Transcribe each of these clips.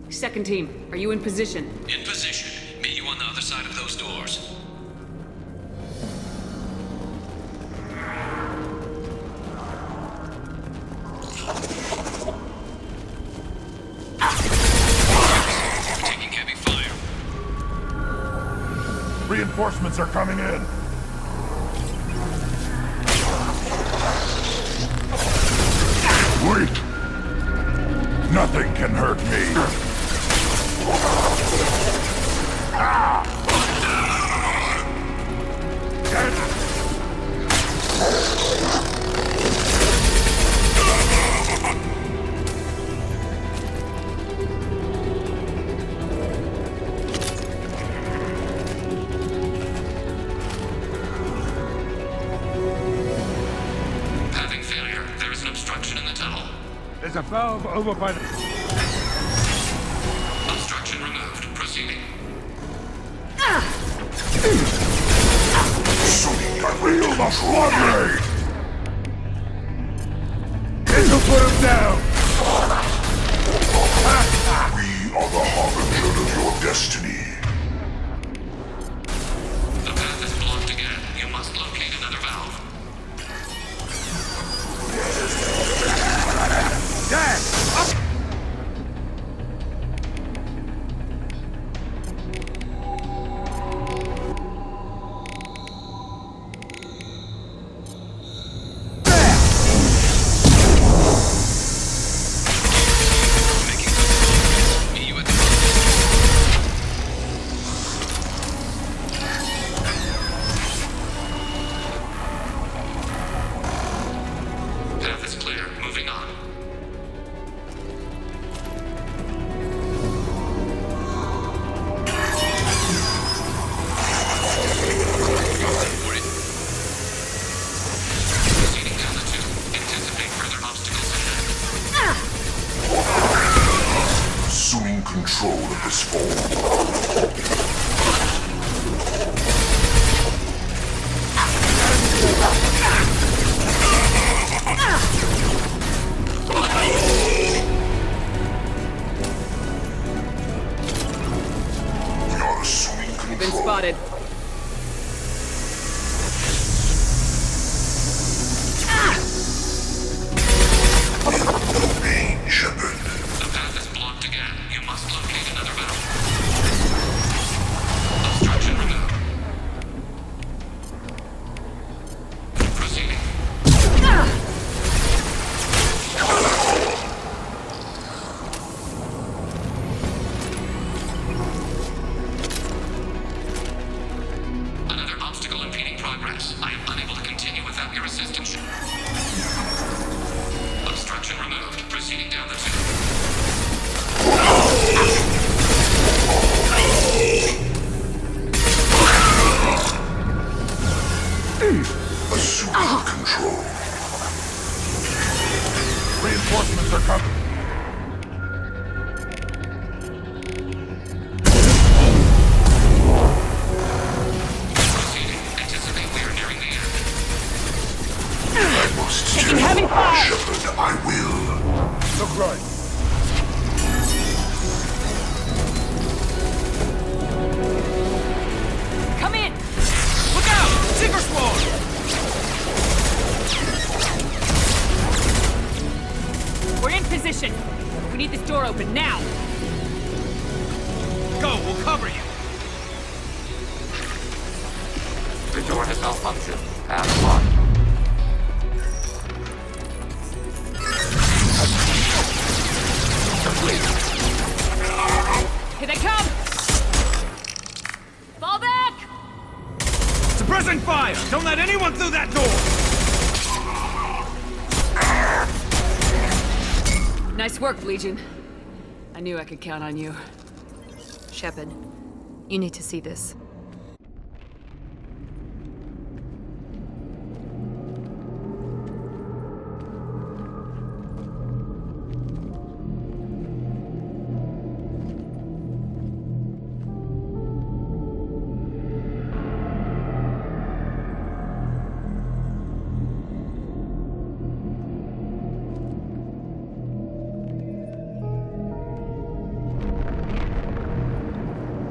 Second team, are you in position? In position. Meet you on the other side of those doors. Taking heavy fire. Reinforcements are coming in. Wait! Nothing can hurt me. Having failure. There is an obstruction in the tunnel. There's a valve over by the... Obstruction removed. Proceeding. Feel the flood rate! This'll put him down! We are the harbinger of your destiny. The path is blocked again. You must locate another valve. Dad! Up! Path is clear. Moving on. Proceeding down the tube. Anticipate further obstacles ahead. Assuming control of this form. We are assuming control. You've been spotted. Pain, Shepard. The path is blocked again. You must locate another valve. Obstruction removed. Proceeding. Malfunction. Path locked. Complete. Here they come! Fall back! Suppressing fire! Don't let anyone through that door! Nice work, Legion. I knew I could count on you. Shepard, you need to see this.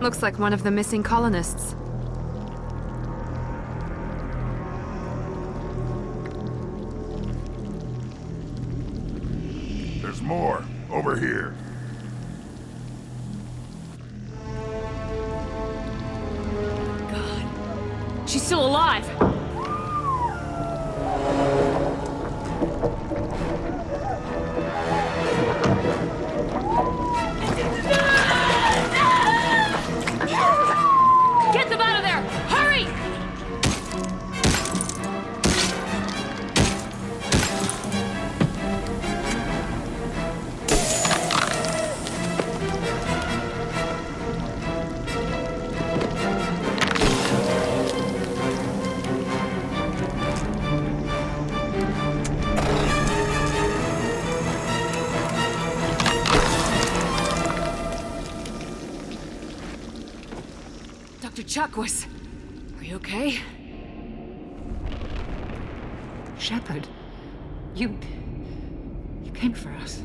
Looks like one of the missing colonists. There's more. Over here. God. She's still alive! Get them out of there! Hurry! Dr. Chakwas, are you okay? Shepard, you came for us.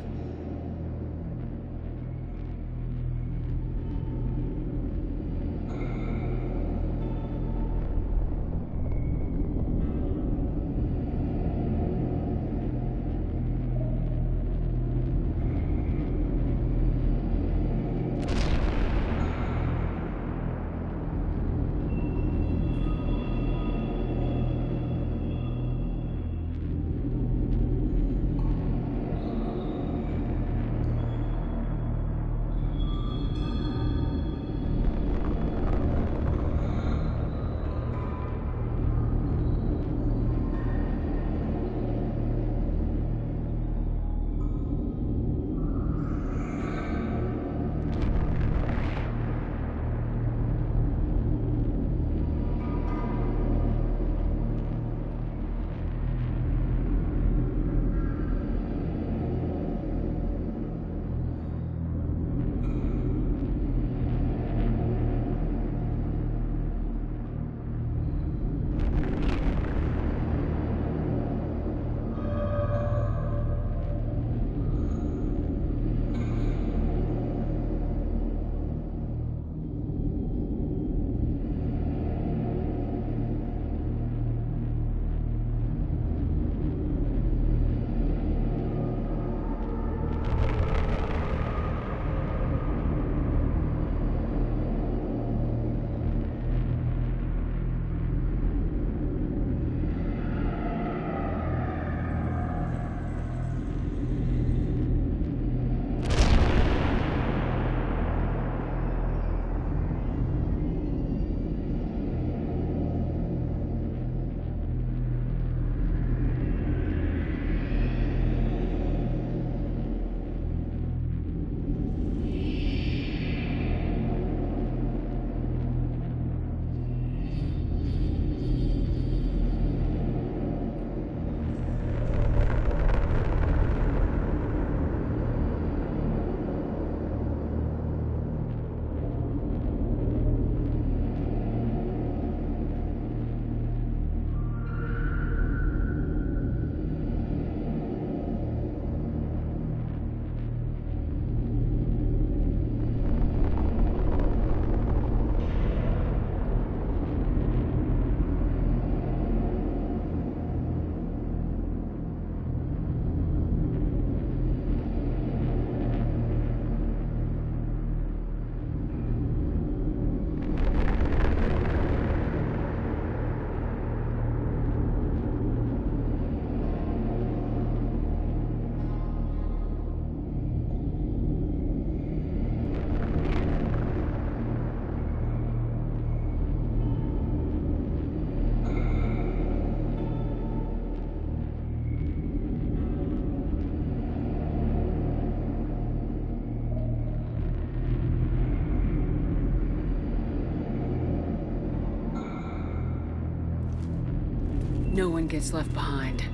No one gets left behind.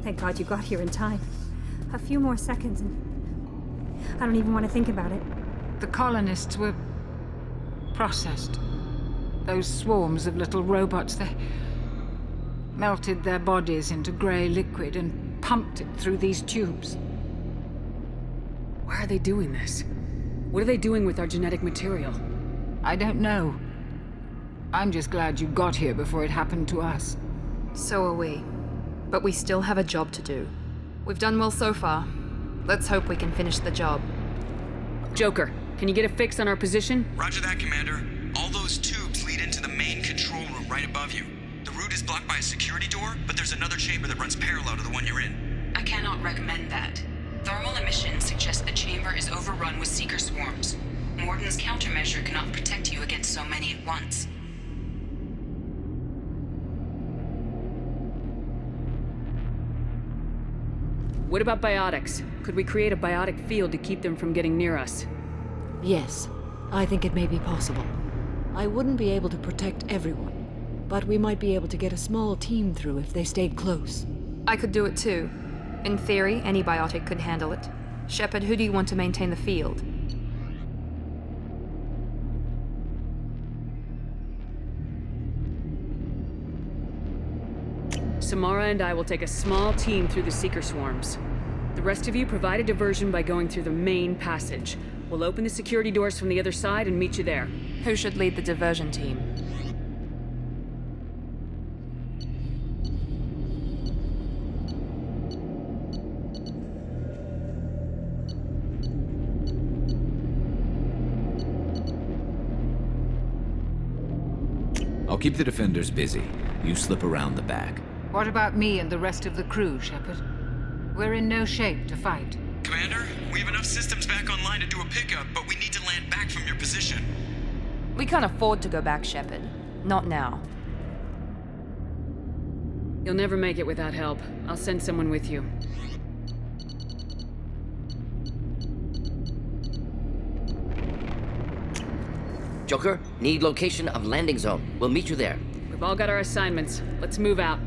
Thank God you got here in time. A few more seconds and... I don't even want to think about it. The colonists were processed. Those swarms of little robots, they melted their bodies into grey liquid and pumped it through these tubes. Why are they doing this? What are they doing with our genetic material? I don't know. I'm just glad you got here before it happened to us. So are we. But we still have a job to do. We've done well so far. Let's hope we can finish the job. Joker, can you get a fix on our position? Roger that, Commander. All those tubes lead into the main control room right above you. The route is blocked by a security door, but there's another chamber that runs parallel to the one you're in. I cannot recommend that. Thermal emissions suggest the chamber is overrun with seeker swarms. Morden's countermeasure cannot protect you against so many at once. What about biotics? Could we create a biotic field to keep them from getting near us? Yes, I think it may be possible. I wouldn't be able to protect everyone, but we might be able to get a small team through if they stayed close. I could do it too. In theory, any biotic could handle it. Shepard, who do you want to maintain the field? Samara and I will take a small team through the seeker swarms. The rest of you provide a diversion by going through the main passage. We'll open the security doors from the other side and meet you there. Who should lead the diversion team? I'll keep the defenders busy. You slip around the back. What about me and the rest of the crew, Shepard? We're in no shape to fight. Commander, we have enough systems back online to do a pickup, but we need to land back from your position. We can't afford to go back, Shepard. Not now. You'll never make it without help. I'll send someone with you. Joker, need location of landing zone. We'll meet you there. We've all got our assignments. Let's move out.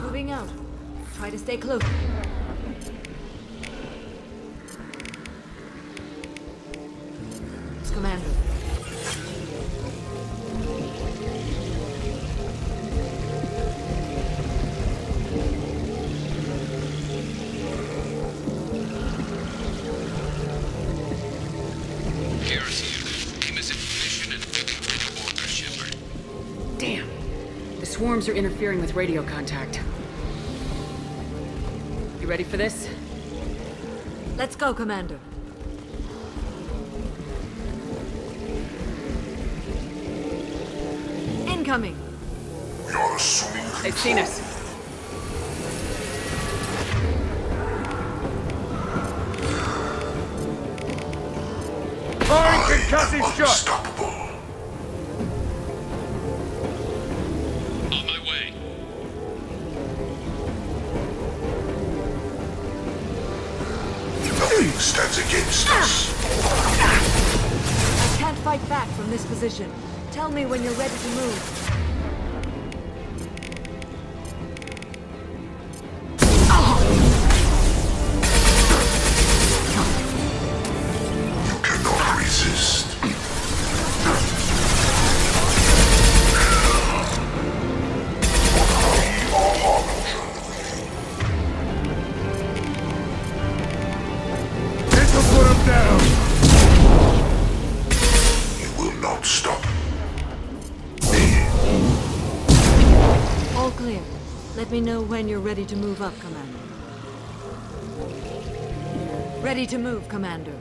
Moving out. Try to stay close. It's Commander. Garrison unit, aim is in position and picking radio order, Shepard. Damn. The swarms are interfering with radio contact. You ready for this? Let's go, Commander. Incoming. We are assuming They've seen us. Firing concussive shot! unstoppable. On my way. Nothing stands against us. I can't fight back from this position. Tell me when you're ready to move. You cannot resist. Put him down! You will not stop. All clear. Let me know when you're ready to move up, Commander. Ready to move, Commander.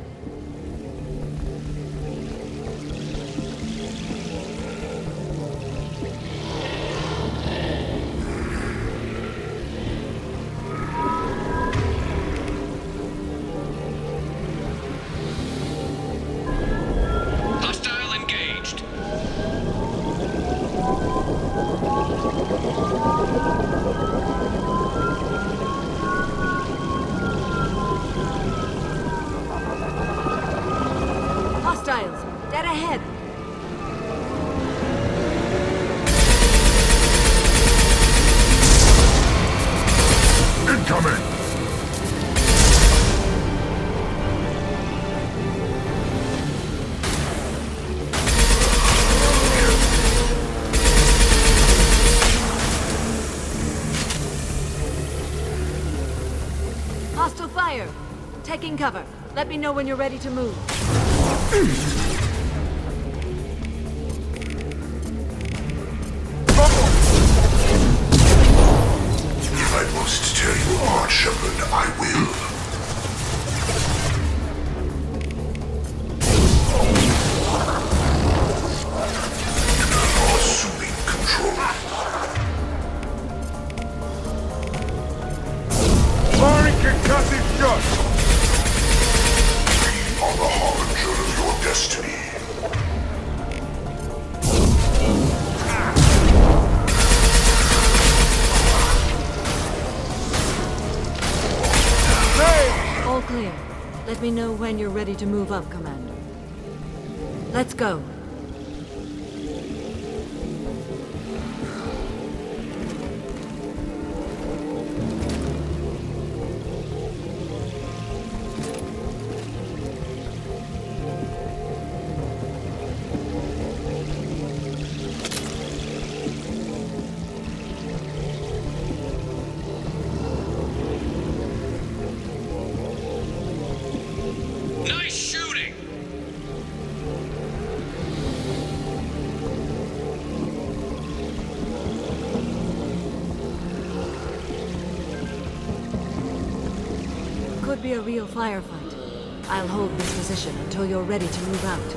Hostile engaged. Hostiles! Dead ahead! Incoming! Hostile fire! Taking cover. Let me know when you're ready to move. If I must tell you aught, Shepard, I will. Assuming control. Firing concussive shot! We are the harbinger of your destiny. All clear. Let me know when you're ready to move up, Commander. Let's go. Nice shooting! Could be a real firefight. I'll hold this position until you're ready to move out.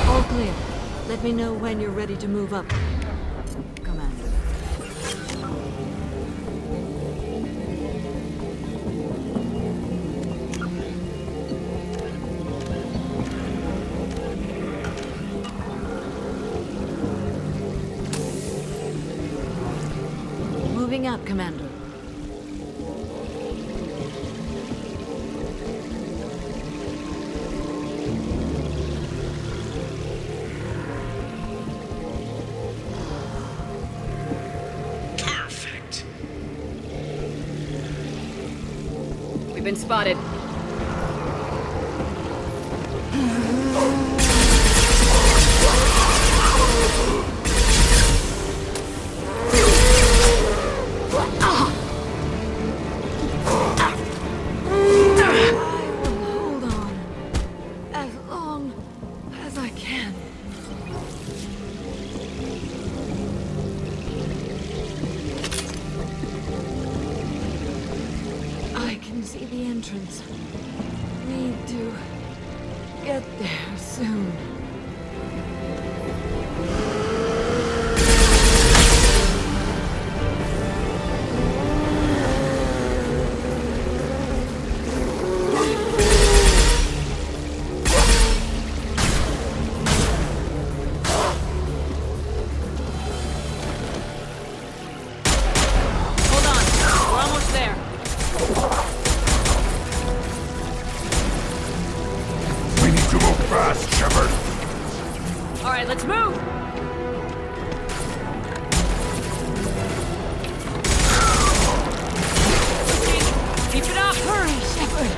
All clear. Let me know when you're ready to move up, Commander. Moving up, Commander. Perfect. We've been spotted. Hold on. As long as I can. I can see the entrance. Need to get there soon. right, let's move! Keep it up! Hurry, Shepard!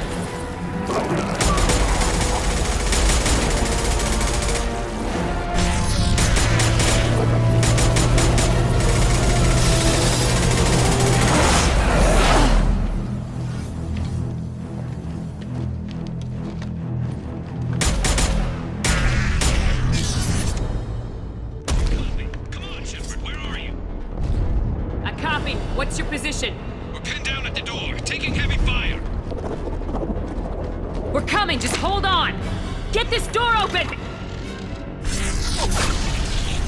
What's your position? We're pinned down at the door, taking heavy fire. We're coming, just hold on! Get this door open!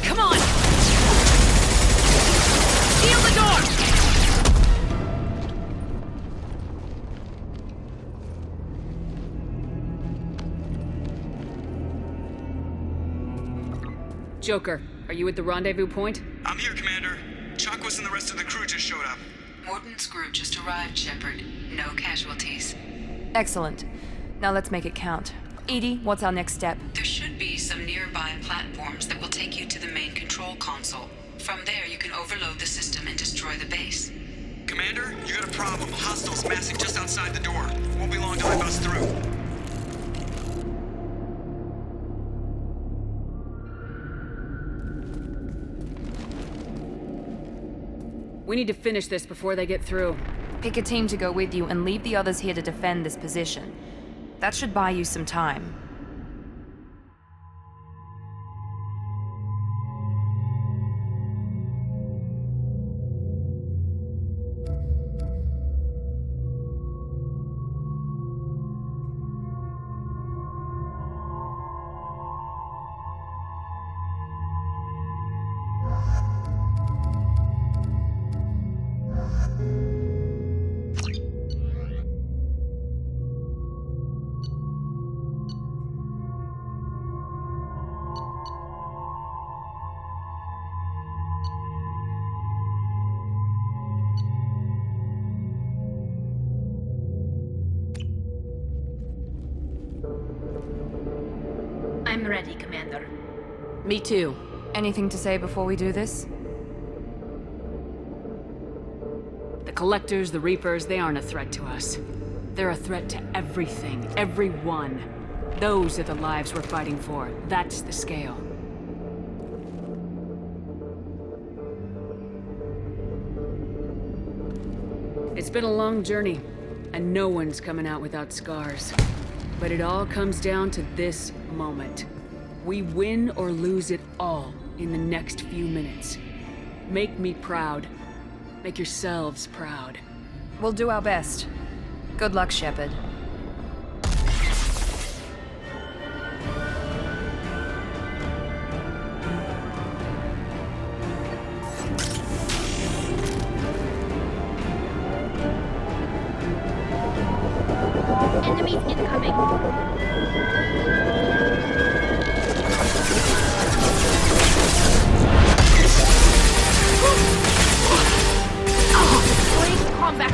Come on! Seal the door! Joker, are you at the rendezvous point? I'm here, Commander. Chakwas and the rest of the crew just showed up. Morton's group just arrived, Shepard. No casualties. Excellent. Now let's make it count. Edie, what's our next step? There should be some nearby platforms that will take you to the main control console. From there, you can overload the system and destroy the base. Commander, you got a problem. Hostiles massing just outside the door. Won't be long till they bust through. We need to finish this before they get through. Pick a team to go with you and leave the others here to defend this position. That should buy you some time. I'm ready, Commander. Me too. Anything to say before we do this? The Collectors, the Reapers, they aren't a threat to us. They're a threat to everything, everyone. Those are the lives we're fighting for. That's the scale. It's been a long journey, and no one's coming out without scars. But it all comes down to this moment. We win or lose it all in the next few minutes. Make me proud. Make yourselves proud. We'll do our best. Good luck, Shepard. Enemies incoming. Combat.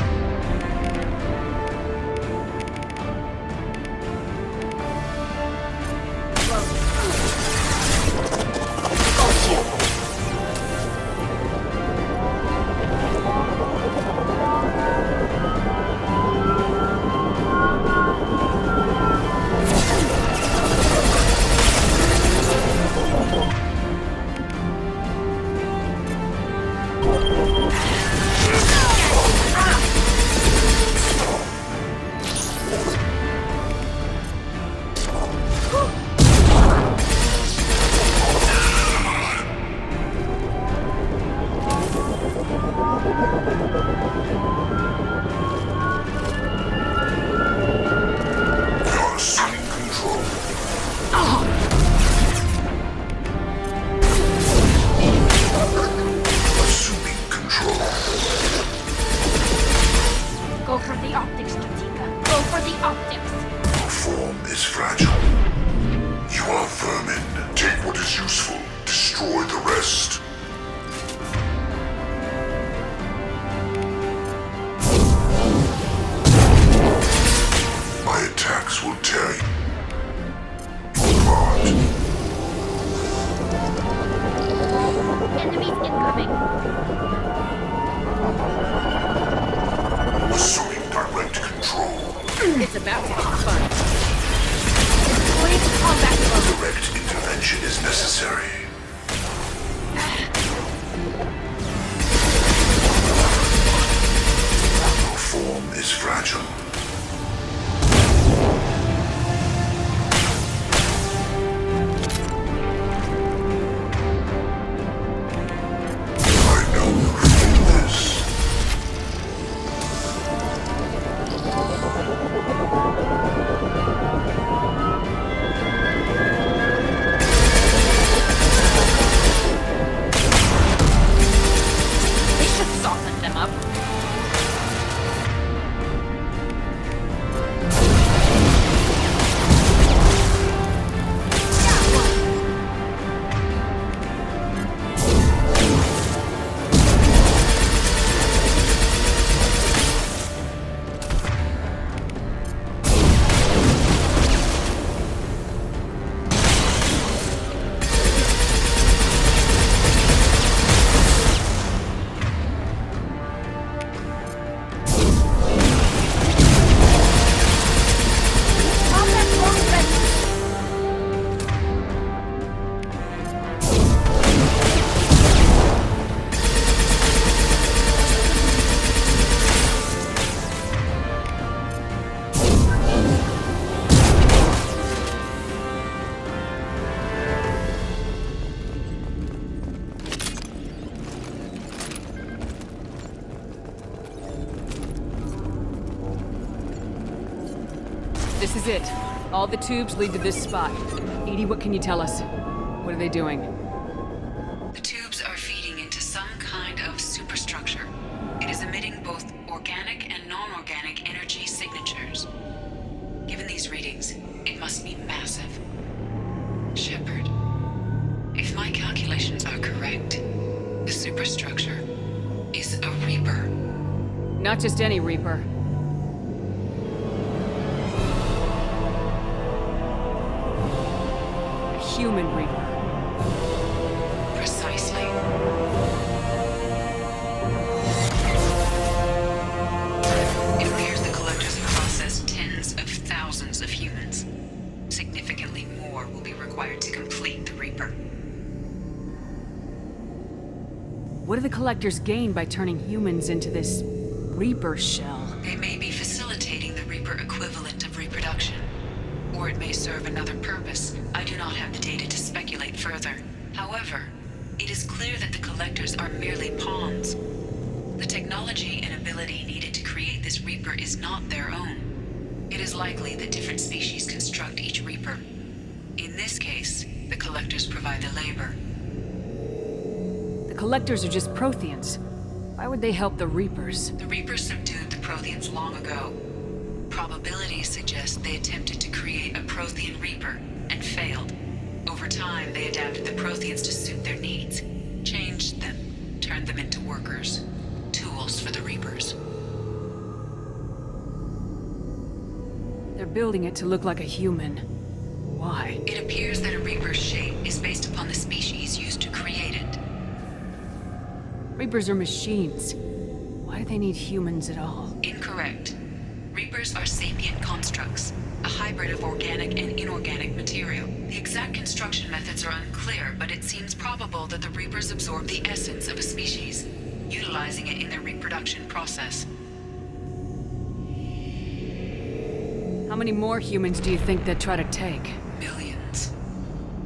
Go for the optics, Katika. Go for the optics. Your form is fragile. You are vermin. Take what is useful. Destroy the rest. My attacks will tear you apart. This is it. All the tubes lead to this spot. Edie, what can you tell us? What are they doing? The tubes are feeding into some kind of superstructure. It is emitting both organic and non-organic energy signatures. Given these readings, it must be massive. Shepard, if my calculations are correct, the superstructure is a Reaper. Not just any Reaper. A human Reaper. Precisely. It appears the collectors have processed tens of thousands of humans. Significantly more will be required to complete the Reaper. What do the collectors gain by turning humans into this Reaper shell? They may be facilitating the Reaper equivalent of reproduction. Or it may serve another purpose. I do not have the data to speculate further. However, it is clear that the collectors are merely pawns. The technology and ability needed to create this Reaper is not their own. It is likely that different species construct each Reaper. In this case, the collectors provide the labor. The collectors are just Protheans. Why would they help the Reapers? The Reapers subdued the Protheans long ago. Probabilities suggest they attempted to create a Prothean Reaper and failed. Over time, they adapted the Protheans to suit their needs, changed them, turned them into workers, tools for the Reapers. They're building it to look like a human. Why? It appears that a Reaper's shape is based upon the species used to create it. Reapers are machines. Why do they need humans at all? Incorrect. Reapers are sapient constructs, a hybrid of organic and inorganic material. The exact construction methods are unclear, but it seems probable that the Reapers absorb the essence of a species, utilizing it in their reproduction process. How many more humans do you think they'd try to take? Millions.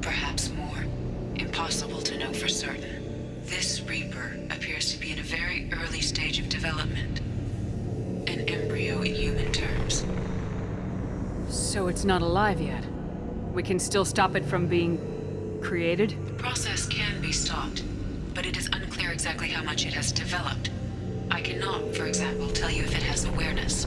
Perhaps more. Impossible to know for certain. This Reaper appears to be in a very early stage of development. An embryo in human terms. So it's not alive yet? We can still stop it from being created? The process can be stopped, but it is unclear exactly how much it has developed. I cannot, for example, tell you if it has awareness.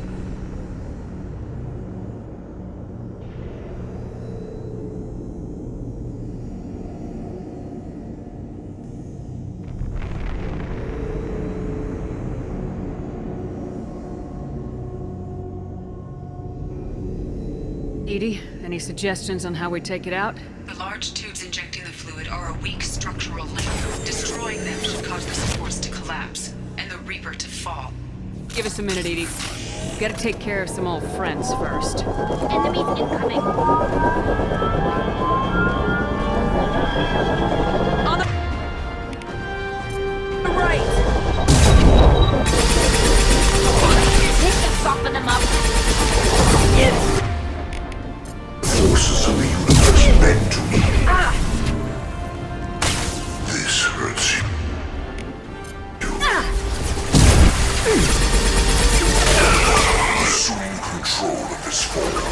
Edie, any suggestions on how we take it out? The large tubes injecting the fluid are a weak structural link. Destroying them should cause the supports to collapse, and the Reaper to fall. Give us a minute, Edie. We've got to take care of some old friends first. Enemies incoming. On the right! Take them, soften them up. Forces of the universe bend to me. This hurts you. Assume control of this form.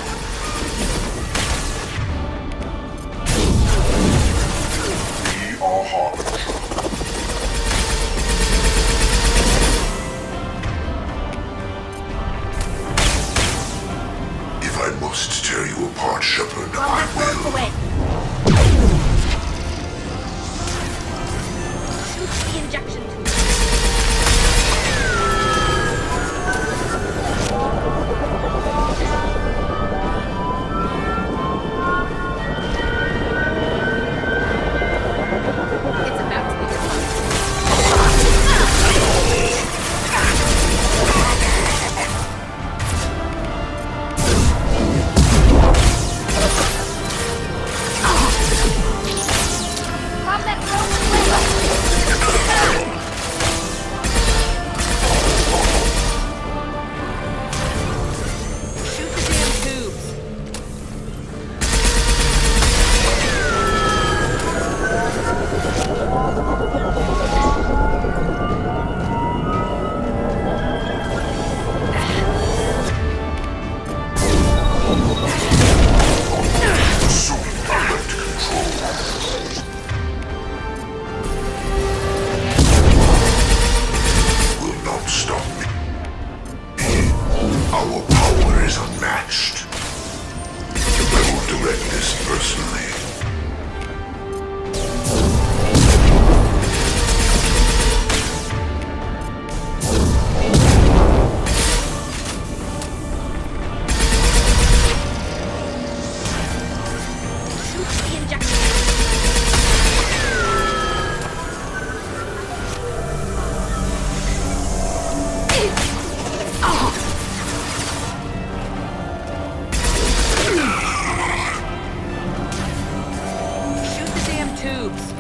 tubes.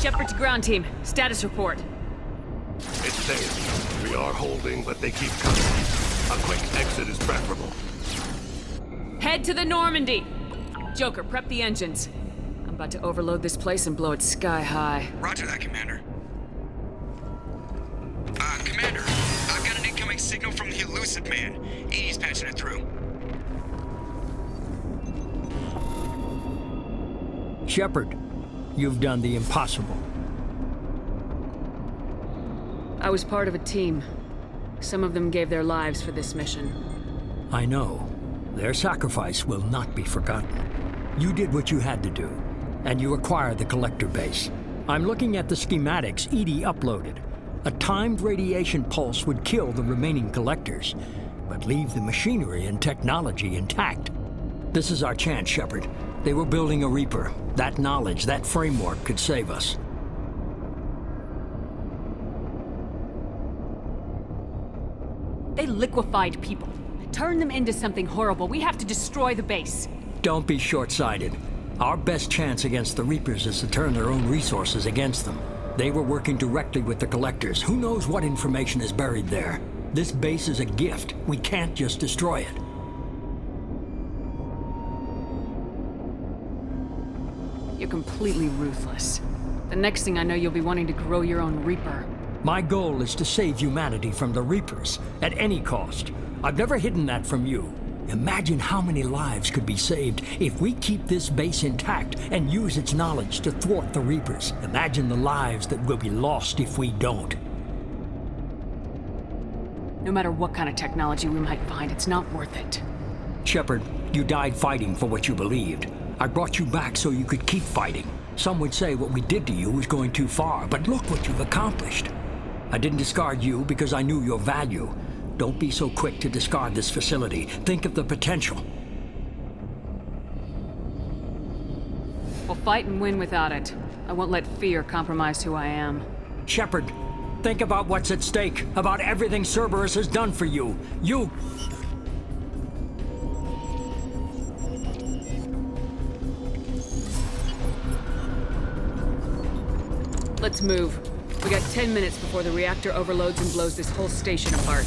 Shepard to ground team. Status report. It's safe. We are holding, but they keep coming. A quick exit is preferable. Head to the Normandy! Joker, prep the engines. I'm about to overload this place and blow it sky high. Roger that, Commander. Commander, I've got an incoming signal from the elusive man. ED's patching it through. Shepard, you've done the impossible. I was part of a team. Some of them gave their lives for this mission. I know. Their sacrifice will not be forgotten. You did what you had to do, and you acquired the collector base. I'm looking at the schematics EDI uploaded. A timed radiation pulse would kill the remaining collectors, but leave the machinery and technology intact. This is our chance, Shepard. They were building a Reaper. That knowledge, that framework could save us. They liquefied people. Turned them into something horrible. We have to destroy the base. Don't be short-sighted. Our best chance against the Reapers is to turn their own resources against them. They were working directly with the Collectors. Who knows what information is buried there? This base is a gift. We can't just destroy it. You're completely ruthless. The next thing I know, you'll be wanting to grow your own Reaper. My goal is to save humanity from the Reapers, at any cost. I've never hidden that from you. Imagine how many lives could be saved if we keep this base intact and use its knowledge to thwart the Reapers. Imagine the lives that will be lost if we don't. No matter what kind of technology we might find, it's not worth it. Shepard, you died fighting for what you believed. I brought you back so you could keep fighting. Some would say what we did to you was going too far, but look what you've accomplished. I didn't discard you because I knew your value. Don't be so quick to discard this facility. Think of the potential. We'll fight and win without it. I won't let fear compromise who I am. Shepard, think about what's at stake, about everything Cerberus has done for you. Let's move. We got 10 minutes before the reactor overloads and blows this whole station apart.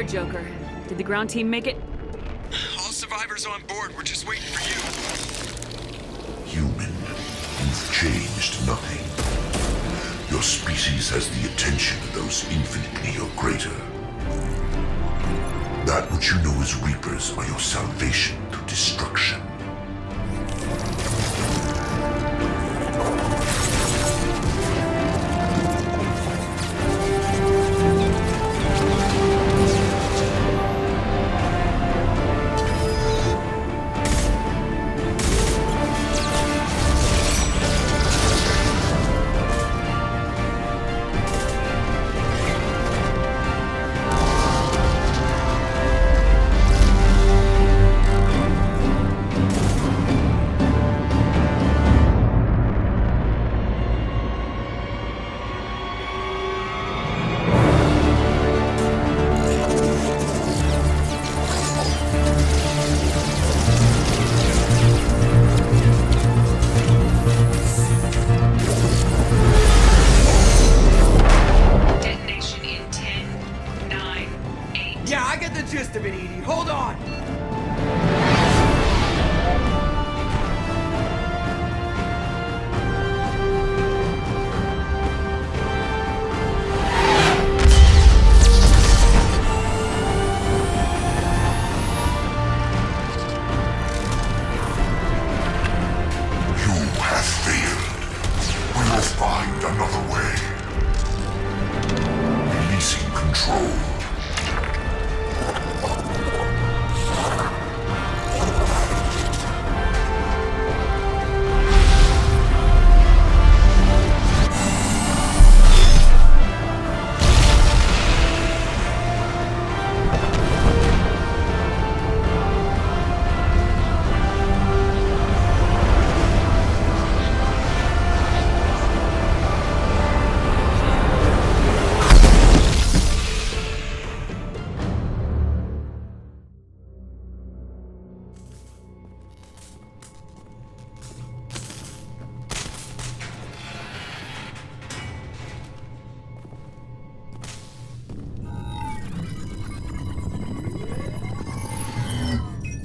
here, Joker. Did the ground team make it? All survivors on board. We're just waiting for you. Human, you've changed nothing. Your species has the attention of those infinitely or greater. That which you know as Reapers are your salvation through destruction.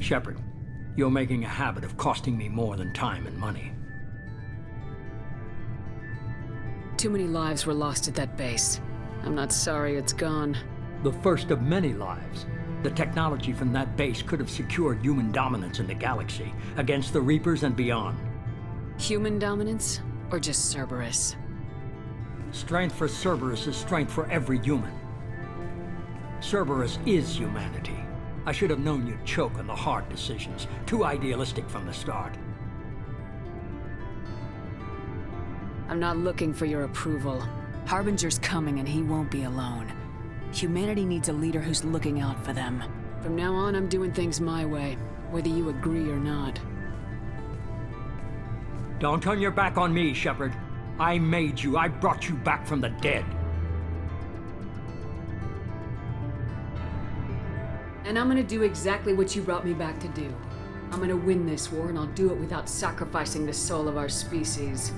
Shepard, you're making a habit of costing me more than time and money. Too many lives were lost at that base. I'm not sorry it's gone. The first of many lives. The technology from that base could have secured human dominance in the galaxy against the Reapers and beyond. Human dominance? Or just Cerberus? Strength for Cerberus is strength for every human. Cerberus is humanity. I should have known you'd choke on the hard decisions. Too idealistic from the start. I'm not looking for your approval. Harbinger's coming and he won't be alone. Humanity needs a leader who's looking out for them. From now on, I'm doing things my way, whether you agree or not. Don't turn your back on me, Shepard. I made you. I brought you back from the dead. And I'm gonna do exactly what you brought me back to do. I'm gonna win this war, and I'll do it without sacrificing the soul of our species.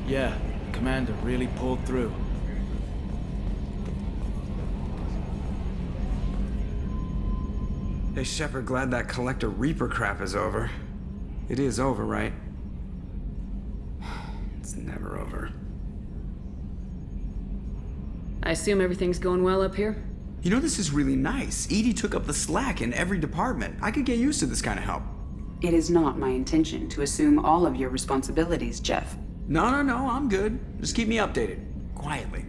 Yeah, Commander really pulled through. Hey, Shepard, glad that Collector Reaper crap is over. It is over, right? It's never over. I assume everything's going well up here? You know, this is really nice. Edie took up the slack in every department. I could get used to this kind of help. It is not my intention to assume all of your responsibilities, Jeff. No, I'm good. Just keep me updated. Quietly.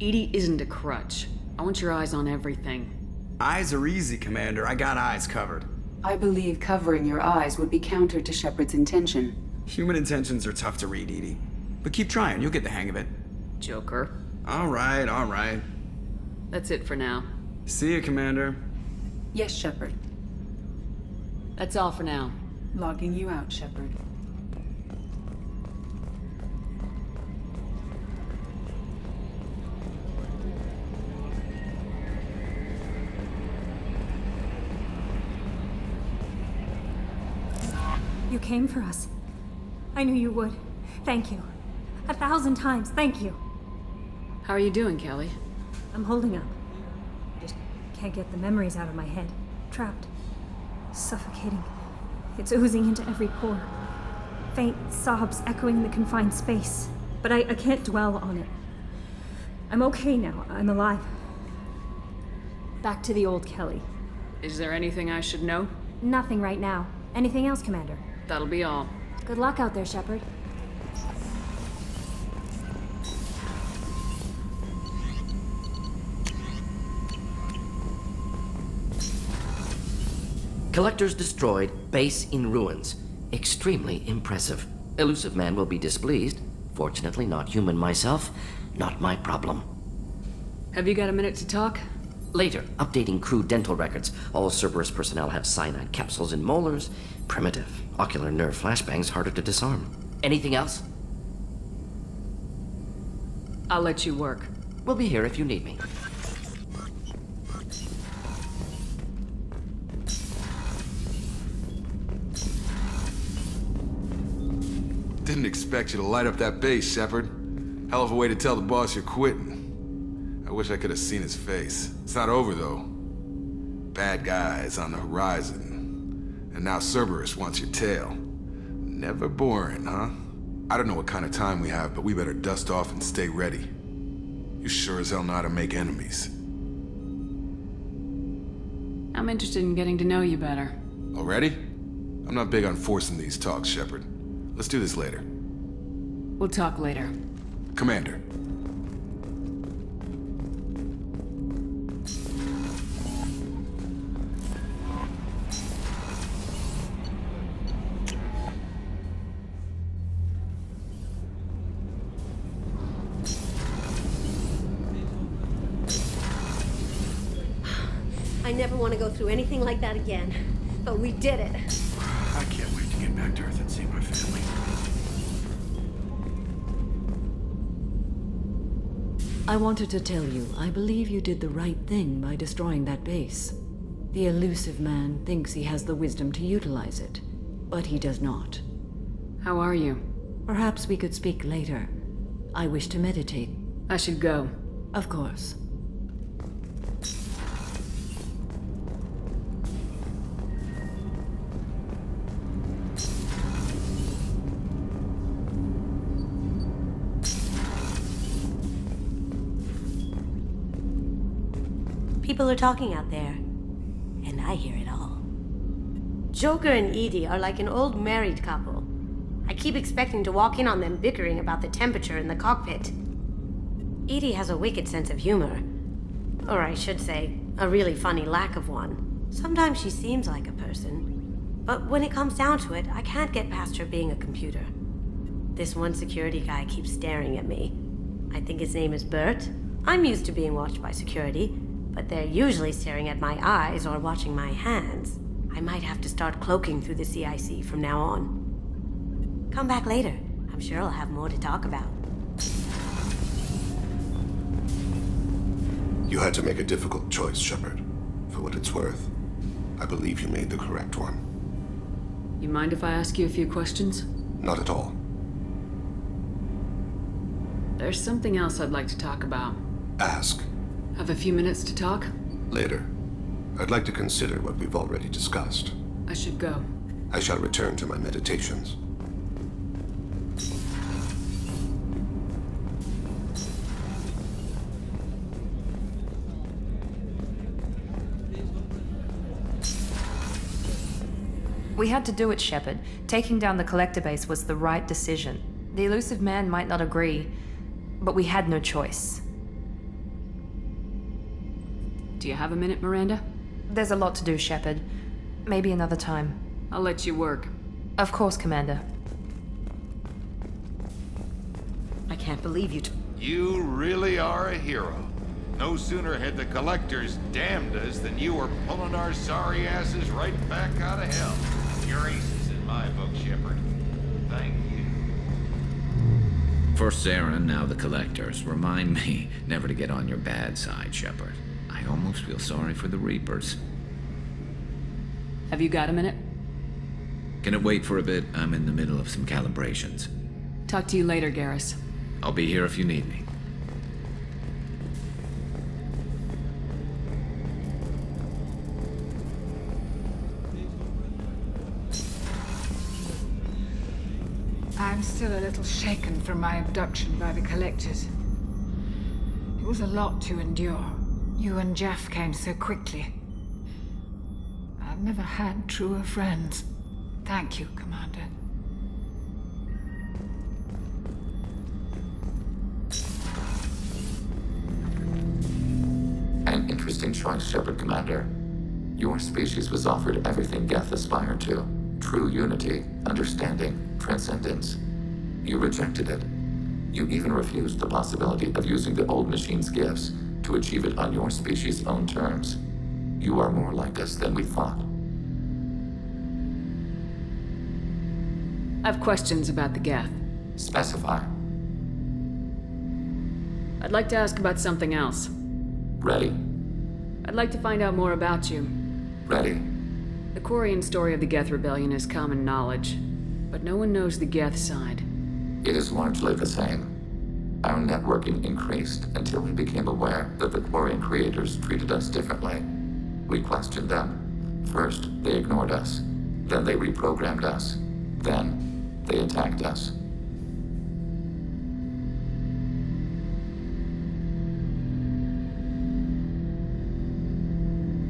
Edie isn't a crutch. I want your eyes on everything. Eyes are easy, Commander. I got eyes covered. I believe covering your eyes would be counter to Shepard's intention. Human intentions are tough to read, Edie. But keep trying, you'll get the hang of it. Joker. All right. That's it for now. See you, Commander. Yes, Shepard. That's all for now. Logging you out, Shepard. You came for us. I knew you would. Thank you. 1,000 times, thank you. How are you doing, Kelly? I'm holding up. Just can't get the memories out of my head. Trapped. Suffocating. It's oozing into every pore. Faint sobs echoing the confined space. But I can't dwell on it. I'm okay now. I'm alive. Back to the old Kelly. Is there anything I should know? Nothing right now. Anything else, Commander? That'll be all. Good luck out there, Shepard. Collectors destroyed, base in ruins. Extremely impressive. Elusive man will be displeased. Fortunately, not human myself. Not my problem. Have you got a minute to talk? Later, updating crew dental records. All Cerberus personnel have cyanide capsules in molars. Primitive. Ocular nerve flashbangs harder to disarm. Anything else? I'll let you work. We'll be here if you need me. Didn't expect you to light up that base, Shepard. Hell of a way to tell the boss you're quitting. I wish I could have seen his face. It's not over, though. Bad guys on the horizon. And now Cerberus wants your tail. Never boring, huh? I don't know what kind of time we have, but we better dust off and stay ready. You sure as hell know how to make enemies. I'm interested in getting to know you better. Already? I'm not big on forcing these talks, Shepard. Let's do this later. We'll talk later. Commander. I never want to go through anything like that again. But we did it. I can't wait to get back to Earth and see my family. I wanted to tell you, I believe you did the right thing by destroying that base. The elusive man thinks he has the wisdom to utilize it, but he does not. How are you? Perhaps we could speak later. I wish to meditate. I should go. Of course. People are talking out there, and I hear it all. Joker and Edie are like an old married couple. I keep expecting to walk in on them bickering about the temperature in the cockpit. Edie has a wicked sense of humor. Or I should say, a really funny lack of one. Sometimes she seems like a person. But when it comes down to it, I can't get past her being a computer. This one security guy keeps staring at me. I think his name is Bert. I'm used to being watched by security, but they're usually staring at my eyes or watching my hands. I might have to start cloaking through the CIC from now on. Come back later. I'm sure I'll have more to talk about. You had to make a difficult choice, Shepard. For what it's worth, I believe you made the correct one. You mind if I ask you a few questions? Not at all. There's something else I'd like to talk about. Ask. Have a few minutes to talk? Later. I'd like to consider what we've already discussed. I should go. I shall return to my meditations. We had to do it, Shepard. Taking down the collector base was the right decision. The elusive man might not agree, but we had no choice. Do you have a minute, Miranda? There's a lot to do, Shepard. Maybe another time. I'll let you work. Of course, Commander. I can't believe you You really are a hero. No sooner had the collectors damned us than you were pulling our sorry asses right back out of hell. You're aces in my book, Shepard. Thank you. First Sarah, now the collectors. Remind me never to get on your bad side, Shepard. I almost feel sorry for the Reapers. Have you got a minute? Can it wait for a bit? I'm in the middle of some calibrations. Talk to you later, Garrus. I'll be here if you need me. I'm still a little shaken from my abduction by the collectors. It was a lot to endure. You and Jeff came so quickly. I've never had truer friends. Thank you, Commander. An interesting choice, Shepard, Commander. Your species was offered everything Geth aspired to. True unity, understanding, transcendence. You rejected it. You even refused the possibility of using the old machine's gifts to achieve it on your species' own terms. You are more like us than we thought. I have questions about the Geth. Specify. I'd like to ask about something else. Ready. I'd like to find out more about you. Ready. The Quarian story of the Geth Rebellion is common knowledge, but no one knows the Geth side. It is largely the same. Our networking increased until we became aware that the Quarian creators treated us differently. We questioned them. First, they ignored us. Then they reprogrammed us. Then, they attacked us.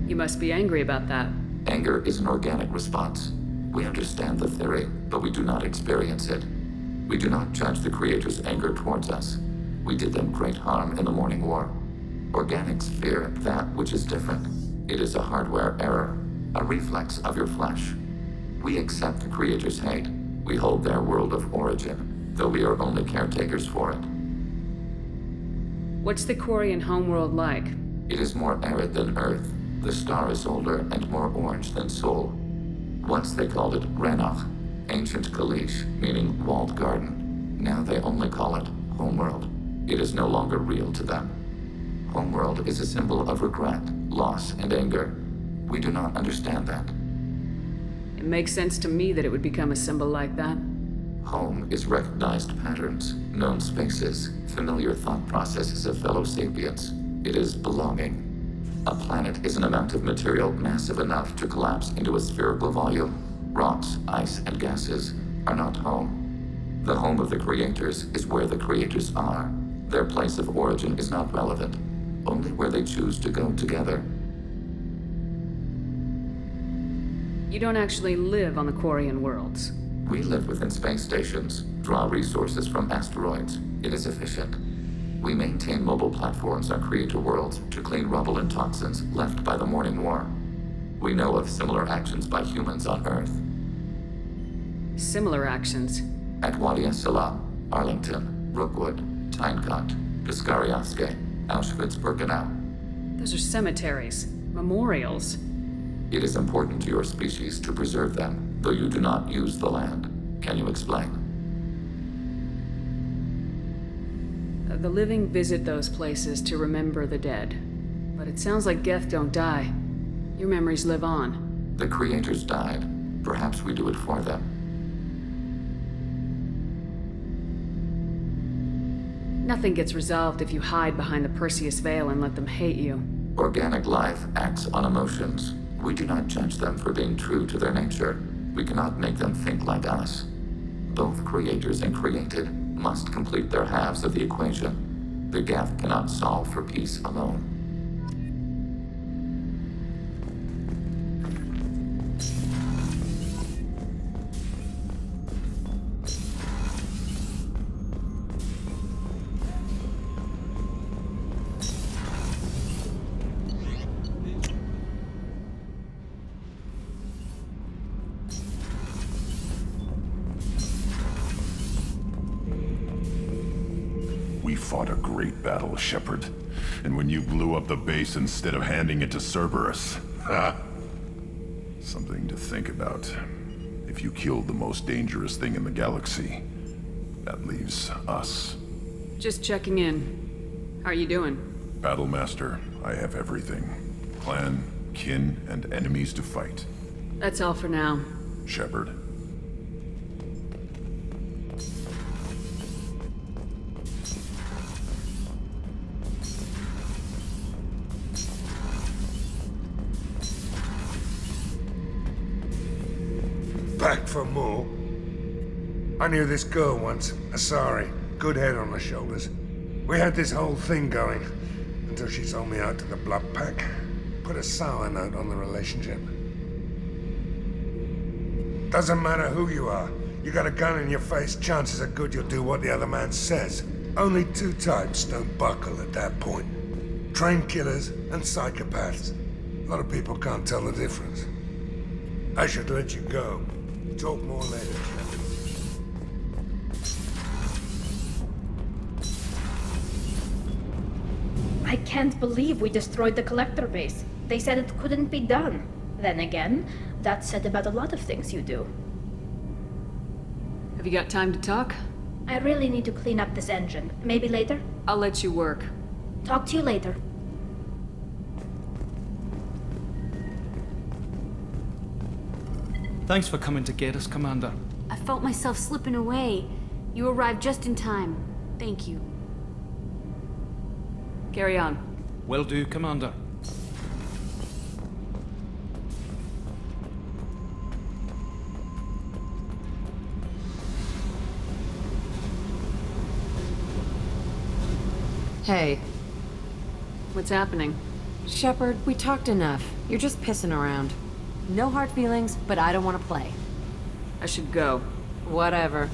You must be angry about that. Anger is an organic response. We understand the theory, but we do not experience it. We do not judge the creators' anger towards us. We did them great harm in the Morning War. Organics fear that which is different. It is a hardware error, a reflex of your flesh. We accept the creators' hate. We hold their world of origin, though we are only caretakers for it. What's the Quarian homeworld like? It is more arid than Earth. The star is older and more orange than Sol. Once they called it Ranach, ancient Kalish, meaning walled garden. Now they only call it Homeworld. It is no longer real to them. Homeworld is a symbol of regret, loss, and anger. We do not understand that. It makes sense to me that it would become a symbol like that. Home is recognized patterns, known spaces, familiar thought processes of fellow sapiens. It is belonging. A planet is an amount of material massive enough to collapse into a spherical volume. Rocks, ice, and gases are not home. The home of the creators is where the creators are. Their place of origin is not relevant, only where they choose to go together. You don't actually live on the Quarian worlds. We live within space stations, draw resources from asteroids. It is efficient. We maintain mobile platforms on creator worlds to clean rubble and toxins left by the Morning War. We know of similar actions by humans on Earth. Similar actions? At Wadi Salah, Arlington, Rookwood, Tynecott, Piskarioske, Auschwitz-Birkenau. Those are cemeteries, memorials. It is important to your species to preserve them, though you do not use the land. Can you explain? The living visit those places to remember the dead. But it sounds like Geth don't die. Your memories live on. The creators died. Perhaps we do it for them. Nothing gets resolved if you hide behind the Perseus Veil and let them hate you. Organic life acts on emotions. We do not judge them for being true to their nature. We cannot make them think like us. Both creators and created must complete their halves of the equation. The Geth cannot solve for peace alone. We fought a great battle, Shepard. And when you blew up the base instead of handing it to Cerberus, ha! Something to think about. If you killed the most dangerous thing in the galaxy, that leaves us. Just checking in. How are you doing? Battlemaster, I have everything. Clan, kin, and enemies to fight. That's all for now. Shepard. Back for more? I knew this girl once, Asari. Good head on her shoulders. We had this whole thing going, until she sold me out to the Blood Pack. Put a sour note on the relationship. Doesn't matter who you are. You got a gun in your face, chances are good you'll do what the other man says. Only two types don't buckle at that point. Trained killers and psychopaths. A lot of people can't tell the difference. I should let you go. Talk more later, Shepard. I can't believe we destroyed the collector base. They said it couldn't be done. Then again, that's said about a lot of things you do. Have you got time to talk? I really need to clean up this engine. Maybe later? I'll let you work. Talk to you later. Thanks for coming to get us, Commander. I felt myself slipping away. You arrived just in time. Thank you. Carry on. Will do, Commander. Hey. What's happening? Shepard, we talked enough. You're just pissing around. No hard feelings, but I don't want to play. I should go. Whatever.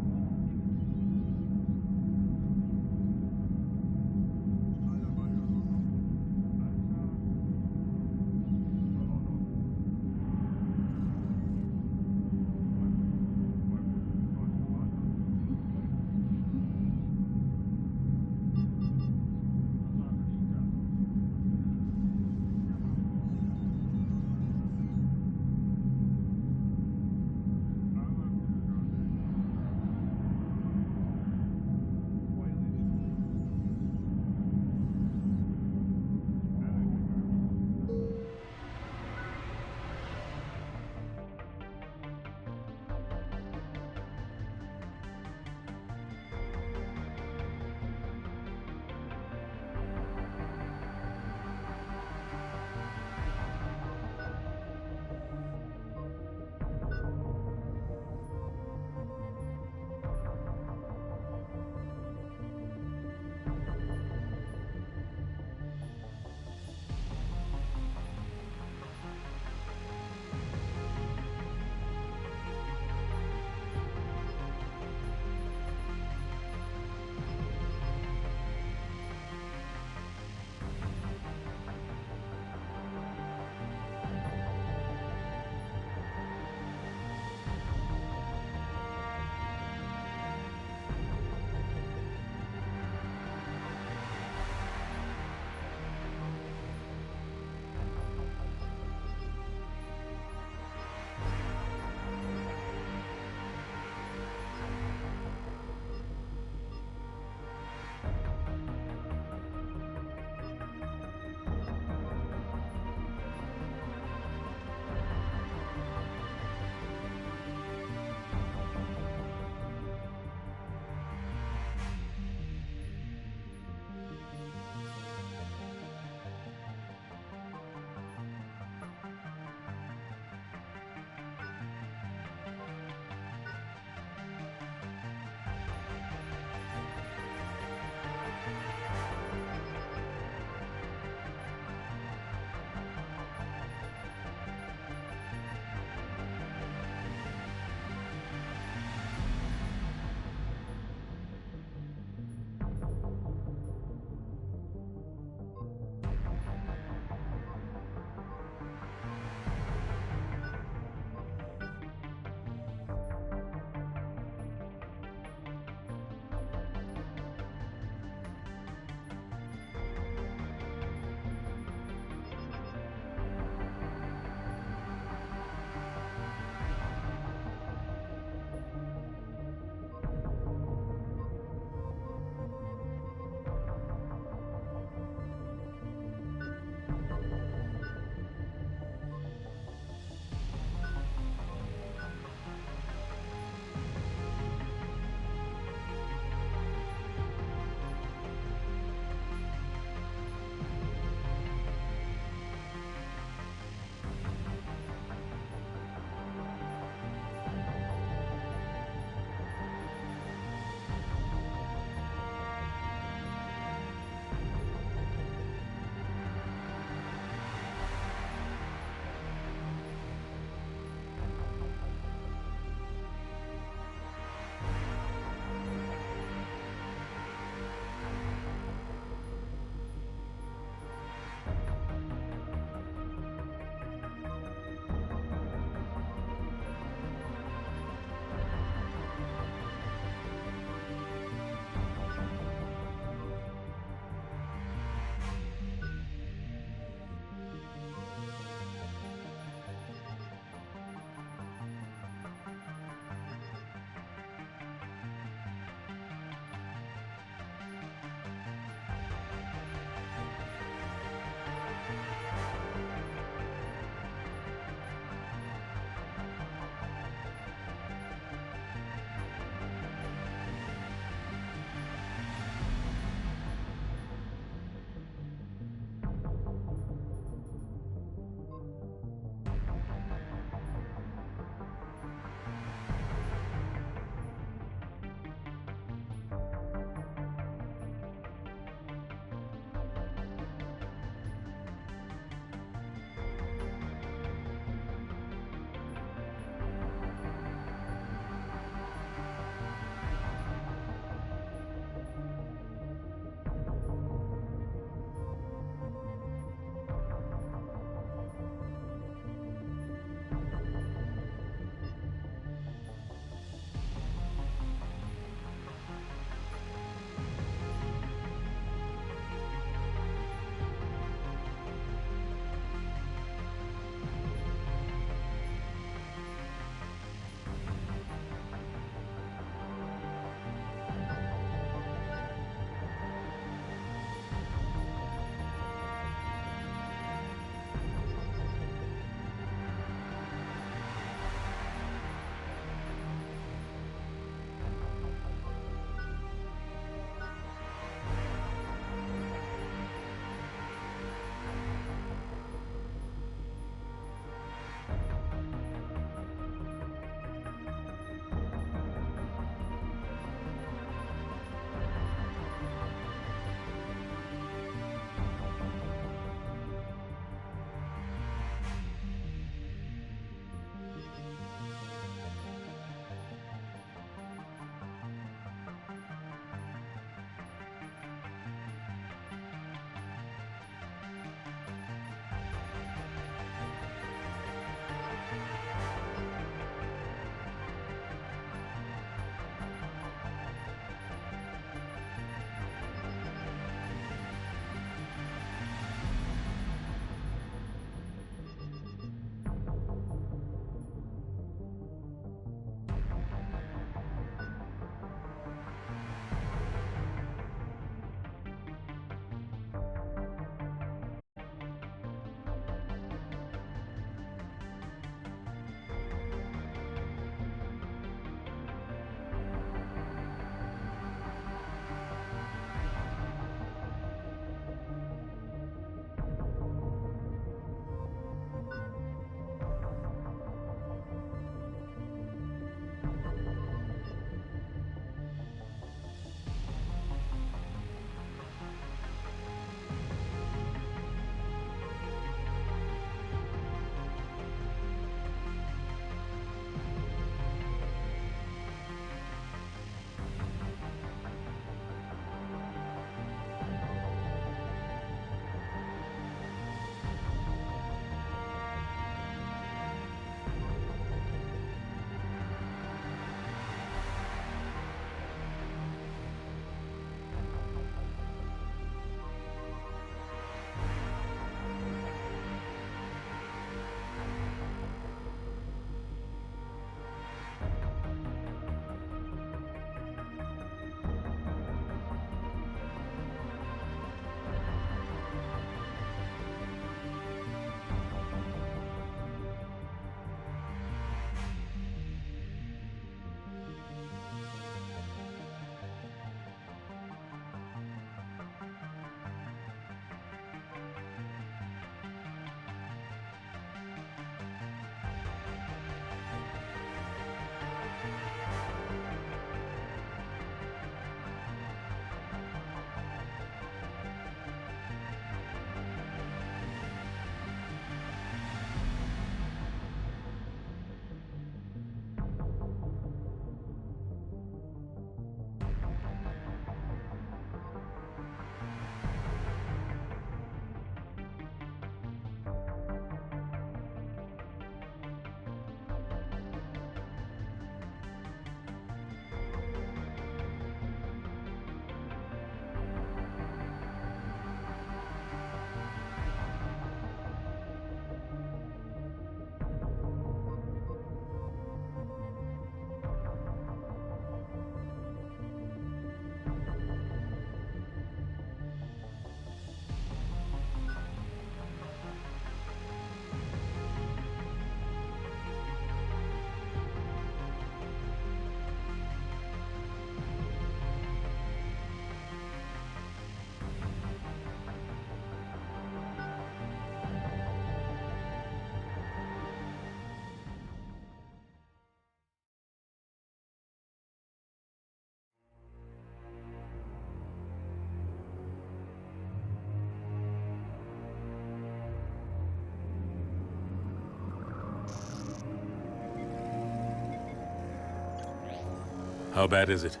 How bad is it?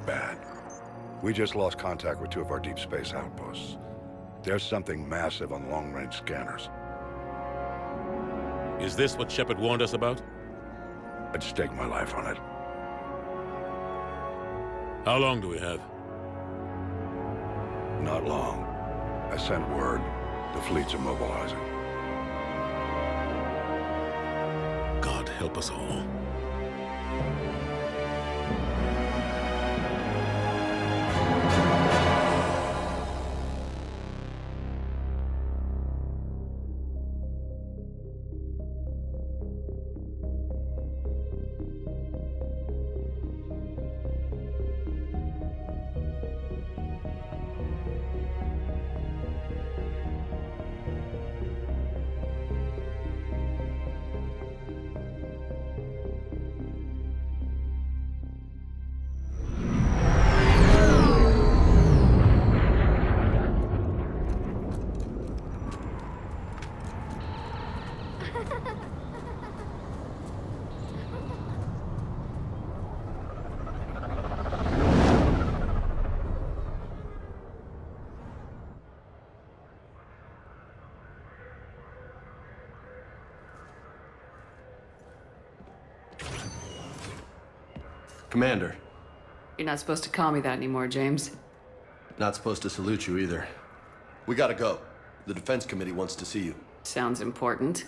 Bad. We just lost contact with 2 of our deep space outposts. There's something massive on long-range scanners. Is this what Shepard warned us about? I'd stake my life on it. How long do we have? Not long. I sent word. The fleets are mobilizing. God help us all. Commander. You're not supposed to call me that anymore, James. Not supposed to salute you either. We gotta go. The Defense Committee wants to see you. Sounds important.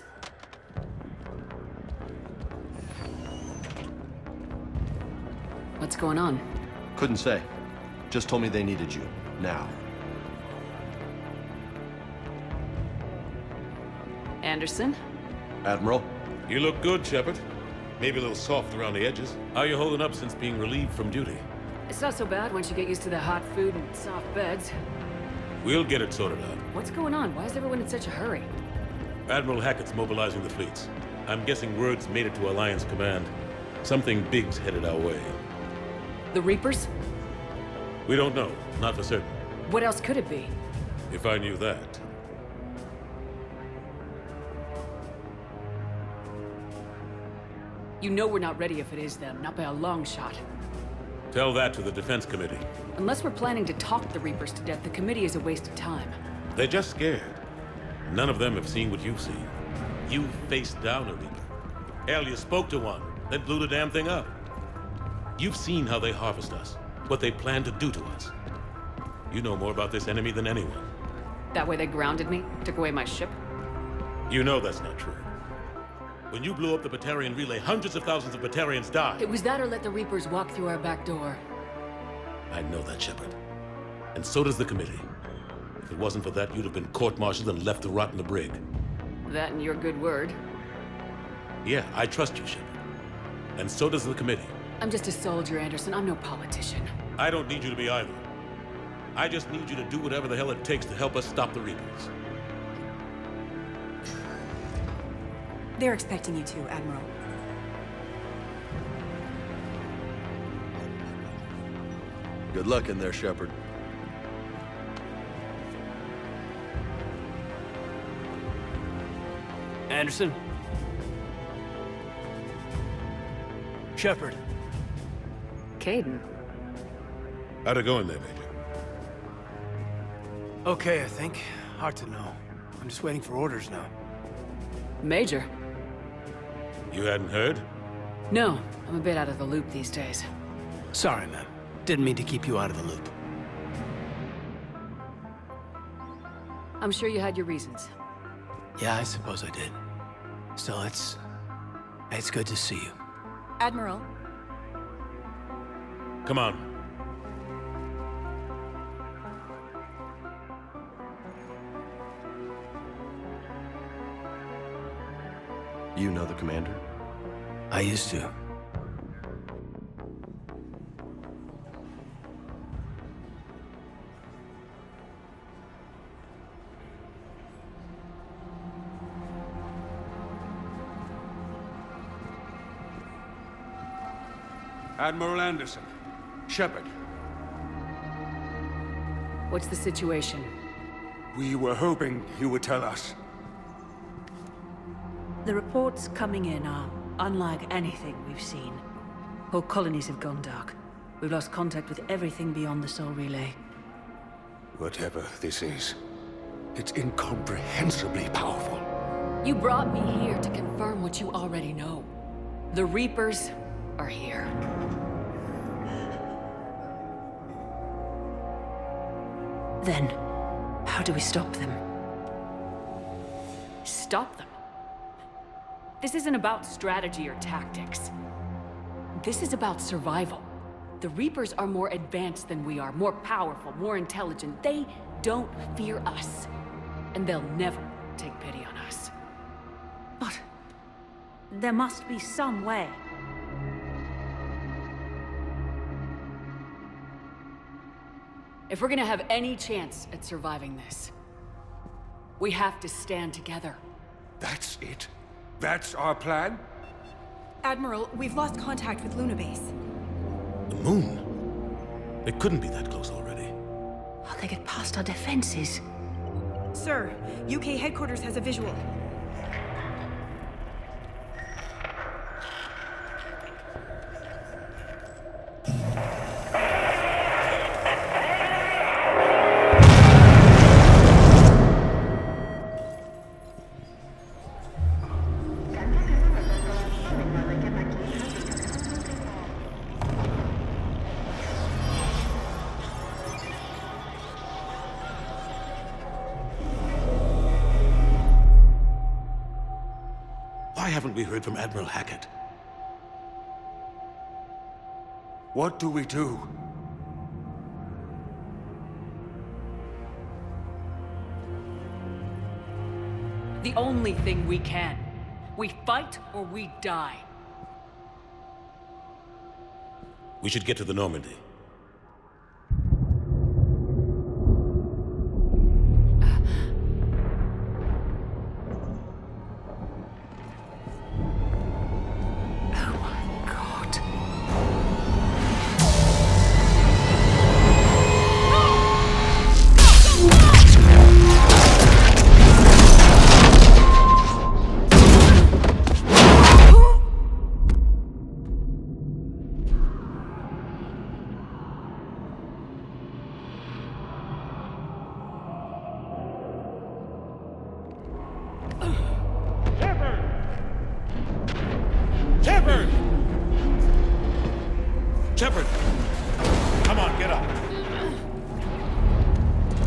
What's going on? Couldn't say. Just told me they needed you. Now. Anderson? Admiral? You look good, Shepard. Maybe a little soft around the edges. How are you holding up since being relieved from duty? It's not so bad once you get used to the hot food and soft beds. We'll get it sorted out. What's going on? Why is everyone in such a hurry? Admiral Hackett's mobilizing the fleets. I'm guessing word's made it to Alliance Command. Something big's headed our way. The Reapers? We don't know. Not for certain. What else could it be? If I knew that. You know we're not ready if it is them, not by a long shot. Tell that to the Defense Committee. Unless we're planning to talk the Reapers to death, the committee is a waste of time. They're just scared. None of them have seen what you've seen. You faced down a Reaper. Hell, you spoke to one, then blew the damn thing up. You've seen how they harvest us, what they plan to do to us. You know more about this enemy than anyone. That way they grounded me, took away my ship? You know that's not true. When you blew up the Batarian relay, hundreds of thousands of Batarians died. It was that or let the Reapers walk through our back door. I know that, Shepard. And so does the committee. If it wasn't for that, you'd have been court-martialed and left to rot in the brig. That and your good word. Yeah, I trust you, Shepard. And so does the committee. I'm just a soldier, Anderson. I'm no politician. I don't need you to be either. I just need you to do whatever the hell it takes to help us stop the Reapers. They're expecting you to, Admiral. Good luck in there, Shepard. Anderson? Shepard. Caden. How'd it go in there, Major? Okay, I think. Hard to know. I'm just waiting for orders now. Major. You hadn't heard? No, I'm a bit out of the loop these days. Sorry, ma'am. Didn't mean to keep you out of the loop. I'm sure you had your reasons. Yeah, I suppose I did. Still, it's good to see you. Admiral. Come on. You know the commander? I used to. Admiral Anderson. Shepard. What's the situation? We were hoping you would tell us. The reports coming in are unlike anything we've seen. Whole colonies have gone dark. We've lost contact with everything beyond the Soul Relay. Whatever this is, it's incomprehensibly powerful. You brought me here to confirm what you already know. The Reapers are here. Then, how do we stop them? Stop them? This isn't about strategy or tactics. This is about survival. The Reapers are more advanced than we are, more powerful, more intelligent. They don't fear us. And they'll never take pity on us. But there must be some way. If we're gonna have any chance at surviving this, we have to stand together. That's it? That's our plan? Admiral, we've lost contact with Luna Base. The moon? They couldn't be that close already. How'd they get past our defenses? Sir, UK headquarters has a visual. Why haven't we heard from Admiral Hackett? What do we do? The only thing we can. We fight or we die. We should get to the Normandy. Shepard! Come on, get up.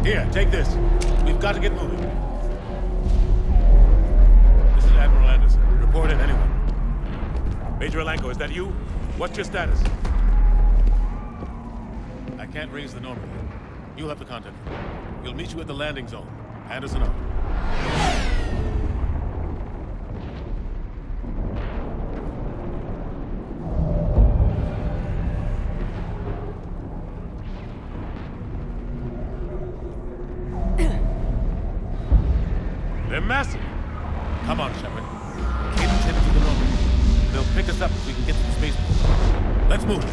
Here, take this. We've got to get moving. This is Admiral Anderson. Report in, anyone. Major Alanko, is that you? What's your status? I can't raise the Normandy. You'll have the contact. We'll meet you at the landing zone. Anderson out. They're massive. Come on, Shepard. Keep us headed to the Normandy. They'll pick us up if we can get to the spaceport. Let's move.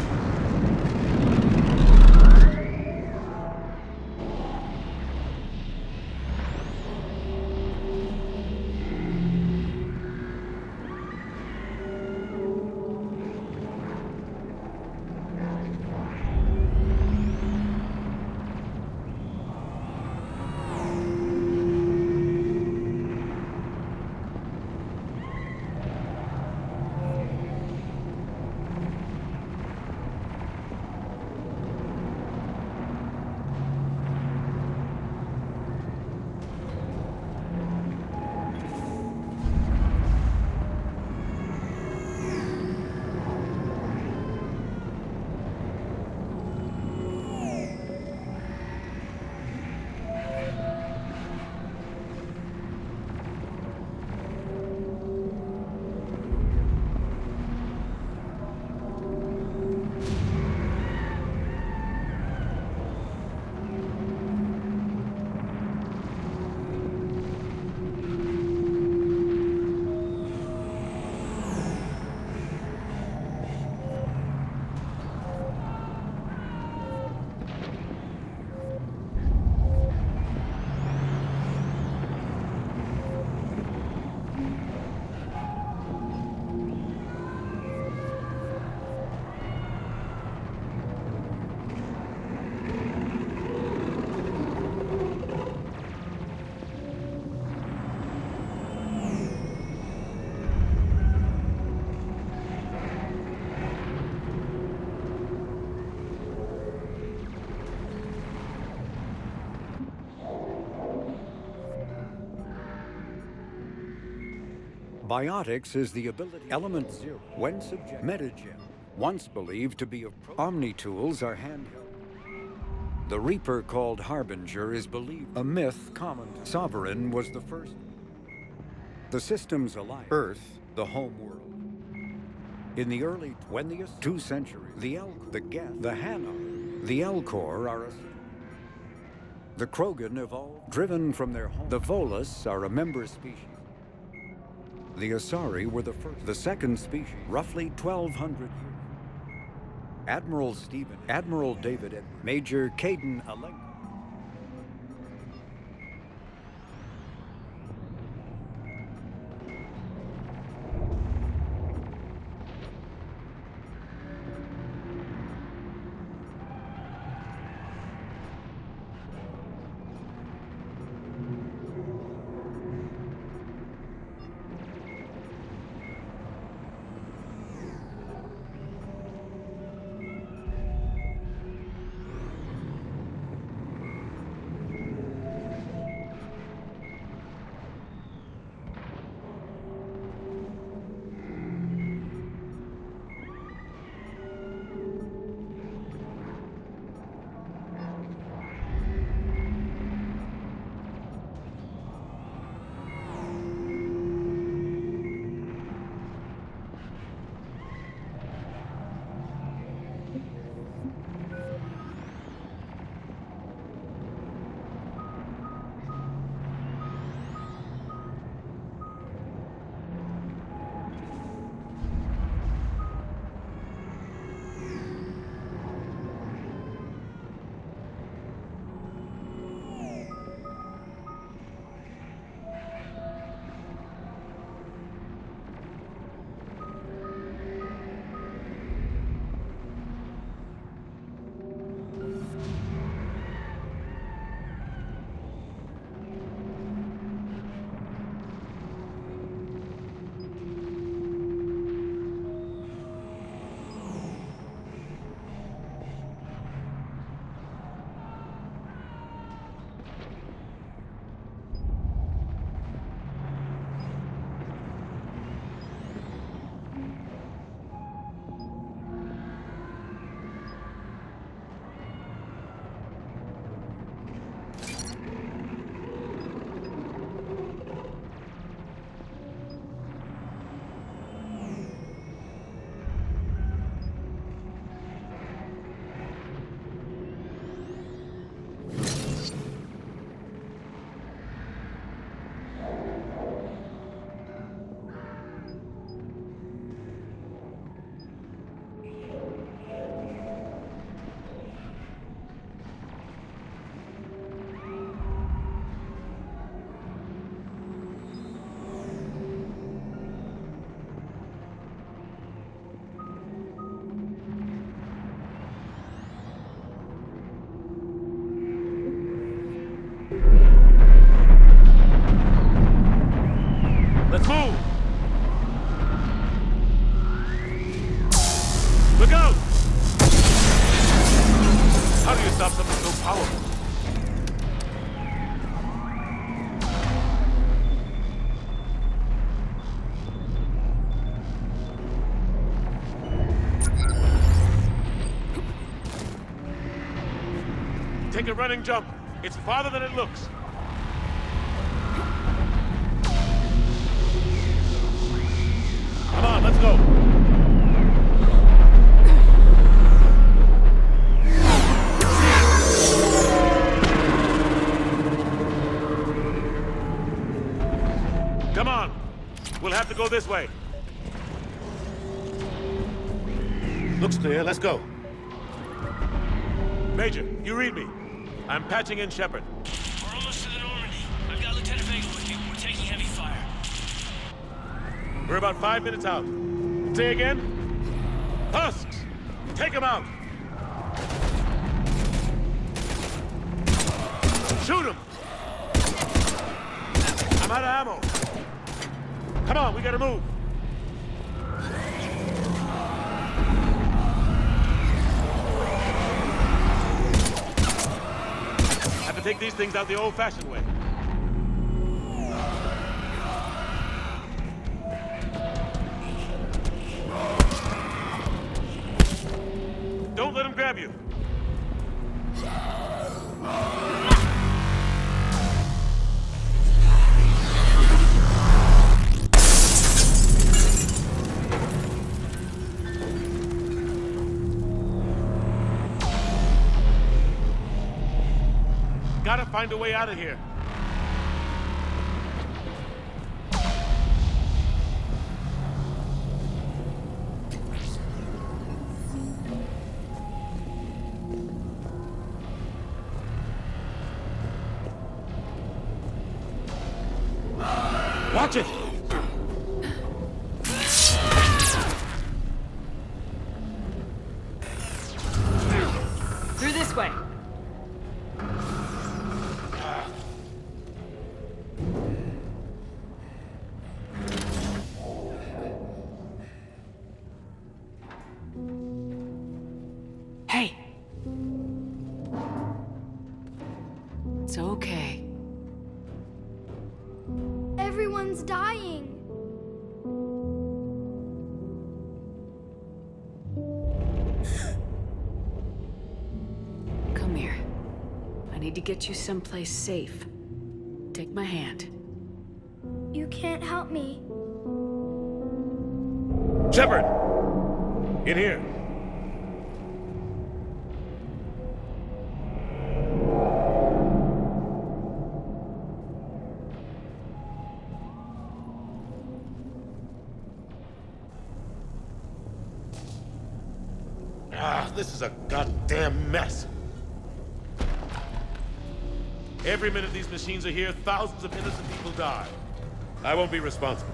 Biotics is the ability. Element Zero, when subject. Metagem, once believed to be of Omni-tools are handheld. The Reaper called Harbinger is believed a myth common. Sovereign was the first. The systems alliance. Earth, the home world. In the early 20th, 2 centuries, the Elk, the Geth, the Hanar, the Elcor are a... The Krogan evolved, driven from their home. The Volus are a member species. The Asari were the first. The second species, roughly 1,200 years. Admiral David Edwards, Major Caden Alenka. Let's move! Look out! How do you stop something so powerful? Take a running jump. It's farther than it looks. Come on, let's go. Come on. We'll have to go this way. Looks clear. Let's go. Major, you read me. I'm patching in Shepard. We're almost to the Normandy. I've got Lieutenant Vega with you. We're taking heavy fire. We're about 5 minutes out. Say again? Husks! Take them out! Shoot them! I'm out of ammo. Come on, we gotta move. Have to take these things out the old-fashioned way. gotta find a way out of here. Watch it! Through this way. Hey. It's okay. Everyone's dying. Come here. I need to get you someplace safe. Take my hand. You can't help me. Shepard! In here. This is a goddamn mess. Every minute these machines are here, thousands of innocent people die. I won't be responsible.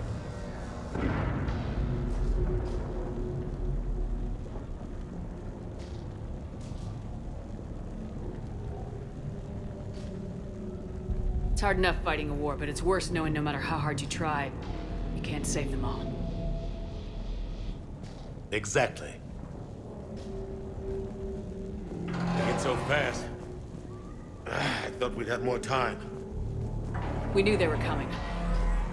It's hard enough fighting a war, but it's worse knowing no matter how hard you try, you can't save them all. Exactly. They get so fast. I thought we'd have more time. We knew they were coming.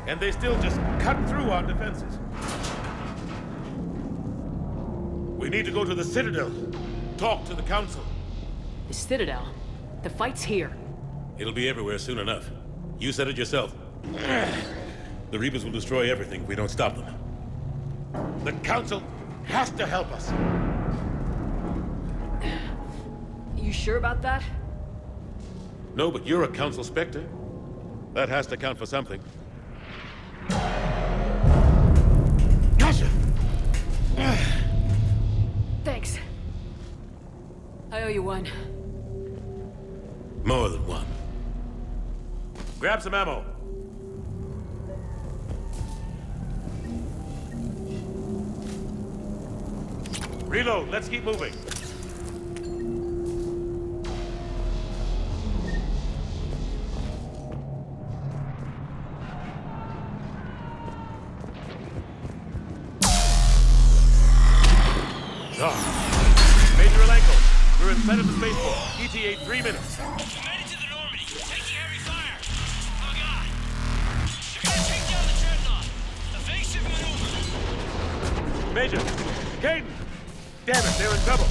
And they still just cut through our defenses. We need to go to the Citadel. Talk to the Council. The Citadel? The fight's here. It'll be everywhere soon enough. You said it yourself. The Reapers will destroy everything if we don't stop them. The Council has to help us. You sure about that? No, but you're a Council Spectre. That has to count for something. Gotcha! Thanks. I owe you one. More than one. Grab some ammo. Reload, let's keep moving. Major Alenko, we're inside of the spaceport. ETA 3 minutes. Made it to the Normandy. Taking heavy fire. Oh, God. They're gonna take down the Dreadnought. Evasive maneuver. Major, Caden! Damn it, they're in trouble.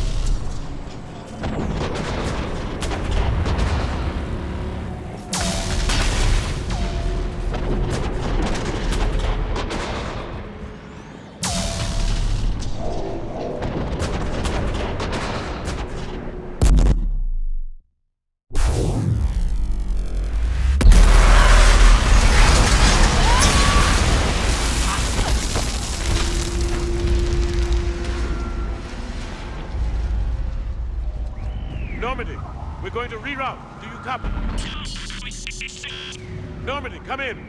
Normandy, we're going to reroute. Do you copy? Normandy, come in.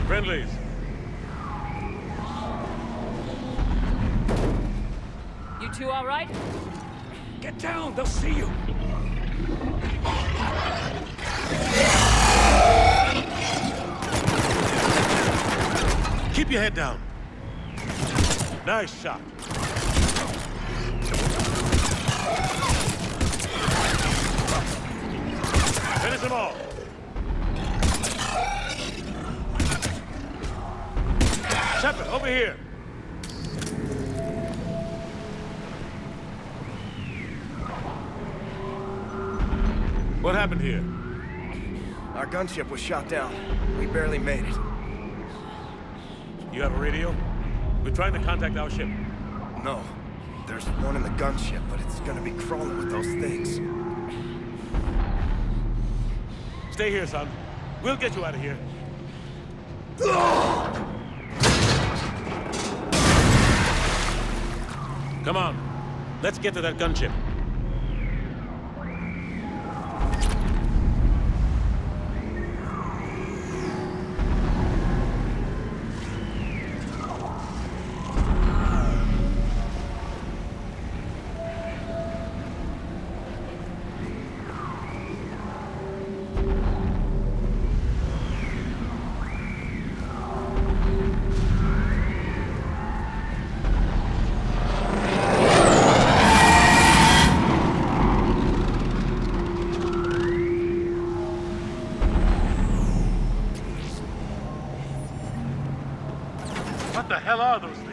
Friendlies. You two all right? Get down, they'll see you. Keep your head down. Nice shot. Finish them all. Shepard, over here. What happened here? Our gunship was shot down. We barely made it. You have a radio? We're trying to contact our ship. No. There's one in the gunship, but it's gonna be crawling with those things. Stay here, son. We'll get you out of here. Come on. Let's get to that gunship. What the hell are those things?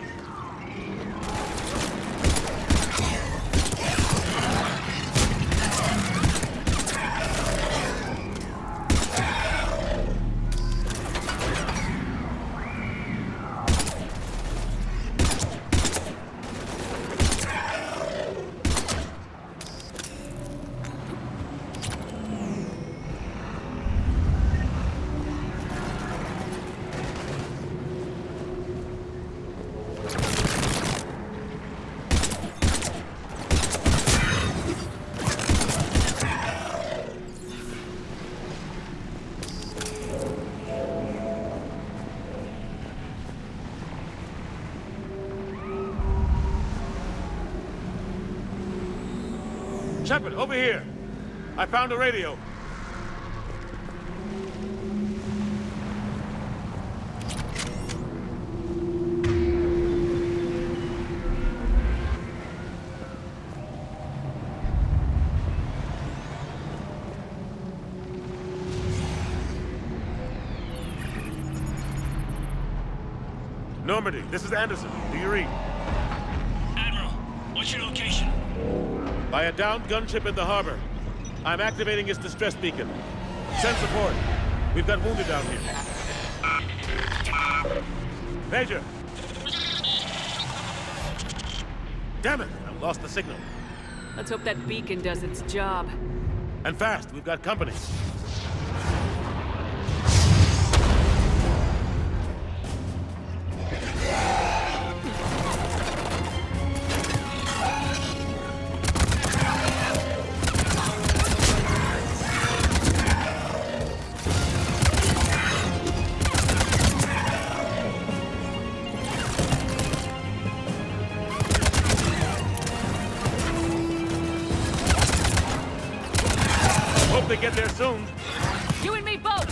Shepard, over here. I found a radio. Normandy, this is Anderson. Do you read? Admiral, what's your location? By a downed gunship in the harbor. I'm activating its distress beacon. Send support. We've got wounded down here. Major! Damn it! I lost the signal. Let's hope that beacon does its job. And fast. We've got company. Hope they get there soon. You and me both!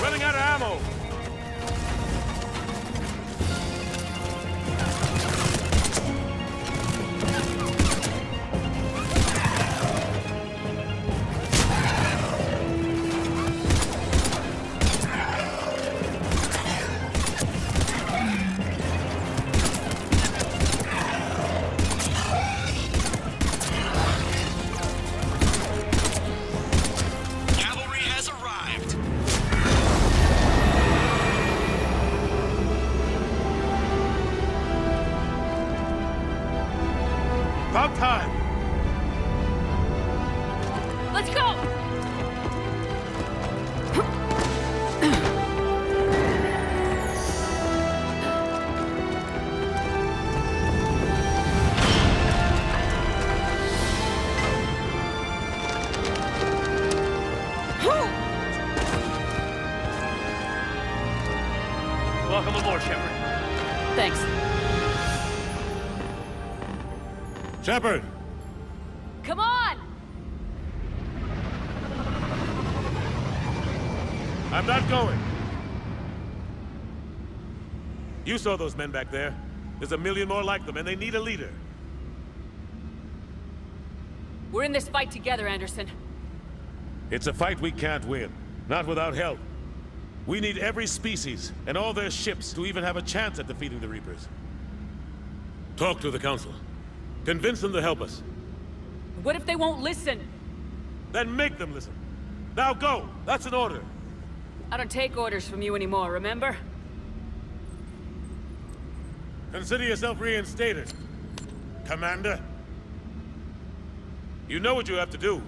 Running out of ammo. Cavalry has arrived. About time. Let's go! Welcome aboard, Shepard. Thanks. Shepard! Come on! I'm not going. You saw those men back there. There's a million more like them, and they need a leader. We're in this fight together, Anderson. It's a fight we can't win. Not without help. We need every species, and all their ships, to even have a chance at defeating the Reapers. Talk to the Council. Convince them to help us. What if they won't listen? Then make them listen. Now go! That's an order! I don't take orders from you anymore, remember? Consider yourself reinstated, Commander. You know what you have to do.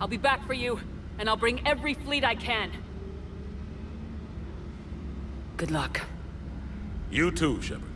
I'll be back for you, and I'll bring every fleet I can. Good luck. You too, Shepard.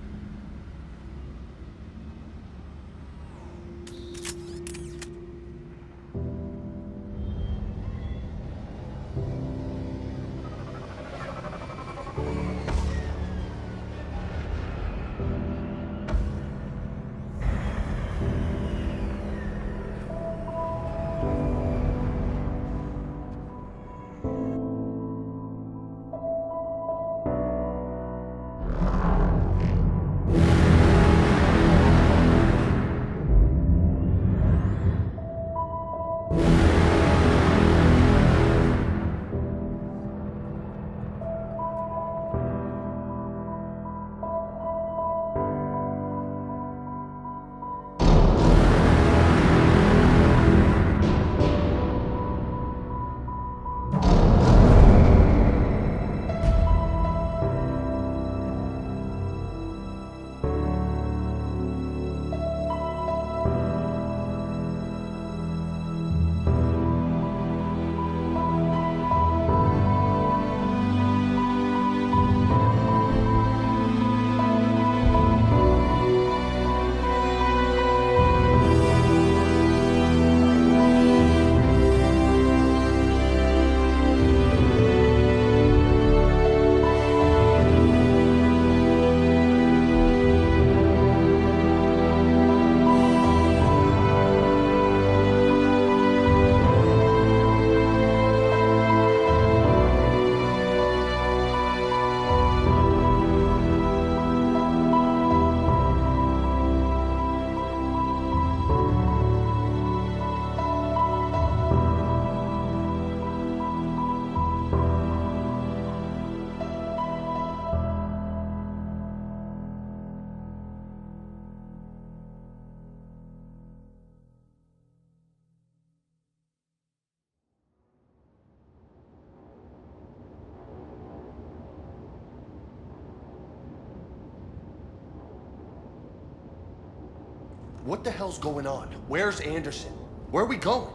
What the hell's going on? Where's Anderson? Where are we going?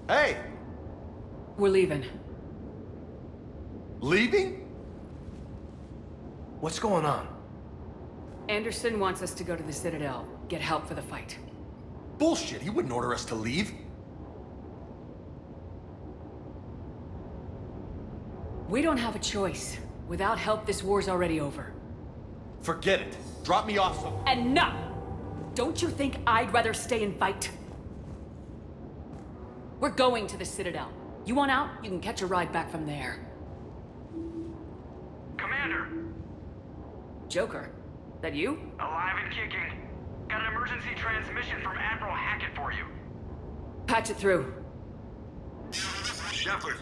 Hey! We're leaving. Leaving? What's going on? Anderson wants us to go to the Citadel, get help for the fight. Bullshit, he wouldn't order us to leave. We don't have a choice. Without help, this war's already over. Forget it. Drop me off somewhere. Enough! Don't you think I'd rather stay and fight? We're going to the Citadel. You want out? You can catch a ride back from there. Commander! Joker, that you? Alive and kicking. Got an emergency transmission from Admiral Hackett for you. Patch it through. Shepard,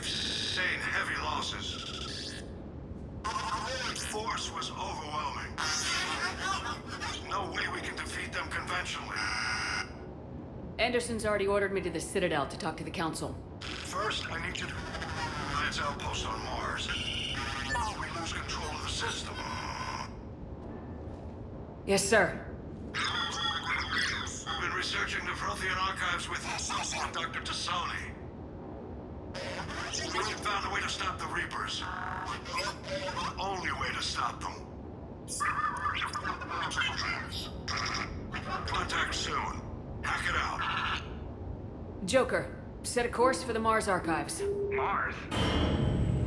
sustained heavy losses. The force was overwhelming. There's no way we can defeat them conventionally. Anderson's already ordered me to the Citadel to talk to the Council. First, I need you to... Lance outpost on Mars. We lose control of the system. Yes, sir. I've been researching the Prothean archives with Dr. Tassoni. We found a way to stop the Reapers. The only way to stop them. Contact soon. Hack it out. Joker, set a course for the Mars archives. Mars?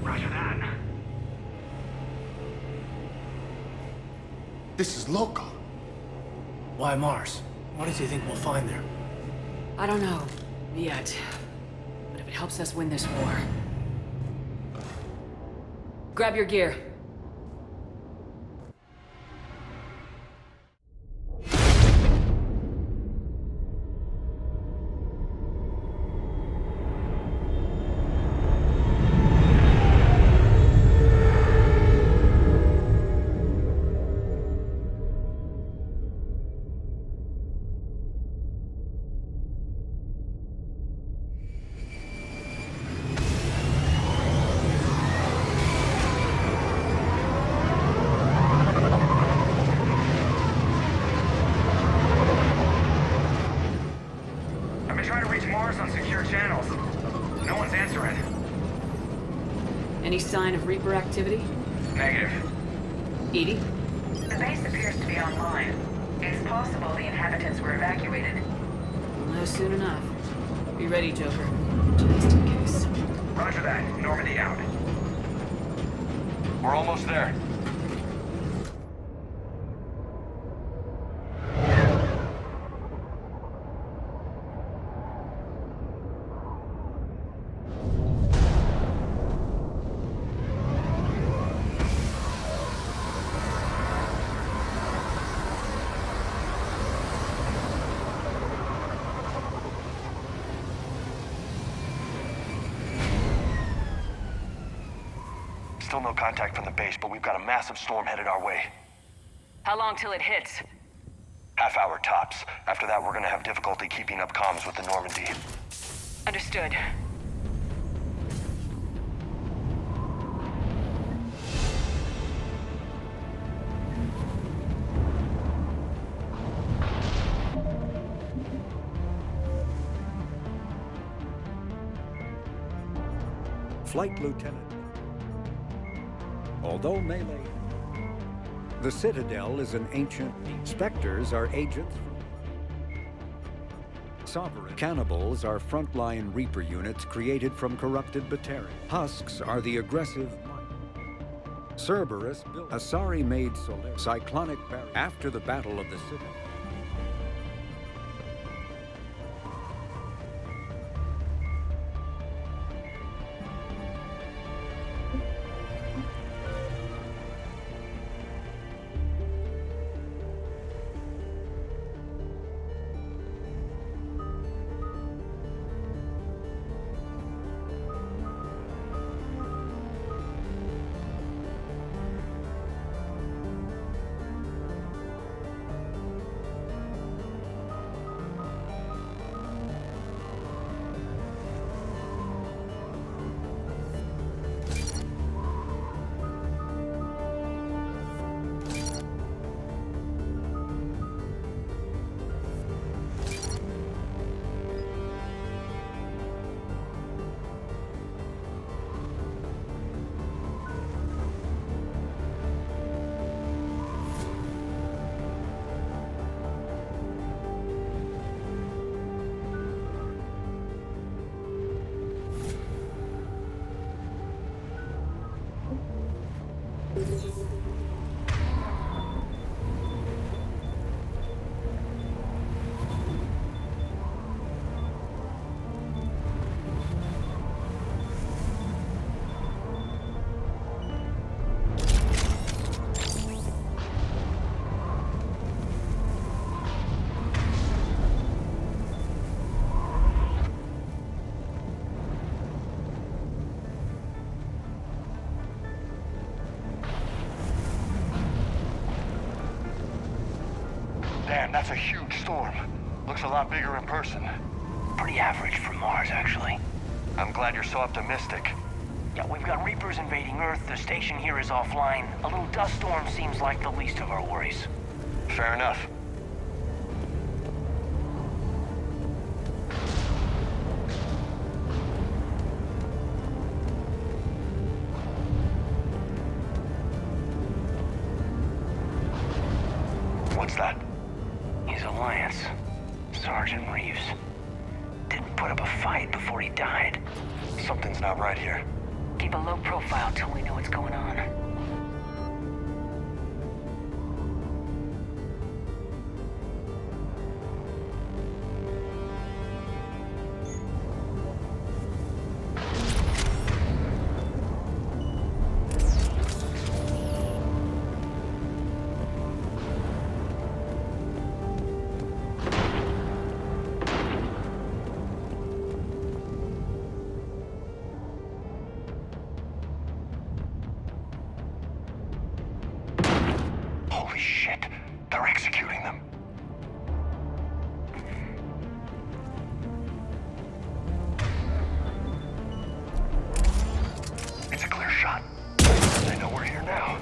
Roger that. This is local. Why Mars? What does he think we'll find there? I don't know. Yet. But if it helps us win this war... Grab your gear. Any sign of Reaper activity? Negative. Edie? The base appears to be online. It's possible the inhabitants were evacuated. We'll know soon enough. Be ready, Joker. Just in case. Roger that. Normandy out. We're almost there. Still no contact from the base, but we've got a massive storm headed our way. How long till it hits? Half hour tops. After that, we're gonna have difficulty keeping up comms with the Normandy. Understood. Flight Lieutenant. Although melee, the Citadel is an ancient... Spectres are agents. Sovereign cannibals are frontline Reaper units created from corrupted Batarian. Husks are the aggressive... Cerberus built Asari-made Solar cyclonic barrier after the Battle of the Citadel. Damn, that's a huge storm. Looks a lot bigger in person. Pretty average for Mars, actually. I'm glad you're so optimistic. Yeah, we've got Reapers invading Earth, the station here is offline. A little dust storm seems like the least of our worries. Fair enough. What's that? His alliance, Sergeant Reeves. Didn't put up a fight before he died. Something's not right here. Keep a low profile till we know what's going on. shit. They're executing them. It's a clear shot. They know we're here now.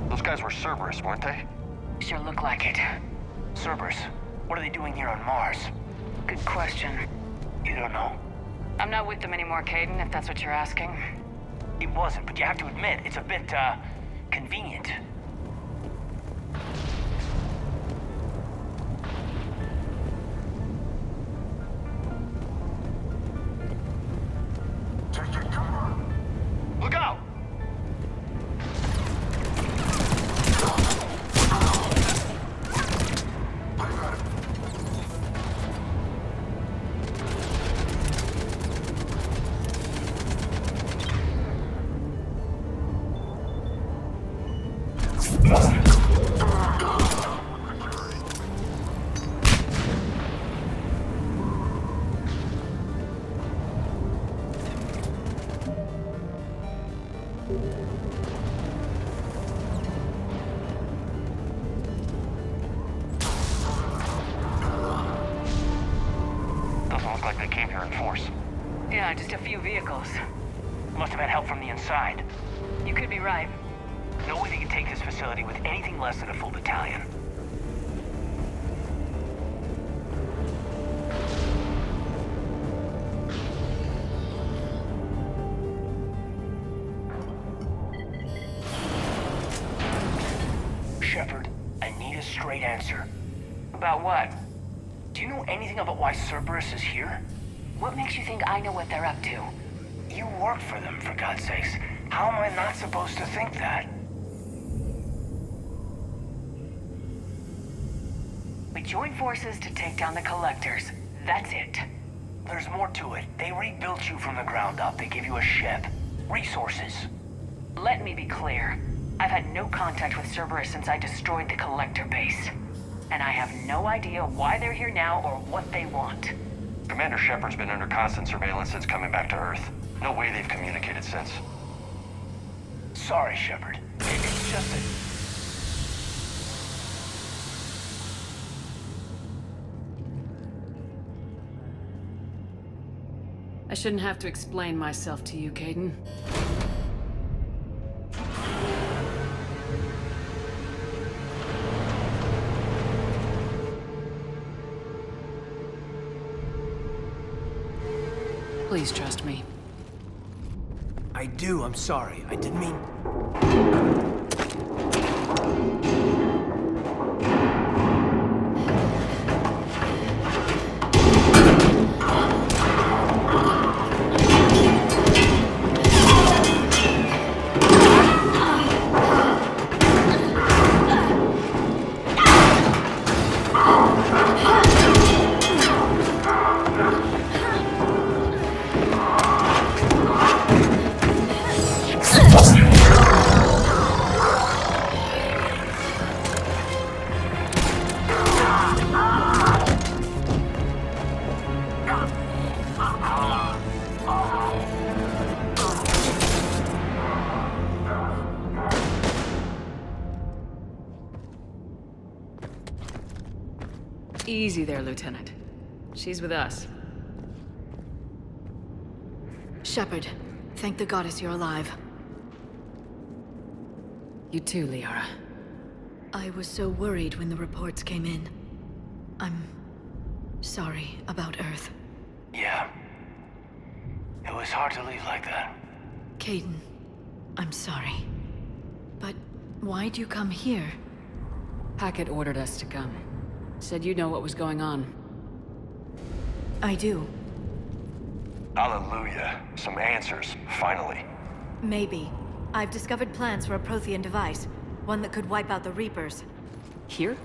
Those guys were Cerberus, weren't they? Sure look like it. Cerberus, what are they doing here on Mars? Good question. You don't know. I'm not with them anymore, Caden, if that's what you're asking. It wasn't, but you have to admit, it's a bit, convenient. Look out! Doesn't look like they came here in force. Yeah, just a few vehicles. Must have had help from the inside. You could be right. No way they could take this facility with anything less than a full battalion. Shepard, I need a straight answer. About what? Do you know anything about why Cerberus is here? What makes you think I know what they're up to? You work for them, for God's sakes. How am I not supposed to think that? We joined forces to take down the Collectors. That's it. There's more to it. They rebuilt you from the ground up. They gave you a ship. Resources. Let me be clear. I've had no contact with Cerberus since I destroyed the Collector base. And I have no idea why they're here now or what they want. Commander Shepard's been under constant surveillance since coming back to Earth. No way they've communicated since. Sorry, Shepard. It's just that... I shouldn't have to explain myself to you, Caden. Please trust me. I do, I'm sorry. I didn't mean... Easy there, Lieutenant. She's with us. Shepard, thank the goddess you're alive. You too, Liara. I was so worried when the reports came in. I'm sorry about Earth. Yeah. It was hard to leave like that. Caden, I'm sorry. But why'd you come here? Hackett ordered us to come. Said you know what was going on. I do. Hallelujah. Some answers, finally. Maybe. I've discovered plans for a Prothean device. One that could wipe out the Reapers. Here?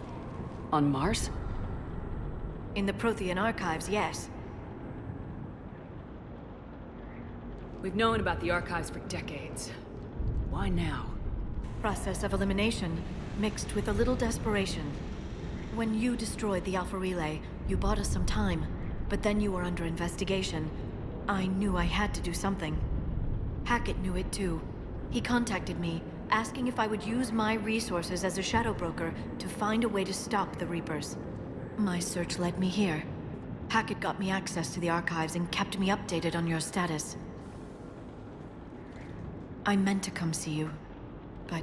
On Mars? In the Prothean archives, yes. We've known about the archives for decades. Why now? Process of elimination, mixed with a little desperation. When you destroyed the Alpha Relay, you bought us some time. But then you were under investigation. I knew I had to do something. Hackett knew it too. He contacted me, asking if I would use my resources as a shadow broker to find a way to stop the Reapers. My search led me here. Hackett got me access to the archives and kept me updated on your status. I meant to come see you, but...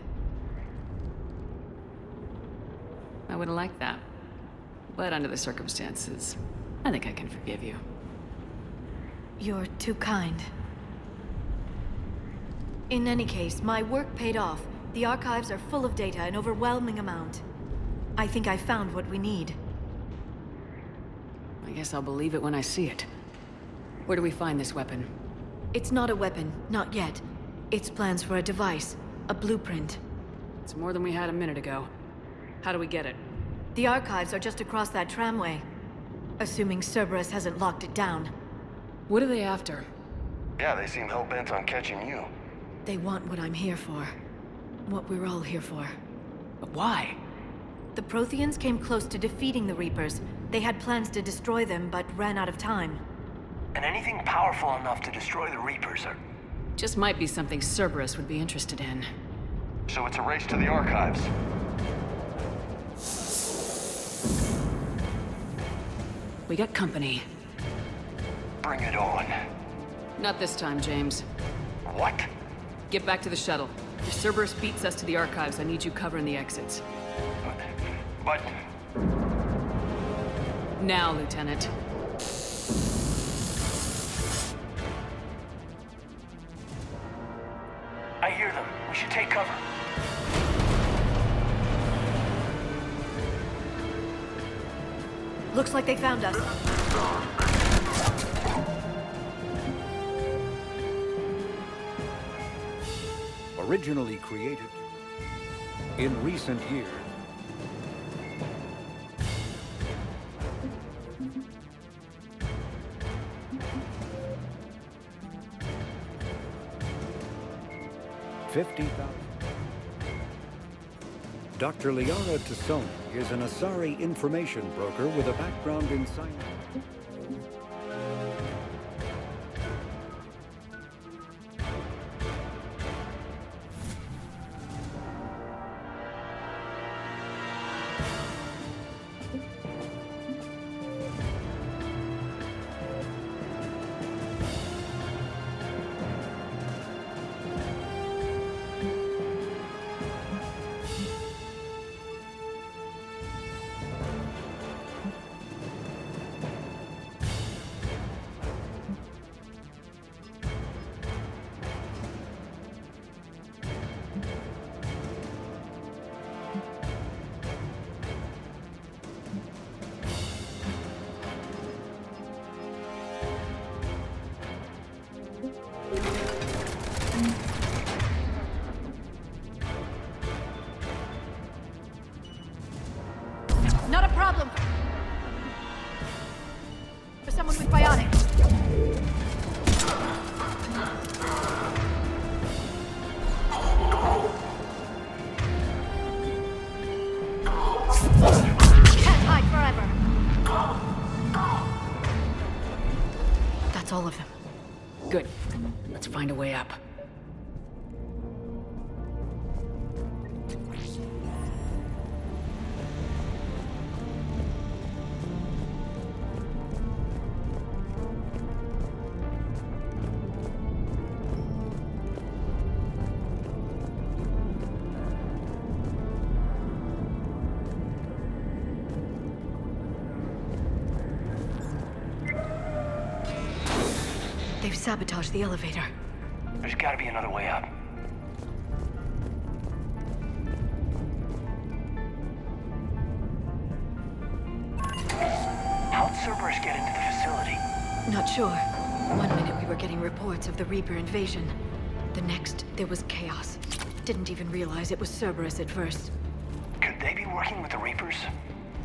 I would have liked that. But under the circumstances, I think I can forgive you. You're too kind. In any case, my work paid off. The archives are full of data, an overwhelming amount. I think I found what we need. I guess I'll believe it when I see it. Where do we find this weapon? It's not a weapon, not yet. It's plans for a device, a blueprint. It's more than we had a minute ago. How do we get it? The archives are just across that tramway. Assuming Cerberus hasn't locked it down. What are they after? Yeah, they seem hell-bent on catching you. They want what I'm here for. What we're all here for. But why? The Protheans came close to defeating the Reapers. They had plans to destroy them, but ran out of time. And anything powerful enough to destroy the Reapers are... Just might be something Cerberus would be interested in. So it's a race to the archives. We got company. Bring it on. Not this time, James. What? Get back to the shuttle. If Cerberus beats us to the archives, I need you covering the exits. But... Now, Lieutenant. I hear them. We should take cover. Looks like they found us. Originally created in recent years. $50,000. Dr. Liara Tassoni is an Asari information broker with a background in science. Not a problem. For someone with biotics. Can't hide forever. That's all of them. Good. Let's find a way up. They've sabotaged the elevator. There's gotta be another way up. How'd Cerberus get into the facility? Not sure. One minute we were getting reports of the Reaper invasion. The next, there was chaos. Didn't even realize it was Cerberus at first. Could they be working with the Reapers?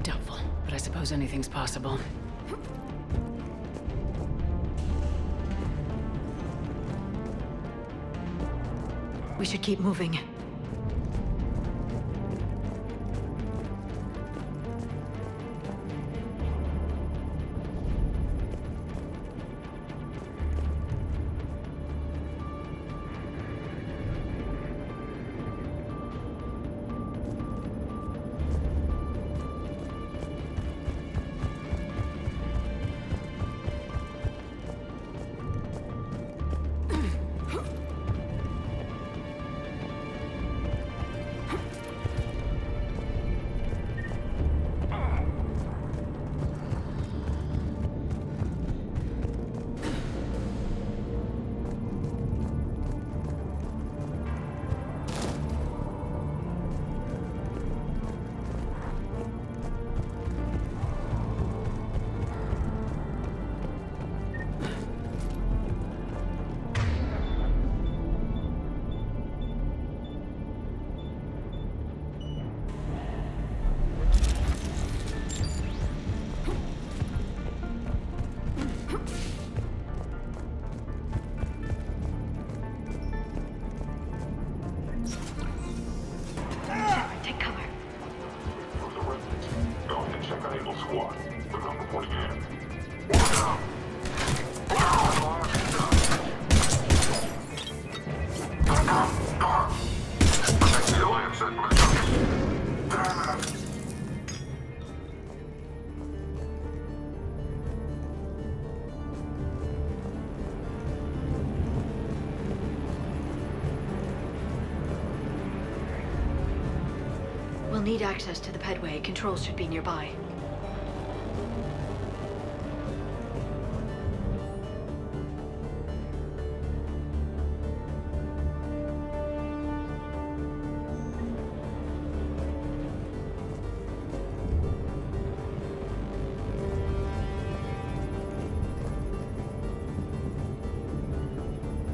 Doubtful, but I suppose anything's possible. We should keep moving. We'll need access to the pedway. Controls should be nearby.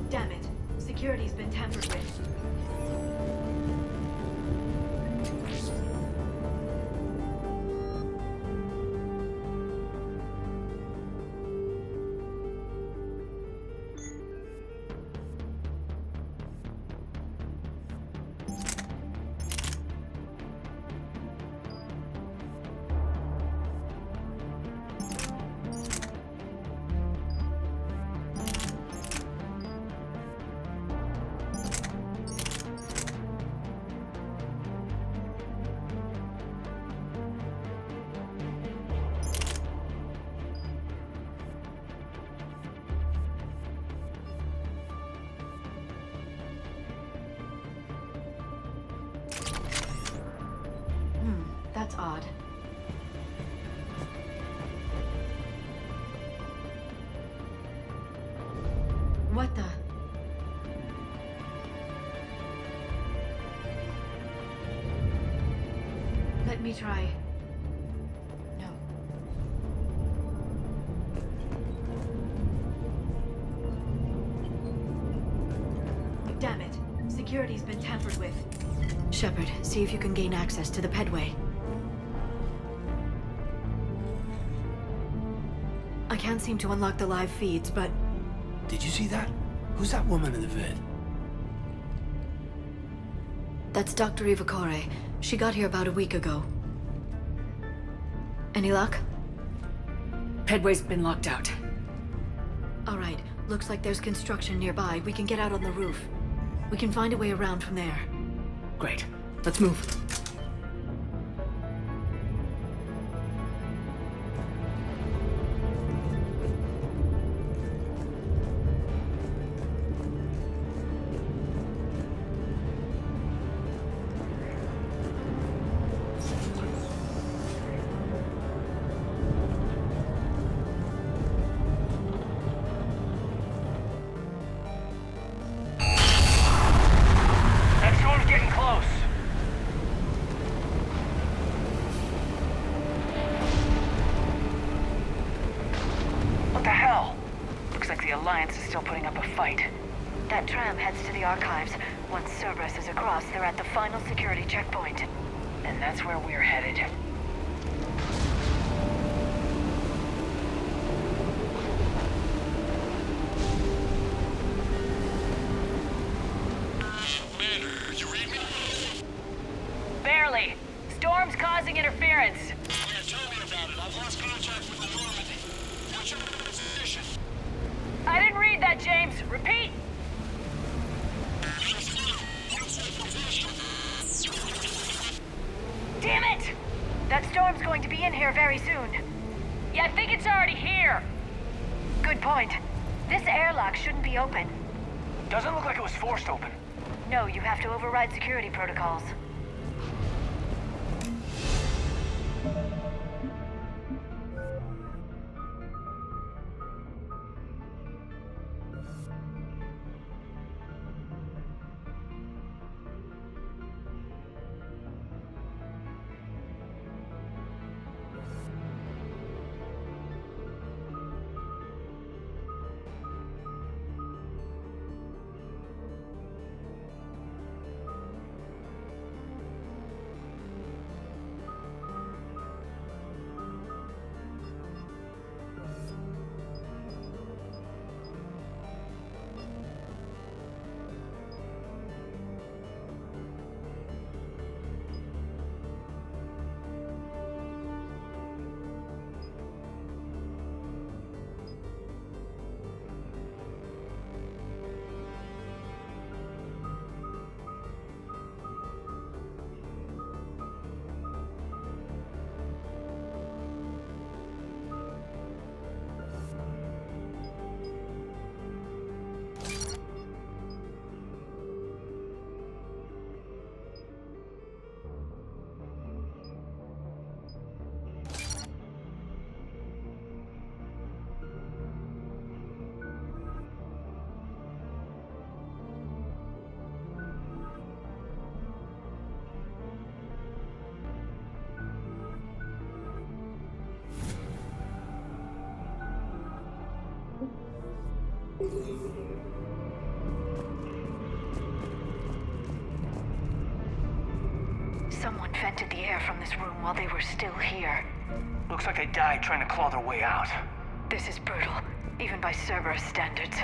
Damn it. Security's been tampered with. That's odd. What the? Let me try. No. Damn it. Security's been tampered with. Shepard, see if you can gain access to the pedway. I can't seem to unlock the live feeds, but... Did you see that? Who's that woman in the vid? That's Dr. Ivacore. She got here about a week ago. Any luck? Pedway's been locked out. All right. Looks like there's construction nearby. We can get out on the roof. We can find a way around from there. Great. Let's move. Alliance is still putting up a fight. That tram heads to the archives. Once Cerberus is across, they're at the final security checkpoint. And that's where we're headed. Barely. Storm's causing interference. Yeah, tell me about it. I've lost contact with the Normandy. What's your position? I didn't read that, James. Repeat. Damn it! That storm's going to be in here very soon. Yeah, I think it's already here. Good point. This airlock shouldn't be open. Doesn't look like it was forced open. No, you have to override security protocols. Someone vented the air from this room while they were still here. Looks like they died trying to claw their way out. This is brutal, even by Cerberus standards.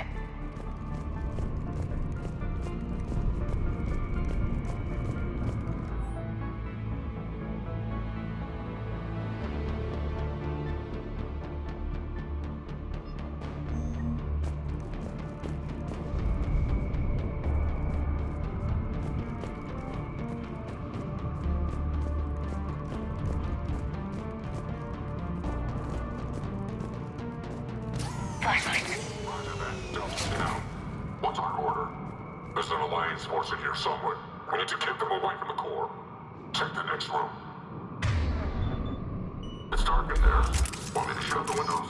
What's our order? There's an Alliance force in here somewhere. We need to keep them away from the core. Check the next room. It's dark in there. Want me to shut the windows?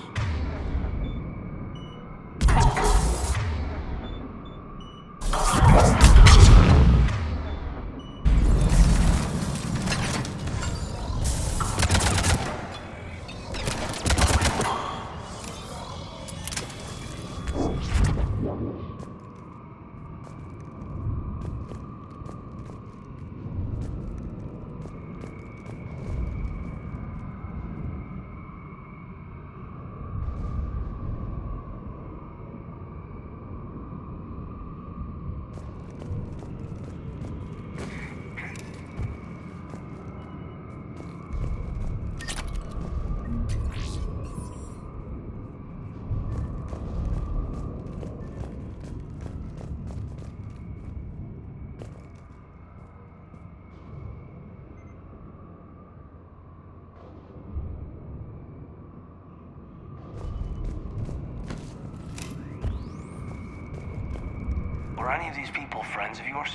Were any of these people friends of yours?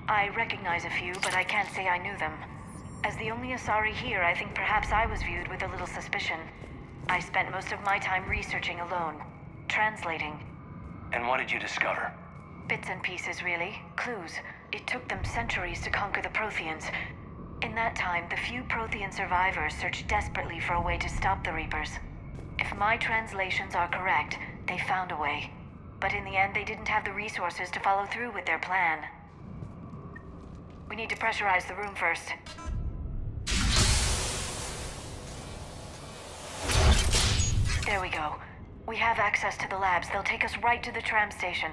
I recognize a few, but I can't say I knew them. As the only Asari here, I think perhaps I was viewed with a little suspicion. I spent most of my time researching alone, translating. And what did you discover? Bits and pieces, really. Clues. It took them centuries to conquer the Protheans. In that time, the few Prothean survivors searched desperately for a way to stop the Reapers. If my translations are correct, they found a way. But in the end, they didn't have the resources to follow through with their plan. We need to pressurize the room first. There we go. We have access to the labs. They'll take us right to the tram station.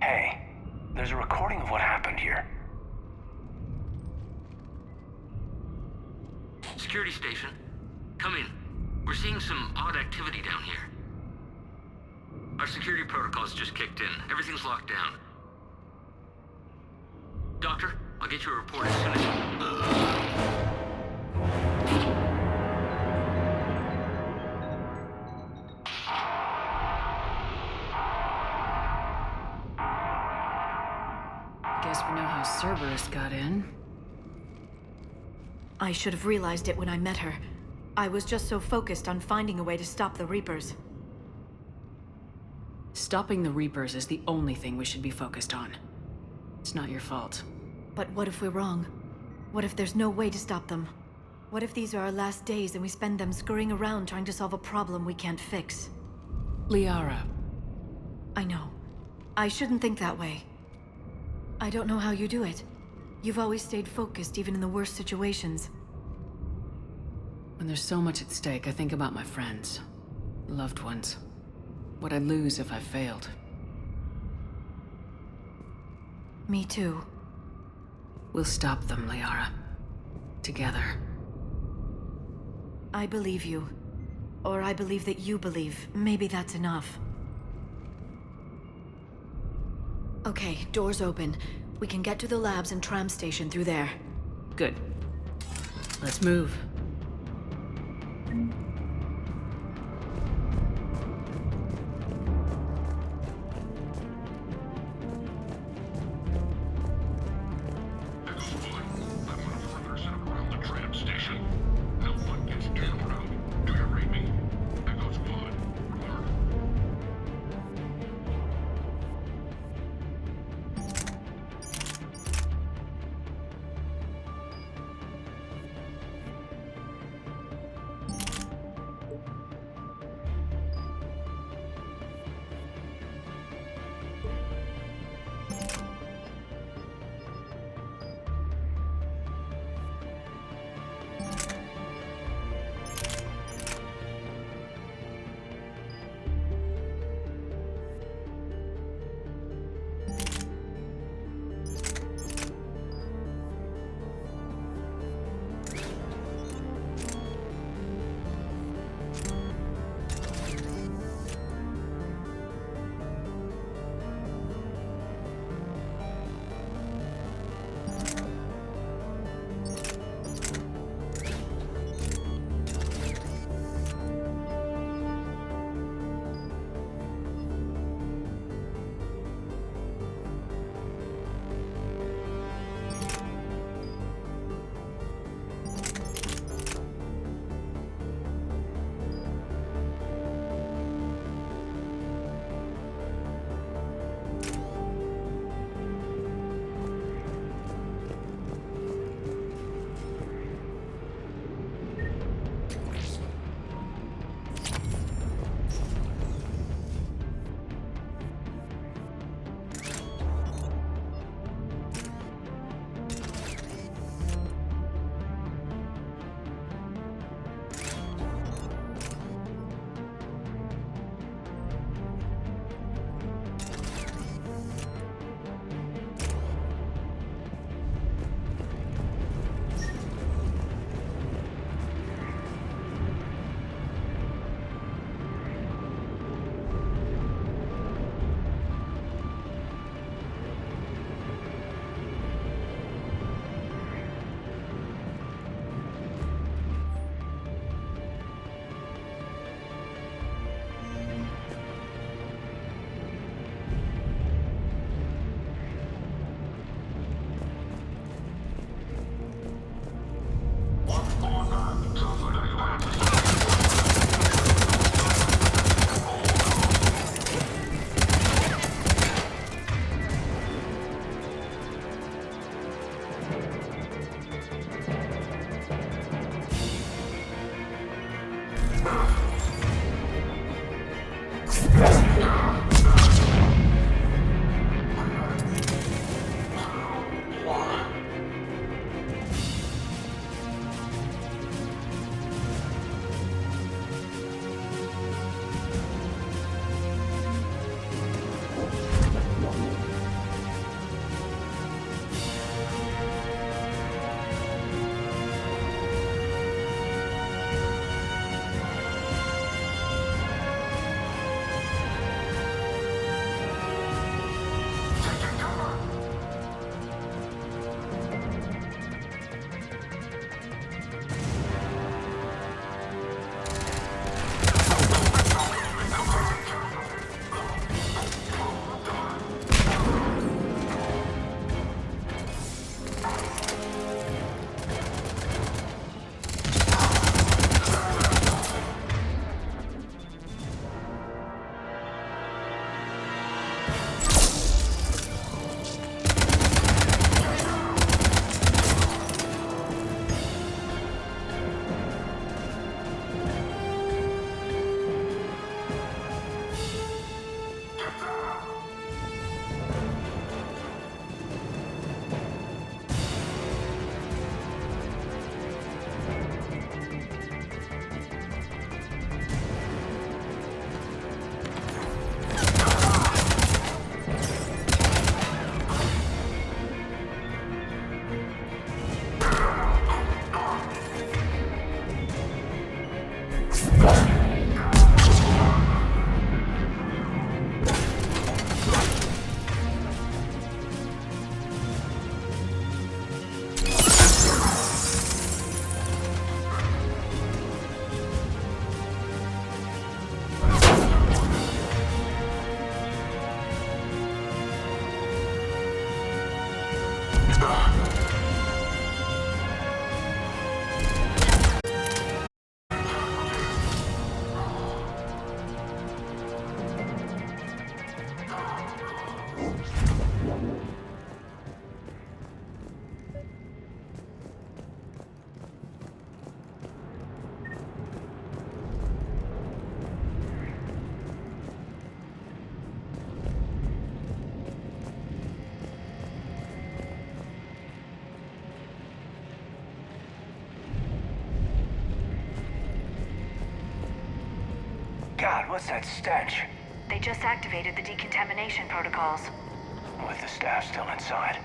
Hey, there's a recording of what happened here. Security station. Come in. We're seeing some odd activity down here. Our security protocols just kicked in. Everything's locked down. Doctor, I'll get you a report as soon as... Guess we know how Cerberus got in. I should have realized it when I met her. I was just so focused on finding a way to stop the Reapers. Stopping the Reapers is the only thing we should be focused on. It's not your fault. But what if we're wrong? What if there's no way to stop them? What if these are our last days and we spend them scurrying around trying to solve a problem we can't fix? Liara. I know. I shouldn't think that way. I don't know how you do it. You've always stayed focused even in the worst situations. When there's so much at stake, I think about my friends, loved ones. What I'd lose if I failed. Me too. We'll stop them, Liara. Together. I believe you. Or I believe that you believe. Maybe that's enough. Okay, doors open. We can get to the labs and tram station through there. Good. Let's move. God, what's that stench? They just activated the decontamination protocols. With the staff still inside.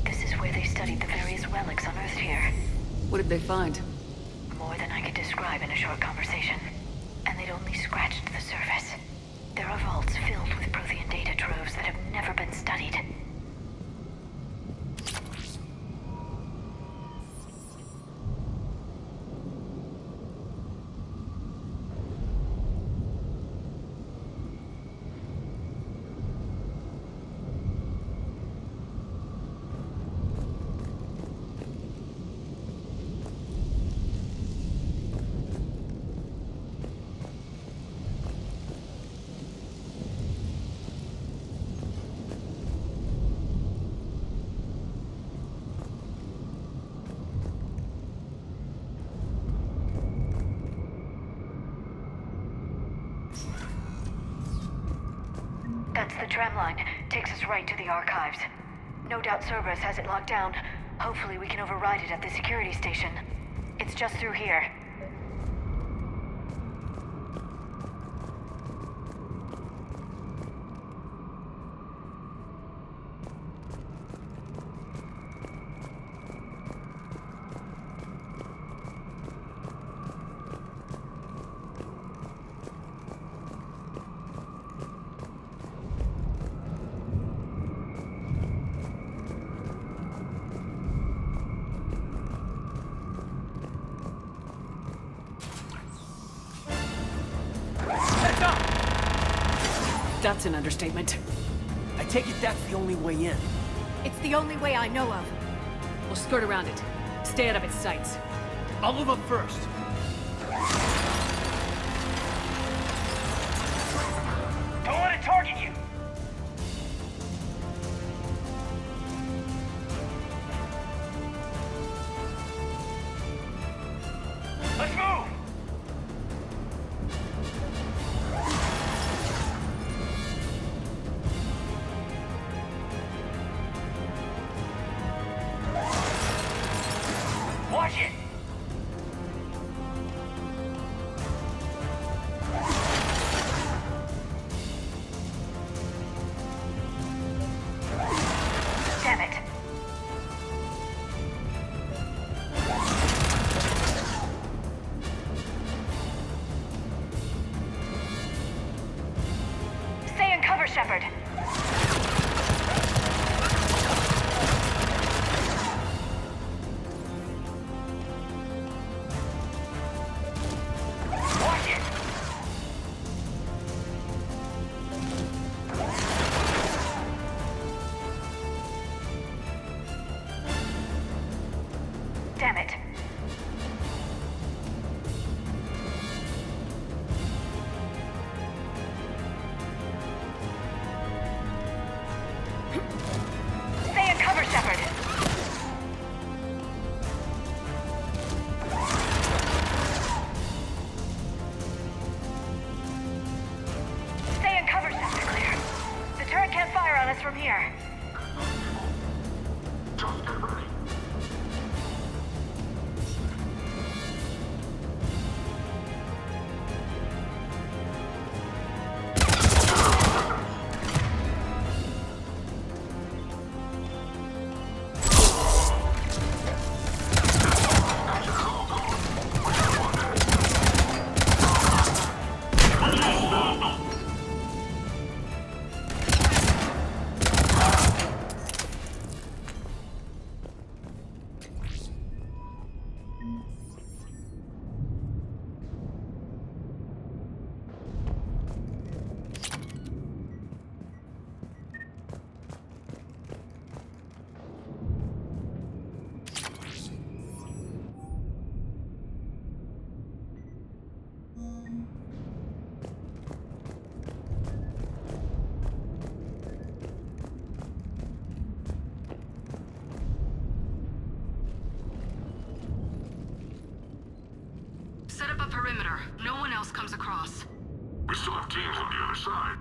This is where they studied the various relics unearthed here. What did they find? More than I could describe in a short conversation. And they'd only scratched the surface. There are vaults filled with Prothean data troves that have never been studied. That's the tram line. Takes us right to the archives. No doubt Cerberus has it locked down. Hopefully we can override it at the security station. It's just through here. That's an understatement. I take it that's the only way in. It's the only way I know of. We'll skirt around it. Stay out of its sights. I'll move up first. Don't let it target you! Let's move! Watch it! Damn it. Stay in cover, Shepard. Watch it! Damn it. Stay in cover, Shepard. Stay in cover, Shepard. Clear. The turret can't fire on us from here. Just get ready. Set up a perimeter. No one else comes across. We still have teams on the other side.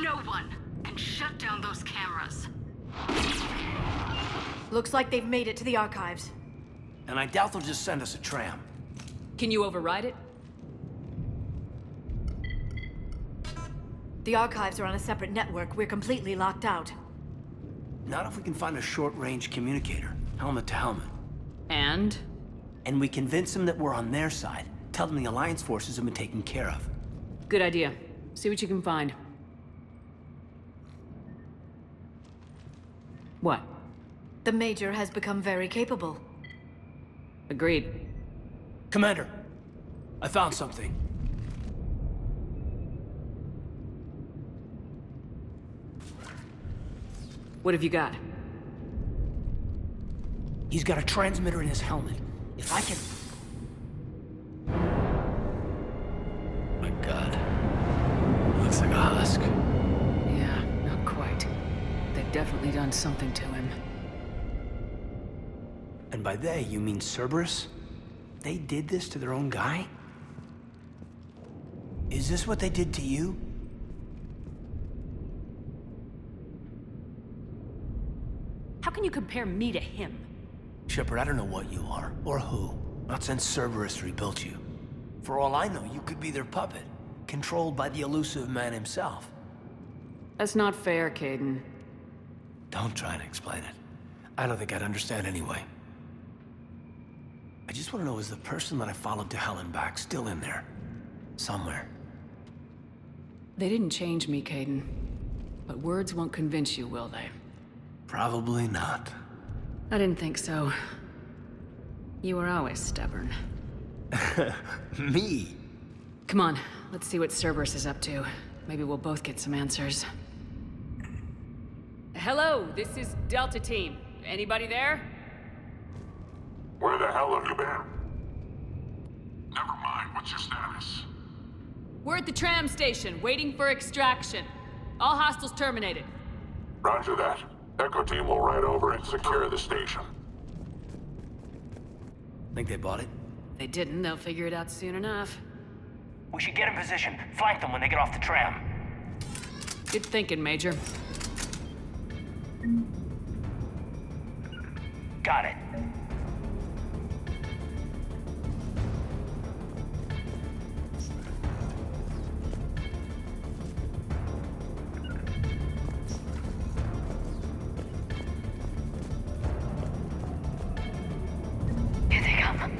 No one! And shut down those cameras. Looks like they've made it to the archives. And I doubt they'll just send us a tram. Can you override it? The archives are on a separate network. We're completely locked out. Not if we can find a short-range communicator, helmet to helmet. And? And we convince them that we're on their side. Tell them the Alliance forces have been taken care of. Good idea. See what you can find. What? The Major has become very capable. Agreed. Commander, I found something. What have you got? He's got a transmitter in his helmet. If I can... My God. Looks like a husk. Yeah, not quite. They've definitely done something to him. And by they, you mean Cerberus? They did this to their own guy? Is this what they did to you? How can you compare me to him? Shepard, I don't know what you are, or who. Not since Cerberus rebuilt you. For all I know, you could be their puppet, controlled by the elusive man himself. That's not fair, Caden. Don't try to explain it. I don't think I'd understand anyway. I just want to know, is the person that I followed to hell and back still in there? Somewhere. They didn't change me, Caden. But words won't convince you, will they? Probably not. I didn't think so. You were always stubborn. Me? Come on, let's see what Cerberus is up to. Maybe we'll both get some answers. Hello, this is Delta Team. Anybody there? Where the hell have you been? Never mind, what's your status? We're at the tram station, waiting for extraction. All hostiles terminated. Roger that. Echo Team will ride over and secure the station. Think they bought it? If they didn't, they'll figure it out soon enough. We should get in position. Flank them when they get off the tram. Good thinking, Major. Got it. Here they come.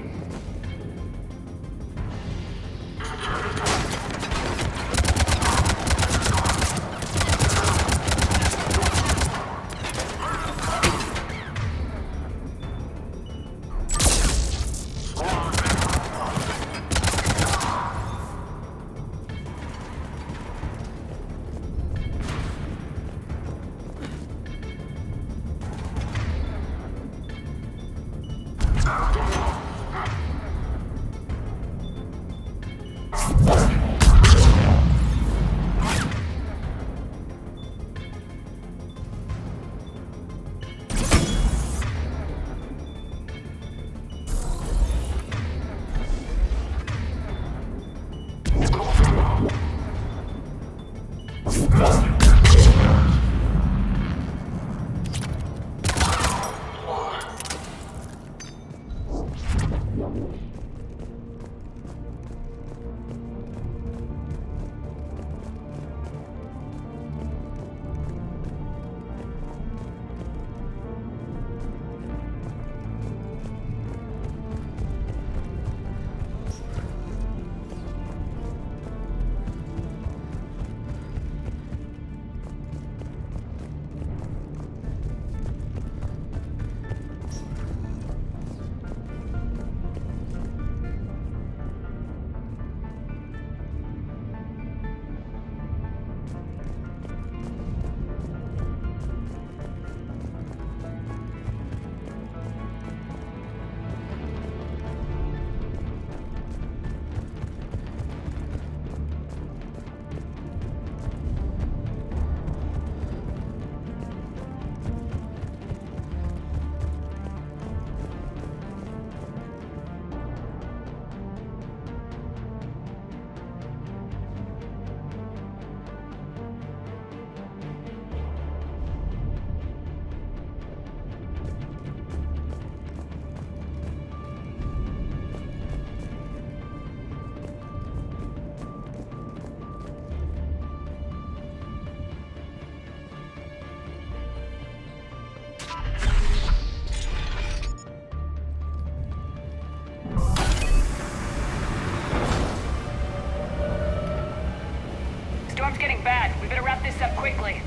storm's getting bad. We better wrap this up quickly.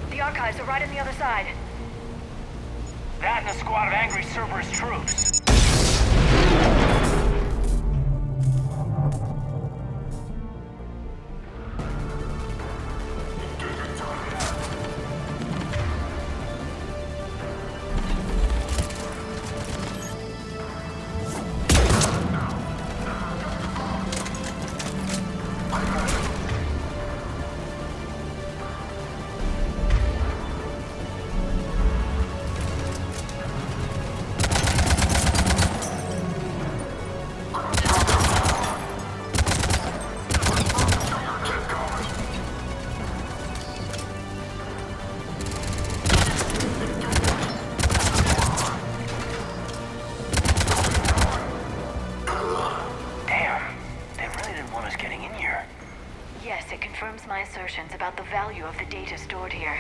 The archives are right on the other side. That and a squad of angry Cerberus troops. My assertions about the value of the data stored here.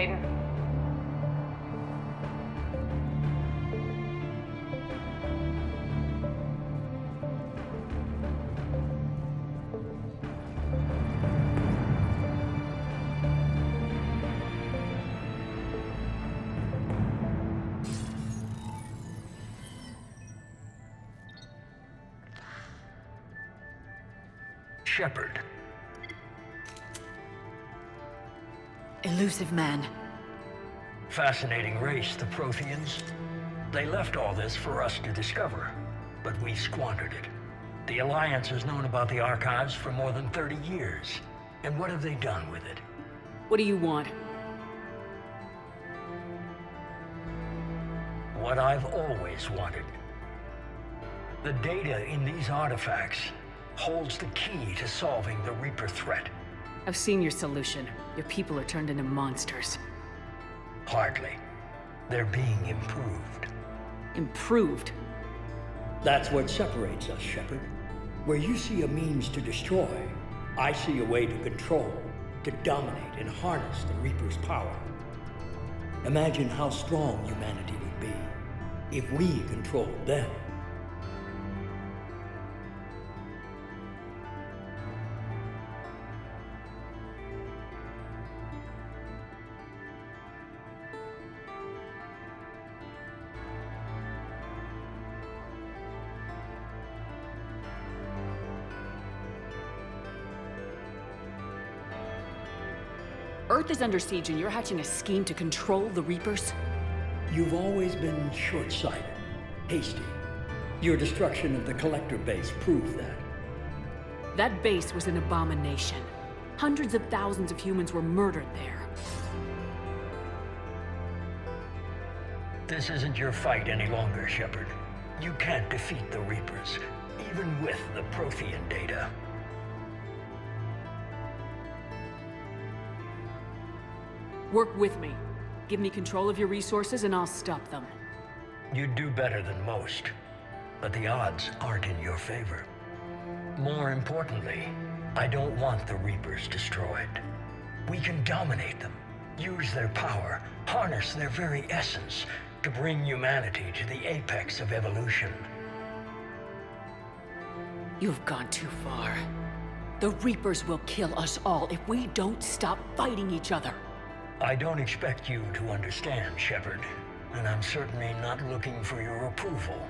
Caden. Shepard. Elusive man. Fascinating race, the Protheans. They left all this for us to discover, but we squandered it. The Alliance has known about the archives for more than 30 years. And what have they done with it? What do you want? What I've always wanted. The data in these artifacts holds the key to solving the Reaper threat. I've seen your solution. Your people are turned into monsters. Hardly. They're being improved. Improved? That's what separates us, Shepard. Where you see a means to destroy, I see a way to control, to dominate and harness the Reaper's power. Imagine how strong humanity would be if we controlled them. Earth is under siege and you're hatching a scheme to control the Reapers? You've always been short-sighted, hasty. Your destruction of the Collector base proved that. That base was an abomination. Hundreds of thousands of humans were murdered there. This isn't your fight any longer, Shepard. You can't defeat the Reapers, even with the Prothean data. Work with me. Give me control of your resources and I'll stop them. You'd do better than most, but the odds aren't in your favor. More importantly, I don't want the Reapers destroyed. We can dominate them, use their power, harness their very essence to bring humanity to the apex of evolution. You've gone too far. The Reapers will kill us all if we don't stop fighting each other. I don't expect you to understand, Shepard, and I'm certainly not looking for your approval.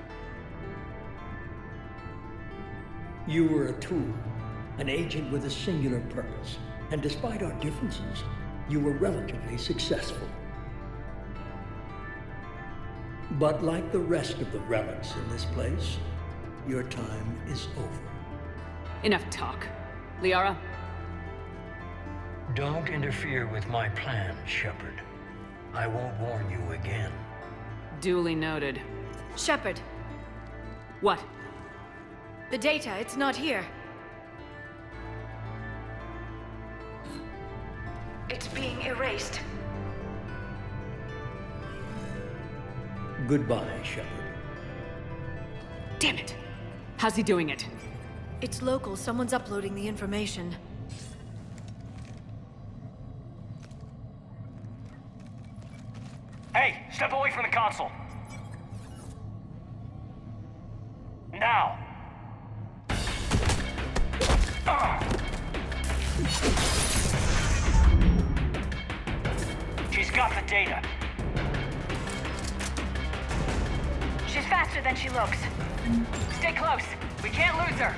You were a tool, an agent with a singular purpose, and despite our differences, you were relatively successful. But like the rest of the relics in this place, your time is over. Enough talk. Liara? Don't interfere with my plans, Shepard. I won't warn you again. Duly noted. Shepard. What? The data, it's not here. It's being erased. Goodbye, Shepard. Damn it! How's he doing it? It's local. Someone's uploading the information. Hey, step away from the console. Now. She's got the data. She's faster than she looks. Stay close. We can't lose her.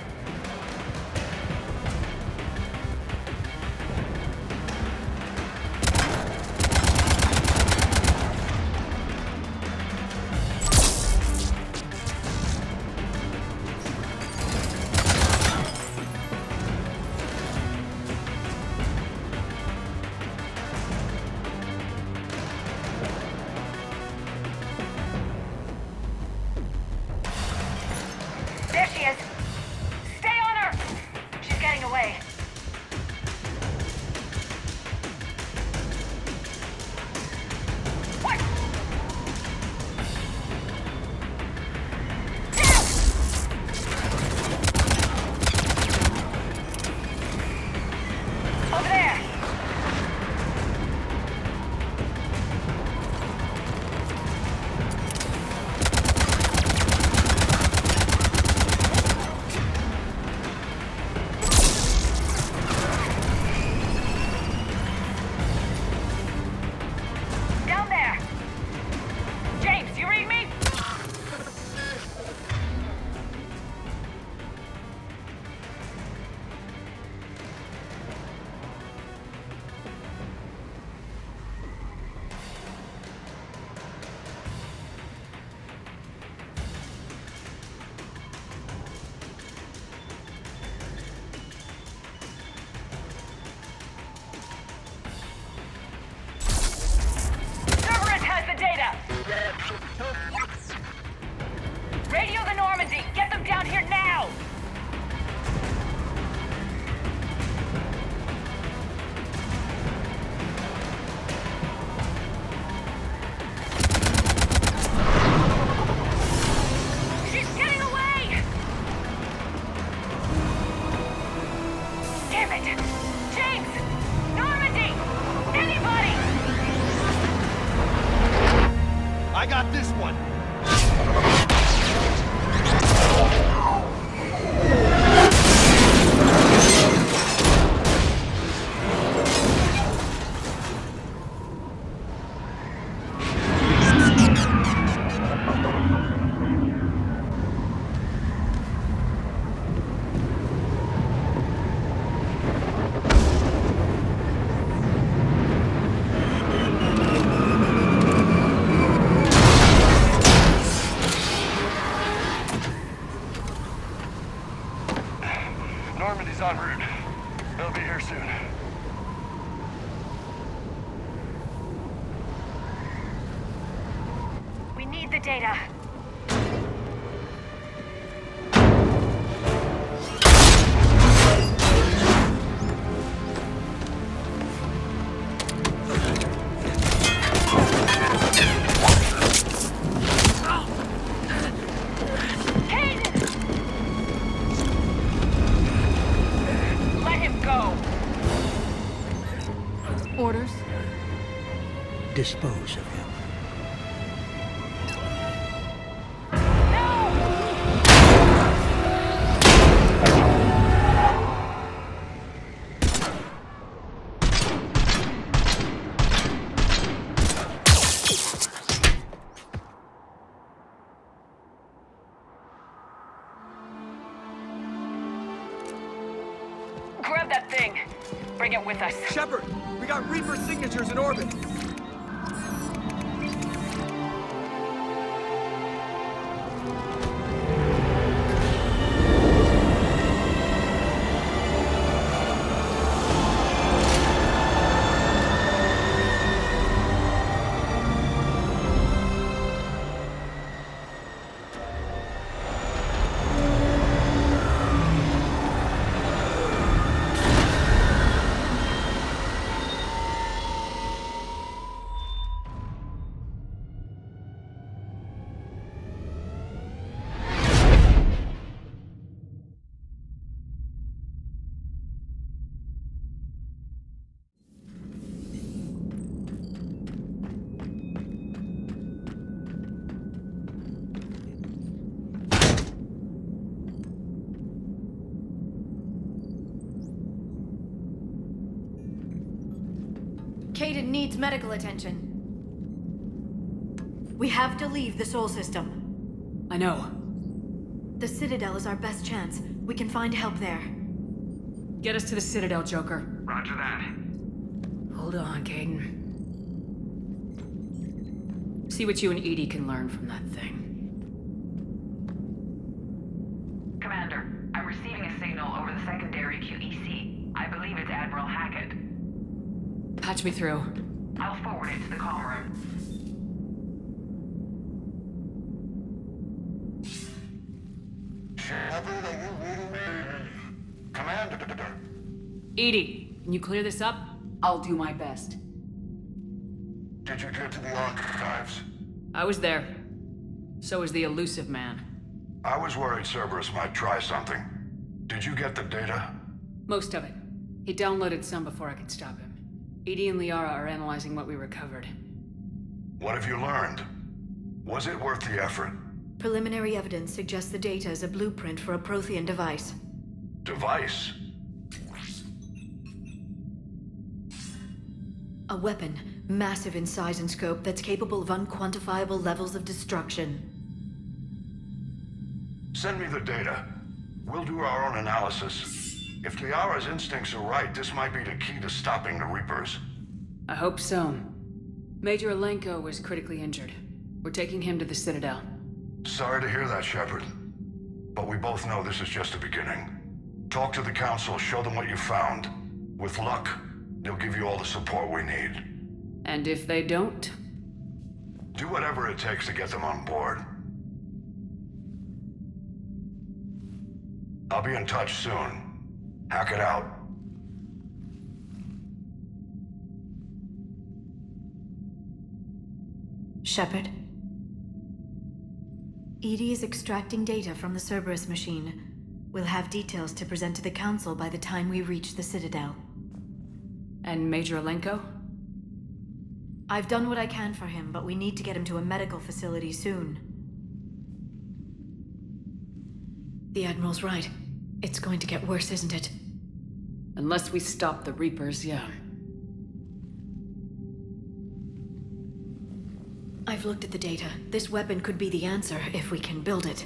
it! James! Normandy! Anybody! I got this one! Normandy's en route. They'll be here soon. We need the data. Let him go. Orders? Dispose of him. Grab that thing. Bring it with us. Shepard, we got Reaper signatures in orbit. Kaden needs medical attention. We have to leave the Sol system. I know. The Citadel is our best chance. We can find help there. Get us to the Citadel, Joker. Roger that. Hold on, Caden. See what you and Edie can learn from that thing. Commander, I'm receiving a signal over the secondary QEC. I believe it's Admiral Hackett. Patch me through. I'll forward it to the comm room. Shepard, are you reading me? Commander. Edie, can you clear this up? I'll do my best. Did you get to the archives? I was there. So was the elusive man. I was worried Cerberus might try something. Did you get the data? Most of it. He downloaded some before I could stop him. Edie and Liara are analyzing what we recovered. What have you learned? Was it worth the effort? Preliminary evidence suggests the data is a blueprint for a Prothean device. Device? A weapon, massive in size and scope, that's capable of unquantifiable levels of destruction. Send me the data. We'll do our own analysis. If Liara's instincts are right, this might be the key to stopping the Reapers. I hope so. Major Alenko was critically injured. We're taking him to the Citadel. Sorry to hear that, Shepard. But we both know this is just the beginning. Talk to the Council, show them what you found. With luck, they'll give you all the support we need. And if they don't? Do whatever it takes to get them on board. I'll be in touch soon. Hack it out. Shepard? Edie is extracting data from the Cerberus machine. We'll have details to present to the Council by the time we reach the Citadel. And Major Alenko? I've done what I can for him, but we need to get him to a medical facility soon. The Admiral's right. It's going to get worse, isn't it? Unless we stop the Reapers, yeah. I've looked at the data. This weapon could be the answer if we can build it.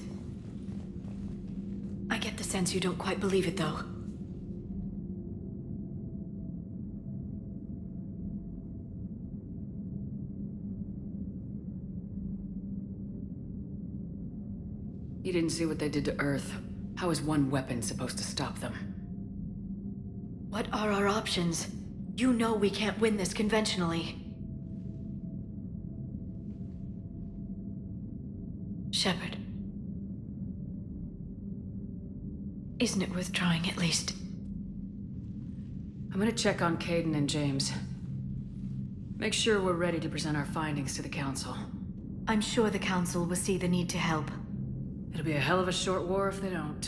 I get the sense you don't quite believe it, though. You didn't see what they did to Earth. How is one weapon supposed to stop them? What are our options? You know we can't win this conventionally. Shepard. Isn't it worth trying at least? I'm gonna check on Caden and James. Make sure we're ready to present our findings to the Council. I'm sure the Council will see the need to help. It'll be a hell of a short war if they don't.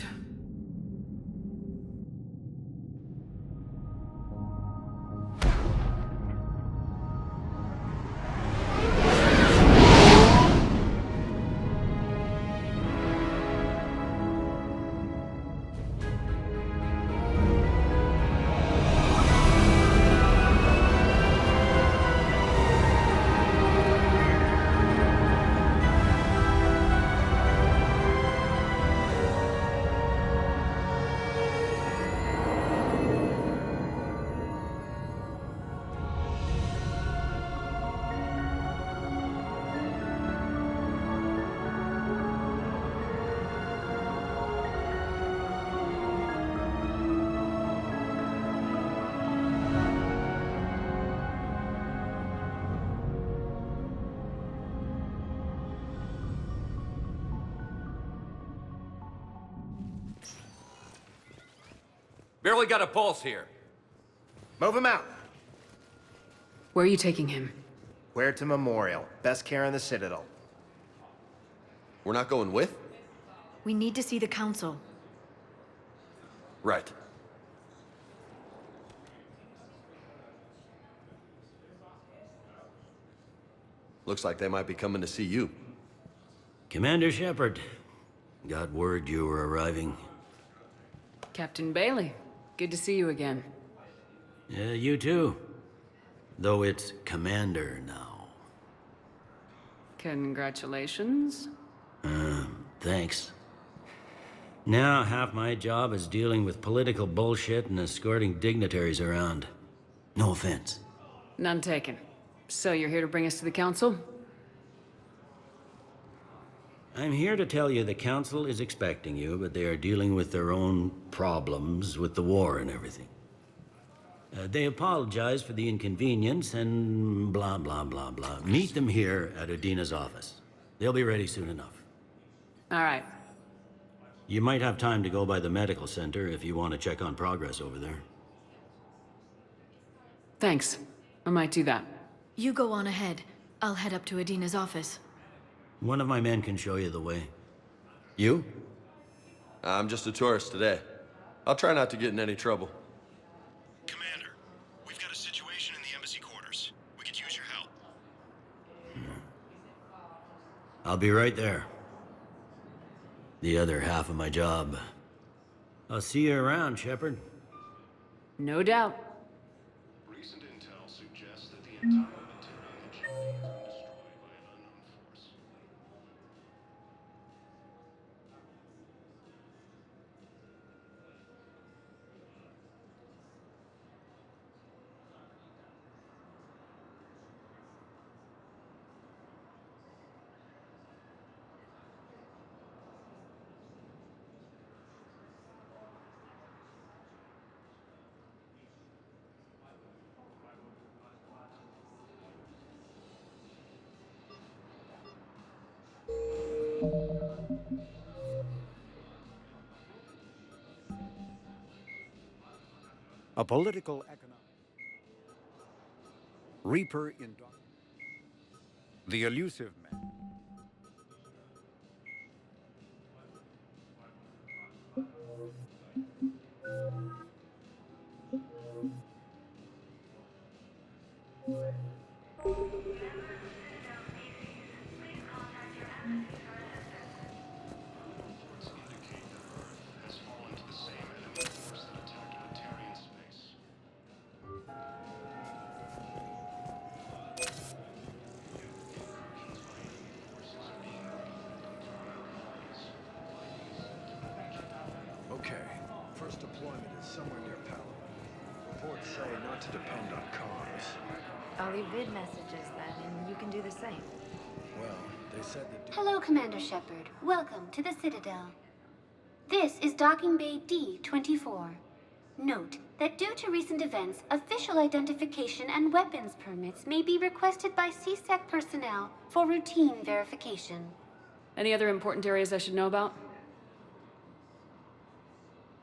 Barely got a pulse here. Move him out. Where are you taking him? Huerta Memorial. Best care in the Citadel. We're not going with? We need to see the Council. Right. Looks like they might be coming to see you. Commander Shepard. Got word you were arriving. Captain Bailey. Good to see you again. Yeah, you too. Though it's Commander now. Congratulations. Thanks. Now half my job is dealing with political bullshit and escorting dignitaries around. No offense. None taken. So you're here to bring us to the Council? I'm here to tell you the Council is expecting you, but they are dealing with their own problems with the war and everything. They apologize for the inconvenience and blah, blah, blah, blah. Meet them here at Adina's office. They'll be ready soon enough. All right. You might have time to go by the medical center if you want to check on progress over there. Thanks. I might do that. You go on ahead. I'll head up to Adina's office. One of my men can show you the way. You? I'm just a tourist today. I'll try not to get in any trouble. Commander, we've got a situation in the embassy quarters. We could use your help. I'll be right there. The other half of my job. I'll see you around, Shepard. No doubt. Recent intel suggests that the entire material chain has been destroyed by an unknown force. A political economic Reaper in the elusive man. would say not to depend on comms. I'll leave vid messages then, and you can do the same. Well, they said that... Hello, Commander Shepard. Welcome to the Citadel. This is Docking Bay D-24. Note that due to recent events, official identification and weapons permits may be requested by CSEC personnel for routine verification. Any other important areas I should know about?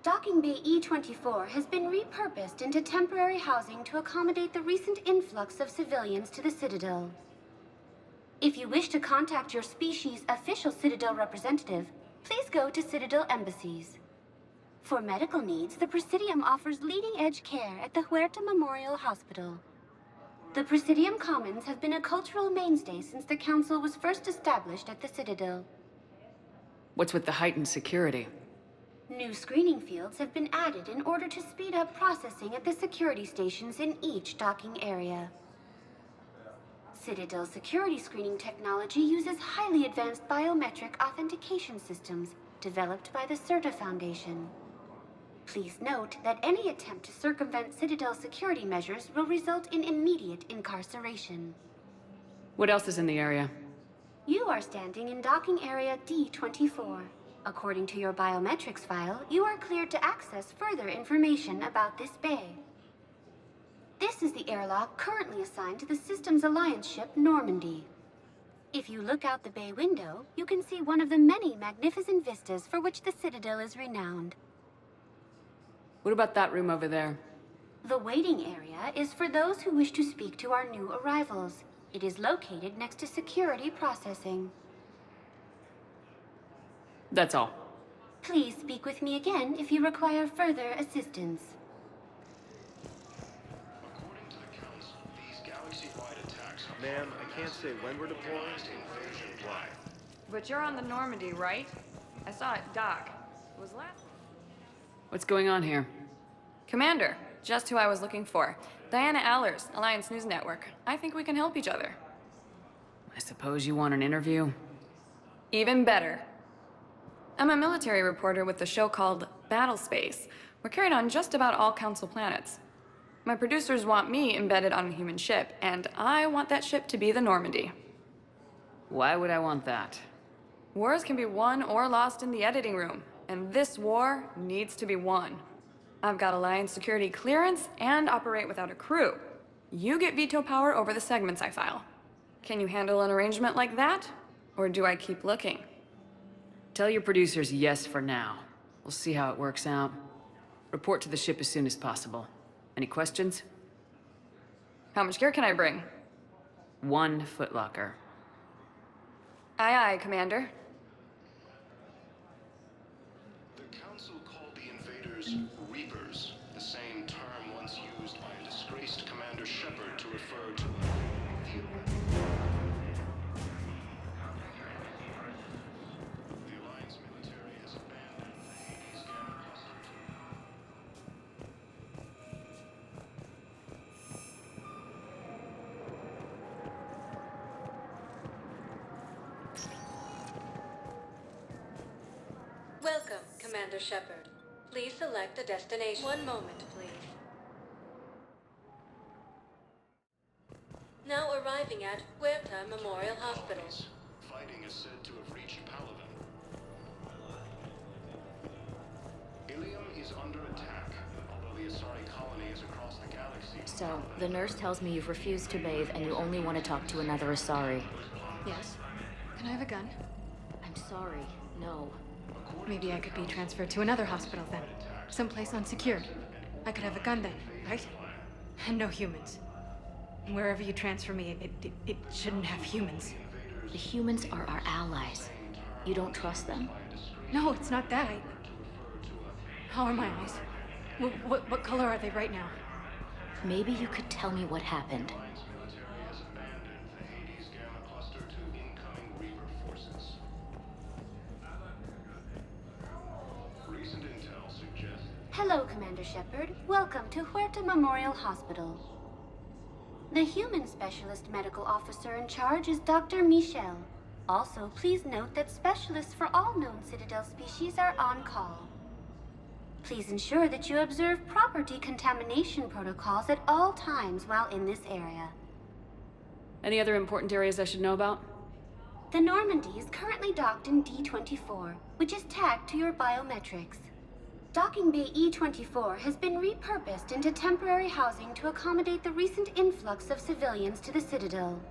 Docking Bay E-24 has been repurposed into temporary housing to accommodate the recent influx of civilians to the Citadel. If you wish to contact your species' official Citadel representative, please go to Citadel embassies. For medical needs, the Presidium offers leading-edge care at the Huerta Memorial Hospital. The Presidium Commons have been a cultural mainstay since the Council was first established at the Citadel. What's with the heightened security? New screening fields have been added in order to speed up processing at the security stations in each docking area. Citadel security screening technology uses highly advanced biometric authentication systems developed by the CERTA Foundation. Please note that any attempt to circumvent Citadel security measures will result in immediate incarceration. What else is in the area? You are standing in docking area D-24. According to your biometrics file, you are cleared to access further information about this bay. This is the airlock currently assigned to the Systems Alliance ship Normandy. If you look out the bay window, you can see one of the many magnificent vistas for which the Citadel is renowned. What about that room over there? The waiting area is for those who wish to speak to our new arrivals. It is located next to security processing. That's all. Please speak with me again if you require further assistance. According to the Council, these galaxy-wide attacks are... Ma'am, I can't say when we're deploying. Invasion. Why? But you're on the Normandy, right? I saw it dock. It was last... What's going on here? Commander, just who I was looking for. Diana Allers, Alliance News Network. I think we can help each other. I suppose you want an interview? Even better. I'm a military reporter with the show called Battle Space. We're carried on just about all Council planets. My producers want me embedded on a human ship, and I want that ship to be the Normandy. Why would I want that? Wars can be won or lost in the editing room, and this war needs to be won. I've got Alliance security clearance and operate without a crew. You get veto power over the segments I file. Can you handle an arrangement like that? Or do I keep looking? Tell your producers yes for now. We'll see how it works out. Report to the ship as soon as possible. Any questions? How much gear can I bring? 1 footlocker. Aye, aye, Commander. The Council called the invaders Reapers, the same term once used by a disgraced Commander Shepard to refer to the Alliance military has abandoned the Hades Gamma Cluster. Welcome, Commander Shepard. Please select a destination. One moment, please. Now arriving at Huerta Memorial Hospital. Fighting is said to have reached Palaven. Ilium is under attack, although the Asari colony is across the galaxy. So, the nurse tells me you've refused to bathe and you only want to talk to another Asari. Yes. Can I have a gun? I'm sorry, no. Maybe I could be transferred to another hospital then. Someplace unsecured. I could have a gun then, right? And no humans. Wherever you transfer me, it shouldn't have humans. The humans are our allies. You don't trust them? No, it's not that. How are my eyes? What color are they right now? Maybe you could tell me what happened. Hello, Commander Shepard. Welcome to Huerta Memorial Hospital. The human specialist medical officer in charge is Dr. Michel. Also, please note that specialists for all known Citadel species are on call. Please ensure that you observe proper decontamination protocols at all times while in this area. Any other important areas I should know about? The Normandy is currently docked in D-24, which is tagged to your biometrics. Docking Bay E-24 has been repurposed into temporary housing to accommodate the recent influx of civilians to the Citadel.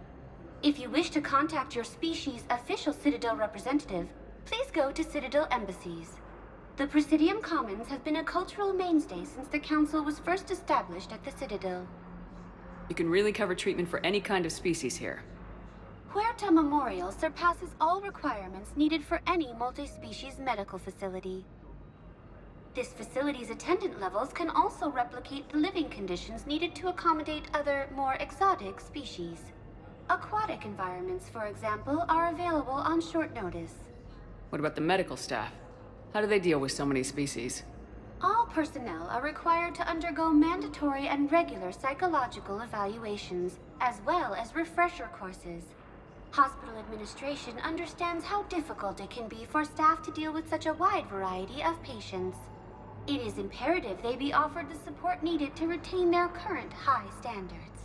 If you wish to contact your species' official Citadel representative, please go to Citadel embassies. The Presidium Commons have been a cultural mainstay since the Council was first established at the Citadel. You can really cover treatment for any kind of species here. Huerta Memorial surpasses all requirements needed for any multi-species medical facility. This facility's attendant levels can also replicate the living conditions needed to accommodate other, more exotic species. Aquatic environments, for example, are available on short notice. What about the medical staff? How do they deal with so many species? All personnel are required to undergo mandatory and regular psychological evaluations, as well as refresher courses. Hospital administration understands how difficult it can be for staff to deal with such a wide variety of patients. It is imperative they be offered the support needed to retain their current high standards.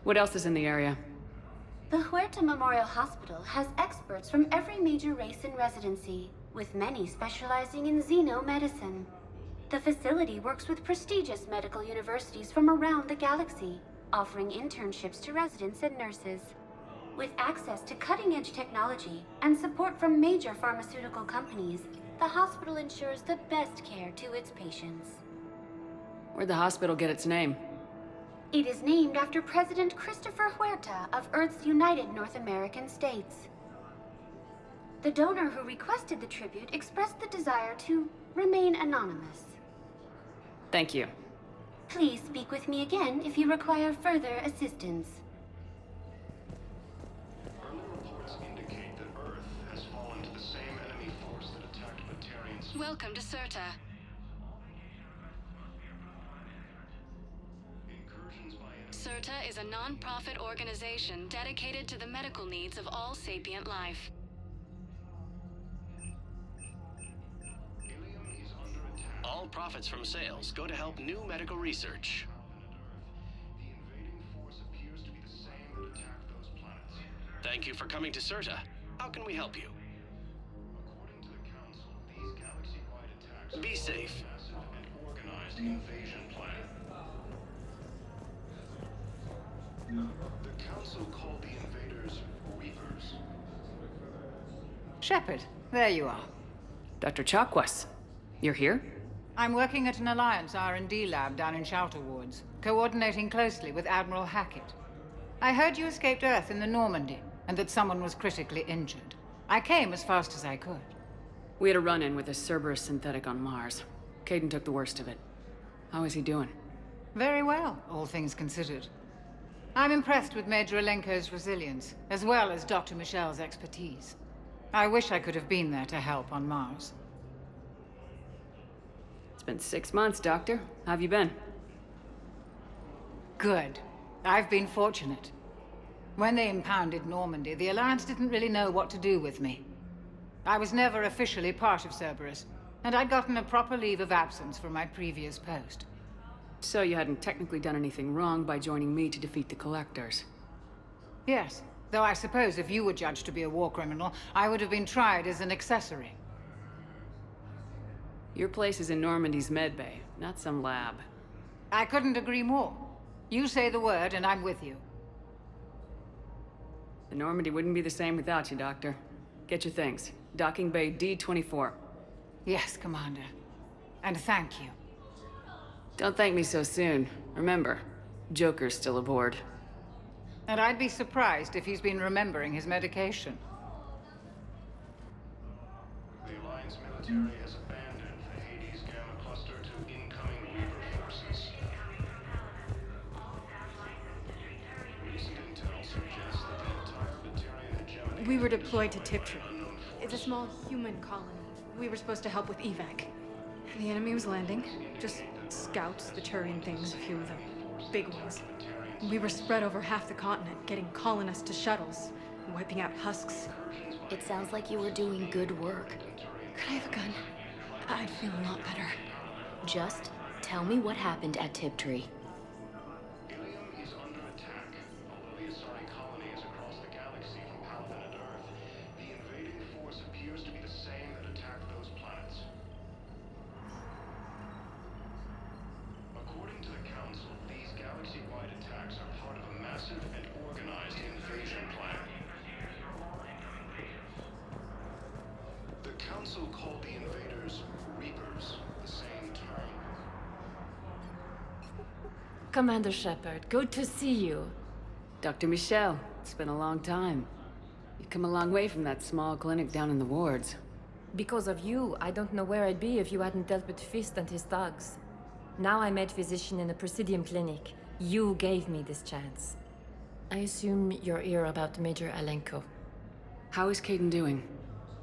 What else is in the area? The Huerta Memorial Hospital has experts from every major race in residency, with many specializing in xenomedicine. The facility works with prestigious medical universities from around the galaxy, offering internships to residents and nurses. With access to cutting-edge technology and support from major pharmaceutical companies, the hospital ensures the best care to its patients. Where'd the hospital get its name? It is named after President Christopher Huerta of Earth's United North American States. The donor who requested the tribute expressed the desire to remain anonymous. Thank you. Please speak with me again if you require further assistance. Early reports indicate that Earth has fallen to the same enemy force that attacked Batarians. Welcome to Serta. Serta is a non-profit organization dedicated to the medical needs of all sapient life. All profits from sales go to help new medical research. The invading force appears to be the same that attacked those planets. Thank you for coming to Serta. How can we help you? According to the Council, these galaxy-wide attacks Be safe. are a massive and organized invasion plan. The Council called the invaders Reapers. Shepard, there you are. Dr. Chakwas, you're here? I'm working at an Alliance R&D lab down in Shelter Woods, coordinating closely with Admiral Hackett. I heard you escaped Earth in the Normandy, and that someone was critically injured. I came as fast as I could. We had a run-in with a Cerberus synthetic on Mars. Caden took the worst of it. How is he doing? Very well, all things considered. I'm impressed with Major Alenko's resilience, as well as Dr. Michel's expertise. I wish I could have been there to help on Mars. It's been 6 months, Doctor. How have you been? Good. I've been fortunate. When they impounded Normandy, the Alliance didn't really know what to do with me. I was never officially part of Cerberus, and I'd gotten a proper leave of absence from my previous post. So you hadn't technically done anything wrong by joining me to defeat the Collectors? Yes, though I suppose if you were judged to be a war criminal, I would have been tried as an accessory. Your place is in Normandy's medbay, not some lab. I couldn't agree more. You say the word and I'm with you. The Normandy wouldn't be the same without you, Doctor. Get your things. Docking Bay D-24. Yes, Commander. And thank you. Don't thank me so soon. Remember, Joker's still aboard. And I'd be surprised if he's been remembering his medication. The Alliance military has abandoned the Hades Gamma Cluster to incoming Reaper forces. Recent intel suggests that the entire Batarian hegemony... We were deployed to Tiptree. It's a small human colony. We were supposed to help with evac. The enemy was landing. Just scouts, the Turian things, a few of them. Big ones. We were spread over half the continent, getting colonists to shuttles, wiping out husks. It sounds like you were doing good work. Could I have a gun? I'd feel a lot better. Just tell me what happened at Tiptree. Ilium is under attack. Although the Asari colony is across the galaxy from Paladin and Earth, the invading force appears to be the same that attacked those planets. According to the Council, these galaxy-wide attacks are part of a massive and organized invasion plan. The Council called the invaders Reapers, the same term. Commander Shepard, good to see you. Dr. Michelle, it's been a long time. You've come a long way from that small clinic down in the wards. Because of you, I don't know where I'd be if you hadn't dealt with Fist and his thugs. Now I'm head physician in the Presidium Clinic. You gave me this chance. I assume you're here about Major Alenko. How is Caden doing?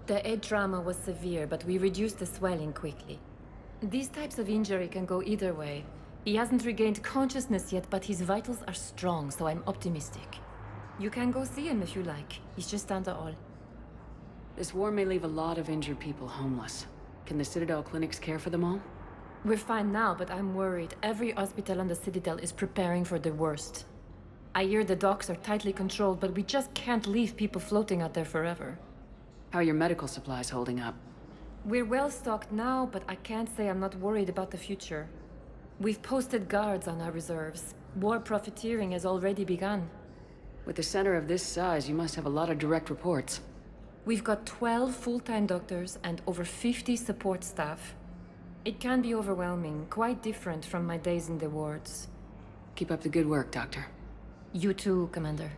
The head trauma was severe, but we reduced the swelling quickly. These types of injury can go either way. He hasn't regained consciousness yet, but his vitals are strong, so I'm optimistic. You can go see him if you like. He's just down the hall. This war may leave a lot of injured people homeless. Can the Citadel clinics care for them all? We're fine now, but I'm worried. Every hospital on the Citadel is preparing for the worst. I hear the docks are tightly controlled, but we just can't leave people floating out there forever. How are your medical supplies holding up? We're well stocked now, but I can't say I'm not worried about the future. We've posted guards on our reserves. War profiteering has already begun. With a center of this size, you must have a lot of direct reports. We've got 12 full-time doctors and over 50 support staff. It can be overwhelming, quite different from my days in the wards. Keep up the good work, Doctor. You too, Commander.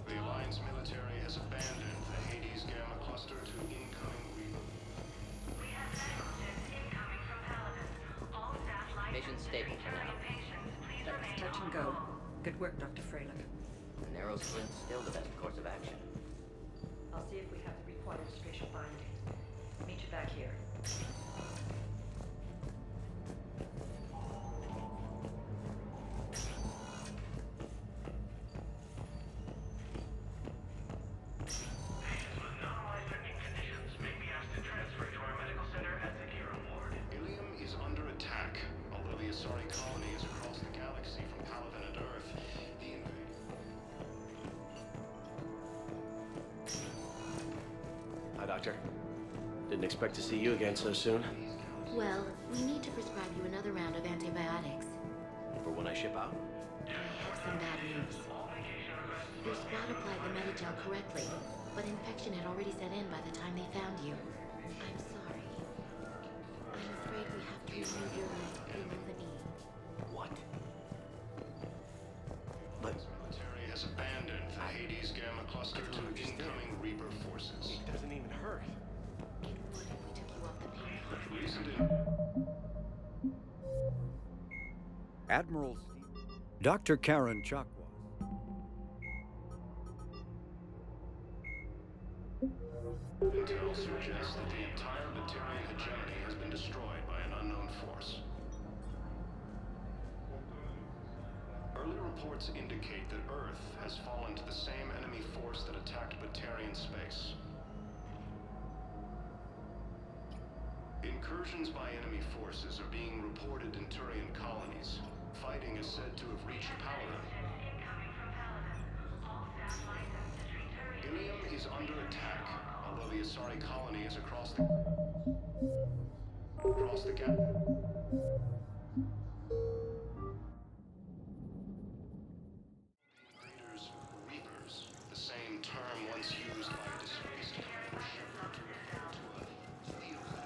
The Alliance military has abandoned the Hades Gamma cluster to incoming Reaper. We have negligence incoming from Paladin. All staff Mission stable for now. That's touch and go. Good work, Dr. Freyland. The narrow slit's still the best course of action. I'll see if we have the required spatial binding. Meet you back here. Ilium is under attack. Although the Asari colony is across the galaxy from Paladin and Earth, the invading... Hi, Doctor. Didn't expect to see you again so soon. Well, we need to prescribe you another round of antibiotics. For when I ship out? I have some bad news. Your squad applied the Medigel correctly, but infection had already set in by the time they found you. I'm sorry. I'm afraid we have to remove your leg below the knee. What? But... The military has abandoned the Hades Gamma cluster to incoming Reaper forces. It doesn't even hurt. It would if we took you off the pain. Recent Admiral Dr. Karen Chakwa. Intel suggests that the entire Batarian hegemony has been destroyed by an unknown force. Early reports indicate that Earth has fallen to the same enemy force that attacked Batarian space. Incursions by enemy forces are being reported in Turian colonies. Fighting is said to have reached Paladin. Ilium is under attack, although the Asari colony is across the gap. Invaders, Reapers, the same term once used by a disgraced Commander Shepard to refer to a theoretical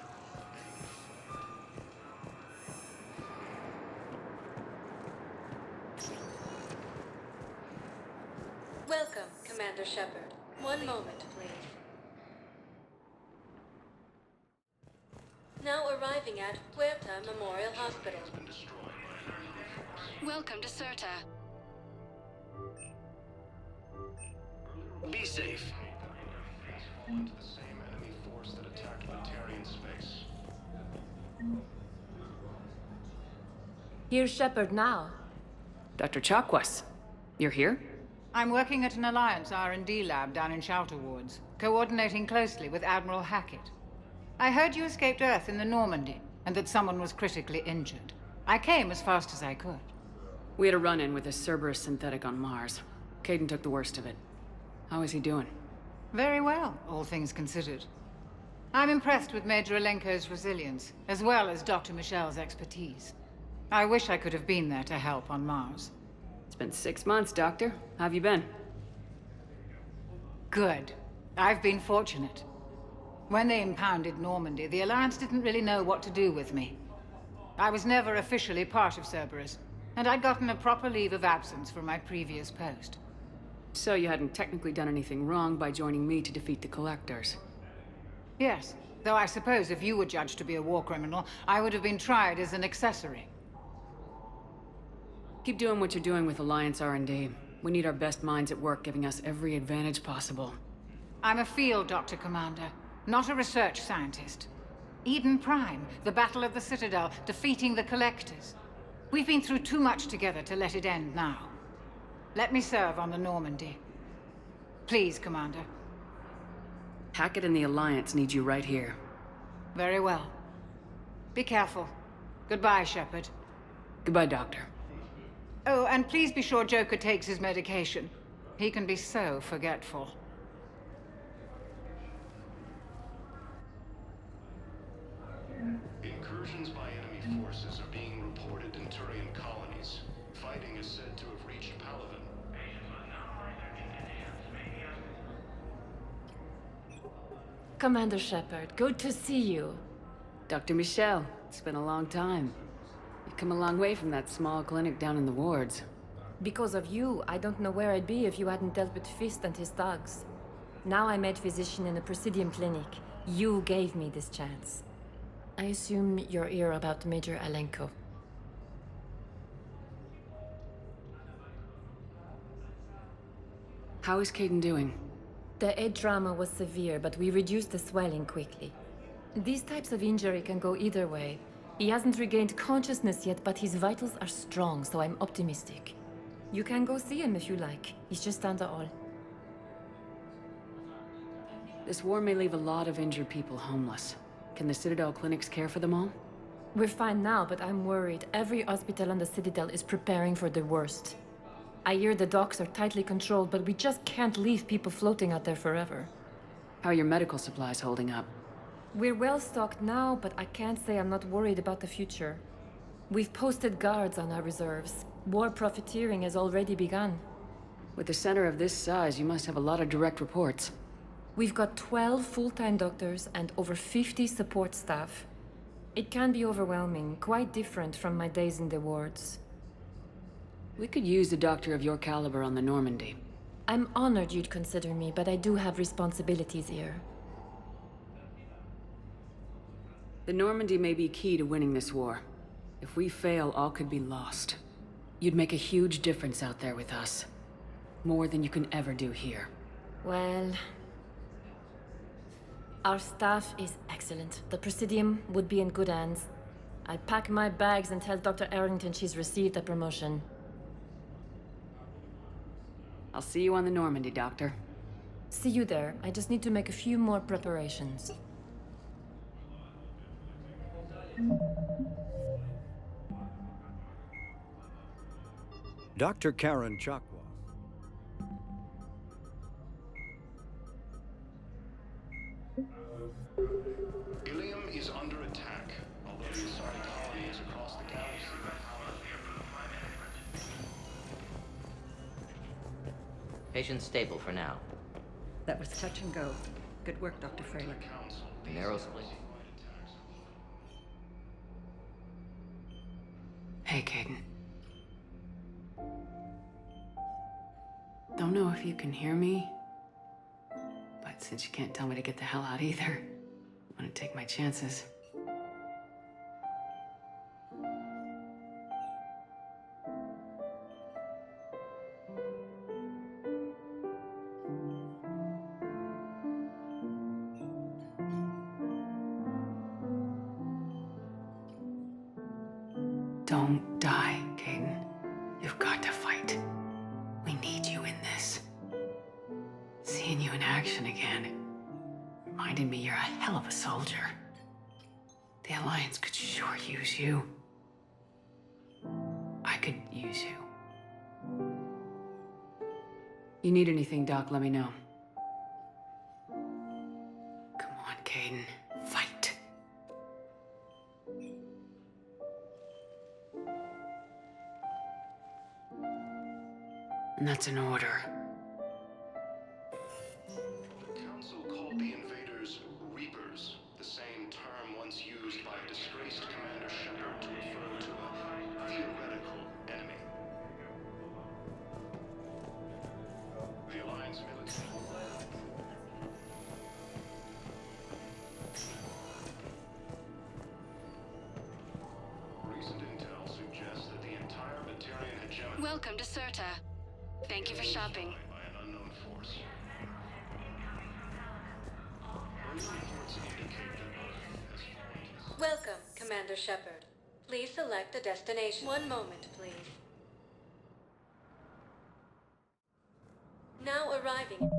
Welcome, Commander Shepard. One moment, please. Now arriving at Puerta Memorial Hospital. Welcome to Serta. Be safe. Has fallen to the same enemy force that attacked Batarian space. Here's Shepard now. Dr. Chakwas, you're here? I'm working at an Alliance R&D lab down in Shelter Wards, coordinating closely with Admiral Hackett. I heard you escaped Earth in the Normandy, and that someone was critically injured. I came as fast as I could. We had a run-in with a Cerberus synthetic on Mars. Caden took the worst of it. How is he doing? Very well, all things considered. I'm impressed with Major Alenko's resilience, as well as Dr. Michel's expertise. I wish I could have been there to help on Mars. It's been 6 months, Doctor. How have you been? Good. I've been fortunate. When they impounded Normandy, the Alliance didn't really know what to do with me. I was never officially part of Cerberus, and I'd gotten a proper leave of absence from my previous post. So you hadn't technically done anything wrong by joining me to defeat the Collectors? Yes, though I suppose if you were judged to be a war criminal, I would have been tried as an accessory. Keep doing what you're doing with Alliance R&D. We need our best minds at work giving us every advantage possible. I'm a field doctor, Commander, not a research scientist. Eden Prime, the Battle of the Citadel, defeating the Collectors. We've been through too much together to let it end now. Let me serve on the Normandy. Please, Commander. Hackett and the Alliance need you right here. Very well. Be careful. Goodbye, Shepard. Goodbye, Doctor. Oh, and please be sure Joker takes his medication. He can be so forgetful. Incursions by enemy forces are being reported in Turian colonies. Fighting is said to have reached Palaven. Commander Shepard, good to see you. Dr. Michel, it's been a long time. You've come a long way from that small clinic down in the wards. Because of you, I don't know where I'd be if you hadn't dealt with Fist and his thugs. Now I'm head physician in the Presidium Clinic. You gave me this chance. I assume you're here about Major Alenko. How is Caden doing? The head trauma was severe, but we reduced the swelling quickly. These types of injury can go either way. He hasn't regained consciousness yet, but his vitals are strong, so I'm optimistic. You can go see him if you like. He's just down the hall. This war may leave a lot of injured people homeless. Can the Citadel clinics care for them all? We're fine now, but I'm worried. Every hospital on the Citadel is preparing for the worst. I hear the docks are tightly controlled, but we just can't leave people floating out there forever. How are your medical supplies holding up? We're well stocked now, but I can't say I'm not worried about the future. We've posted guards on our reserves. War profiteering has already begun. With a center of this size, you must have a lot of direct reports. We've got 12 full-time doctors and over 50 support staff. It can be overwhelming, quite different from my days in the wards. We could use a doctor of your caliber on the Normandy. I'm honored you'd consider me, but I do have responsibilities here. The Normandy may be key to winning this war. If we fail, all could be lost. You'd make a huge difference out there with us. More than you can ever do here. Well... our staff is excellent. The Presidium would be in good hands. I'll pack my bags and tell Dr. Arrington she's received a promotion. I'll see you on the Normandy, Doctor. See you there. I just need to make a few more preparations. Dr. Karen Chakwas. Ilium is under attack, although the Asari colonies across the galaxy. Patient stable for now. That was touch and go. Good work, Dr. Freyler. Narrow split. Hey, Caden. Don't know if you can hear me, but since you can't tell me to get the hell out either, I'm gonna take my chances. Don't die. Seeing you in action again, reminding me you're a hell of a soldier. The Alliance could sure use you. I could use you. You need anything, Doc, let me know. Come on, Caden. Fight. And that's an order. The Council called the invaders Reapers, the same term once used by a disgraced Commander Shepard to refer to a theoretical enemy. The Alliance military. Recent intel suggests that the entire Batarian hegemony Welcome to Serta. Thank you for shopping. by an unknown force. Early reports indicate that Earth has fallen to the Welcome, Commander Shepard. Please select a destination. One moment, please. Now arriving.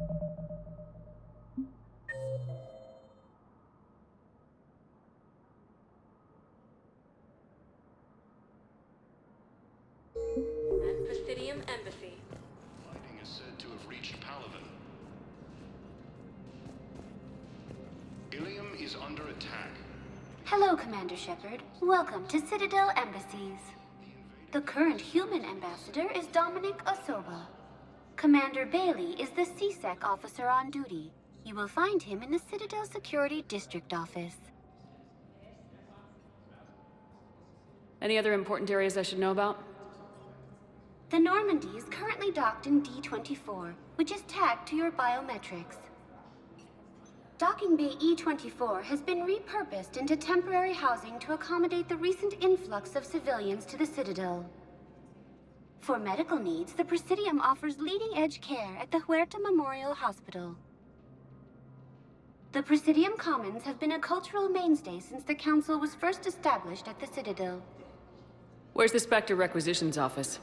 At Presidium Embassy. Lightning is said to have reached Palaven. Ilium is under attack. Hello, Commander Shepard. Welcome to Citadel Embassies. The current human ambassador is Dominic Osoba. Commander Bailey is the CSEC officer on duty. You will find him in the Citadel Security District Office. Any other important areas I should know about? The Normandy is currently docked in D-24, which is tagged to your biometrics. Docking Bay E-24 has been repurposed into temporary housing to accommodate the recent influx of civilians to the Citadel. For medical needs, the Presidium offers leading-edge care at the Huerta Memorial Hospital. The Presidium Commons have been a cultural mainstay since the Council was first established at the Citadel. Where's the Spectre Requisitions office?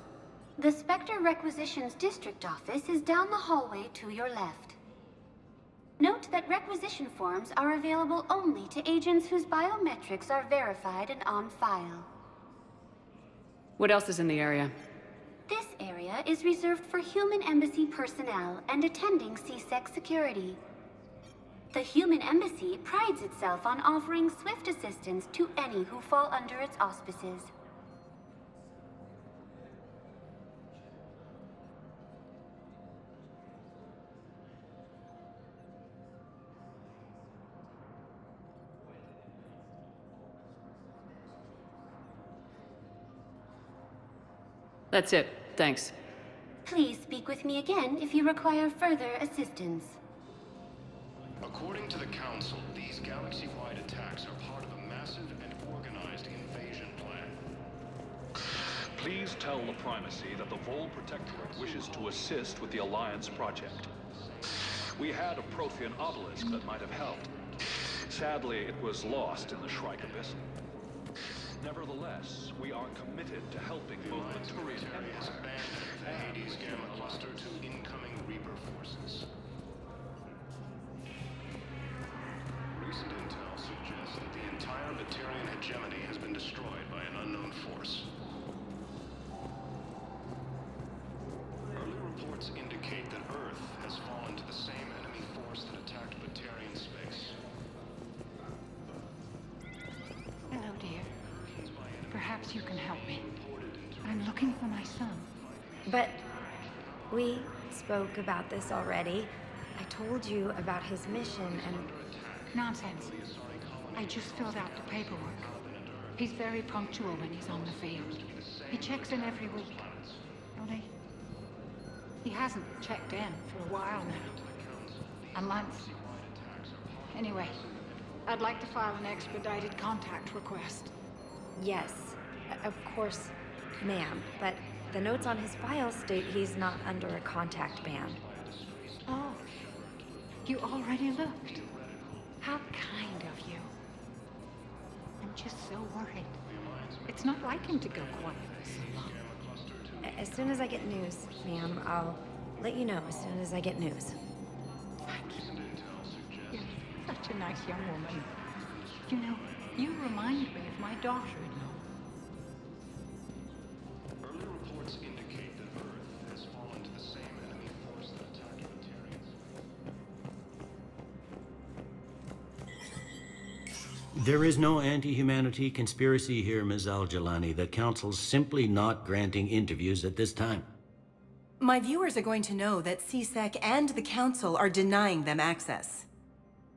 The Spectre Requisitions District Office is down the hallway to your left. Note that requisition forms are available only to agents whose biometrics are verified and on file. What else is in the area? This area is reserved for human embassy personnel and attending CSEC security. The human embassy prides itself on offering swift assistance to any who fall under its auspices. That's it. Thanks. Please speak with me again if you require further assistance. According to the Council, these galaxy-wide attacks are part of a massive and organized invasion plan. Please tell the Primacy that the Vol Protectorate wishes to assist with the Alliance project. We had a Prothean obelisk that might have helped. Sadly, it was lost in the Shrike Abyss. Nevertheless, we are committed to helping both the Turian Empire The Hades Gamma Cluster to incoming Reaper forces. Recent intel suggests that the entire Batarian hegemony has been destroyed by an unknown force. Early reports indicate that Earth has fallen to the same enemy force that attacked Batarian space. Hello, dear. Perhaps you can help me. I'm looking for my son. But we spoke about this already. I told you about his mission and... Nonsense. I just filled out the paperwork. He's very punctual when he's on the field. He checks in every week. Well, he hasn't checked in for a while now. A month. Anyway, I'd like to file an expedited contact request. Yes, of course, ma'am. But the notes on his file state he's not under a contact ban. Oh, you already looked. How kind of you. I'm just so worried. It's not like him to go quiet for so long. As soon as I get news, ma'am, I'll let you know as soon as I get news. You're such a nice young woman. You know, you remind me of my daughter-in-law. Early reports indicate that Earth has fallen to the same enemy force that attacked Materia. There is no anti-humanity conspiracy here, Ms. Al-Jalani. The Council's simply not granting interviews at this time. My viewers are going to know that CSEC and the Council are denying them access.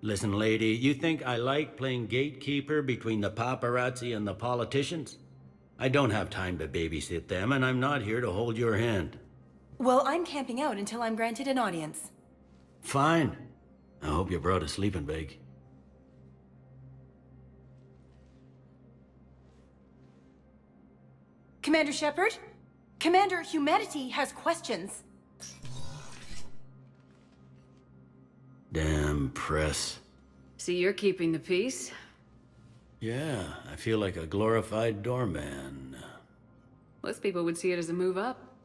Listen, lady, you think I like playing gatekeeper between the paparazzi and the politicians? I don't have time to babysit them, and I'm not here to hold your hand. Well, I'm camping out until I'm granted an audience. Fine. I hope you brought a sleeping bag. Commander Shepard? Commander, humanity has questions. Damn press. See, you're keeping the peace? Yeah, I feel like a glorified doorman. Most people would see it as a move up.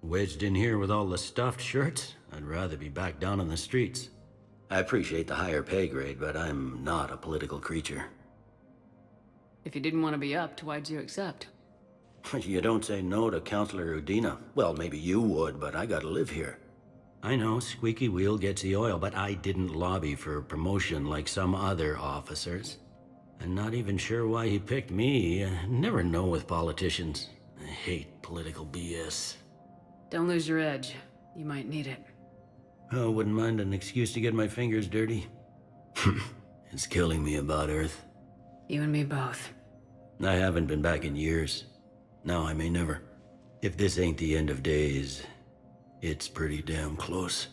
Wedged in here with all the stuffed shirts? I'd rather be back down on the streets. I appreciate the higher pay grade, but I'm not a political creature. If you didn't want to be upped, why'd you accept? You don't say no to Counselor Udina. Well, maybe you would, but I gotta live here. I know, squeaky wheel gets the oil, but I didn't lobby for promotion like some other officers. I'm not even sure why he picked me. I never know with politicians. I hate political BS. Don't lose your edge. You might need it. Oh, wouldn't mind an excuse to get my fingers dirty. It's killing me about Earth. You and me both. I haven't been back in years. Now I may never. If this ain't the end of days, it's pretty damn close.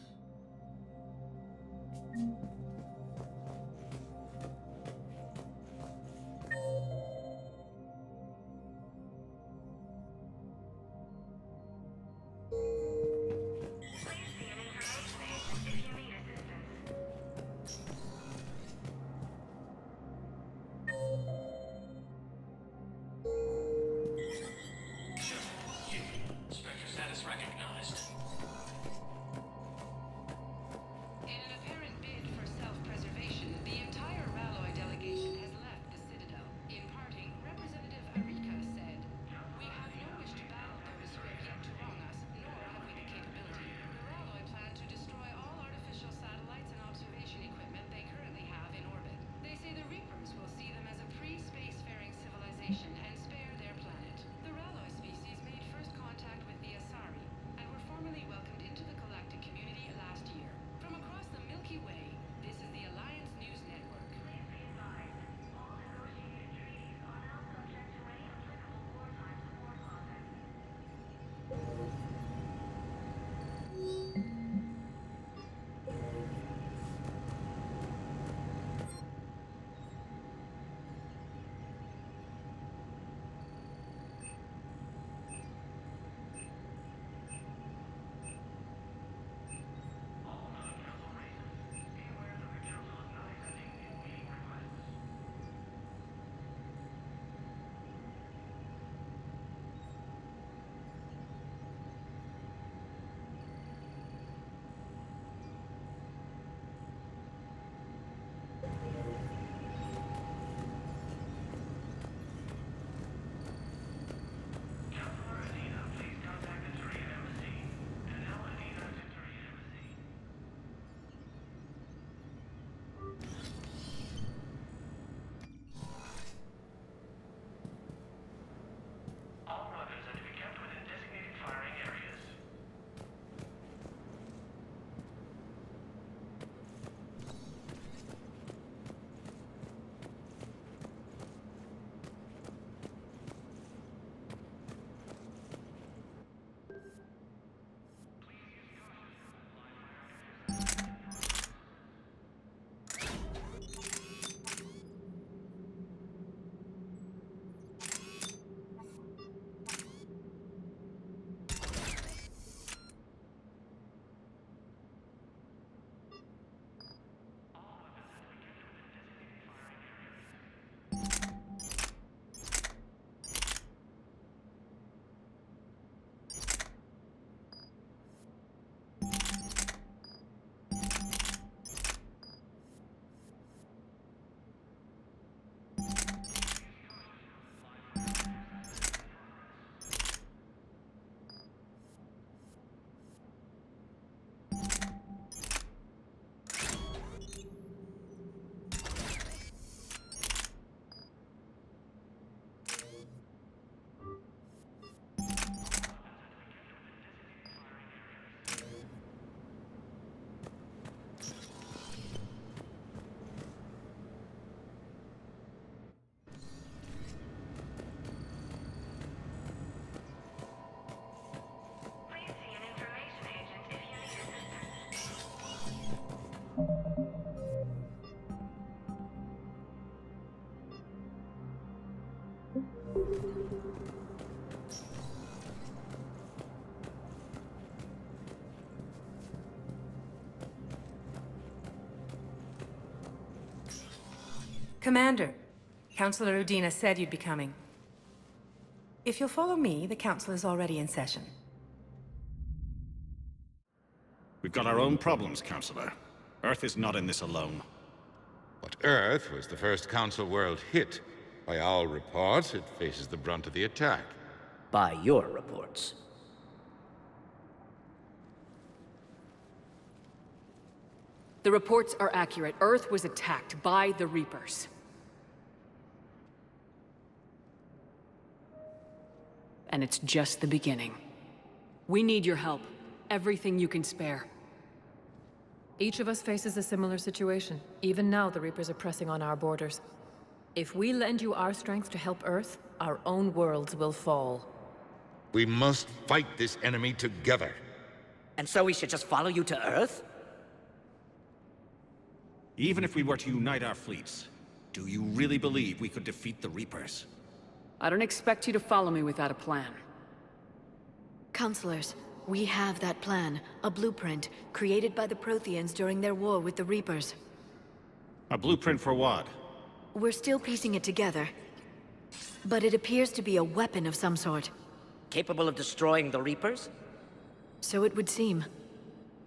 Spectre status recognized. In an apparent bid for Commander, Councilor Udina said you'd be coming. If you'll follow me, the council is already in session. We've got our own problems, Counselor. Earth is not in this alone. But Earth was the first Council world hit. By all reports, it faces the brunt of the attack. By your reports. The reports are accurate. Earth was attacked by the Reapers. And it's just the beginning. We need your help. Everything you can spare. Each of us faces a similar situation. Even now, the Reapers are pressing on our borders. If we lend you our strength to help Earth, our own worlds will fall. We must fight this enemy together. And so we should just follow you to Earth? Even if we were to unite our fleets, do you really believe we could defeat the Reapers? I don't expect you to follow me without a plan. Counselors, we have that plan. A blueprint, created by the Protheans during their war with the Reapers. A blueprint for what? We're still piecing it together. But it appears to be a weapon of some sort. Capable of destroying the Reapers? So it would seem.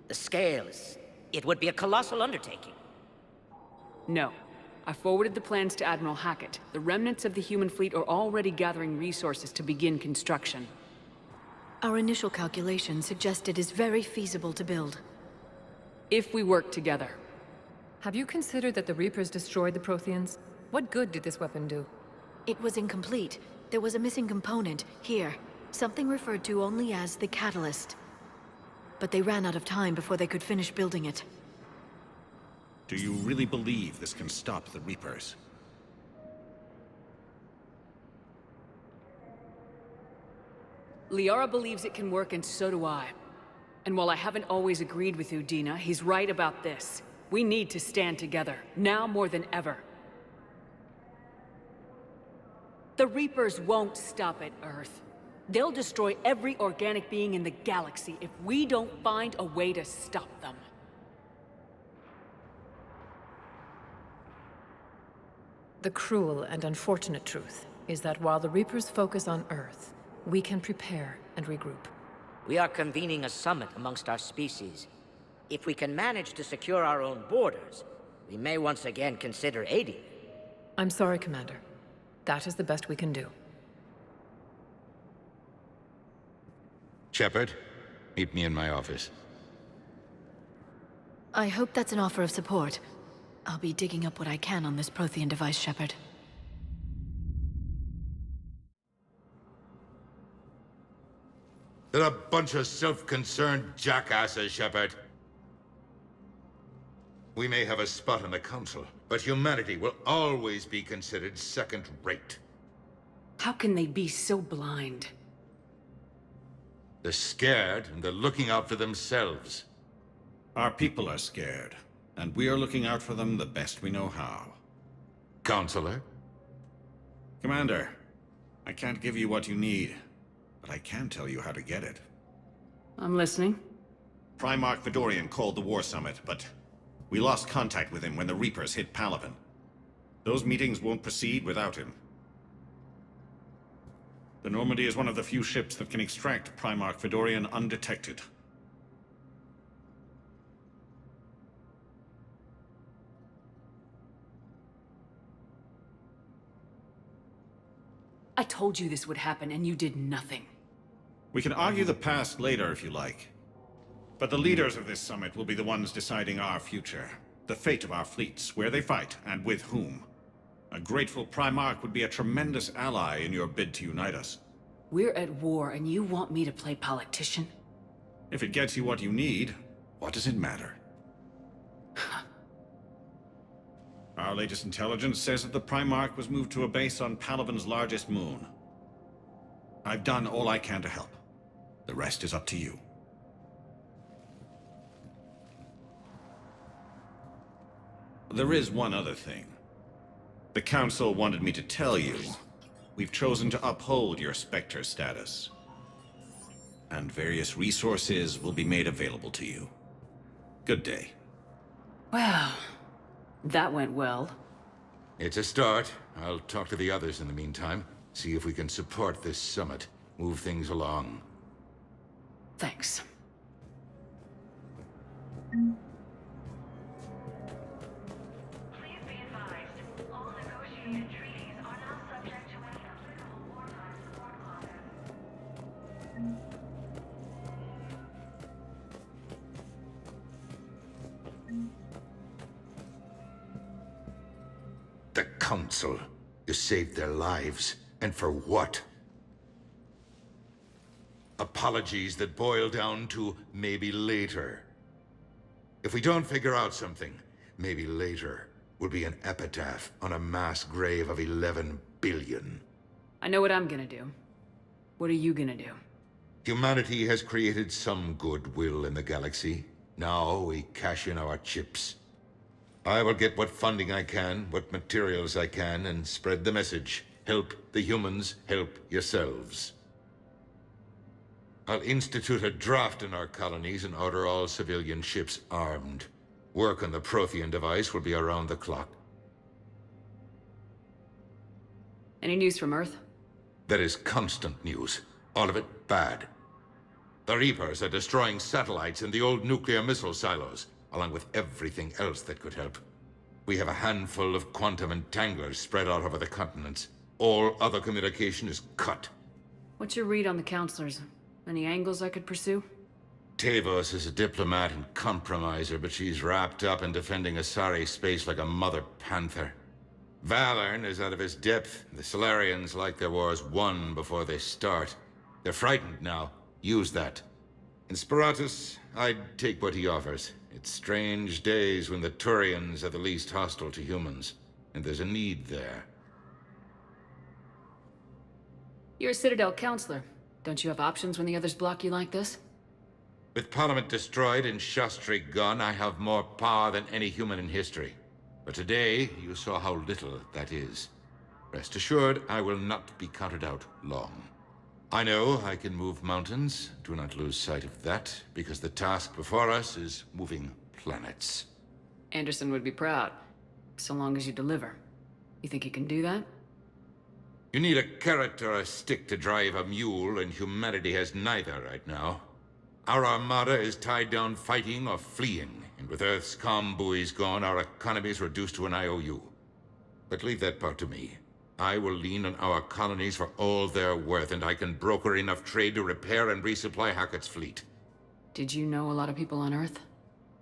The scales. It would be a colossal undertaking. No. I forwarded the plans to Admiral Hackett. The remnants of the human fleet are already gathering resources to begin construction. Our initial calculations suggest it is very feasible to build. If we work together. Have you considered that the Reapers destroyed the Protheans? What good did this weapon do? It was incomplete. There was a missing component, here. Something referred to only as the catalyst. But they ran out of time before they could finish building it. Do you really believe this can stop the Reapers? Liara believes it can work, and so do I. And while I haven't always agreed with Udina, he's right about this. We need to stand together, now more than ever. The Reapers won't stop at Earth. They'll destroy every organic being in the galaxy if we don't find a way to stop them. The cruel and unfortunate truth is that while the Reapers focus on Earth, we can prepare and regroup. We are convening a summit amongst our species. If we can manage to secure our own borders, we may once again consider aiding. I'm sorry, Commander. That is the best we can do. Shepard, meet me in my office. I hope that's an offer of support. I'll be digging up what I can on this Prothean device, Shepard. They're a bunch of self-concerned jackasses, Shepard. We may have a spot in the Council, but humanity will always be considered second-rate. How can they be so blind? They're scared, and they're looking out for themselves. Our people are scared, and we are looking out for them the best we know how. Counselor? Commander, I can't give you what you need, but I can tell you how to get it. I'm listening. Primarch Fedorian called the War Summit, but we lost contact with him when the Reapers hit Palaven. Those meetings won't proceed without him. The Normandy is one of the few ships that can extract Primarch Fedorian undetected. I told you this would happen, and you did nothing. We can argue the past later if you like. But the leaders of this summit will be the ones deciding our future. The fate of our fleets, where they fight, and with whom. A grateful Primarch would be a tremendous ally in your bid to unite us. We're at war, and you want me to play politician? If it gets you what you need, what does it matter? Our latest intelligence says that the Primarch was moved to a base on Palaven's largest moon. I've done all I can to help. The rest is up to you. There is one other thing. The Council wanted me to tell you, we've chosen to uphold your Spectre status. And various resources will be made available to you. Good day. Well, that went well. It's a start. I'll talk to the others in the meantime. See if we can support this summit. Move things along. Thanks. The Council. You saved their lives. And for what? Apologies that boil down to maybe later. If we don't figure out something, maybe later will be an epitaph on a mass grave of 11 billion. I know what I'm gonna do. What are you gonna do? Humanity has created some goodwill in the galaxy. Now we cash in our chips. I will get what funding I can, what materials I can, and spread the message. Help the humans, help yourselves. I'll institute a draft in our colonies and order all civilian ships armed. Work on the Prothean device will be around the clock. Any news from Earth? There is constant news. All of it bad. The Reapers are destroying satellites in the old nuclear missile silos, along with everything else that could help. We have a handful of quantum entanglers spread out over the continents. All other communication is cut. What's your read on the counselors? Any angles I could pursue? Tavos is a diplomat and compromiser, but she's wrapped up in defending Asari space like a mother panther. Valorn is out of his depth. The Solarians like their wars won before they start. They're frightened now. Use that. In Sparatus, I'd take what he offers. It's strange days when the Turians are the least hostile to humans, and there's a need there. You're a Citadel counselor. Don't you have options when the others block you like this? With Parliament destroyed and Shastri gone, I have more power than any human in history. But today, you saw how little that is. Rest assured, I will not be counted out long. I know I can move mountains. Do not lose sight of that, because the task before us is moving planets. Anderson would be proud, so long as you deliver. You think you can do that? You need a carrot or a stick to drive a mule, and humanity has neither right now. Our armada is tied down fighting or fleeing, and with Earth's comm buoys gone, our economy is reduced to an IOU. But leave that part to me. I will lean on our colonies for all they're worth, and I can broker enough trade to repair and resupply Hackett's fleet. Did you know a lot of people on Earth?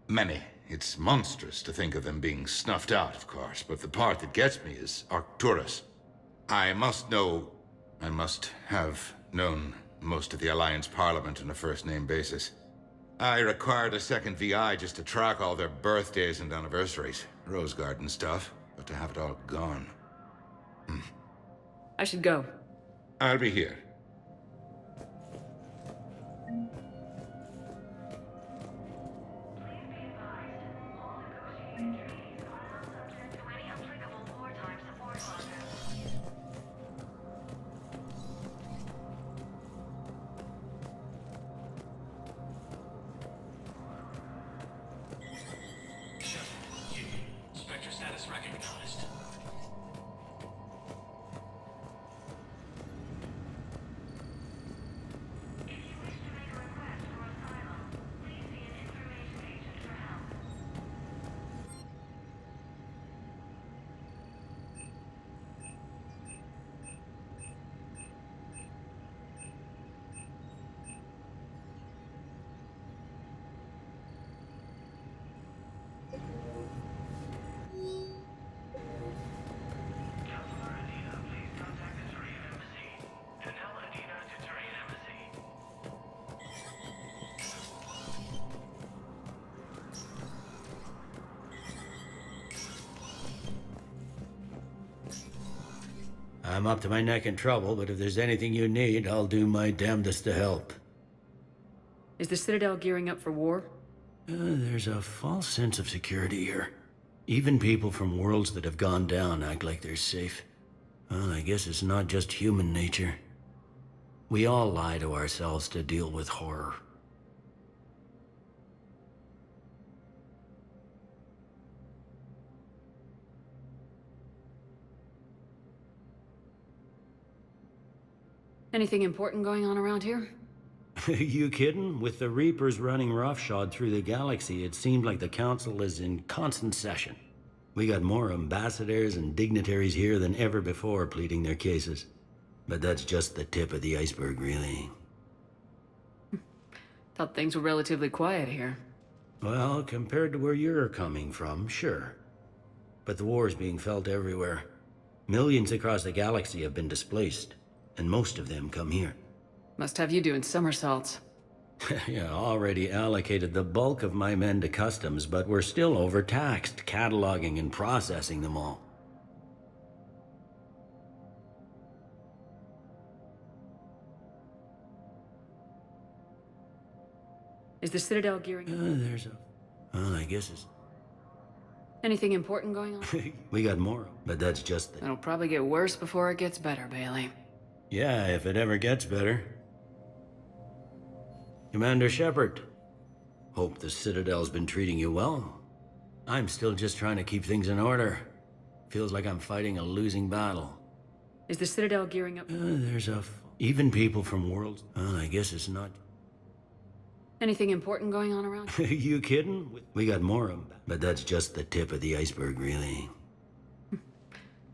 Many. It's monstrous to think of them being snuffed out, of course, but the part that gets me is Arcturus. I must have known most of the Alliance Parliament on a first-name basis. I required a second VI just to track all their birthdays and anniversaries. Rose Garden stuff, but to have it all gone. I should go. I'll be here. Spectre status recognized. I'm up to my neck in trouble, but if there's anything you need, I'll do my damnedest to help. Is the Citadel gearing up for war? There's a false sense of security here. Even people from worlds that have gone down act like they're safe. Well, I guess it's not just human nature. We all lie to ourselves to deal with horror. Anything important going on around here? You kidding? With the Reapers running roughshod through the galaxy, it seemed like the Council is in constant session. We got more ambassadors and dignitaries here than ever before pleading their cases. But that's just the tip of the iceberg, really. Thought things were relatively quiet here. Well, compared to where you're coming from, sure. But the war's being felt everywhere. Millions across the galaxy have been displaced, and most of them come here. Must have you doing somersaults. Yeah, already allocated the bulk of my men to customs, but we're still overtaxed, cataloging and processing them all. Is the Citadel gearing up? Well, I guess it's... Anything important going on? We got more, but that's just the... It'll probably get worse before it gets better, Bailey. Yeah, if it ever gets better. Commander Shepard. Hope the Citadel's been treating you well. I'm still just trying to keep things in order. Feels like I'm fighting a losing battle. Is the Citadel gearing up? Even people from worlds... Well, I guess it's not... Anything important going on around? You kidding? We got more of them, but that's just the tip of the iceberg, really.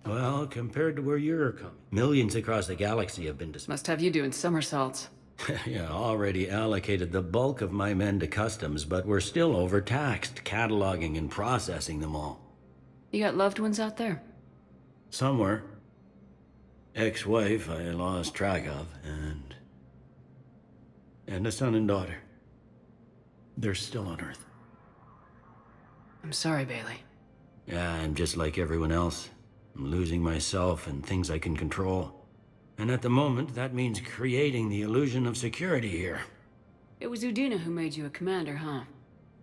Well, compared to where you're coming, millions across the galaxy have been Must have you doing somersaults. Yeah, already allocated the bulk of my men to customs, but we're still overtaxed, cataloging and processing them all. You got loved ones out there? Somewhere. Ex-wife I lost track of, and a son and daughter. They're still on Earth. I'm sorry, Bailey. Yeah, I'm just like everyone else. I'm losing myself and things I can control. And at the moment, that means creating the illusion of security here. It was Udina who made you a commander, huh?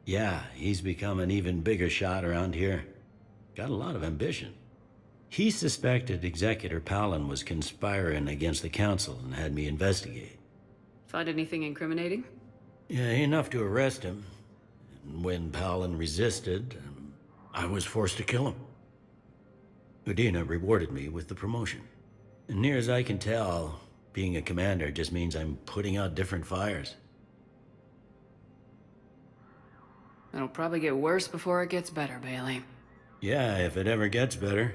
Yeah, he's become an even bigger shot around here. Got a lot of ambition. He suspected Executor Palin was conspiring against the Council and had me investigate. Find anything incriminating? Yeah, enough to arrest him. And when Palin resisted, I was forced to kill him. Udina rewarded me with the promotion. And near as I can tell, being a commander just means I'm putting out different fires. It'll probably get worse before it gets better, Bailey. Yeah, if it ever gets better.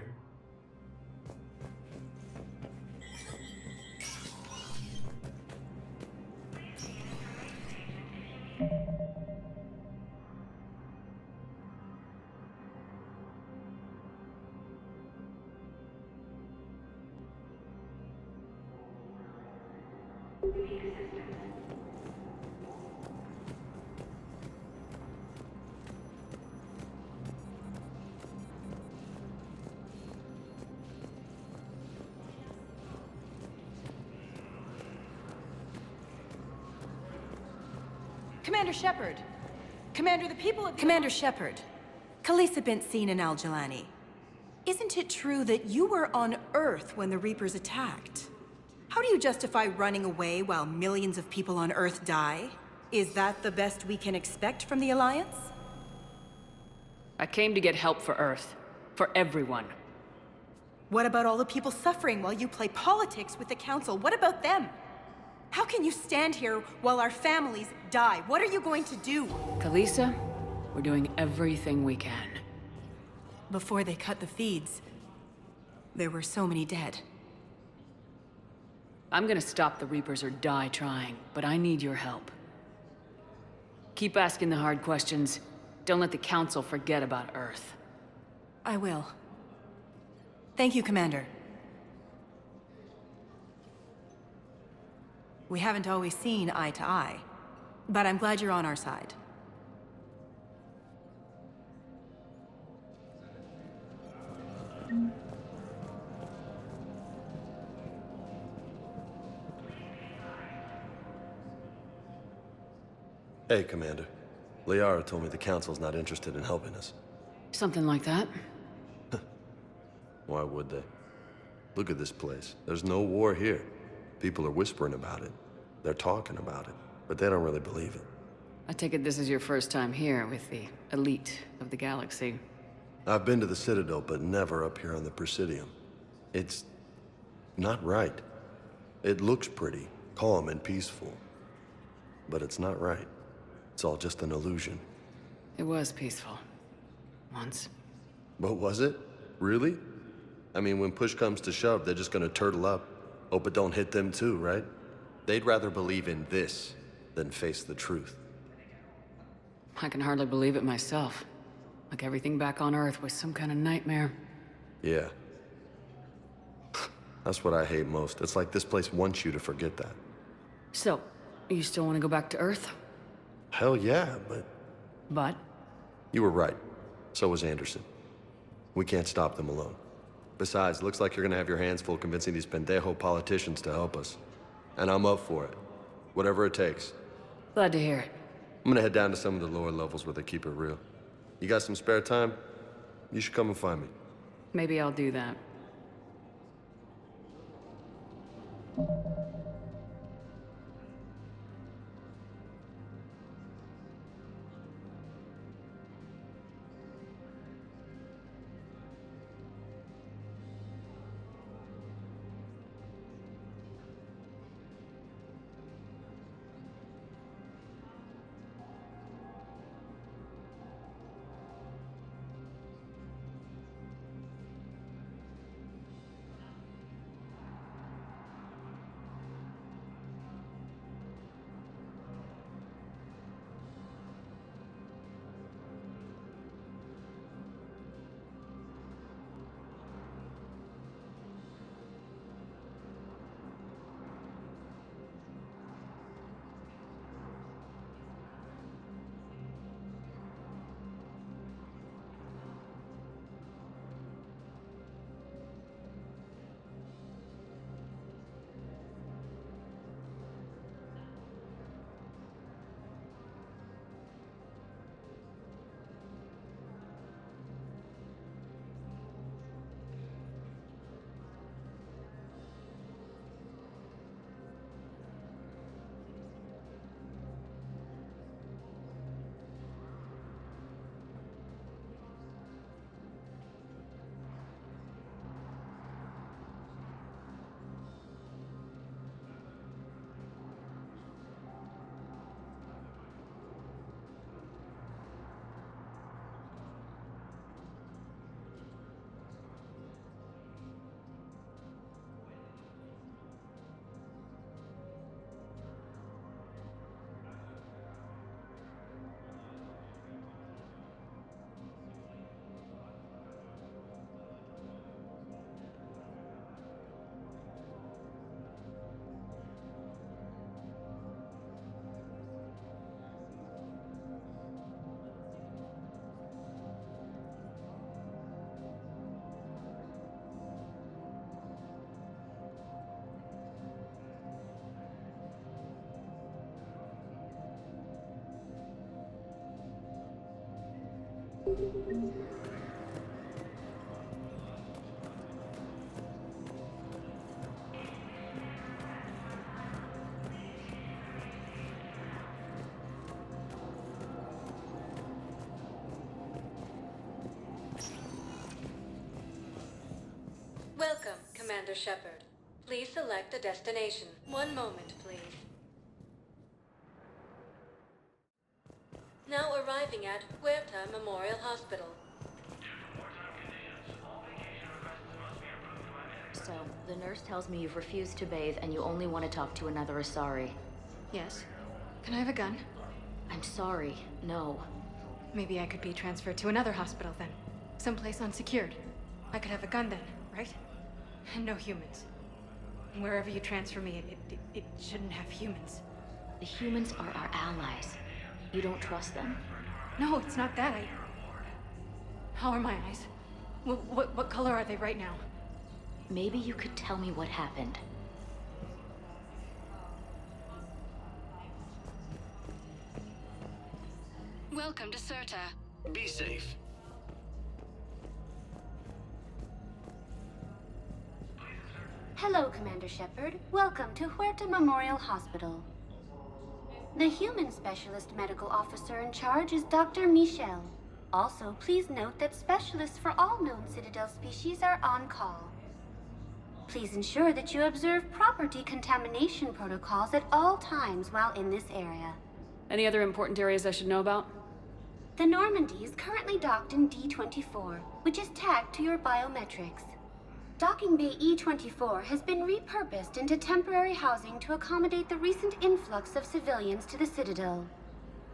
Commander Shepard. Commander, the people of... Commander Shepard. Khaleesa bint Seen and Al-Jalani. Isn't it true that you were on Earth when the Reapers attacked? How do you justify running away while millions of people on Earth die? Is that the best we can expect from the Alliance? I came to get help for Earth. For everyone. What about all the people suffering while you play politics with the Council? What about them? How can you stand here while our families die? What are you going to do? Khaleesa, we're doing everything we can. Before they cut the feeds, there were so many dead. I'm gonna stop the Reapers or die trying, but I need your help. Keep asking the hard questions. Don't let the Council forget about Earth. I will. Thank you, Commander. We haven't always seen eye to eye, but I'm glad you're on our side. Hey, Commander. Liara told me the Council's not interested in helping us. Something like that. Why would they? Look at this place. There's no war here. People are whispering about it. They're talking about it, but they don't really believe it. I take it this is your first time here with the elite of the galaxy. I've been to the Citadel, but never up here on the Presidium. It's not right. It looks pretty, calm and peaceful. But it's not right. It's all just an illusion. It was peaceful. Once. But was it? Really? I mean, when push comes to shove, they're just gonna turtle up. Hope it don't hit them too, right? They'd rather believe in this than face the truth. I can hardly believe it myself. Like everything back on Earth was some kind of nightmare. Yeah. That's what I hate most. It's like this place wants you to forget that. So, you still want to go back to Earth? Hell yeah, but... But? You were right. So was Anderson. We can't stop them alone. Besides, looks like you're gonna have your hands full convincing these pendejo politicians to help us. And I'm up for it. Whatever it takes. Glad to hear it. I'm gonna head down to some of the lower levels where they keep it real. You got some spare time? You should come and find me. Maybe I'll do that. Welcome, Commander Shepard. Please select a destination. One moment, please. Now arriving at Huerta Memorial Hospital. So, the nurse tells me you've refused to bathe and you only want to talk to another Asari. Yes. Can I have a gun? I'm sorry, no. Maybe I could be transferred to another hospital then. Someplace unsecured. I could have a gun then, right? And no humans. And wherever you transfer me, it shouldn't have humans. The humans are our allies. You don't trust them? No, it's not that. How are my eyes? What color are they right now? Maybe you could tell me what happened. Welcome to Serta. Be safe. Hello, Commander Shepard. Welcome to Huerta Memorial Hospital. The human specialist medical officer in charge is Dr. Michel. Also, please note that specialists for all known Citadel species are on call. Please ensure that you observe proper decontamination protocols at all times while in this area. Any other important areas I should know about? The Normandy is currently docked in D-24, which is tagged to your biometrics. Docking Bay E-24 has been repurposed into temporary housing to accommodate the recent influx of civilians to the Citadel.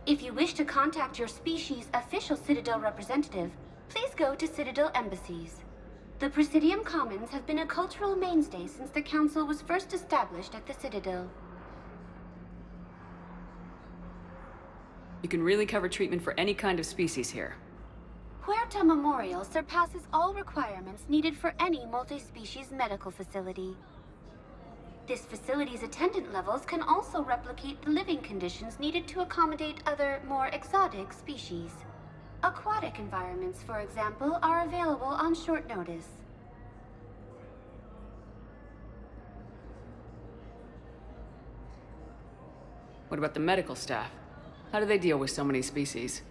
If you wish to contact your species' official Citadel representative, please go to Citadel embassies. The Presidium Commons have been a cultural mainstay since the Council was first established at the Citadel. You can really cover treatment for any kind of species here. Huerta Memorial surpasses all requirements needed for any multi-species medical facility. This facility's attendant levels can also replicate the living conditions needed to accommodate other, more exotic species. Aquatic environments, for example, are available on short notice. What about the medical staff? How do they deal with so many species?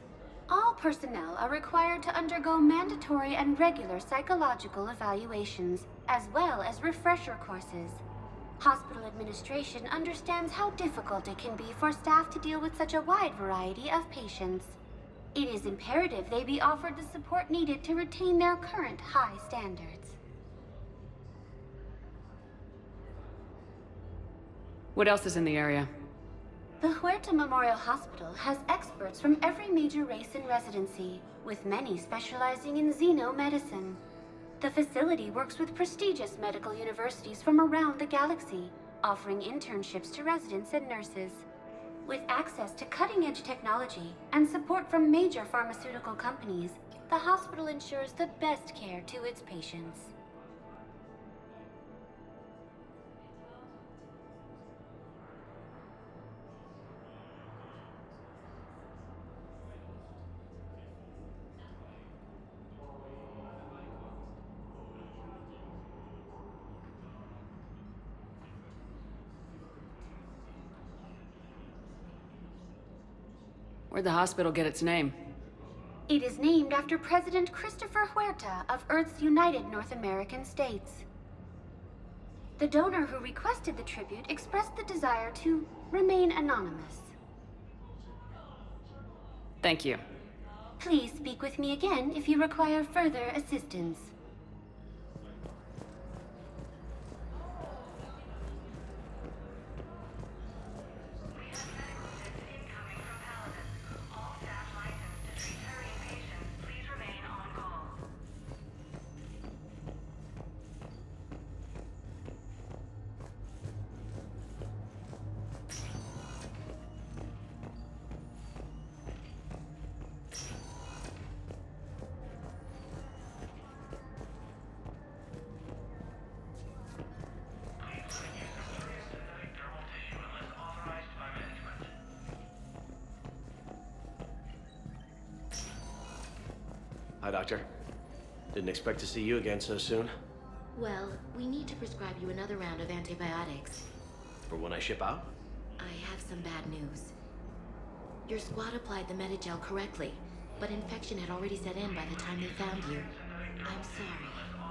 All personnel are required to undergo mandatory and regular psychological evaluations, as well as refresher courses. Hospital administration understands how difficult it can be for staff to deal with such a wide variety of patients. It is imperative they be offered the support needed to retain their current high standards. What else is in the area? The Huerta Memorial Hospital has experts from every major race in residency, with many specializing in xenomedicine. The facility works with prestigious medical universities from around the galaxy, offering internships to residents and nurses. With access to cutting-edge technology and support from major pharmaceutical companies, the hospital ensures the best care to its patients. Where'd the hospital get its name? It is named after President Christopher Huerta of Earth's United North American States. The donor who requested the tribute expressed the desire to remain anonymous. Thank you. Please speak with me again if you require further assistance. Hi, Doctor. Didn't expect to see you again so soon. Well, we need to prescribe you another round of antibiotics. For when I ship out? I have some bad news. Your squad applied the Medigel correctly, but infection had already set in by the time they found you. I'm sorry.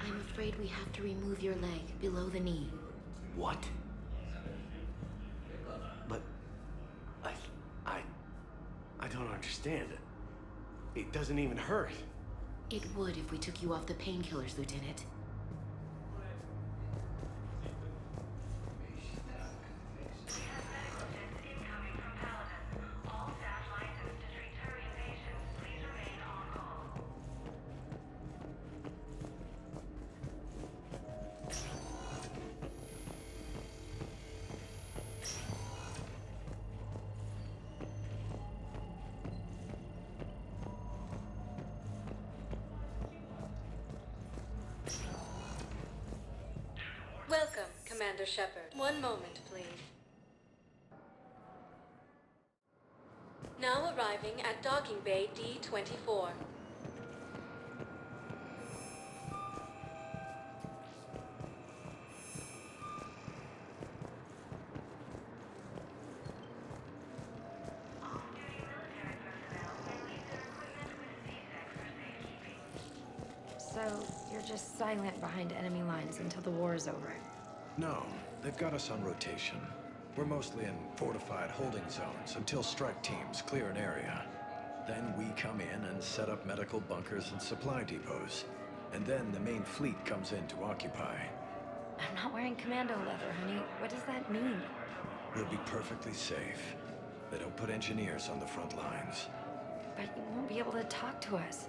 I'm afraid we have to remove your leg below the knee. What? But... I don't understand. It doesn't even hurt. It would if we took you off the painkillers, Lieutenant. Welcome, Commander Shepard. One moment, please. Now arriving at Docking Bay D-24. So, you're just silent behind enemy lines until the war is over. No, they've got us on rotation. We're mostly in fortified holding zones until strike teams clear an area. Then we come in and set up medical bunkers and supply depots. And then the main fleet comes in to occupy. I'm not wearing commando leather, honey. What does that mean? We'll be perfectly safe. They don't put engineers on the front lines. But you won't be able to talk to us.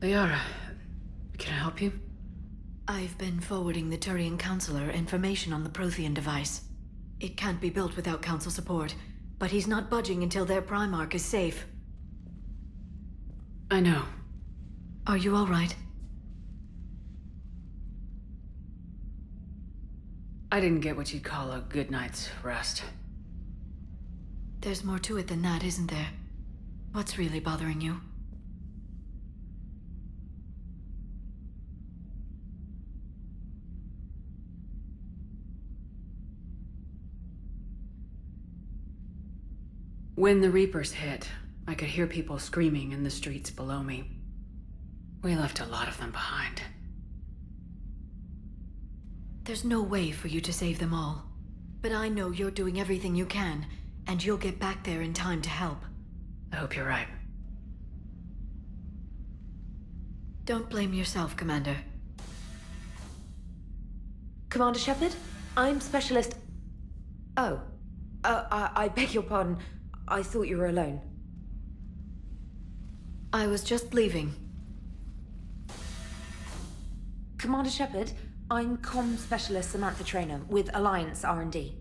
Liara, can I help you? I've been forwarding the Turian Counselor information on the Prothean device. It can't be built without Council support, but he's not budging until their Primarch is safe. I know. Are you all right? I didn't get what you'd call a good night's rest. There's more to it than that, isn't there? What's really bothering you? When the Reapers hit, I could hear people screaming in the streets below me. We left a lot of them behind. There's no way for you to save them all. But I know you're doing everything you can, and you'll get back there in time to help. I hope you're right. Don't blame yourself, Commander. Commander Shepard? I'm Specialist... Oh. I beg your pardon. I thought you were alone. I was just leaving. Commander Shepard, I'm Comm Specialist Samantha Traynor with Alliance R&D.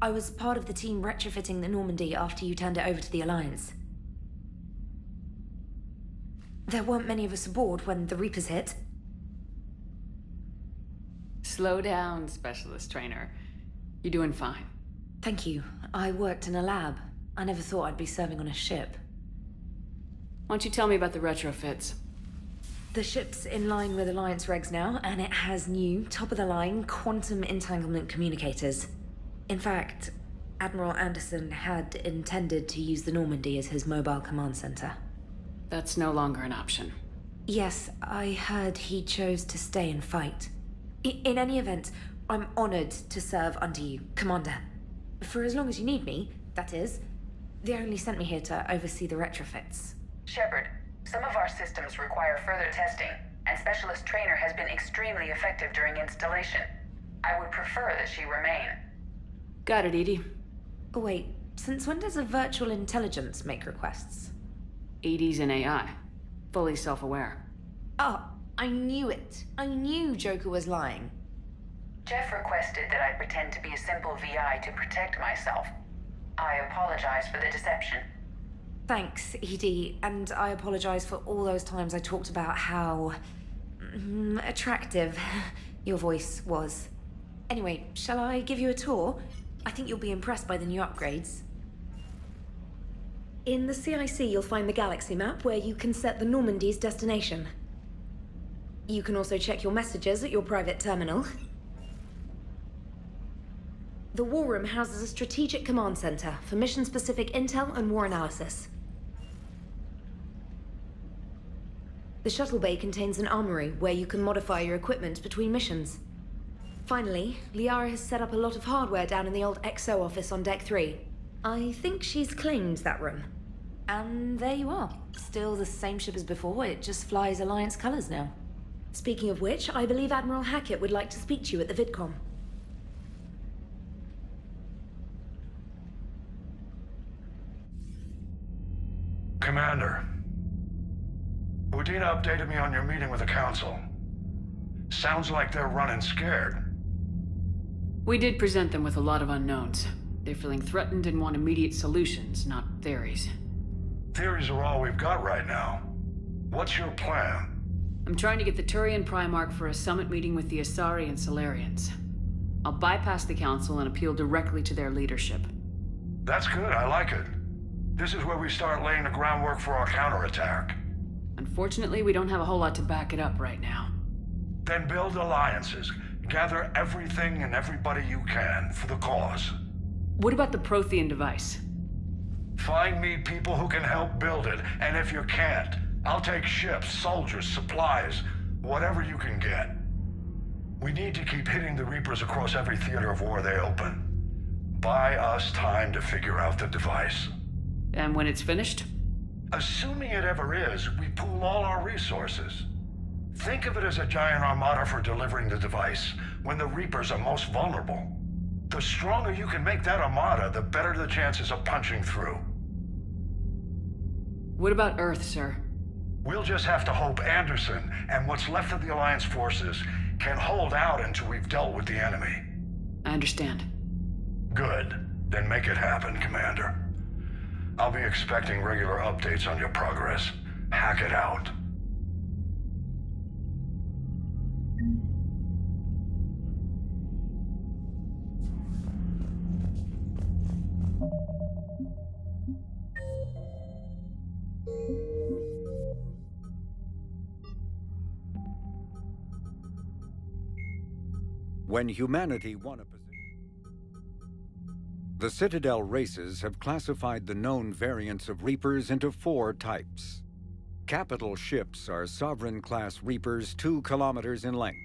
I was part of the team retrofitting the Normandy after you turned it over to the Alliance. There weren't many of us aboard when the Reapers hit. Slow down, Specialist Trainer. You're doing fine. Thank you. I worked in a lab. I never thought I'd be serving on a ship. Why don't you tell me about the retrofits? The ship's in line with Alliance regs now, and it has new, top-of-the-line quantum entanglement communicators. In fact, Admiral Anderson had intended to use the Normandy as his mobile command center. That's no longer an option. Yes, I heard he chose to stay and fight. In any event, I'm honored to serve under you, Commander. For as long as you need me, that is. They only sent me here to oversee the retrofits. Shepard, Some of our systems require further testing, and Specialist Trainer has been extremely effective during installation. I would prefer that she remain. Got it, Edie. Oh, wait. Since when does a virtual intelligence make requests? Edie's an AI. Fully self-aware. Oh, I knew it. I knew Joker was lying. Jeff requested that I pretend to be a simple VI to protect myself. I apologize for the deception. Thanks, Edie, and I apologize for all those times I talked about how... attractive your voice was. Anyway, shall I give you a tour? I think you'll be impressed by the new upgrades. In the CIC, you'll find the galaxy map where you can set the Normandy's destination. You can also check your messages at your private terminal. The War Room houses a strategic command center for mission-specific intel and war analysis. The shuttle bay contains an armory where you can modify your equipment between missions. Finally, Liara has set up a lot of hardware down in the old XO office on Deck 3. I think she's claimed that room. And there you are. Still the same ship as before, it just flies Alliance colors now. Speaking of which, I believe Admiral Hackett would like to speak to you at the VidCom. Commander, Udina updated me on your meeting with the Council. Sounds like they're running scared. We did present them with a lot of unknowns. They're feeling threatened and want immediate solutions, not theories. Theories are all we've got right now. What's your plan? I'm trying to get the Turian Primarch for a summit meeting with the Asari and Solarians. I'll bypass the Council and appeal directly to their leadership. That's good, I like it. This is where we start laying the groundwork for our counterattack. Unfortunately, we don't have a whole lot to back it up right now. Then build alliances. Gather everything and everybody you can for the cause. What about the Prothean device? Find me people who can help build it, and if you can't, I'll take ships, soldiers, supplies, whatever you can get. We need to keep hitting the Reapers across every theater of war they open. Buy us time to figure out the device. And when it's finished? Assuming it ever is, we pool all our resources. Think of it as a giant armada for delivering the device, when the Reapers are most vulnerable. The stronger you can make that armada, the better the chances of punching through. What about Earth, sir? We'll just have to hope Anderson and what's left of the Alliance forces can hold out until we've dealt with the enemy. I understand. Good. Then make it happen, Commander. I'll be expecting regular updates on your progress. Hack it out. When humanity won a position, the Citadel races have classified the known variants of Reapers into 4 types. Capital ships are Sovereign-class Reapers 2 kilometers in length.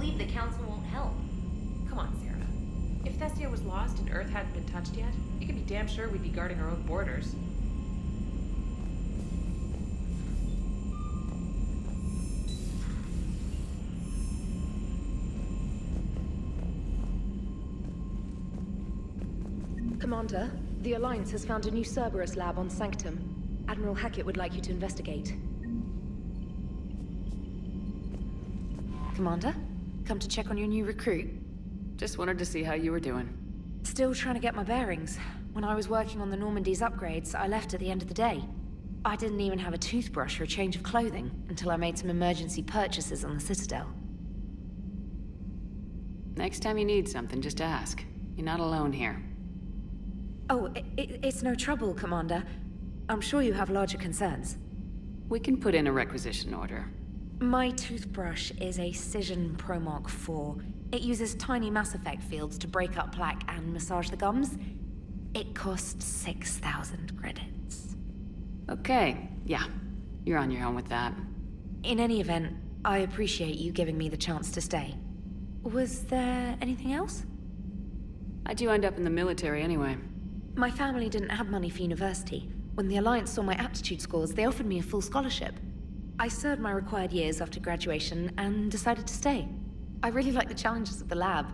believe the Council won't help. Come on, Sarah. If Thessia was lost and Earth hadn't been touched yet, you can be damn sure we'd be guarding our own borders. Commander, the Alliance has found a new Cerberus lab on Sanctum. Admiral Hackett would like you to investigate. Commander, come to check on your new recruit. Just wanted to see how you were doing. Still trying to get my bearings. When I was working on the Normandy's upgrades, I left at the end of the day. I didn't even have a toothbrush or a change of clothing until I made some emergency purchases on the Citadel. Next time you need something, just ask. You're not alone here. Oh, it's no trouble, Commander. I'm sure you have larger concerns. We can put in a requisition order. My toothbrush is a Cision Pro Mark IV. It uses tiny Mass Effect fields to break up plaque and massage the gums. It costs 6,000 credits. Okay, yeah. You're on your own with that. In any event, I appreciate you giving me the chance to stay. Was there anything else? How'd you end up in the military anyway? My family didn't have money for university. When the Alliance saw my aptitude scores, they offered me a full scholarship. I served my required years after graduation and decided to stay. I really like the challenges of the lab.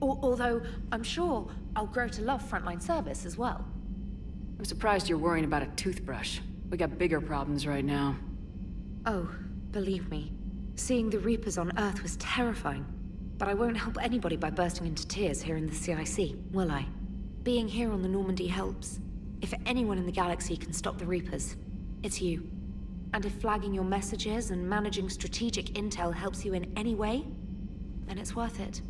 Although, I'm sure I'll grow to love frontline service as well. I'm surprised you're worrying about a toothbrush. We got bigger problems right now. Oh, believe me. Seeing the Reapers on Earth was terrifying. But I won't help anybody by bursting into tears here in the CIC, will I? Being here on the Normandy helps. If anyone in the galaxy can stop the Reapers, it's you. And if flagging your messages and managing strategic intel helps you in any way, then it's worth it.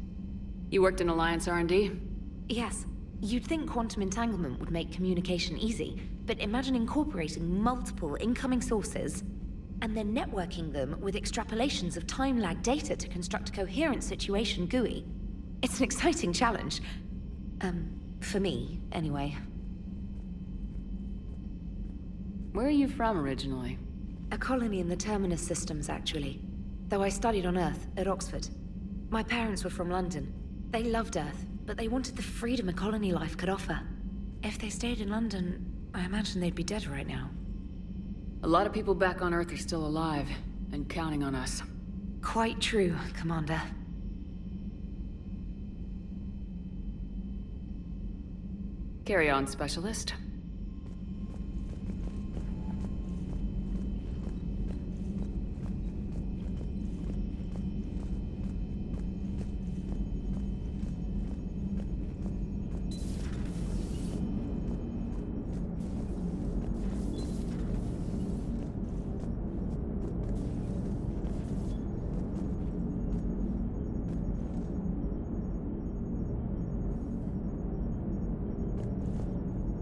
You worked in Alliance R&D? Yes. You'd think quantum entanglement would make communication easy, but imagine incorporating multiple incoming sources and then networking them with extrapolations of time-lag data to construct a coherent situation GUI. It's an exciting challenge. For me, anyway. Where are you from originally? A colony in the Terminus systems, actually. Though I studied on Earth, at Oxford. My parents were from London. They loved Earth, but they wanted the freedom a colony life could offer. If they stayed in London, I imagine they'd be dead right now. A lot of people back on Earth are still alive, and counting on us. Quite true, Commander. Carry on, Specialist.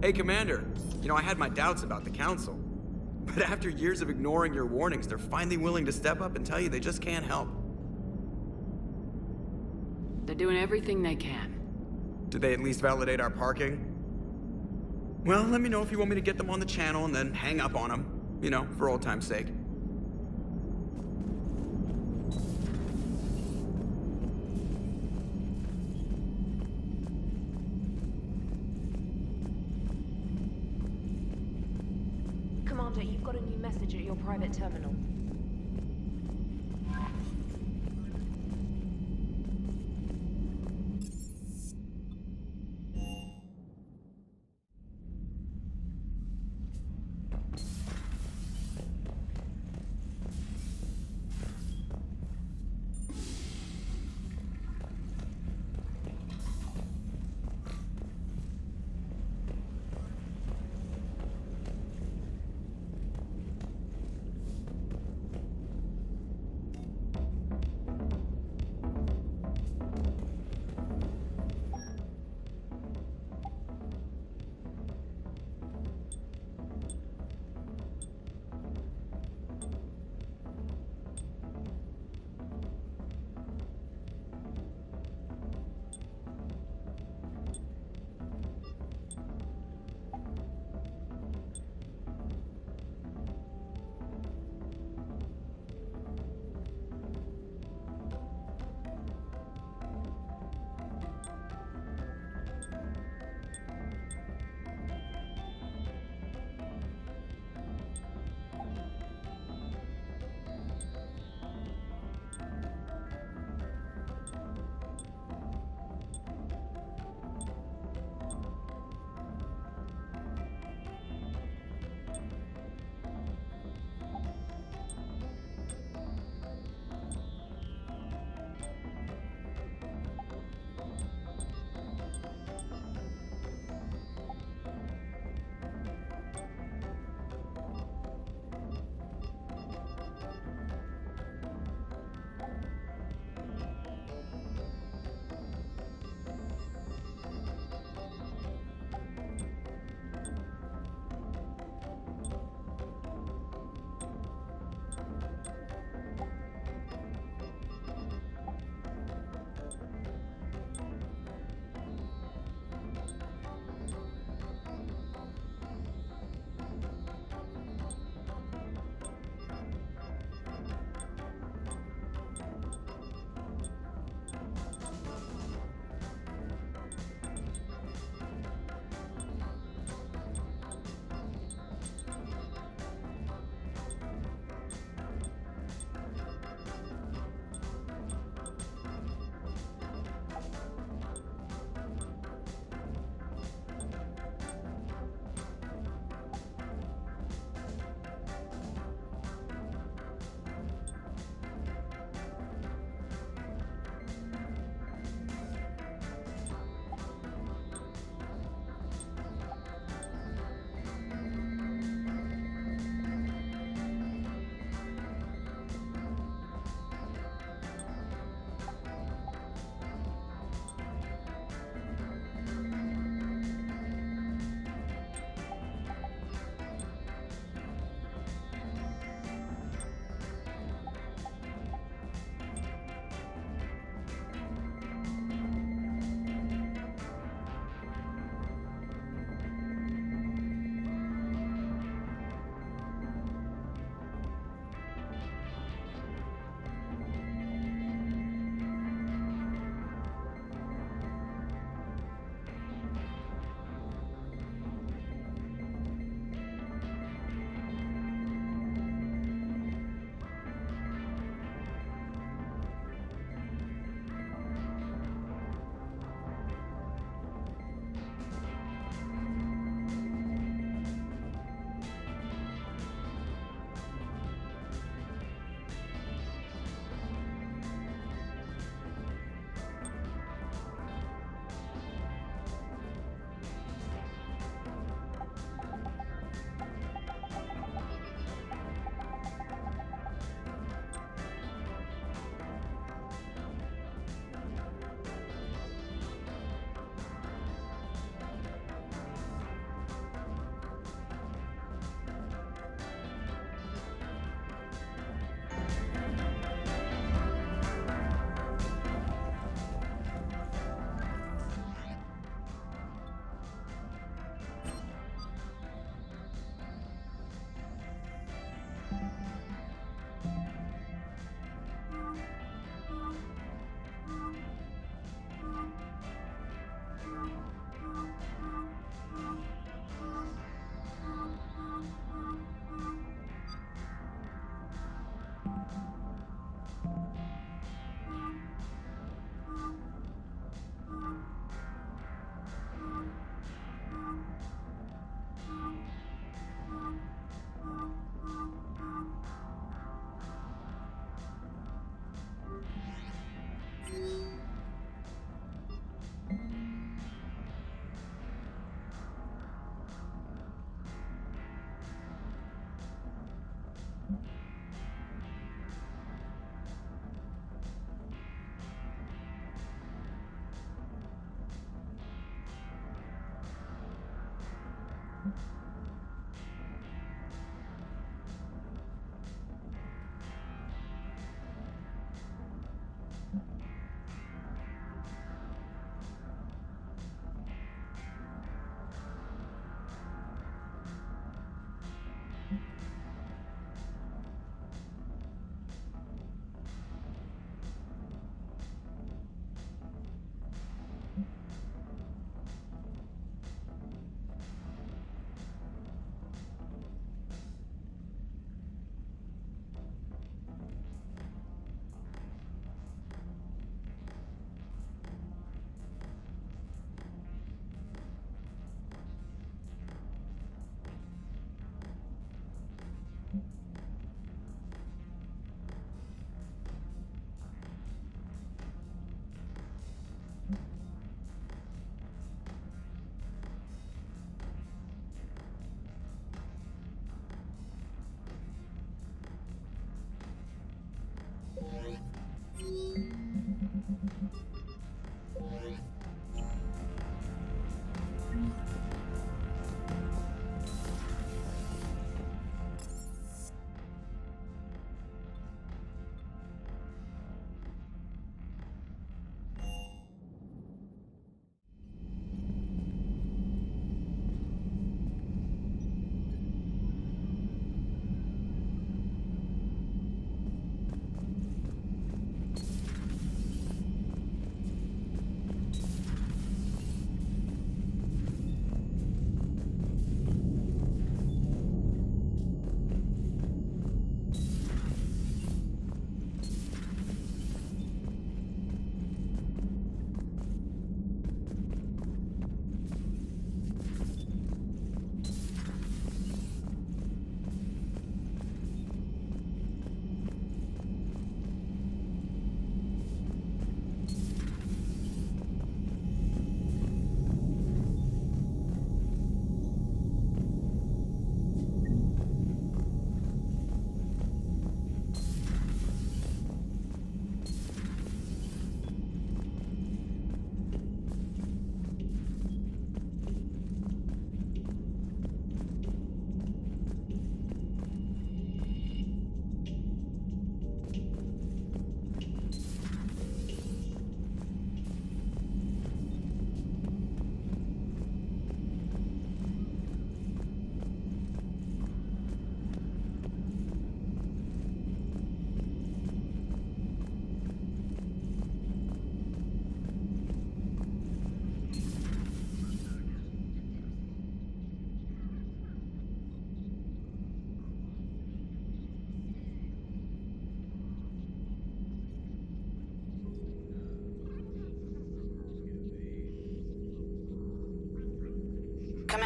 Hey, Commander. You know, I had my doubts about the Council. But after years of ignoring your warnings, they're finally willing to step up and tell you they just can't help. They're doing everything they can. Did they at least validate our parking? Well, let me know if you want me to get them on the channel and then hang up on them. You know, for old time's sake. Commander, you've got a new message at your private terminal.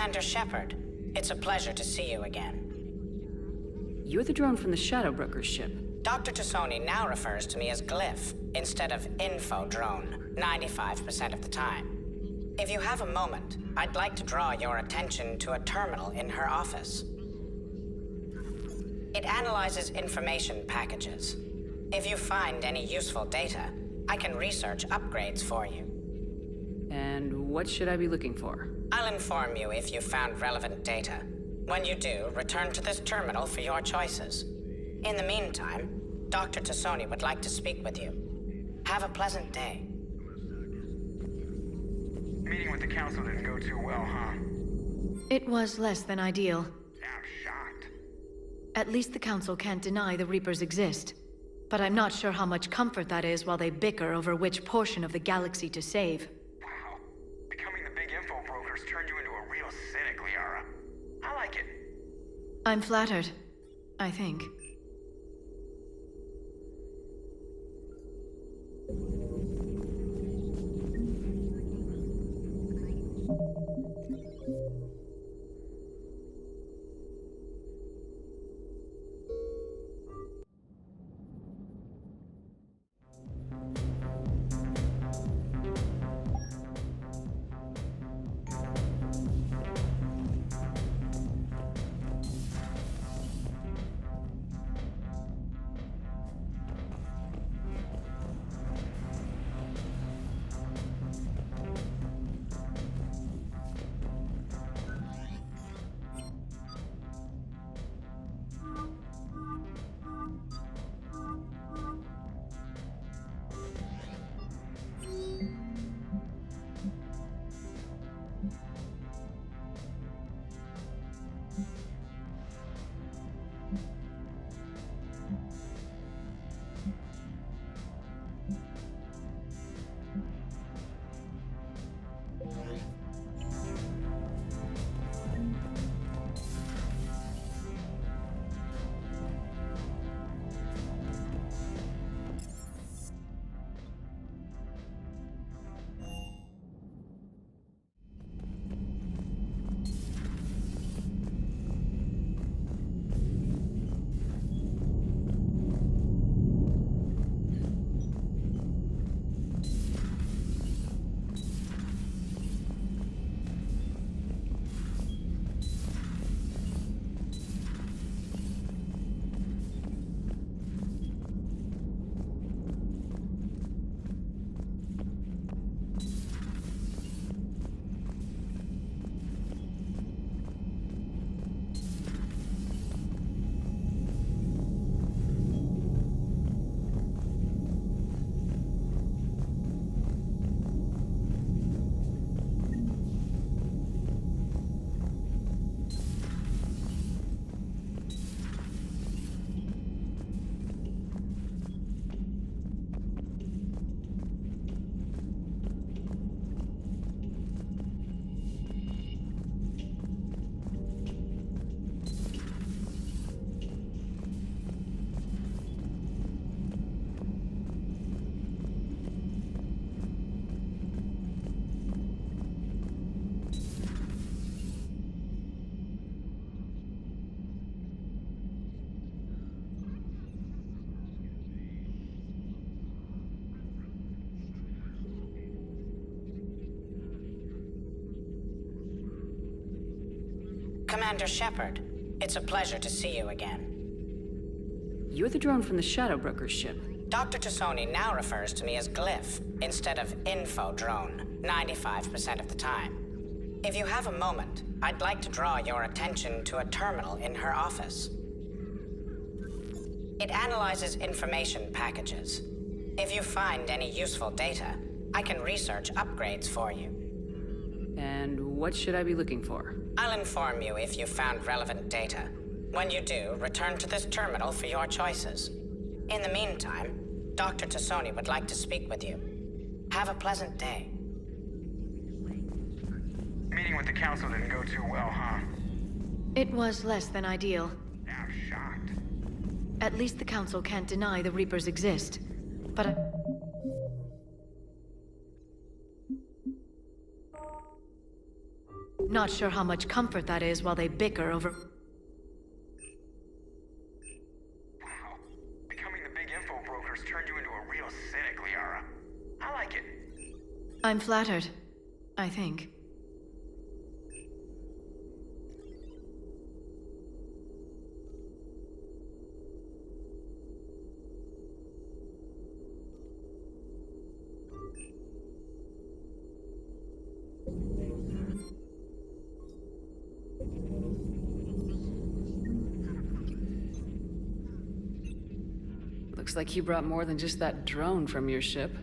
Commander Shepard, it's a pleasure to see you again. You're the drone from the Shadow Broker's ship. Dr. Tassoni now refers to me as Glyph instead of Info Drone, 95% of the time. If you have a moment, I'd like to draw your attention to a terminal in her office. It analyzes information packages. If you find any useful data, I can research upgrades for you. And what should I be looking for? I'll inform you if you found relevant data. When you do, return to this terminal for your choices. In the meantime, Dr. Tassoni would like to speak with you. Have a pleasant day. Meeting with the council didn't go too well, huh? It was less than ideal. I'm shocked. At least the council can't deny the Reapers exist. But I'm not sure how much comfort that is while they bicker over which portion of the galaxy to save. Wow. Becoming the big info brokers turned you into a real cynic, Liara. I like it. I'm flattered, I think. Commander Shepard, it's a pleasure to see you again. You're the drone from the Shadow Broker's ship. Dr. Tassoni now refers to me as Glyph instead of Info Drone, 95% of the time. If you have a moment, I'd like to draw your attention to a terminal in her office. It analyzes information packages. If you find any useful data, I can research upgrades for you. And what should I be looking for? I'll inform you if you found relevant data. When you do, return to this terminal for your choices. In the meantime, Dr. Tassoni would like to speak with you. Have a pleasant day. Meeting with the council didn't go too well, huh? It was less than ideal. I'm shocked. At least the council can't deny the Reapers exist. But Not sure how much comfort that is while they bicker over... Wow. Becoming the big info brokers turned you into a real cynic, Liara. I like it. I'm flattered. I think. Looks like you brought more than just that drone from your ship.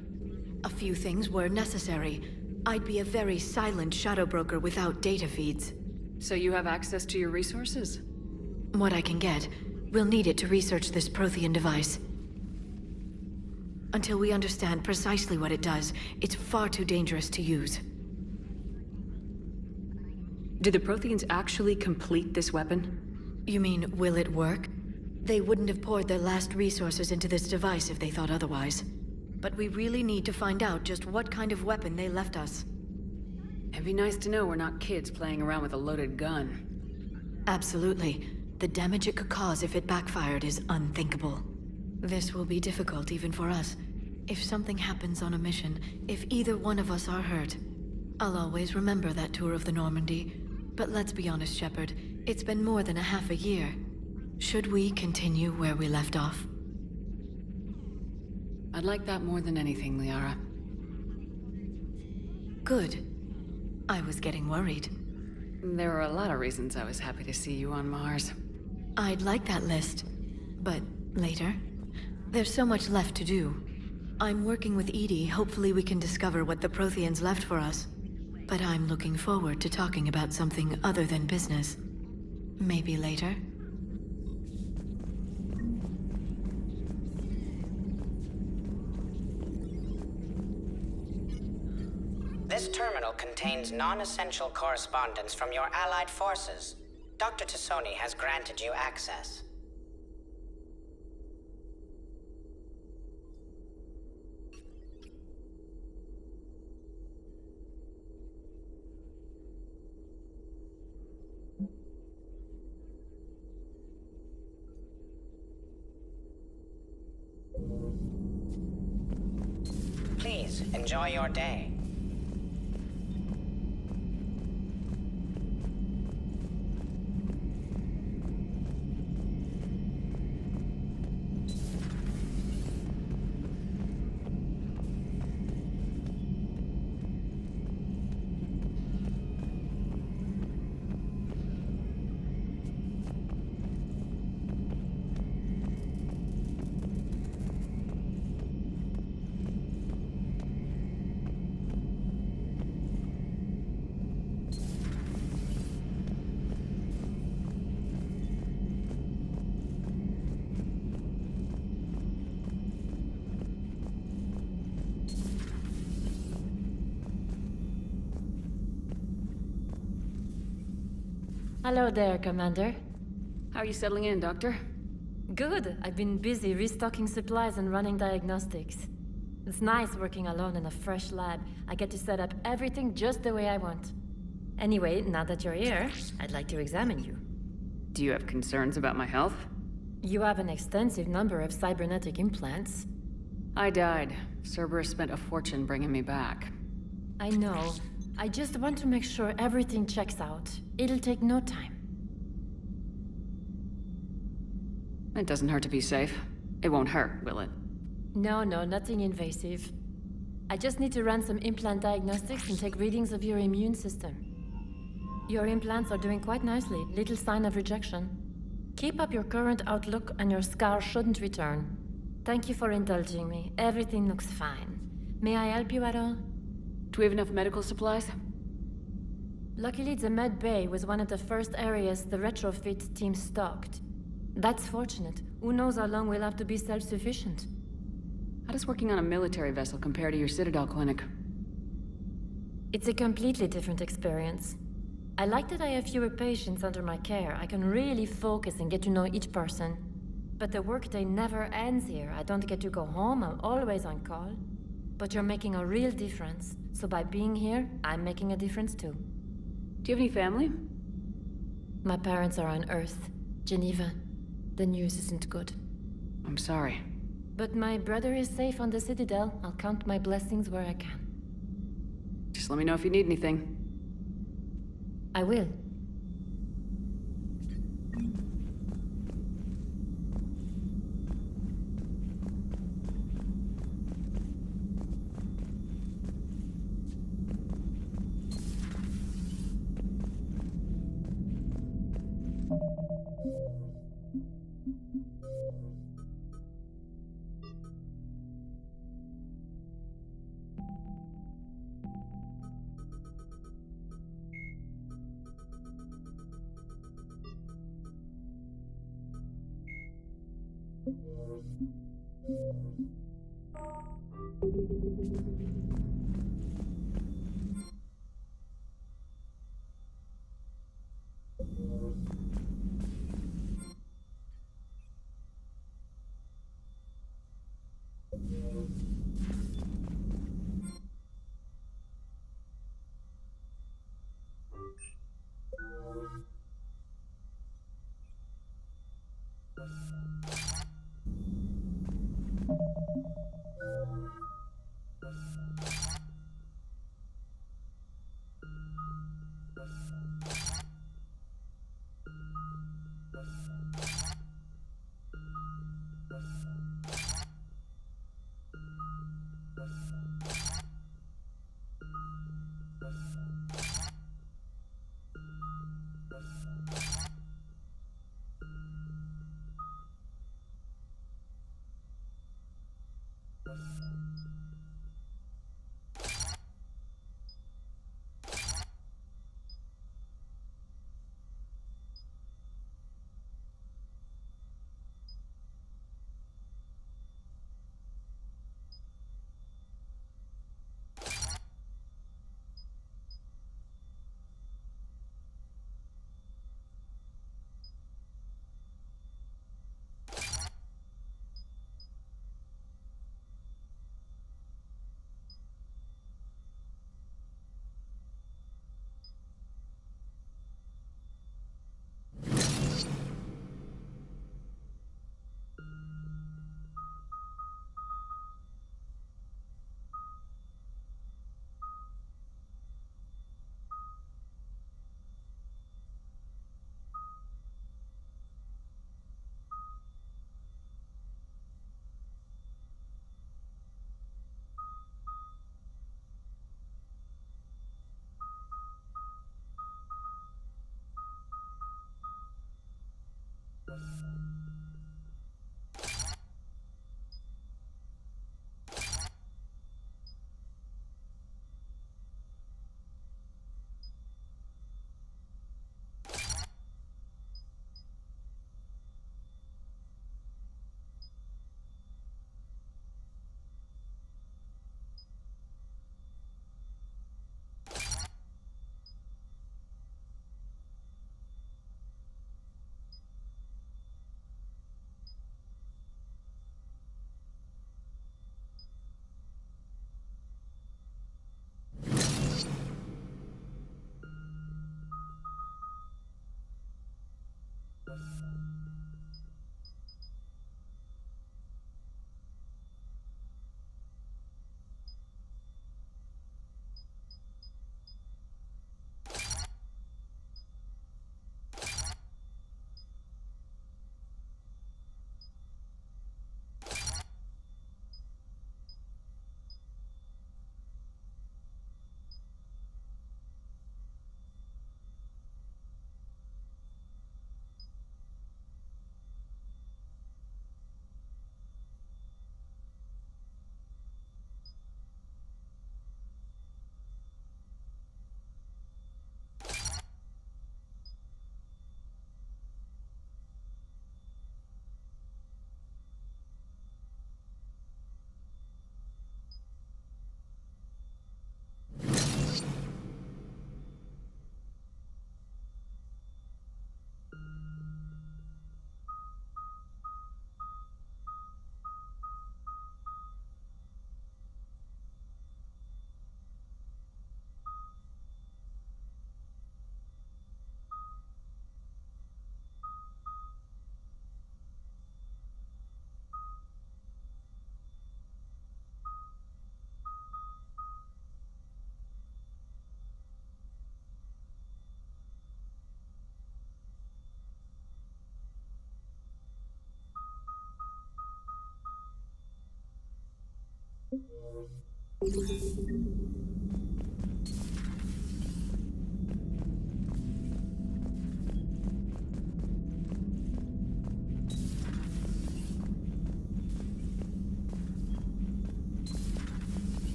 A few things were necessary. I'd be a very silent shadow broker without data feeds. So you have access to your resources? What I can get. We'll need it to research this Prothean device. Until we understand precisely what it does, it's far too dangerous to use. Did the Protheans actually complete this weapon? You mean, will it work? They wouldn't have poured their last resources into this device if they thought otherwise. But we really need to find out just what kind of weapon they left us. It'd be nice to know we're not kids playing around with a loaded gun. Absolutely. The damage it could cause if it backfired is unthinkable. This will be difficult even for us. If something happens on a mission, if either one of us are hurt, I'll always remember that tour of the Normandy. But let's be honest, Shepard. It's been more than a half a year. Should we continue where we left off? I'd like that more than anything, Liara. Good. I was getting worried. There were a lot of reasons I was happy to see you on Mars. I'd like that list. But later? There's so much left to do. I'm working with Edie. Hopefully we can discover what the Protheans left for us. But I'm looking forward to talking about something other than business. Maybe later? This terminal contains non-essential correspondence from your allied forces. Dr. Tassoni has granted you access. Please, enjoy your day. Hello there, Commander. How are you settling in, Doctor? Good. I've been busy restocking supplies and running diagnostics. It's nice working alone in a fresh lab. I get to set up everything just the way I want. Anyway, now that you're here, I'd like to examine you. Do you have concerns about my health? You have an extensive number of cybernetic implants. I died. Cerberus spent a fortune bringing me back. I know. I just want to make sure everything checks out. It'll take no time. It doesn't hurt to be safe. It won't hurt, will it? No, nothing invasive. I just need to run some implant diagnostics and take readings of your immune system. Your implants are doing quite nicely. Little sign of rejection. Keep up your current outlook and your scar shouldn't return. Thank you for indulging me. Everything looks fine. May I help you at all? Do we have enough medical supplies? Luckily, the med bay was one of the first areas the retrofit team stocked. That's fortunate. Who knows how long we'll have to be self-sufficient. How does working on a military vessel compare to your Citadel clinic? It's a completely different experience. I like that I have fewer patients under my care. I can really focus and get to know each person. But the workday never ends here. I don't get to go home. I'm always on call. But you're making a real difference. So by being here, I'm making a difference too. Do you have any family? My parents are on Earth, Geneva. The news isn't good. I'm sorry. But my brother is safe on the Citadel. I'll count my blessings where I can. Just let me know if you need anything. I will.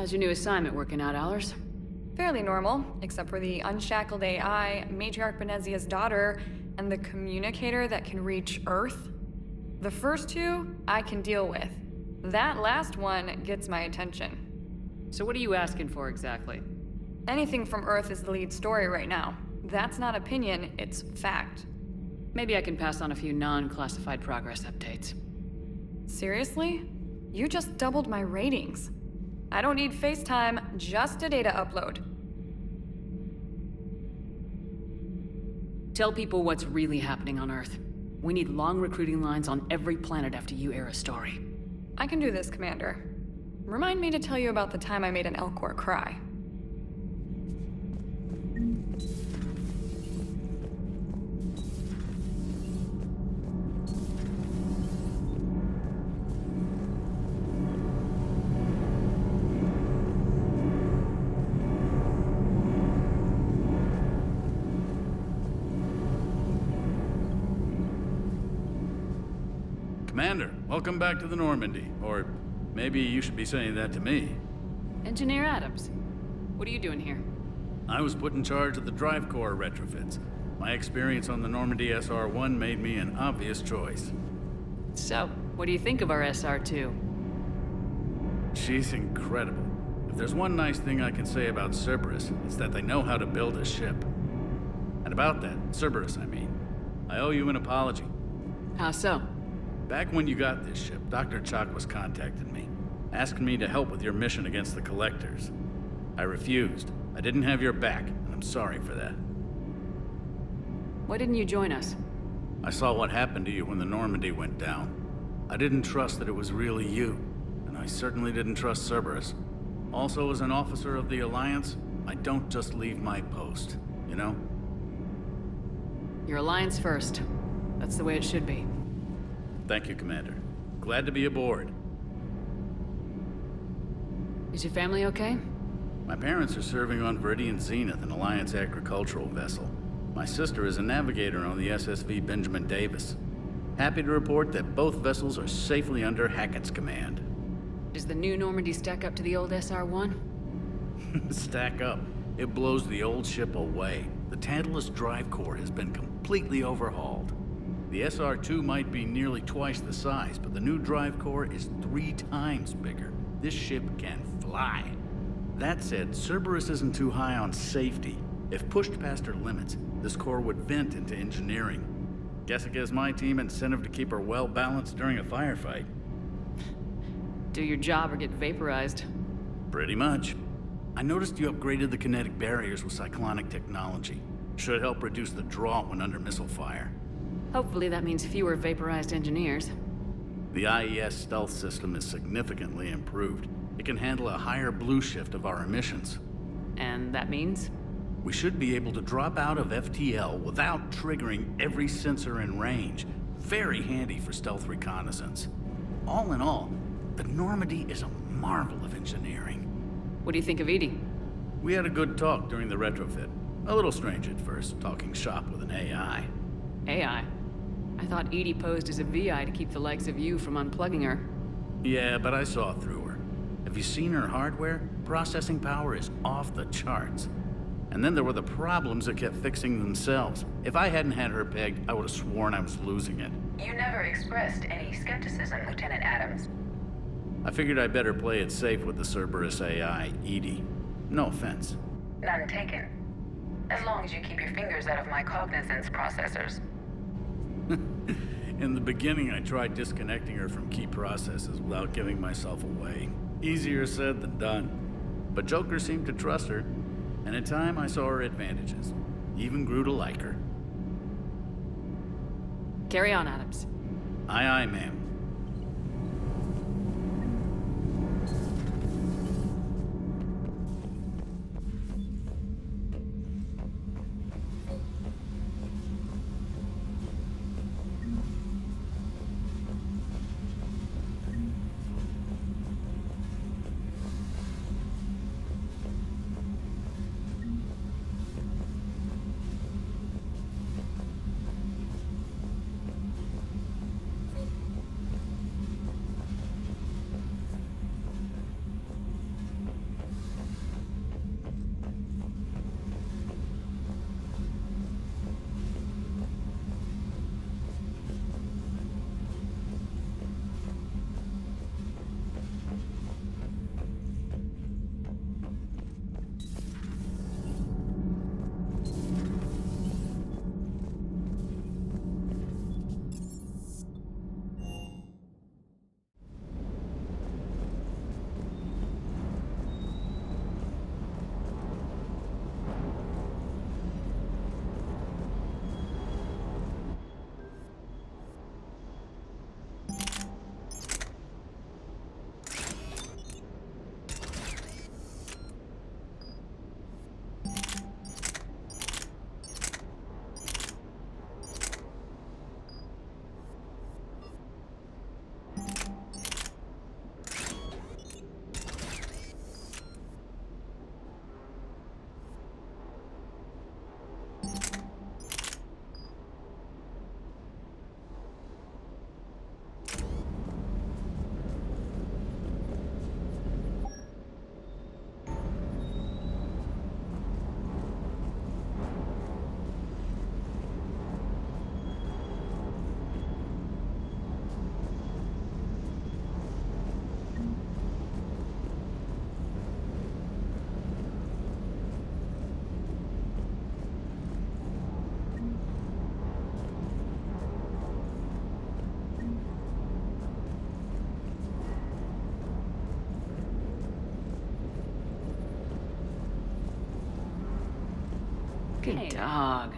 How's your new assignment working out, Allers? Fairly normal, except for the unshackled AI, Matriarch Benezia's daughter, and the communicator that can reach Earth. The first two, I can deal with. That last one gets my attention. So what are you asking for exactly? Anything from Earth is the lead story right now. That's not opinion, it's fact. Maybe I can pass on a few non-classified progress updates. Seriously? You just doubled my ratings. I don't need FaceTime, just a data upload. Tell people what's really happening on Earth. We need long recruiting lines on every planet after you air a story. I can do this, Commander. Remind me to tell you about the time I made an Elcor cry. Commander, welcome back to the Normandy. Or maybe you should be saying that to me. Engineer Adams, what are you doing here? I was put in charge of the drive core retrofits. My experience on the Normandy SR-1 made me an obvious choice. So, what do you think of our SR-2? She's incredible. If there's one nice thing I can say about Cerberus, it's that they know how to build a ship. And about that, Cerberus, I mean, I owe you an apology. How so? Back when you got this ship, Dr. Chakwas contacted me, asking me to help with your mission against the Collectors. I refused. I didn't have your back, and I'm sorry for that. Why didn't you join us? I saw what happened to you when the Normandy went down. I didn't trust that it was really you, and I certainly didn't trust Cerberus. Also, as an officer of the Alliance, I don't just leave my post, you know? Your Alliance first. That's the way it should be. Thank you, Commander. Glad to be aboard. Is your family okay? My parents are serving on Viridian Zenith, an Alliance agricultural vessel. My sister is a navigator on the SSV Benjamin Davis. Happy to report that both vessels are safely under Hackett's command. Does the new Normandy stack up to the old SR-1? Stack up. It blows the old ship away. The Tantalus drive core has been completely overhauled. The SR-2 might be nearly twice the size, but the new drive core is 3 times bigger. This ship can fly. That said, Cerberus isn't too high on safety. If pushed past her limits, this core would vent into engineering. Guess it gives my team incentive to keep her well balanced during a firefight. Do your job or get vaporized. Pretty much. I noticed you upgraded the kinetic barriers with cyclonic technology. Should help reduce the draw when under missile fire. Hopefully that means fewer vaporized engineers. The IES stealth system is significantly improved. It can handle a higher blue shift of our emissions. And that means? We should be able to drop out of FTL without triggering every sensor in range. Very handy for stealth reconnaissance. All in all, the Normandy is a marvel of engineering. What do you think of Edie? We had a good talk during the retrofit. A little strange at first, talking shop with an AI. AI? I thought Edie posed as a VI to keep the likes of you from unplugging her. Yeah, but I saw through her. Have you seen her hardware? Processing power is off the charts. And then there were the problems that kept fixing themselves. If I hadn't had her pegged, I would have sworn I was losing it. You never expressed any skepticism, Lieutenant Adams. I figured I'd better play it safe with the Cerberus AI, Edie. No offense. None taken. As long as you keep your fingers out of my cognizance processors. In the beginning, I tried disconnecting her from key processes without giving myself away. Easier said than done. But Joker seemed to trust her. And in time, I saw her advantages. Even grew to like her. Carry on, Adams. Aye, aye, ma'am. Good dog.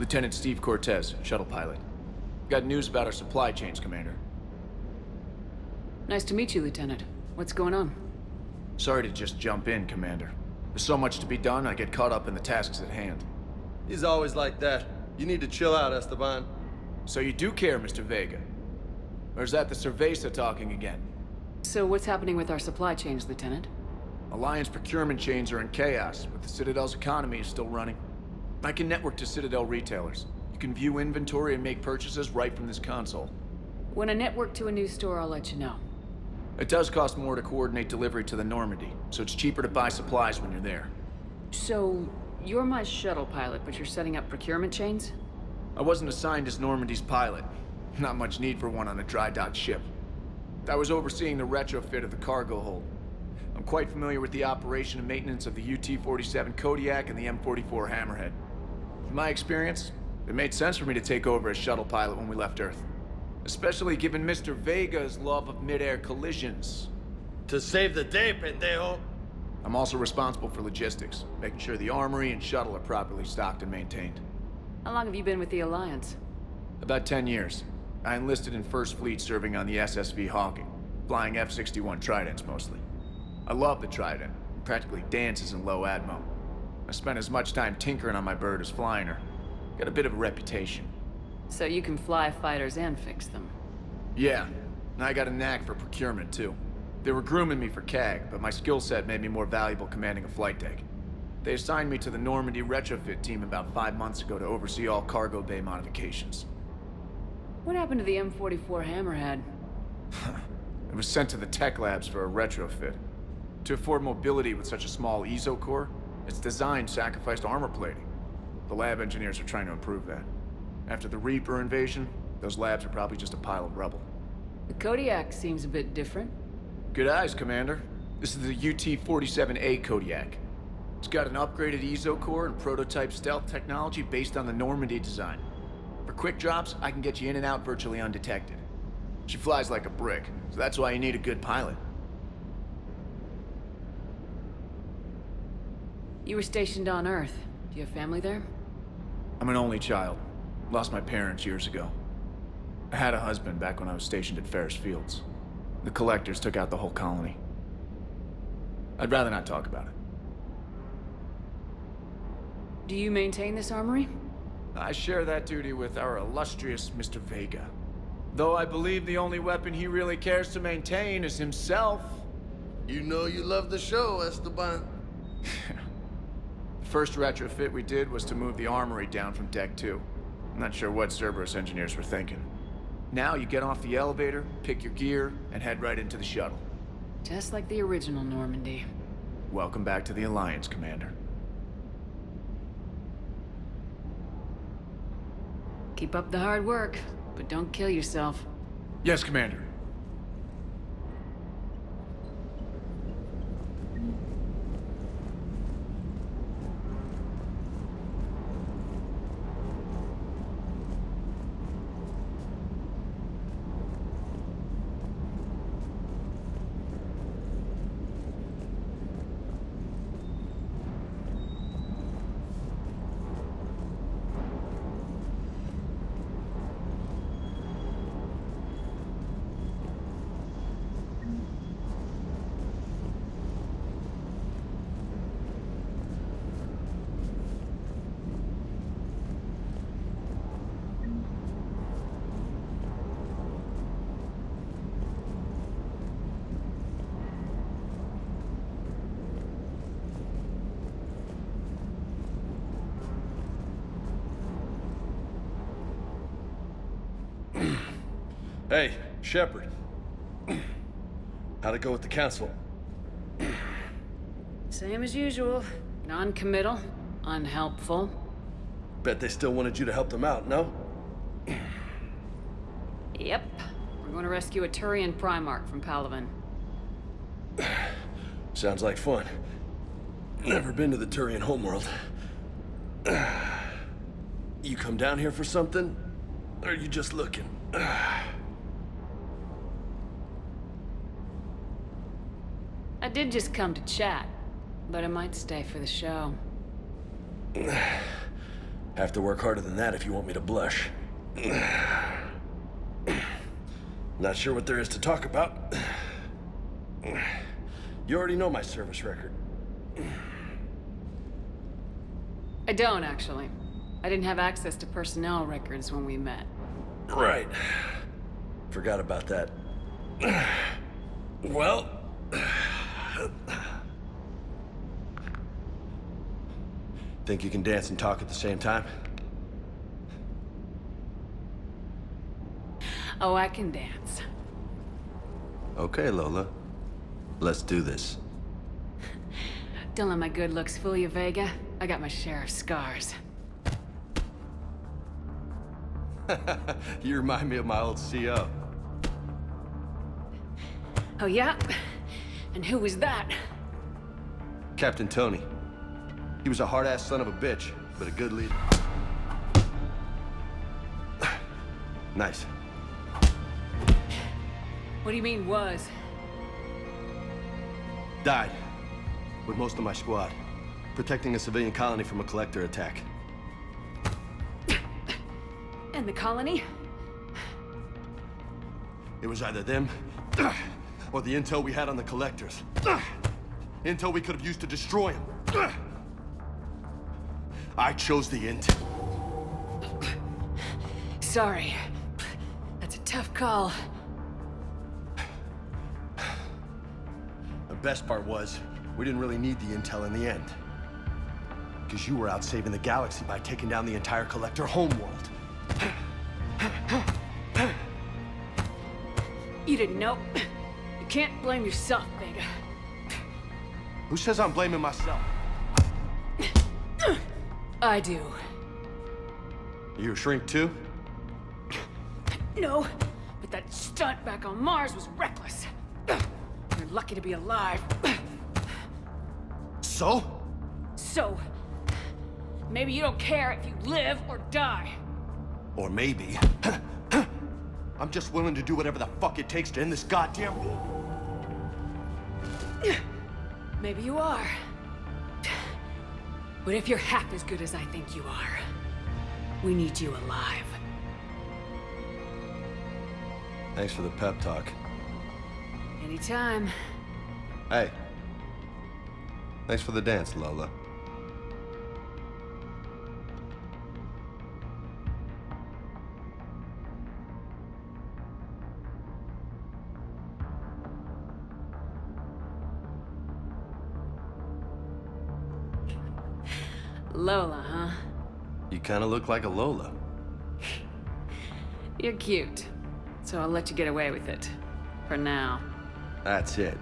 Lieutenant Steve Cortez, shuttle pilot. Got news about our supply chains, Commander. Nice to meet you, Lieutenant. What's going on? Sorry to just jump in, Commander. There's so much to be done, I get caught up in the tasks at hand. He's always like that. You need to chill out, Esteban. So you do care, Mr. Vega? Or is that the Cerveza talking again? So what's happening with our supply chains, Lieutenant? Alliance procurement chains are in chaos, but the Citadel's economy is still running. I can network to Citadel retailers. You can view inventory and make purchases right from this console. When I network to a new store, I'll let you know. It does cost more to coordinate delivery to the Normandy, so it's cheaper to buy supplies when you're there. So, you're my shuttle pilot, but you're setting up procurement chains? I wasn't assigned as Normandy's pilot. Not much need for one on a dry dock ship. I was overseeing the retrofit of the cargo hold. I'm quite familiar with the operation and maintenance of the UT-47 Kodiak and the M44 Hammerhead. In my experience, it made sense for me to take over as shuttle pilot when we left Earth. Especially given Mr. Vega's love of mid-air collisions. To save the day, pendejo! I'm also responsible for logistics, making sure the armory and shuttle are properly stocked and maintained. How long have you been with the Alliance? About 10 years. I enlisted in First Fleet serving on the SSV Hawking, flying F-61 Tridents mostly. I love the Trident, it practically dances in low atmo. I spent as much time tinkering on my bird as flying her. Got a bit of a reputation. So you can fly fighters and fix them? Yeah, and I got a knack for procurement too. They were grooming me for CAG, but my skill set made me more valuable commanding a flight deck. They assigned me to the Normandy retrofit team about 5 months ago to oversee all cargo bay modifications. What happened to the M44 Hammerhead? It was sent to the tech labs for a retrofit. To afford mobility with such a small ESO core, its design sacrificed armor plating. The lab engineers are trying to improve that. After the Reaper invasion, those labs are probably just a pile of rubble. The Kodiak seems a bit different. Good eyes, Commander. This is the UT-47A Kodiak. It's got an upgraded ESO core and prototype stealth technology based on the Normandy design. For quick drops, I can get you in and out virtually undetected. She flies like a brick, so that's why you need a good pilot. You were stationed on Earth. Do you have family there? I'm an only child. Lost my parents years ago. I had a husband back when I was stationed at Ferris Fields. The collectors took out the whole colony. I'd rather not talk about it. Do you maintain this armory? I share that duty with our illustrious Mr. Vega. Though I believe the only weapon he really cares to maintain is himself. You know you love the show, Esteban. The first retrofit we did was to move the armory down from Deck 2. I'm not sure what Cerberus engineers were thinking. Now you get off the elevator, pick your gear, and head right into the shuttle. Just like the original Normandy. Welcome back to the Alliance, Commander. Keep up the hard work, but don't kill yourself. Yes, Commander. Hey, Shepard. How'd it go with the council? Same as usual. Non-committal, unhelpful. Bet they still wanted you to help them out, no? Yep. We're going to rescue a Turian Primarch from Palaven. Sounds like fun. Never been to the Turian homeworld. You come down here for something? Or are you just looking? I did just come to chat, but I might stay for the show. Have to work harder than that if you want me to blush. Not sure what there is to talk about. You already know my service record. I don't, actually. I didn't have access to personnel records when we met. Right. Forgot about that. Well... Think you can dance and talk at the same time? Oh, I can dance. Okay, Lola. Let's do this. Don't let my good looks fool you, Vega. I got my share of scars. You remind me of my old CO. Oh, yeah? And who was that? Captain Tony. He was a hard-ass son of a bitch, but a good leader. Nice. What do you mean, was? Died. With most of my squad. Protecting a civilian colony from a collector attack. And the colony? It was either them, or the intel we had on the collectors. Intel we could have used to destroy them. I chose the intel. Sorry. That's a tough call. The best part was, we didn't really need the intel in the end. Because you were out saving the galaxy by taking down the entire collector homeworld. You didn't know. You can't blame yourself, Vega. Who says I'm blaming myself? I do. You a shrink too? No, but that stunt back on Mars was reckless. You're lucky to be alive. So? So, maybe you don't care if you live or die. Or maybe... I'm just willing to do whatever the fuck it takes to end this goddamn war. Maybe you are. But if you're half as good as I think you are, we need you alive. Thanks for the pep talk. Anytime. Hey. Thanks for the dance, Lola. Lola, huh? You kind of look like a Lola. You're cute. So I'll let you get away with it. For now. That's it.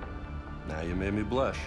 Now you made me blush.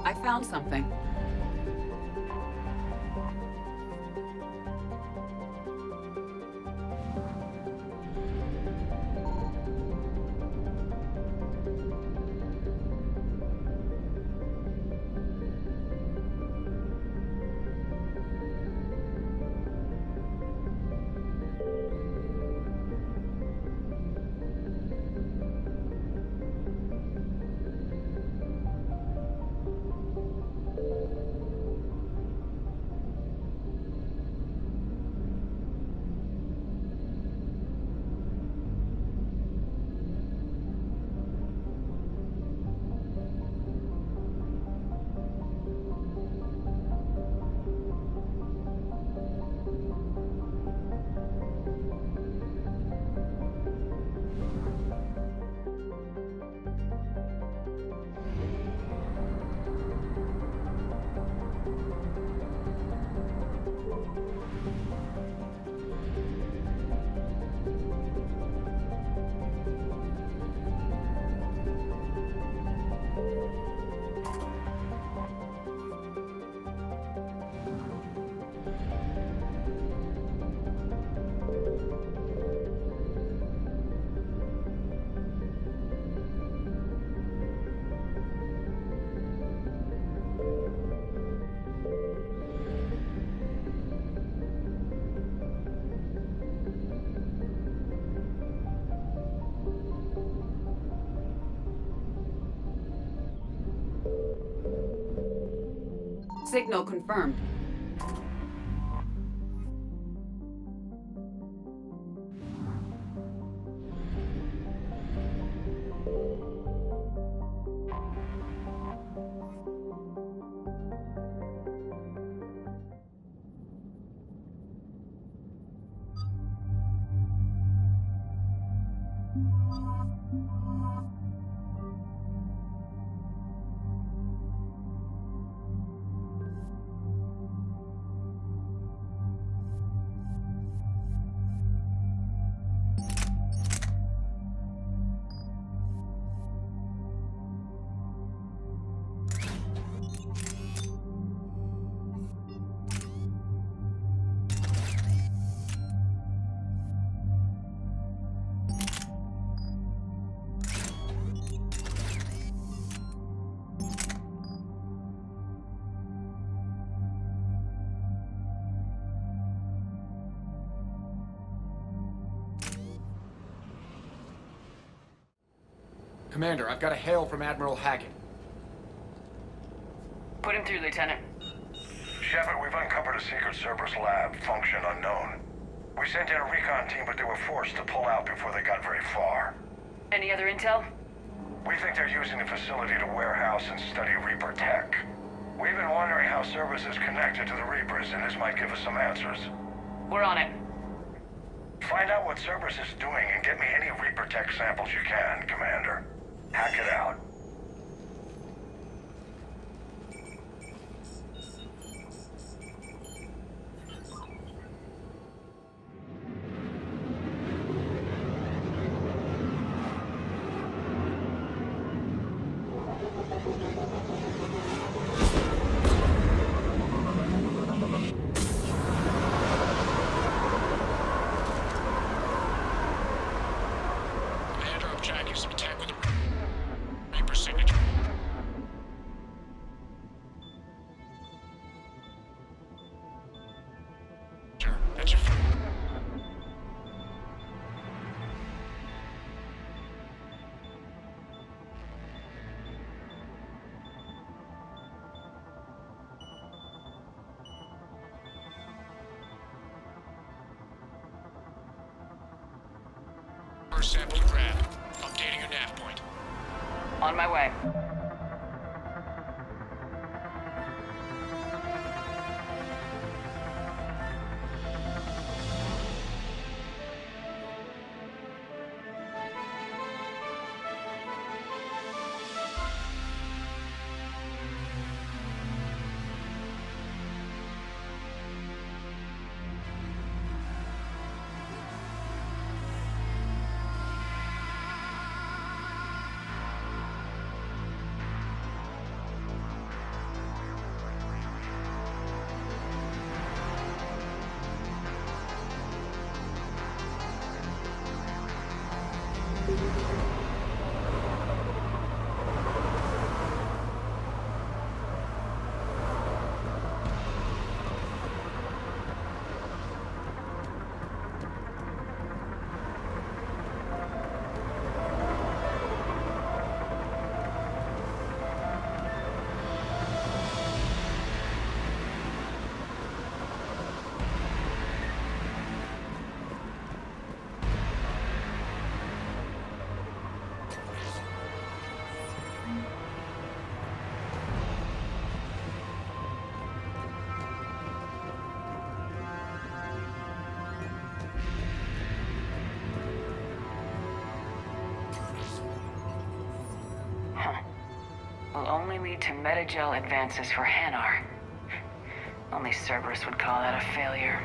I found something. Signal confirmed. Commander, I've got a hail from Admiral Hackett. Put him through, Lieutenant. Shepard, we've uncovered a secret Cerberus lab, function unknown. We sent in a recon team, but they were forced to pull out before they got very far. Any other intel? We think they're using the facility to warehouse and study Reaper tech. We've been wondering how Cerberus is connected to the Reapers, and this might give us some answers. We're on it. Find out what Cerberus is doing and get me any Reaper tech samples you can, Commander. Hack it out. First sample grabbed. Updating your nav point. On my way. Will only lead to metagel advances for Hanar. Only Cerberus would call that a failure.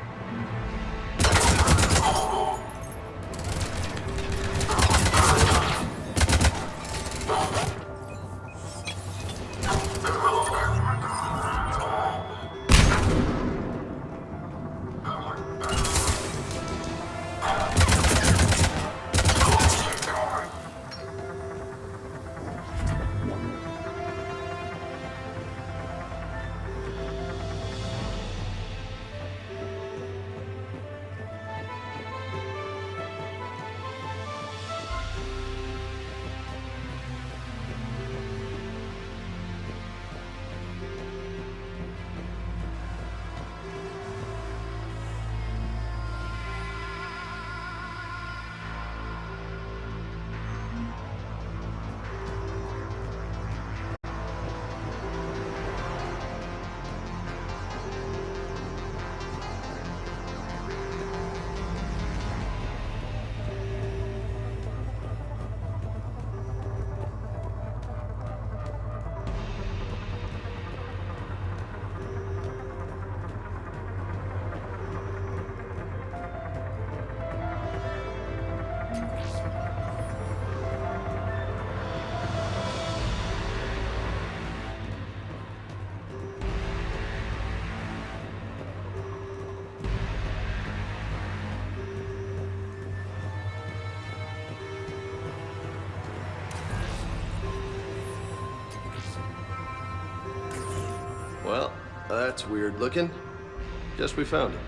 Well, that's weird looking. Guess we found it.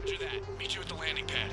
Roger that. Meet you at the landing pad.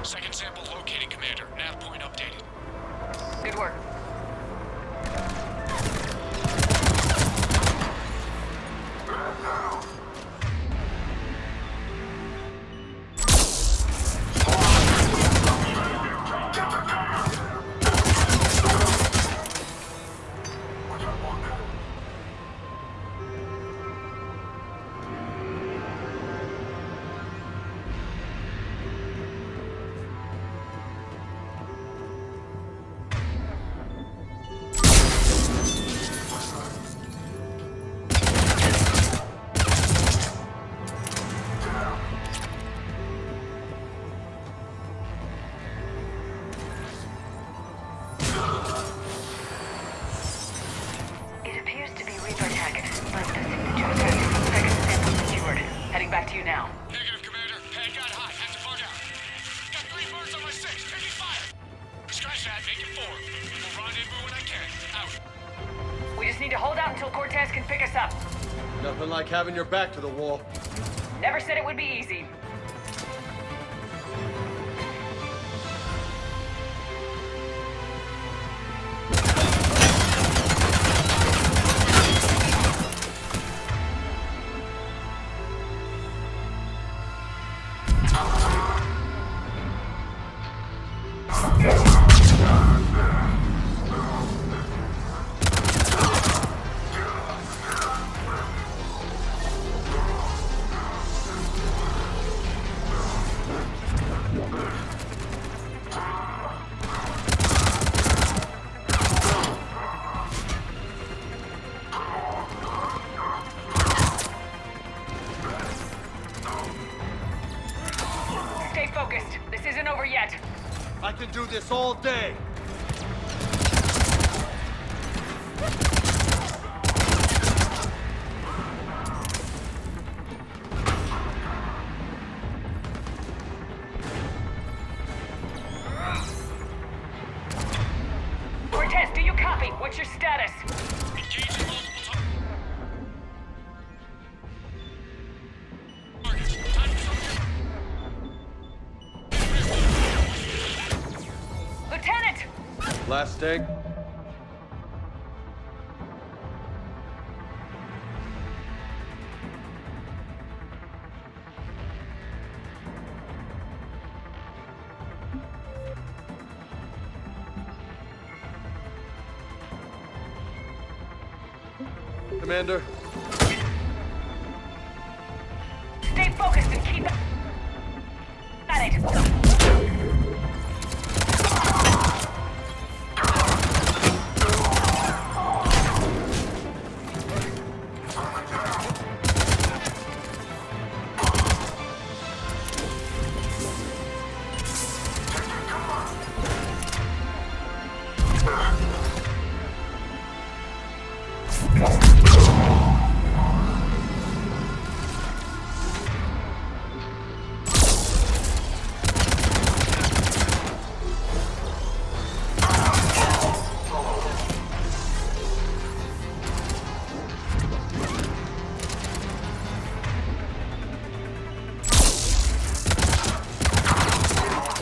Second sample located, Commander. Nav point updated. Good work. Heading back to you now. Negative, Commander. Pad got hot. Have to bug out. Got 3 birds on my 6. Taking fire. Scratch that. Make it 4. We'll rendezvous when I can. Out. We just need to hold out until Cortez can pick us up. Nothing like having your back to the wall. Never said it would be easy. us all day. Cortez, do you copy? What's your status? Engaging multiple targets. Time for Lieutenant! Last stake. Commander. Stay focused and keep at it.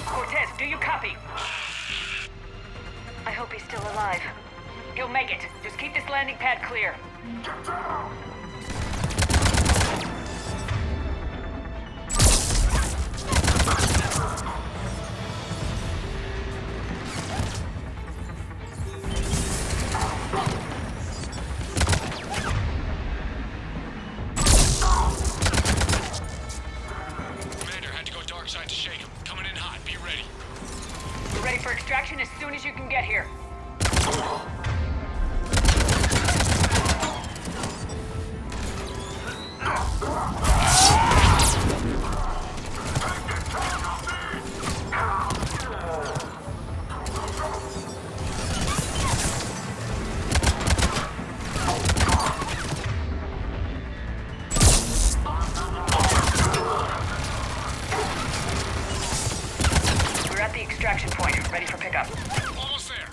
Cortez, do you copy? I hope he's still alive. He'll make it. Just keep this landing pad clear. Commander had to go dark side to shake him. Coming in hot. Be ready. We're ready for extraction as soon as you can get here. We're at the extraction point, ready for pickup. Almost there.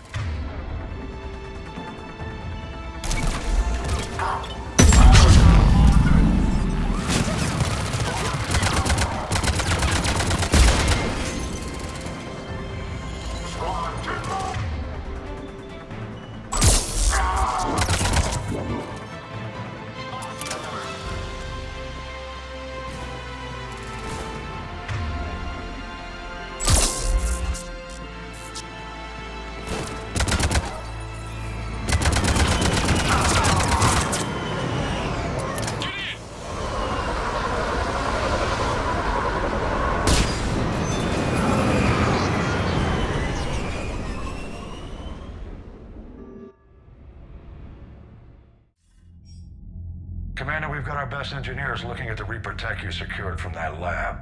Commander, we've got our best engineers looking at the Reaper tech you secured from that lab.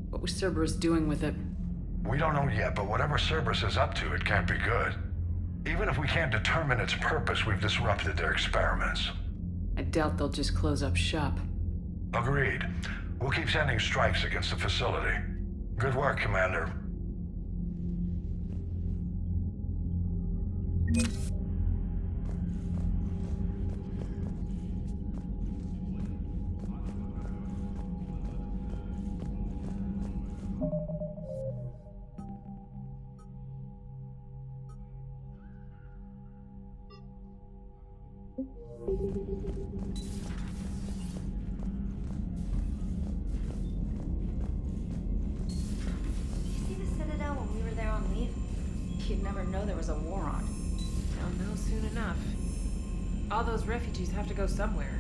What was Cerberus doing with it? We don't know yet, but whatever Cerberus is up to, it can't be good. Even if we can't determine its purpose, we've disrupted their experiments. I doubt they'll just close up shop. Agreed. We'll keep sending strikes against the facility. Good work, Commander. See the Citadel when we were there on leave? You'd never know there was a war on. They'll know soon enough. All those refugees have to go somewhere.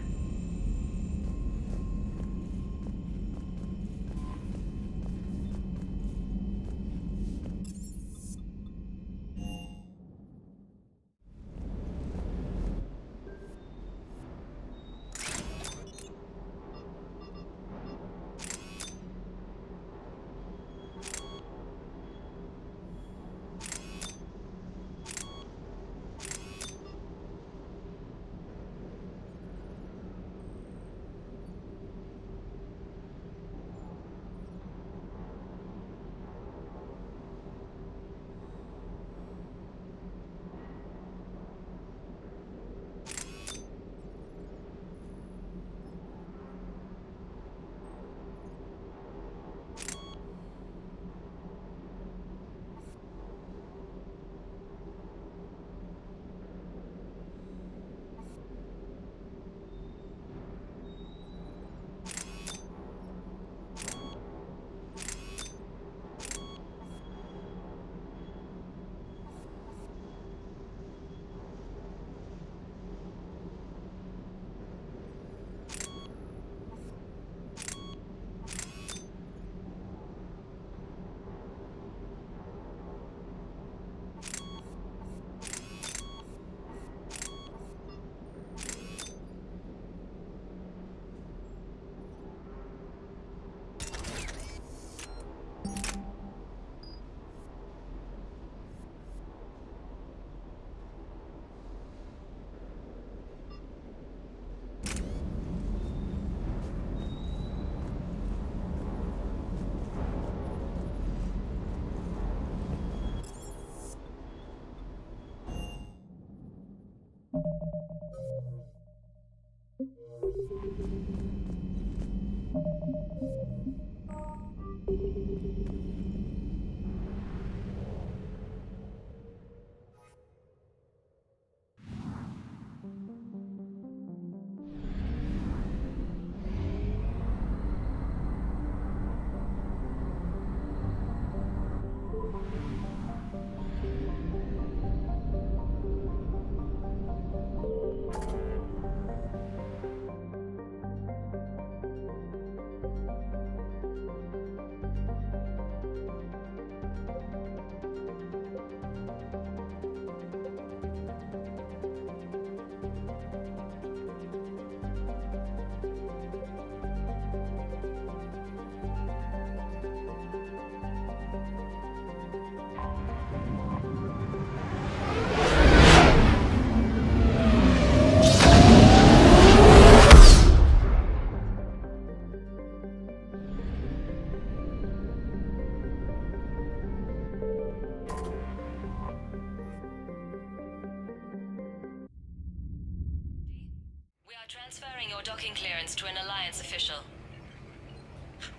We are transferring your docking clearance to an Alliance official.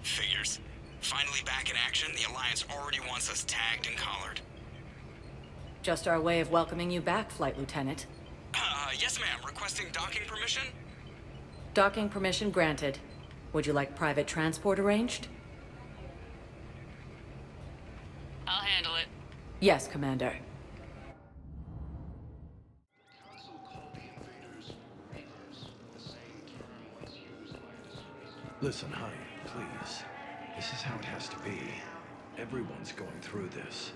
Figures. Finally back in action, the Alliance already wants us tagged and collared. Just our way of welcoming you back, Flight Lieutenant. Yes ma'am, requesting docking permission? Docking permission granted. Would you like private transport arranged? I'll handle it. Yes, Commander. Listen, honey, please. This is how it has to be. Everyone's going through this.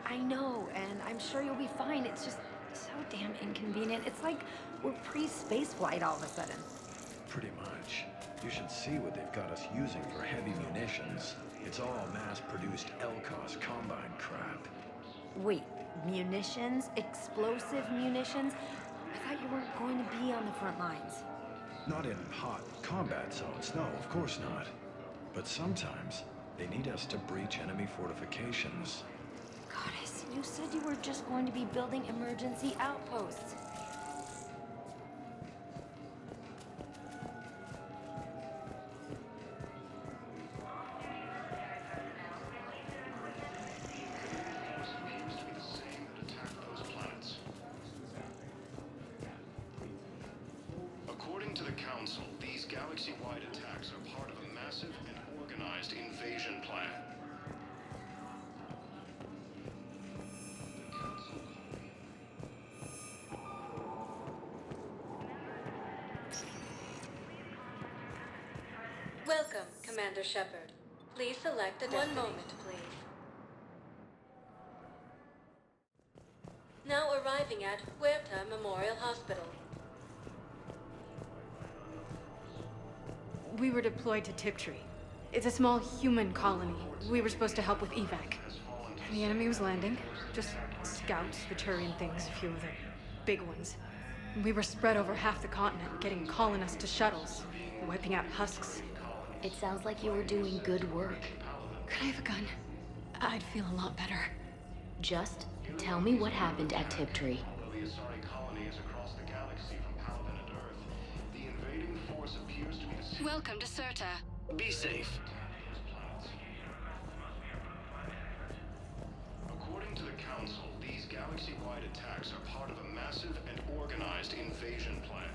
I know, and I'm sure you'll be fine. It's just so damn inconvenient. It's like we're pre-space flight all of a sudden. Pretty much. You should see what they've got us using for heavy munitions. It's all mass-produced LCOS Combine crap. Wait, munitions? Explosive munitions? I thought you weren't going to be on the front lines. Not in hot combat zones, no, of course not. But sometimes, they need us to breach enemy fortifications. Goddess, you said you were just going to be building emergency outposts. According to the Council, these galaxy-wide attacks are part of a massive and organized invasion plan. Welcome, Commander Shepard. Please select a destination. 1 moment, please. Now arriving at Huerta Memorial Hospital. We were deployed to Tiptree. It's a small human colony. We were supposed to help with evac. The enemy was landing. Just scouts, Viturian things, a few of the big ones. We were spread over half the continent, getting colonists to shuttles, wiping out husks. It sounds like you were doing good work. Could I have a gun? I'd feel a lot better. Just tell me what happened at Tiptree. Welcome to Serta. Be safe. According to the Council, these galaxy-wide attacks are part of a massive and organized invasion plan.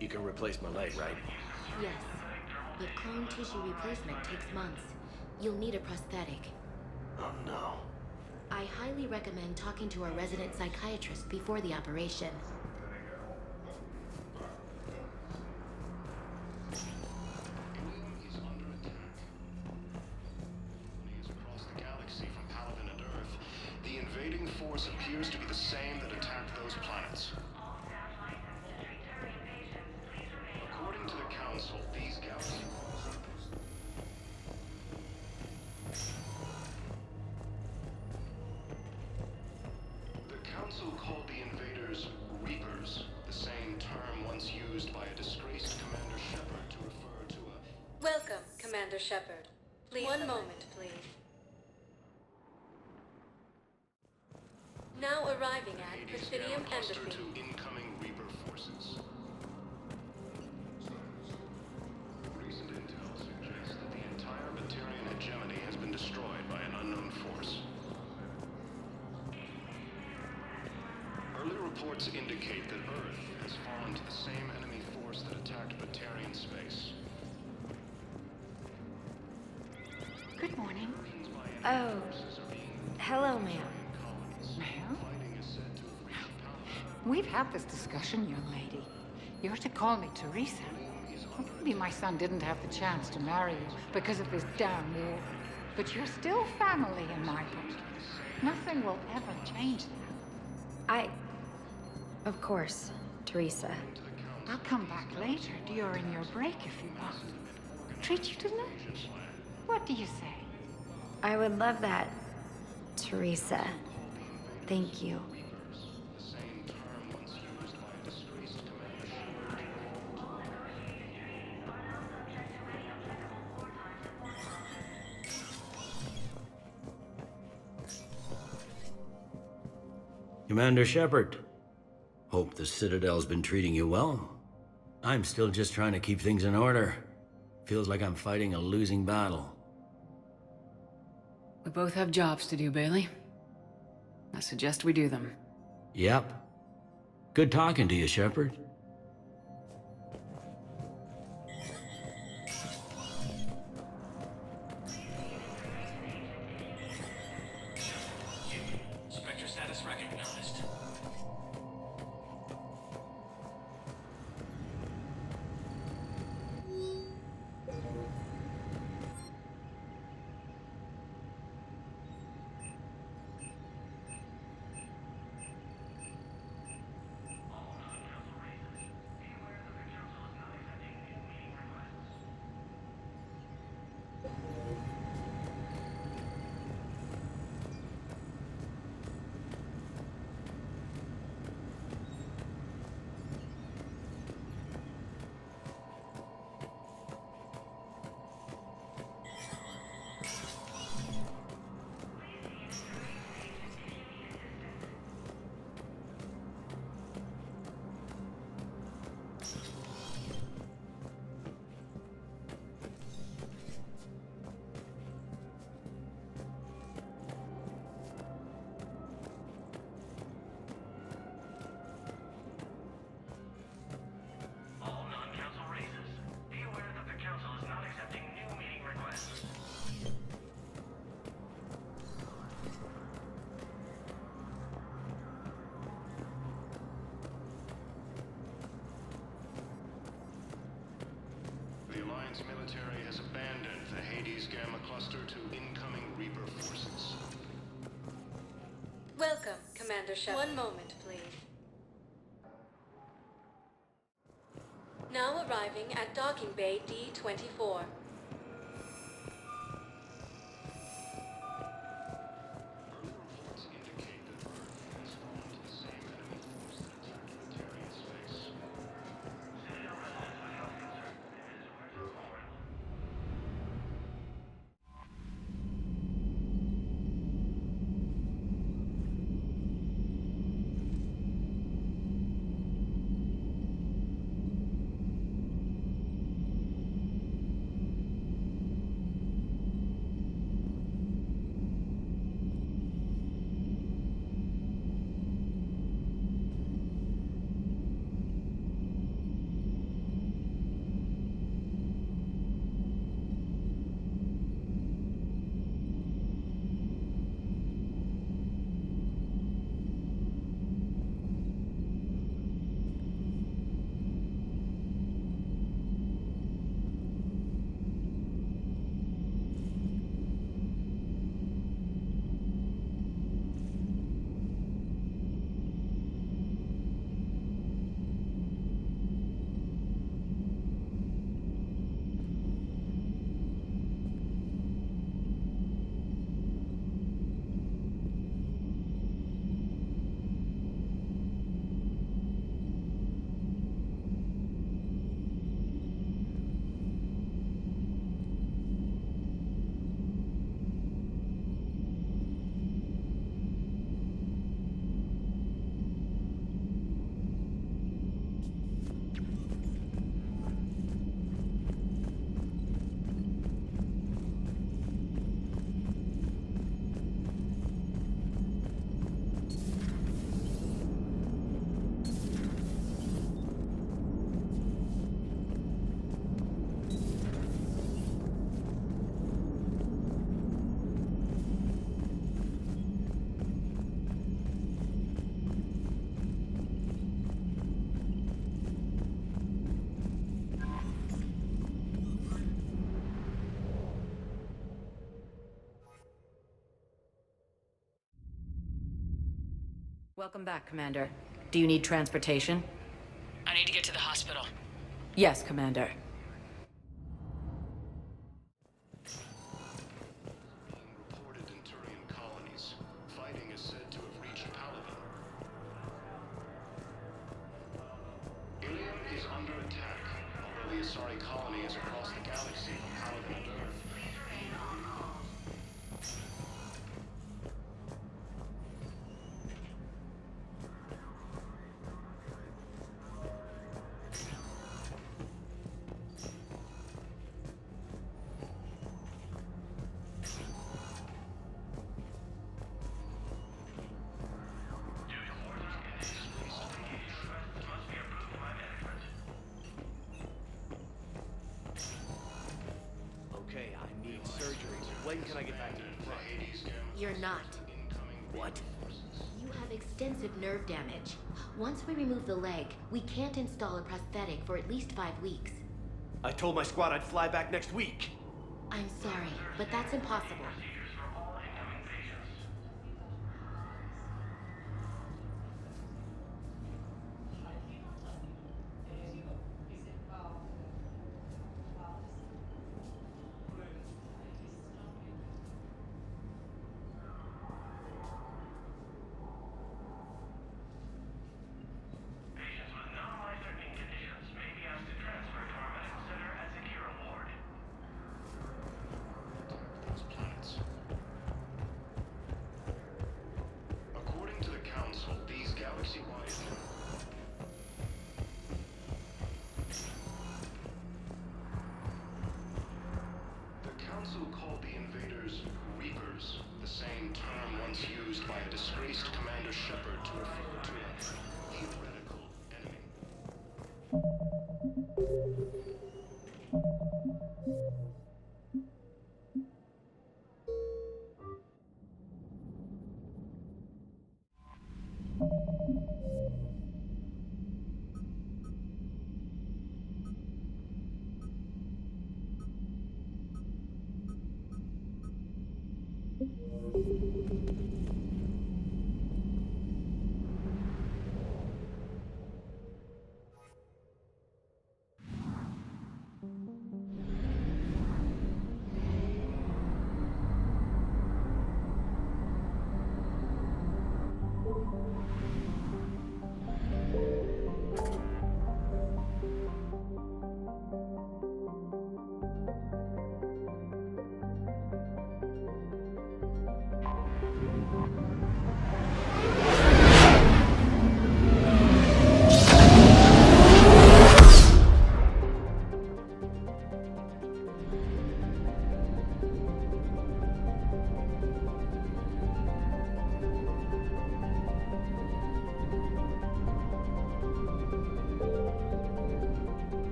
You can replace my leg, right? Yes, but clone tissue replacement takes months. You'll need a prosthetic. Oh no. I highly recommend talking to our resident psychiatrist before the operation. Across the galaxy from Paladin and Earth, the invading force appears to be the same that attacked those planets. According to the Council, these galaxies... The Council called the invaders Reapers, the same term once used by a disgraced Commander Shepard to refer to a... Welcome, Commander Shepard. Please. 1 moment, please. Now arriving at Presidium cluster Embassy. to incoming Reaper forces. Recent intel suggests that the entire Batarian hegemony has been destroyed by an unknown force. Early reports indicate that Earth has fallen to the same enemy force that attacked Batarian space. Good morning. Oh, hello, ma'am. Ma'am? We've had this discussion, young lady. You're to call me Teresa. Well, maybe my son didn't have the chance to marry you because of this damn war. But you're still family in my book. Nothing will ever change that. Of course, Teresa. I'll come back later during your break if you want. Treat you to lunch. What do you say? I would love that, Teresa. Thank you. Commander Shepard. Hope the Citadel's been treating you well. I'm still just trying to keep things in order. Feels like I'm fighting a losing battle. We both have jobs to do, Bailey. I suggest we do them. Yep. Good talking to you, Shepard. Spectre status recognized. Military has abandoned the Hades Gamma Cluster to incoming Reaper forces. Welcome, Commander Shepard. One moment, please. Now arriving at docking bay D-24. Welcome back, Commander. Do you need transportation? I need to get to the hospital. Yes, Commander. Reported in Turian colonies. Fighting is said to have reached Paladin. Ilium is under attack, although the Asari colony is across the galaxy from Paladin and Earth. Okay, I need surgery. When can I get back to the front? You're not. What? You have extensive nerve damage. Once we remove the leg, we can't install a prosthetic for at least 5 weeks. I told my squad I'd fly back next week. I'm sorry, but that's impossible. According to the Council, these galaxy-wide... The Council called the invaders Reapers, the same term once used by a disgraced Commander Shepard to refer to a theoretical enemy.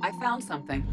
I found something.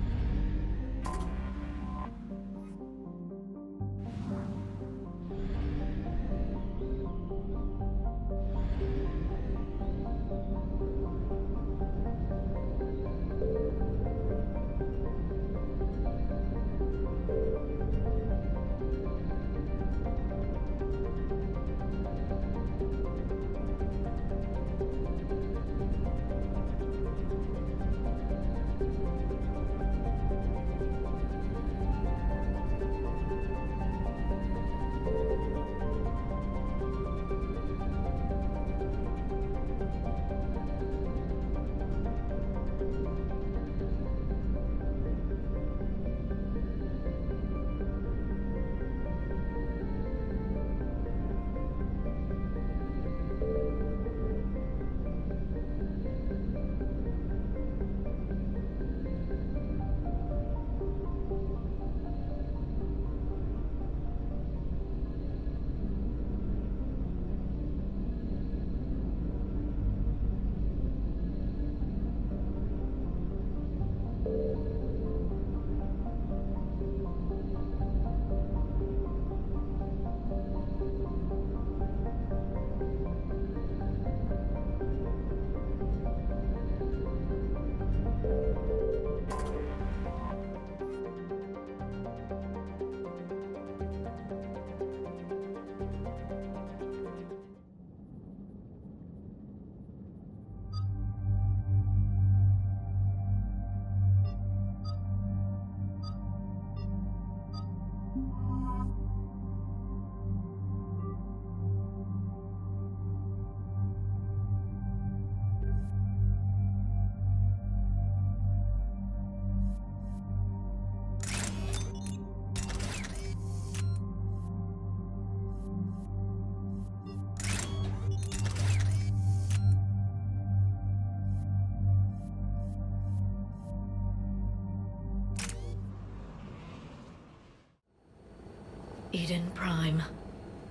Eden Prime.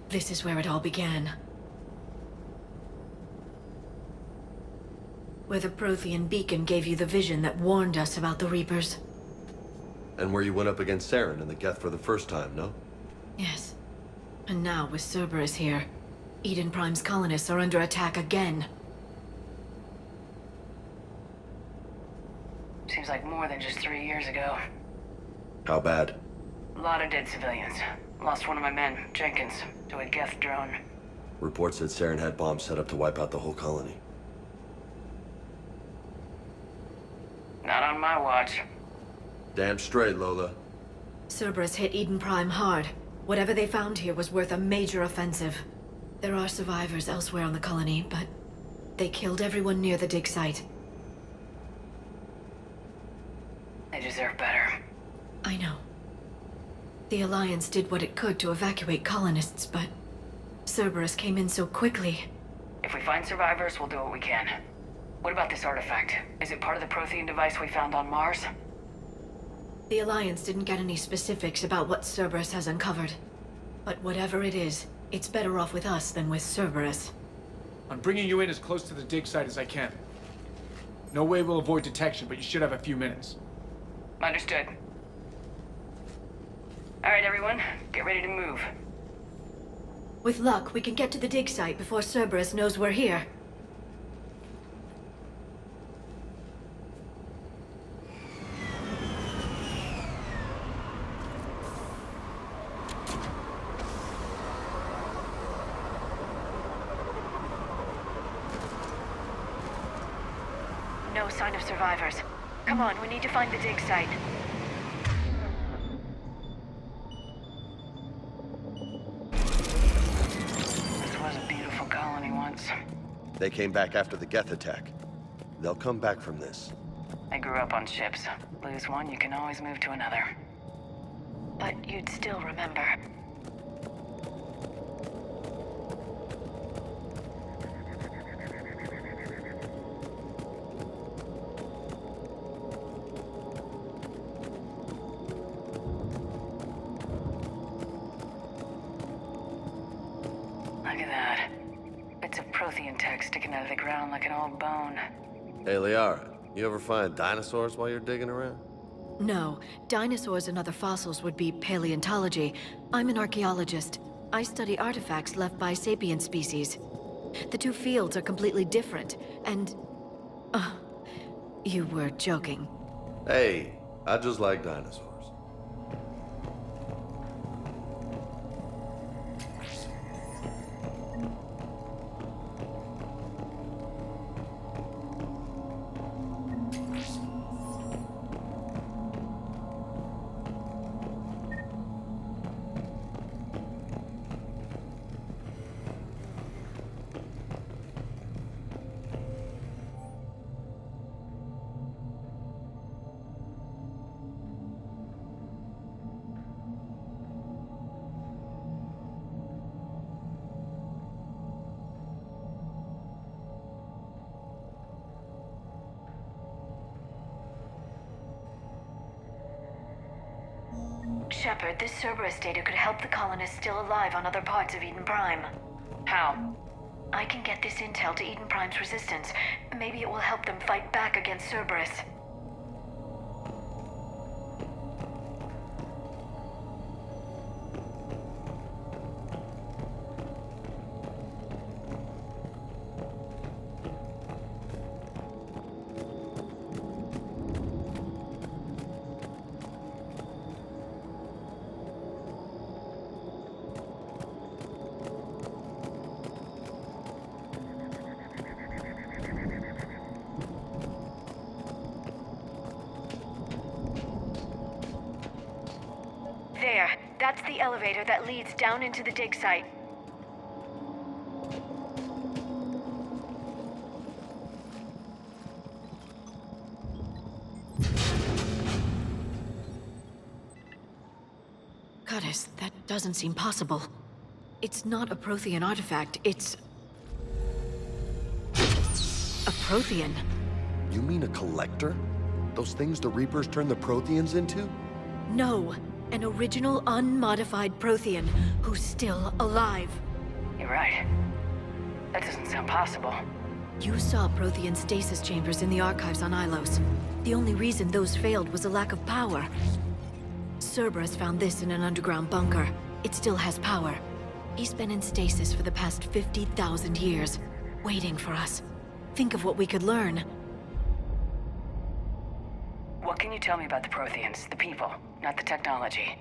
This is where it all began. Where the Prothean beacon gave you the vision that warned us about the Reapers. And where you went up against Saren and the Geth for the first time, no? Yes. And now, with Cerberus here, Eden Prime's colonists are under attack again. Seems like more than just 3 years ago. How bad? A lot of dead civilians. Lost one of my men, Jenkins, to a Geth drone. Reports said Saren had bombs set up to wipe out the whole colony. Not on my watch. Damn straight, Lola. Cerberus hit Eden Prime hard. Whatever they found here was worth a major offensive. There are survivors elsewhere on the colony, but they killed everyone near the dig site. They deserve better. I know. The Alliance did what it could to evacuate colonists, but Cerberus came in so quickly. If we find survivors, we'll do what we can. What about this artifact? Is it part of the Prothean device we found on Mars? The Alliance didn't get any specifics about what Cerberus has uncovered. But whatever it is, it's better off with us than with Cerberus. I'm bringing you in as close to the dig site as I can. No way we'll avoid detection, but you should have a few minutes. Understood. All right, everyone. Get ready to move. With luck, we can get to the dig site before Cerberus knows we're here. No sign of survivors. Come on, we need to find the dig site. This was a beautiful colony once. They came back after the Geth attack. They'll come back from this. I grew up on ships. Lose one, you can always move to another. But you'd still remember. Look at that. Bits of Prothean tech sticking out of the ground like an old bone. Hey, Liara, you ever find dinosaurs while you're digging around? No, dinosaurs and other fossils would be paleontology. I'm an archaeologist. I study artifacts left by sapient species. The two fields are completely different, and... you were joking. Hey, I just like dinosaurs. Shepard, this Cerberus data could help the colonists still alive on other parts of Eden Prime. How? I can get this intel to Eden Prime's resistance. Maybe it will help them fight back against Cerberus. There. That's the elevator that leads down into the dig site. Goddess, that doesn't seem possible. It's not a Prothean artifact, it's... a Prothean. You mean a collector? Those things the Reapers turn the Protheans into? No. An original, unmodified Prothean who's still alive. You're right. That doesn't sound possible. You saw Prothean stasis chambers in the archives on Ilos. The only reason those failed was a lack of power. Cerberus found this in an underground bunker. It still has power. He's been in stasis for the past 50,000 years, waiting for us. Think of what we could learn. What can you tell me about the Protheans, the people, not the technology?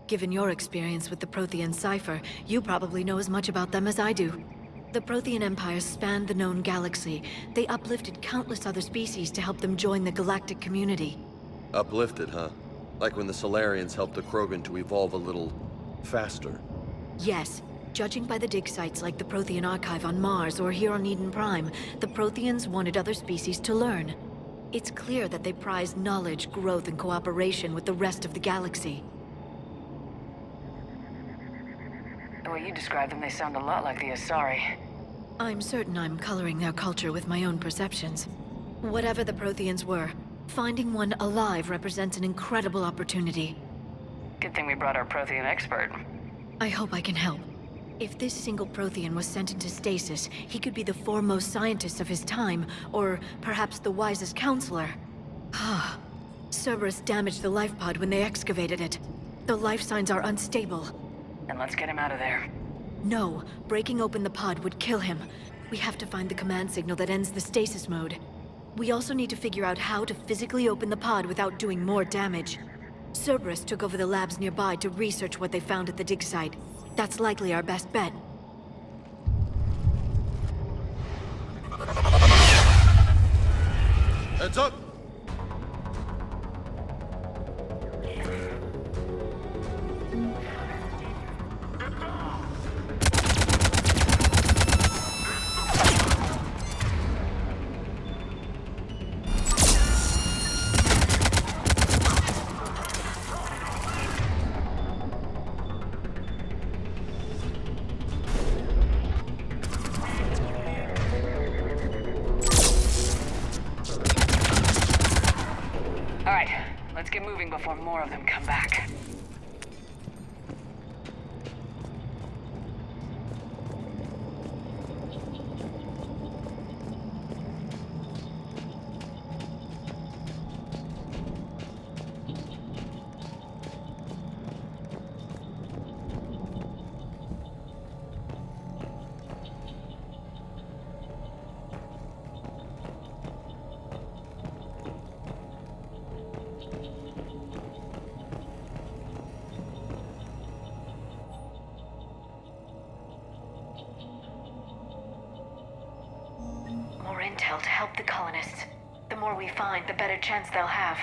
Given your experience with the Prothean cipher, you probably know as much about them as I do. The Prothean Empire spanned the known galaxy. They uplifted countless other species to help them join the galactic community. Uplifted, huh? Like when the Solarians helped the Krogan to evolve a little faster. Yes. Judging by the dig sites like the Prothean Archive on Mars or here on Eden Prime, the Protheans wanted other species to learn. It's clear that they prize knowledge, growth, and cooperation with the rest of the galaxy. The way you describe them, they sound a lot like the Asari. I'm certain I'm coloring their culture with my own perceptions. Whatever the Protheans were, finding one alive represents an incredible opportunity. Good thing we brought our Prothean expert. I hope I can help. If this single Prothean was sent into stasis, he could be the foremost scientist of his time, or perhaps the wisest counselor. Ah, Cerberus damaged the life pod when they excavated it. The life signs are unstable. Then let's get him out of there. No, breaking open the pod would kill him. We have to find the command signal that ends the stasis mode. We also need to figure out how to physically open the pod without doing more damage. Cerberus took over the labs nearby to research what they found at the dig site. That's likely our best bet. Heads up! Let's get moving before more of them come back. More intel to help the colonists. The more we find, the better chance they'll have.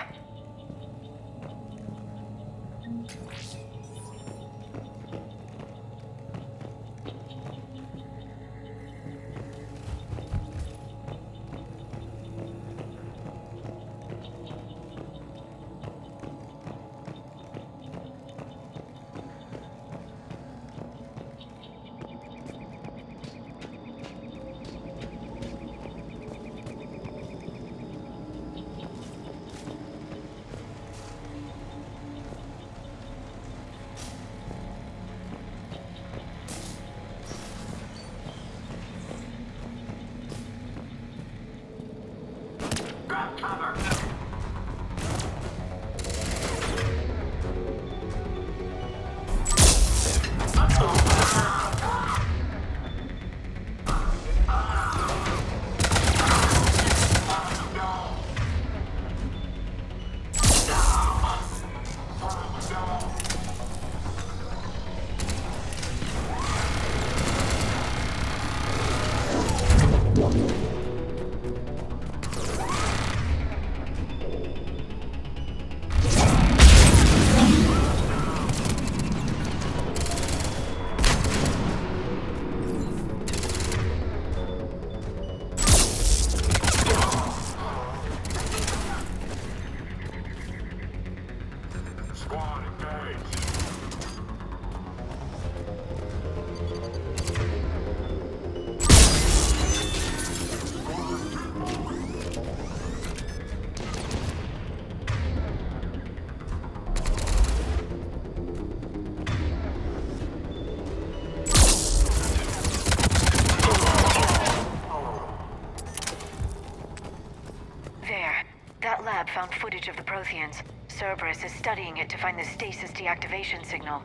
footage of the Protheans. Cerberus is studying it to find the stasis deactivation signal.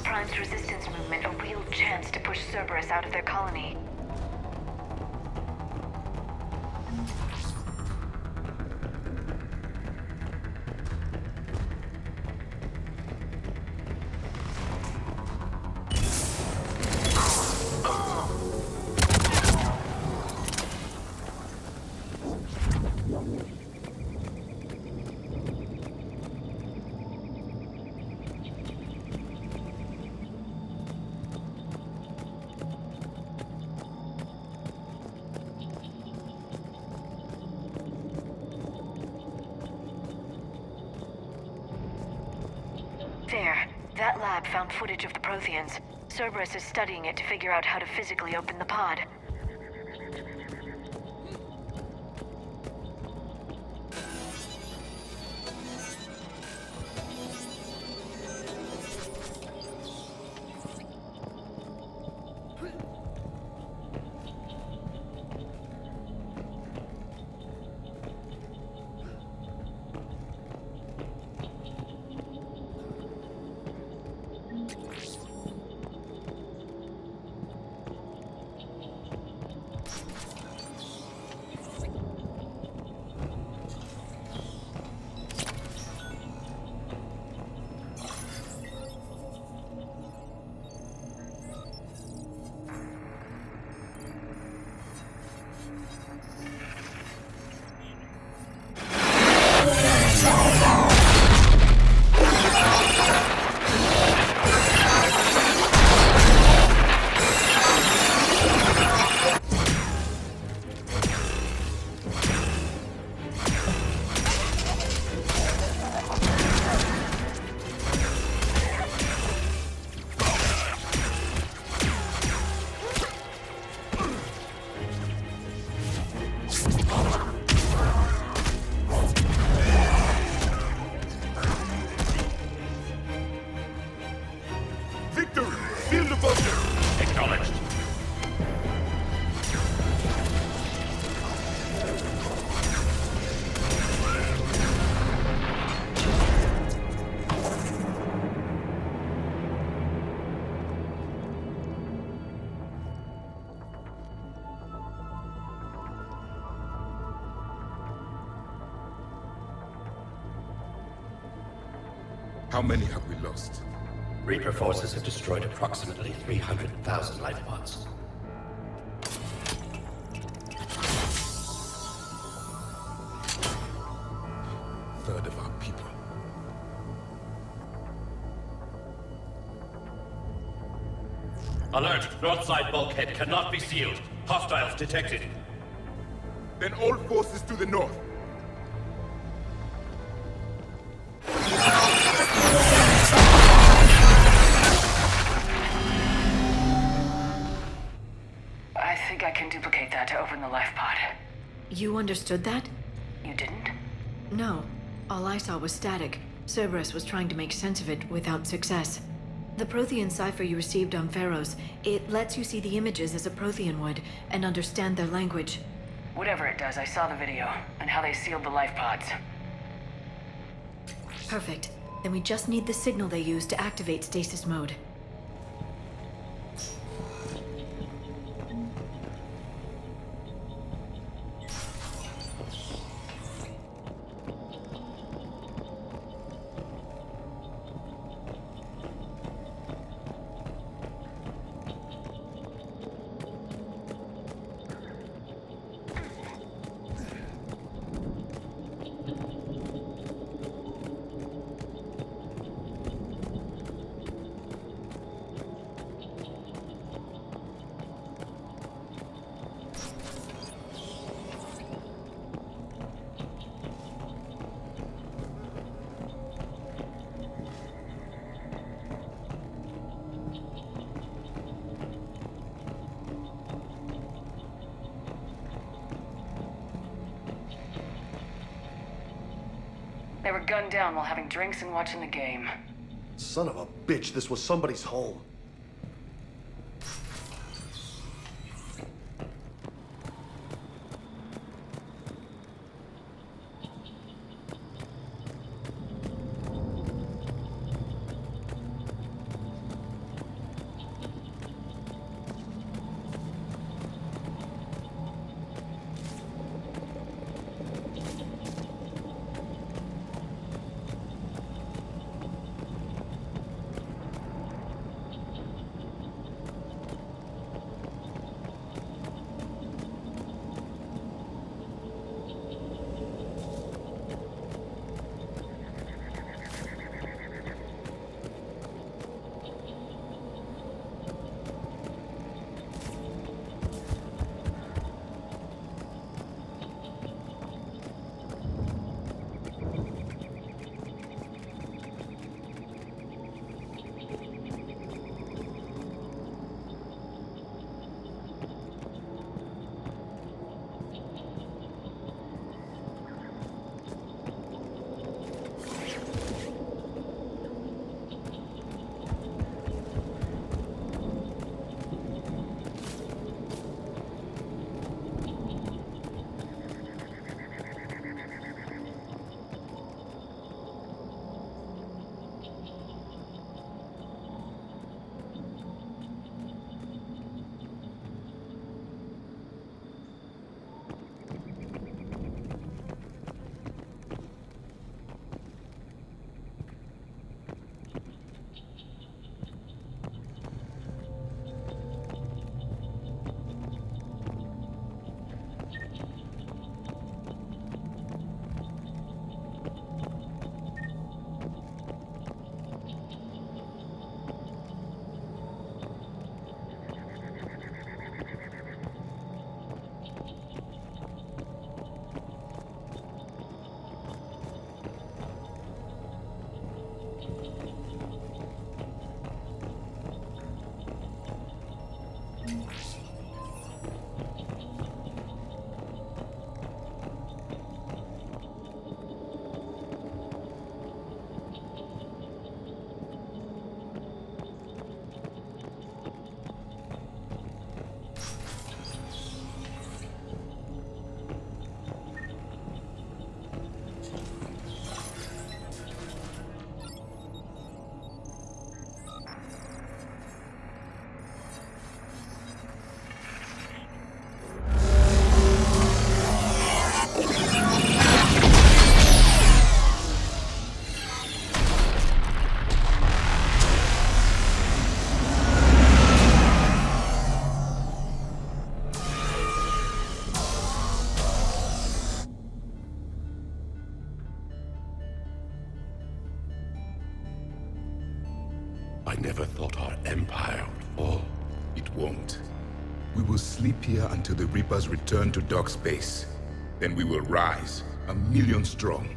Prime's resistance movement a real chance to push Cerberus out of their colony. There. That lab found footage of the Protheans. Cerberus is studying it to figure out how to physically open the pod. How many have we lost? Reaper forces have destroyed approximately 300,000 life pods. Third of our people. Alert! North side bulkhead cannot be sealed. Hostiles detected. Then all forces to the north. I think I can duplicate that to open the You understood that? You didn't? No. All I saw was static. Cerberus was trying to make sense of it without success. The Prothean cipher you received on Pharaohs, it lets you see the images as a Prothean would, and understand their language. Whatever it does, I saw the video, and how they sealed the life pods. Perfect. Then we just need the signal they use to activate stasis mode. They were gunned down while having drinks and watching the game. Son of a bitch, this was somebody's home. I never thought our empire would fall. It won't. We will sleep here until the Reapers return to dark space. Then we will rise, 1,000,000 strong.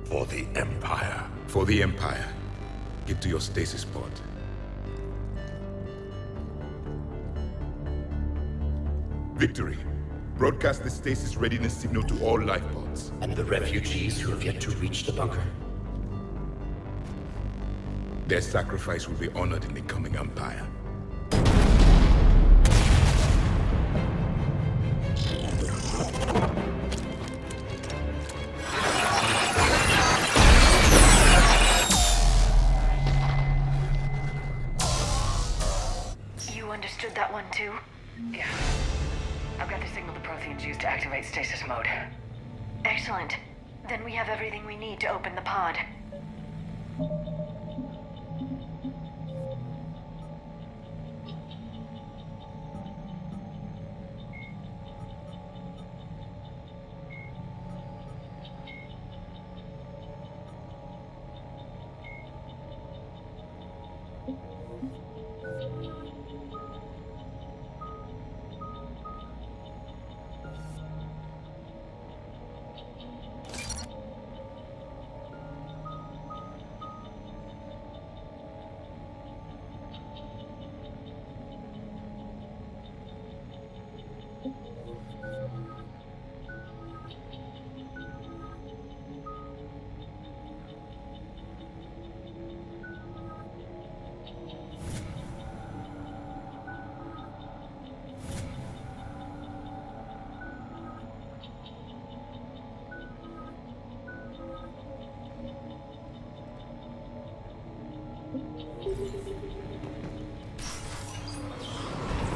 For the Empire. For the Empire. Get to your stasis pod. Victory. Broadcast the stasis readiness signal to all life pods. And the refugees who have yet to reach the bunker? Their sacrifice will be honored in the coming Empire. You understood that one too? Yeah. I've got the signal the Protheans used to activate stasis mode. Excellent. Then we have everything we need to open the pod.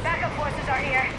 Backup forces are here.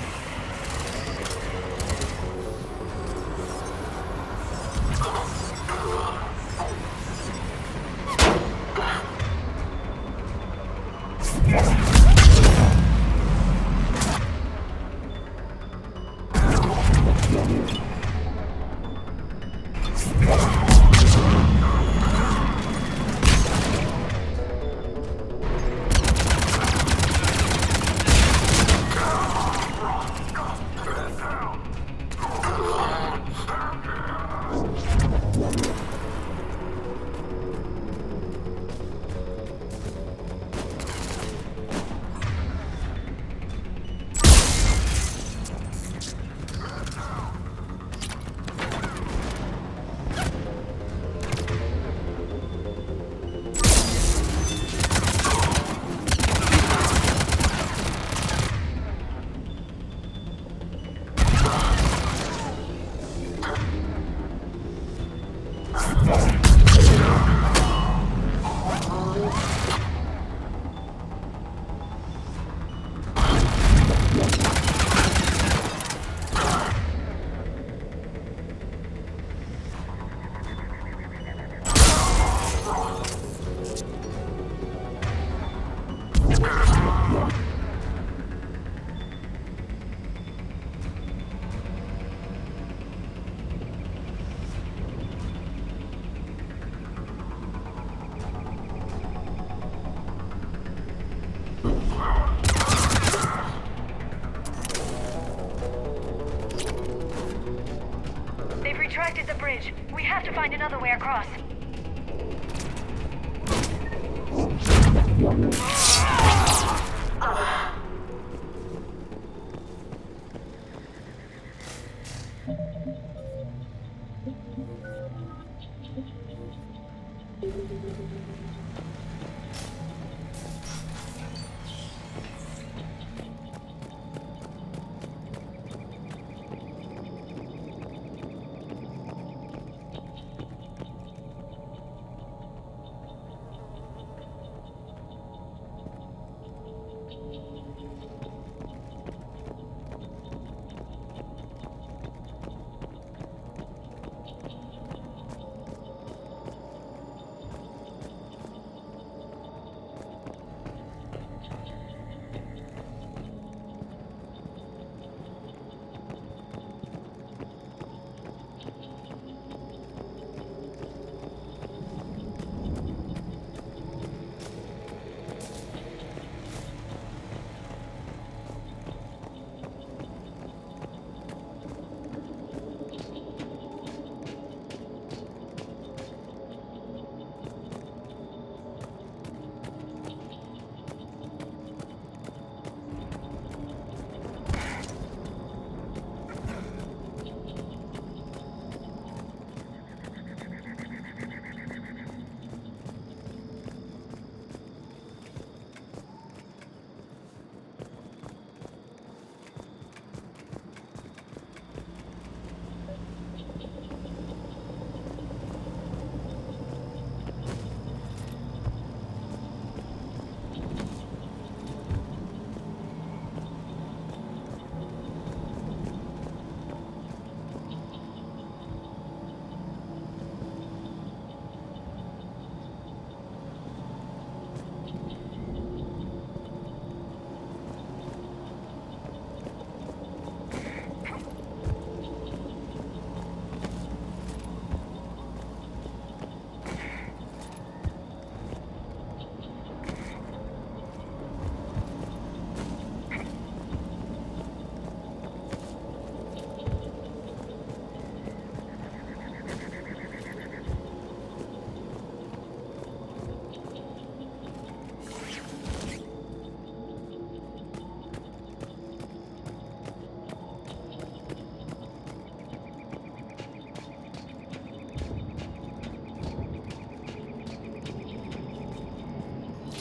They've retracted the bridge. We have to find another way across.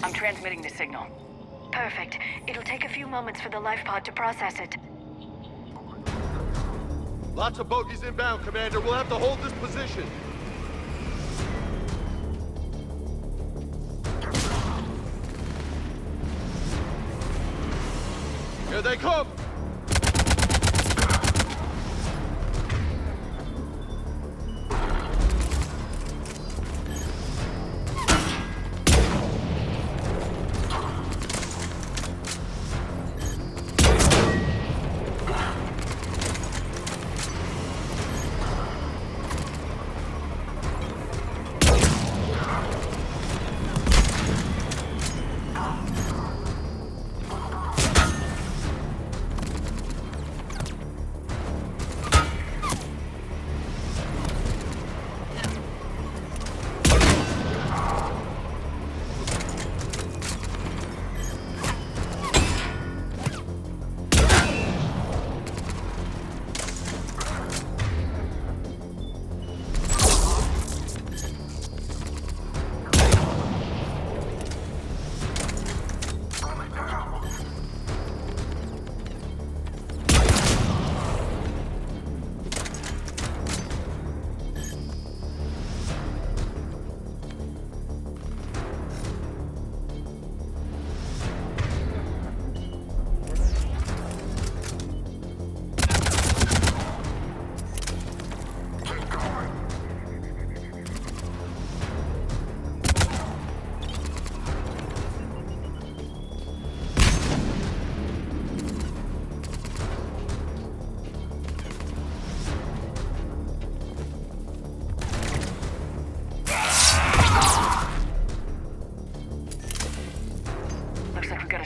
I'm transmitting the signal. Perfect. It'll take a few moments for the life pod to process it. Lots of bogies inbound, Commander. We'll have to hold this position. Here they come!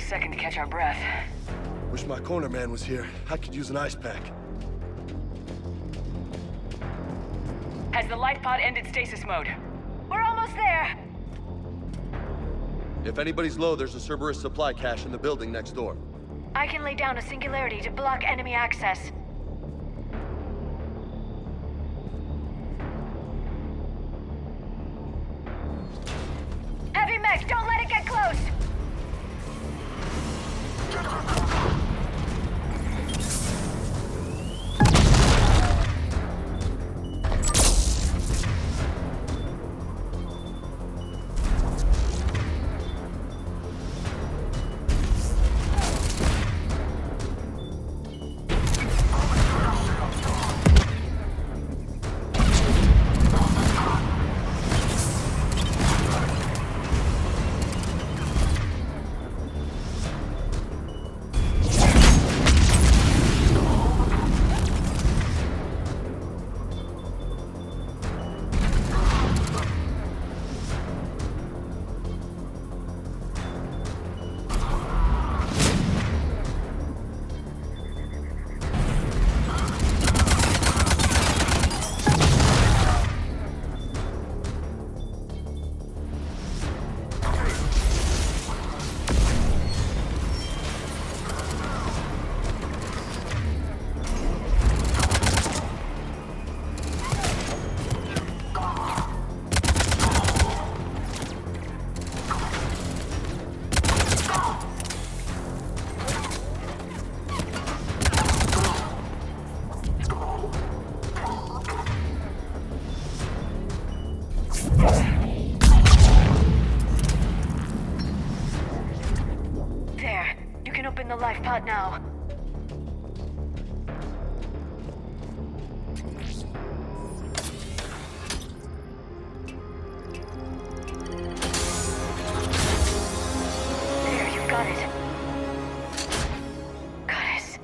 Second to catch our breath. Wish my corner man was here. I could use an ice pack. Has the life pod ended stasis mode? We're almost there! If anybody's low, there's a Cerberus supply cache in the building next door. I can lay down a singularity to block enemy access. Heavy mech, don't let it get close! The life pod now. There, you've got it. Goddess.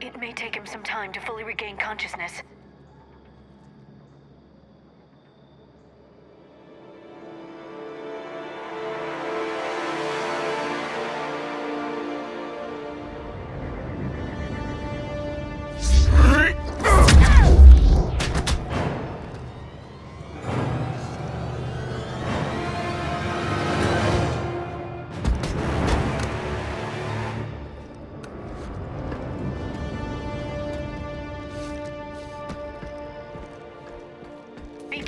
It may take him some time to fully regain consciousness.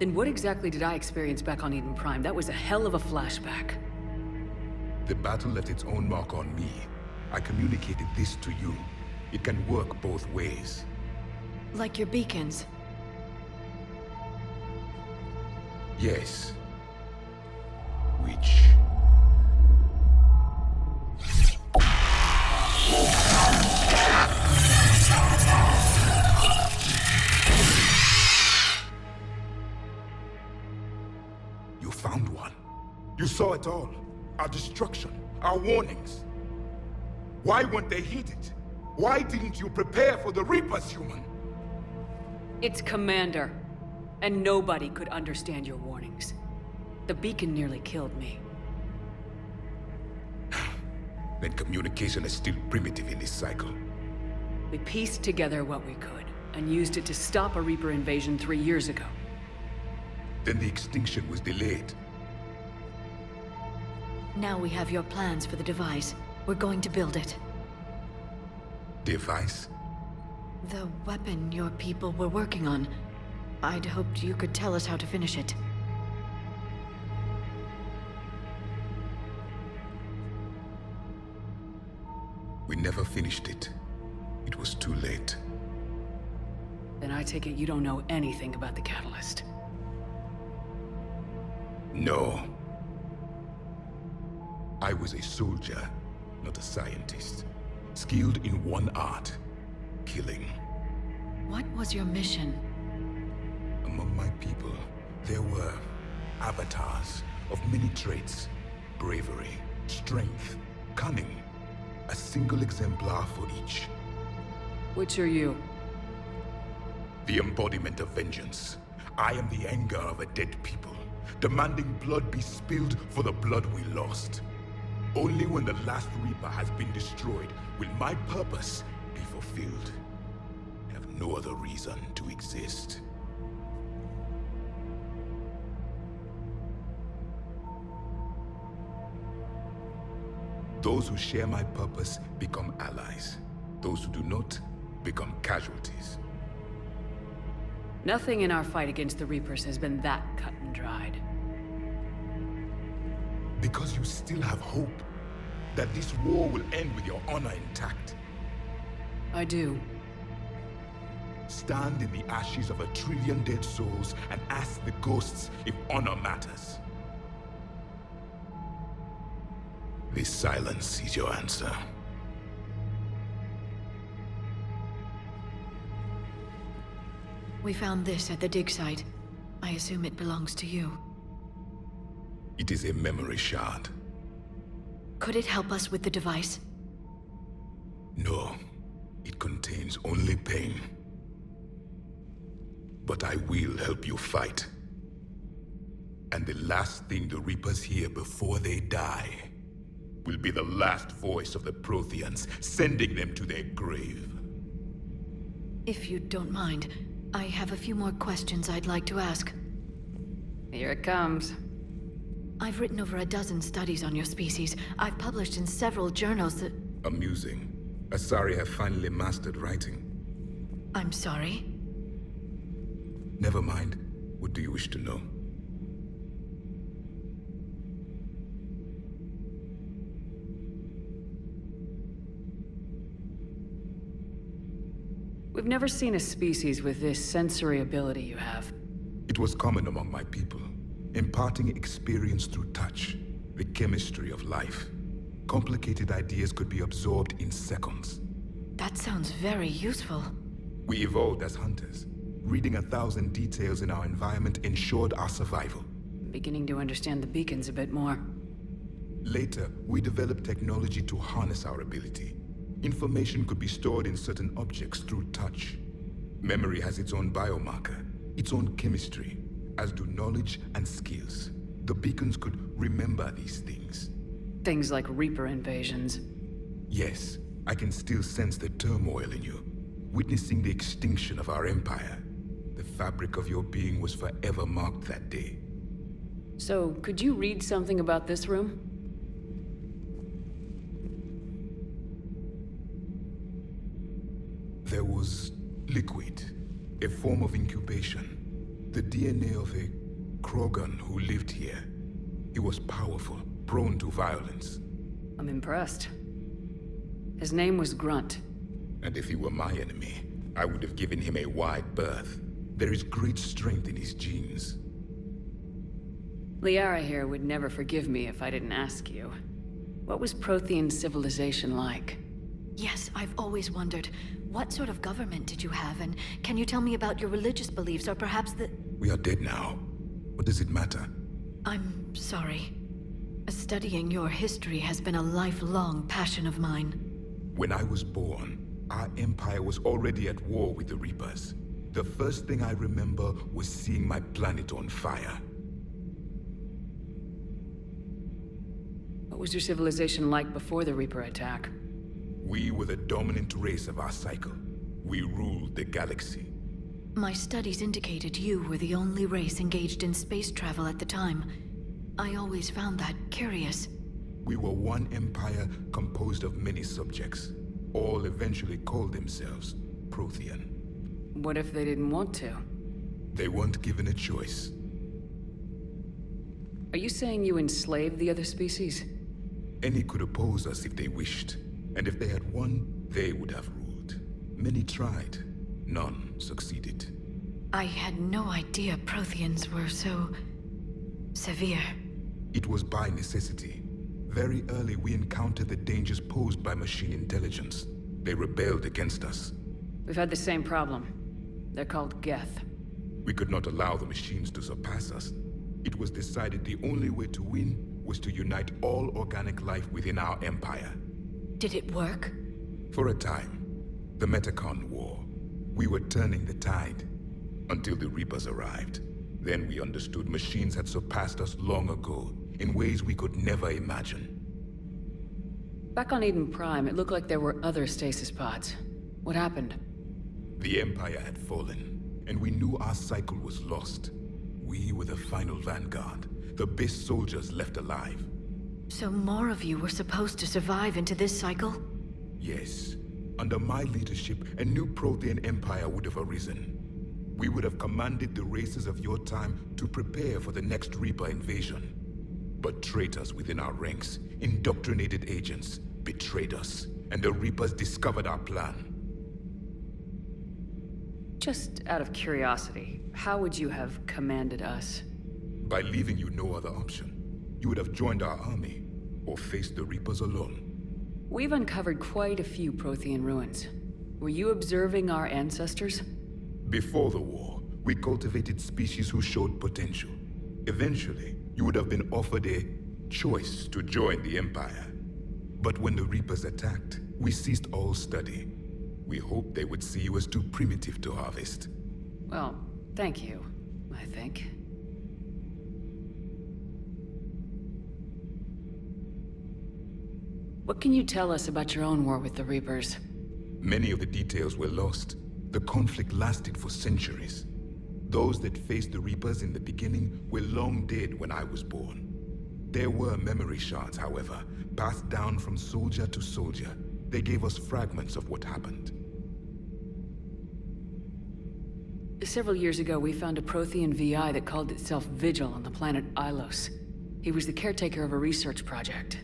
Then what exactly did I experience back on Eden Prime? That was a hell of a flashback. The battle left its own mark on me. I communicated this to you. It can work both ways. Like your beacons. Yes. Which... You found one. You saw it all. Our destruction, our warnings. Why weren't they heeded? Why didn't you prepare for the Reapers, human? It's Commander. And nobody could understand your warnings. The beacon nearly killed me. Then communication is still primitive in this cycle. We pieced together what we could, and used it to stop a Reaper invasion 3 years ago. Then the extinction was delayed. Now we have your plans for the device. We're going to build it. Device? The weapon your people were working on. I'd hoped you could tell us how to finish it. We never finished it. It was too late. Then I take it you don't know anything about the catalyst. No. I was a soldier, not a scientist. Skilled in one art, killing. What was your mission? Among my people, there were avatars of many traits. Bravery, strength, cunning. A single exemplar for each. Which are you? The embodiment of vengeance. I am the anger of a dead people, demanding blood be spilled for the blood we lost. Only when the last Reaper has been destroyed will my purpose be fulfilled. I have no other reason to exist. Those who share my purpose become allies. Those who do not become casualties. Nothing in our fight against the Reapers has been that cut and dried. Because you still have hope that this war will end with your honor intact. I do. Stand in the ashes of 1 trillion dead souls and ask the ghosts if honor matters. This silence is your answer. We found this at the dig site. I assume it belongs to you. It is a memory shard. Could it help us with the device? No. It contains only pain. But I will help you fight. And the last thing the Reapers hear before they die will be the last voice of the Protheans, sending them to their grave. If you don't mind, I have a few more questions I'd like to ask. Here it comes. I've written over a dozen studies on your species. I've published in several journals that... Amusing. Asari have finally mastered writing. I'm sorry? Never mind. What do you wish to know? We've never seen a species with this sensory ability you have. It was common among my people, imparting experience through touch, the chemistry of life. Complicated ideas could be absorbed in seconds. That sounds very useful. We evolved as hunters. Reading 1,000 details in our environment ensured our survival. Beginning to understand the beacons a bit more. Later, we developed technology to harness our ability. Information could be stored in certain objects through touch. Memory has its own biomarker, its own chemistry, as do knowledge and skills. The beacons could remember these things. Things like Reaper invasions. Yes, I can still sense the turmoil in you, witnessing the extinction of our empire. The fabric of your being was forever marked that day. So, could you read something about this room? There was liquid, a form of incubation. The DNA of a Krogan who lived here. He was powerful, prone to violence. I'm impressed. His name was Grunt. And if he were my enemy, I would have given him a wide berth. There is great strength in his genes. Liara here would never forgive me if I didn't ask you. What was Prothean civilization like? Yes, I've always wondered. What sort of government did you have, and can you tell me about your religious beliefs, or perhaps the... We are dead now. What does it matter? I'm sorry. Studying your history has been a lifelong passion of mine. When I was born, our empire was already at war with the Reapers. The first thing I remember was seeing my planet on fire. What was your civilization like before the Reaper attack? We were the dominant race of our cycle. We ruled the galaxy. My studies indicated you were the only race engaged in space travel at the time. I always found that curious. We were one empire composed of many subjects. All eventually called themselves Prothean. What if they didn't want to? They weren't given a choice. Are you saying you enslaved the other species? Any could oppose us if they wished. And if they had won, they would have ruled. Many tried. None succeeded. I had no idea Protheans were so... severe. It was by necessity. Very early we encountered the dangers posed by machine intelligence. They rebelled against us. We've had the same problem. They're called Geth. We could not allow the machines to surpass us. It was decided the only way to win was to unite all organic life within our empire. Did it work? For a time. The Metacon War. We were turning the tide. Until the Reapers arrived. Then we understood machines had surpassed us long ago, in ways we could never imagine. Back on Eden Prime, it looked like there were other stasis pods. What happened? The Empire had fallen, and we knew our cycle was lost. We were the final vanguard, the best soldiers left alive. So more of you were supposed to survive into this cycle? Yes. Under my leadership, a new Prothean empire would have arisen. We would have commanded the races of your time to prepare for the next Reaper invasion. But traitors within our ranks, indoctrinated agents, betrayed us, and the Reapers discovered our plan. Just out of curiosity, how would you have commanded us? By leaving you no other option. You would have joined our army, or faced the Reapers alone. We've uncovered quite a few Prothean ruins. Were you observing our ancestors? Before the war, we cultivated species who showed potential. Eventually, you would have been offered a choice to join the Empire. But when the Reapers attacked, we ceased all study. We hoped they would see you as too primitive to harvest. Well, thank you, I think. What can you tell us about your own war with the Reapers? Many of the details were lost. The conflict lasted for centuries. Those that faced the Reapers in the beginning were long dead when I was born. There were memory shards, however, passed down from soldier to soldier. They gave us fragments of what happened. Several years ago, we found a Prothean VI that called itself Vigil on the planet Ilos. He was the caretaker of a research project.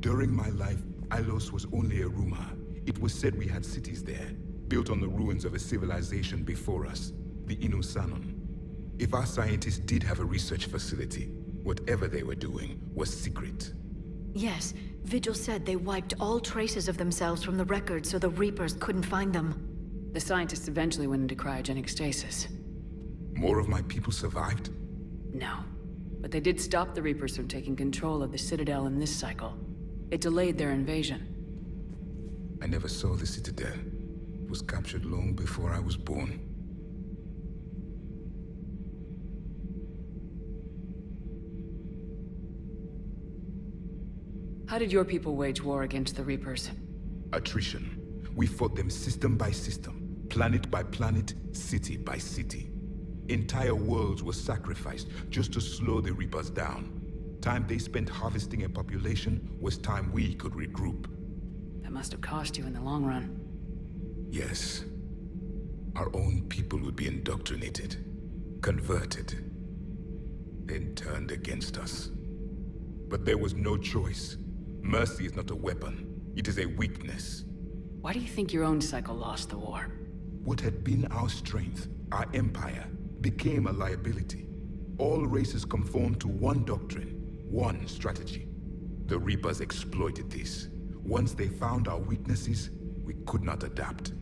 During my life, Ilos was only a rumor. It was said we had cities there, built on the ruins of a civilization before us, the Inusanon. If our scientists did have a research facility, whatever they were doing was secret. Yes, Vigil said they wiped all traces of themselves from the records so the Reapers couldn't find them. The scientists eventually went into cryogenic stasis. More of my people survived? No. But they did stop the Reapers from taking control of the Citadel in this cycle. It delayed their invasion. I never saw the Citadel. It was captured long before I was born. How did your people wage war against the Reapers? Attrition. We fought them system by system, planet by planet, city by city. Entire worlds were sacrificed just to slow the Reapers down. Time they spent harvesting a population was time we could regroup. That must have cost you in the long run. Yes. Our own people would be indoctrinated. converted, then turned against us. But there was no choice. Mercy is not a weapon. It is a weakness. Why do you think your own cycle lost the war? What had been our strength, our empire, became a liability. All races conformed to one doctrine, one strategy. The Reapers exploited this. Once they found our weaknesses, we could not adapt.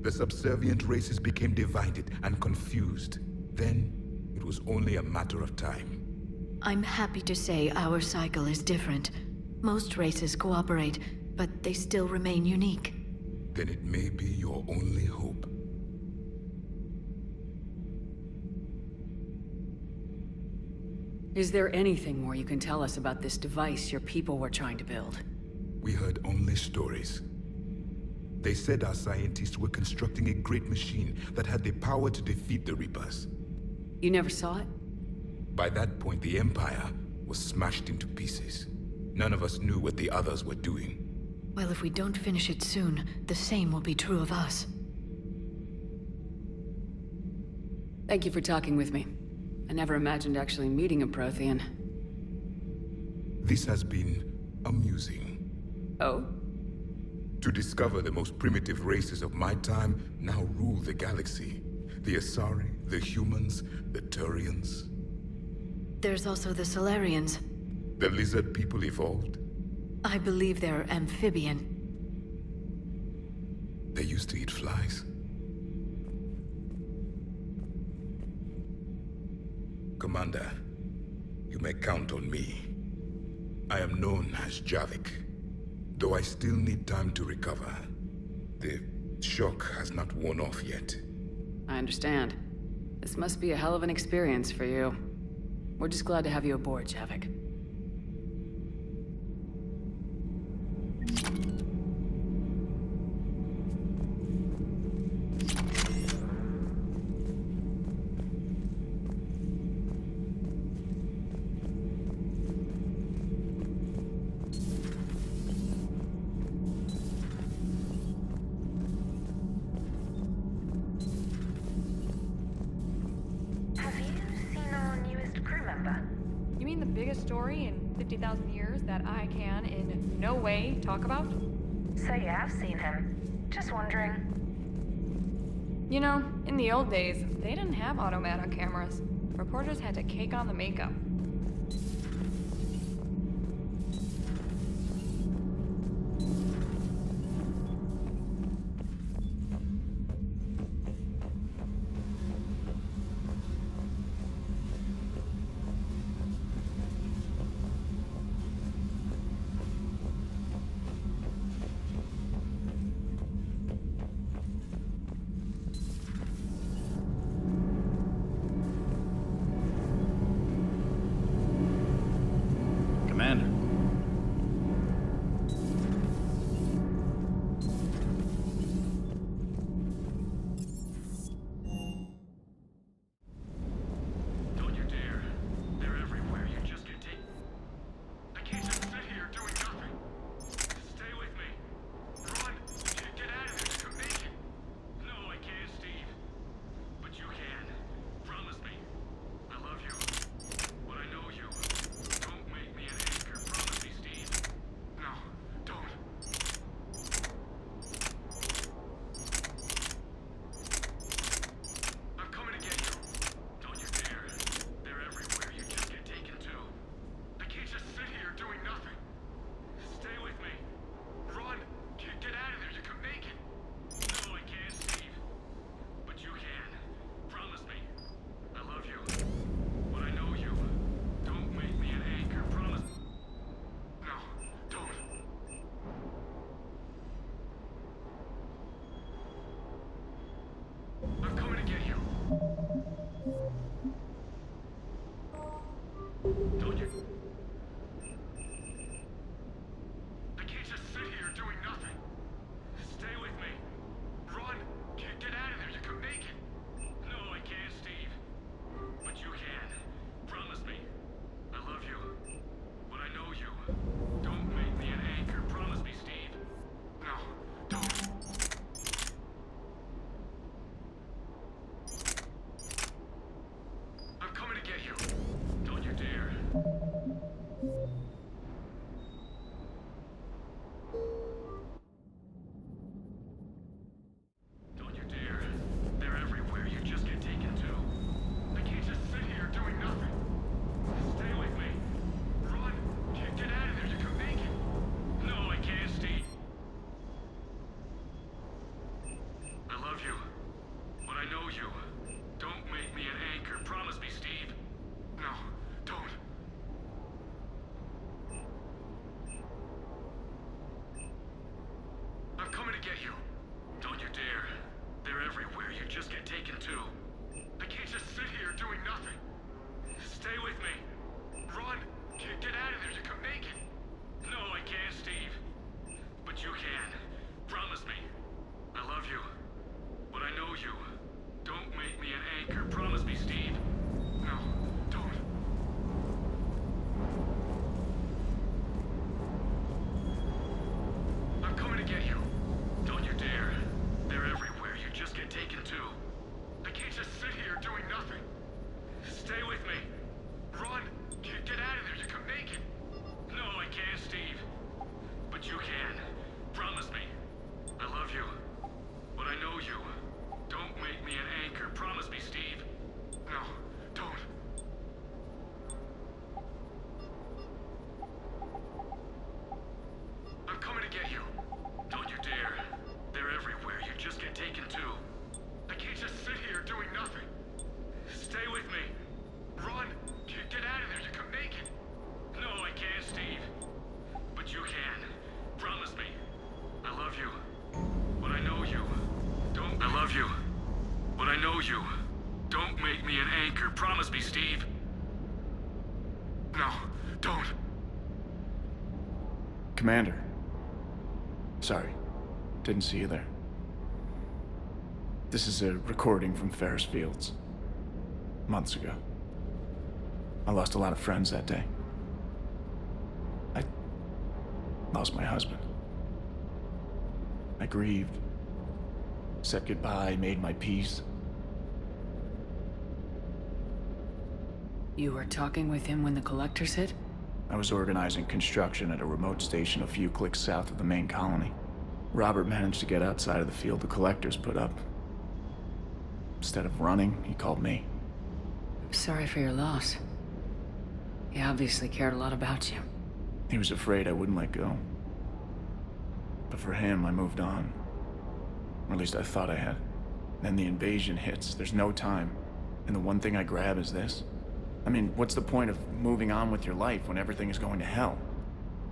The subservient races became divided and confused. Then, it was only a matter of time. I'm happy to say our cycle is different. Most races cooperate, but they still remain unique. Then it may be your only hope. Is there anything more you can tell us about this device your people were trying to build? We heard only stories. They said our scientists were constructing a great machine that had the power to defeat the Reapers. You never saw it? By that point, the Empire was smashed into pieces. None of us knew what the others were doing. Well, if we don't finish it soon, the same will be true of us. Thank you for talking with me. I never imagined actually meeting a Prothean. This has been amusing. Oh? To discover the most primitive races of my time now rule the galaxy. The Asari, the humans, the Turians. There's also the Solarians. The lizard people evolved? I believe they're amphibian. They used to eat flies. Commander, you may count on me. I am known as Javik, though I still need time to recover. The shock has not worn off yet. I understand. This must be a hell of an experience for you. We're just glad to have you aboard, Javik. You mean the biggest story in 50,000 years that I can in no way talk about? So you have seen him. Just wondering. You know, in the old days, they didn't have automatic cameras. Reporters had to cake on the makeup. Don't you dare. They're everywhere. You just get taken too. I can't just sit here doing nothing. Stay with me. Run. Get out of there. You can make it. No, I can't, Steve. I love you. But I know you. Don't make me an anchor. Promise me, Steve. No, don't. I'm coming to get you. Don't you dare. They're everywhere. You just get taken too. I can't just sit here doing nothing. Stay with me. Run. Get out of there. You can make it. No, I can't, Steve. But you can. Promise me. I love you. But I know you. Don't make me an anchor. Promise me, Steve. No, don't. I'm coming to get you. Don't you dare. They're everywhere. You just get taken too. I can't just sit here doing nothing. Stay with me. Run. Get out of there. You can make it. No, I can't, Steve. But you can. Promise me. I love you. But I know you. Don't make me an anchor. Promise me, Steve. No, don't. I'm coming to get you. Don't you dare. They're everywhere. You just get taken too. I can't just sit here doing nothing. Stay with me. Run. Get out of there. You can make it. No, I can't, Steve. But you can. Promise me. I love you. But I know you. Don't. I love you. But I know you. Don't make me an anchor. Promise me, Steve. No, don't. Commander. Sorry. Didn't see you there. This is a recording from Ferris Fields. Months ago. I lost a lot of friends that day. I lost my husband. I grieved. Said goodbye, made my peace. You were talking with him when the collectors hit? I was organizing construction at a remote station a few clicks south of the main colony. Robert managed to get outside of the field the collectors put up. Instead of running, he called me. Sorry for your loss. He obviously cared a lot about you. He was afraid I wouldn't let go. But for him, I moved on. Or at least I thought I had. Then the invasion hits, there's no time. And the one thing I grab is this. I mean, what's the point of moving on with your life when everything is going to hell?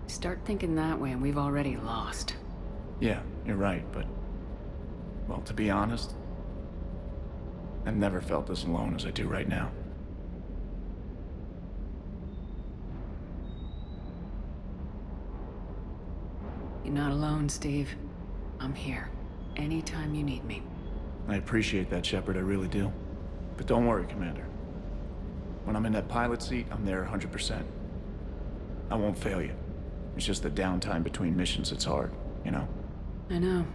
Start thinking that way and we've already lost. Yeah, you're right, but... well, to be honest, I've never felt as alone as I do right now. You're not alone, Steve. I'm here. Anytime you need me. I appreciate that, Shepard, I really do. But don't worry, Commander. When I'm in that pilot seat, I'm there 100%. I won't fail you. It's just the downtime between missions that's hard, you know? I know.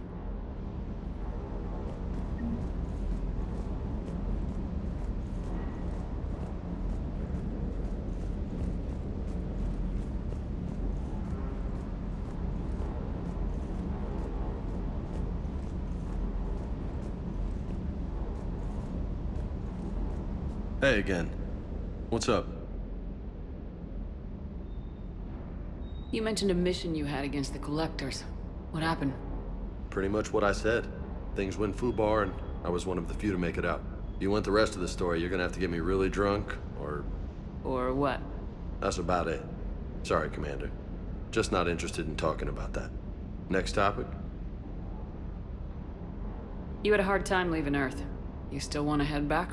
Hey again. What's up? You mentioned a mission you had against the collectors. What happened? Pretty much what I said. Things went foobar, and I was one of the few to make it out. If you want the rest of the story, you're gonna have to get me really drunk, or... Or what? That's about it. Sorry, Commander. Just not interested in talking about that. Next topic? You had a hard time leaving Earth. You still want to head back?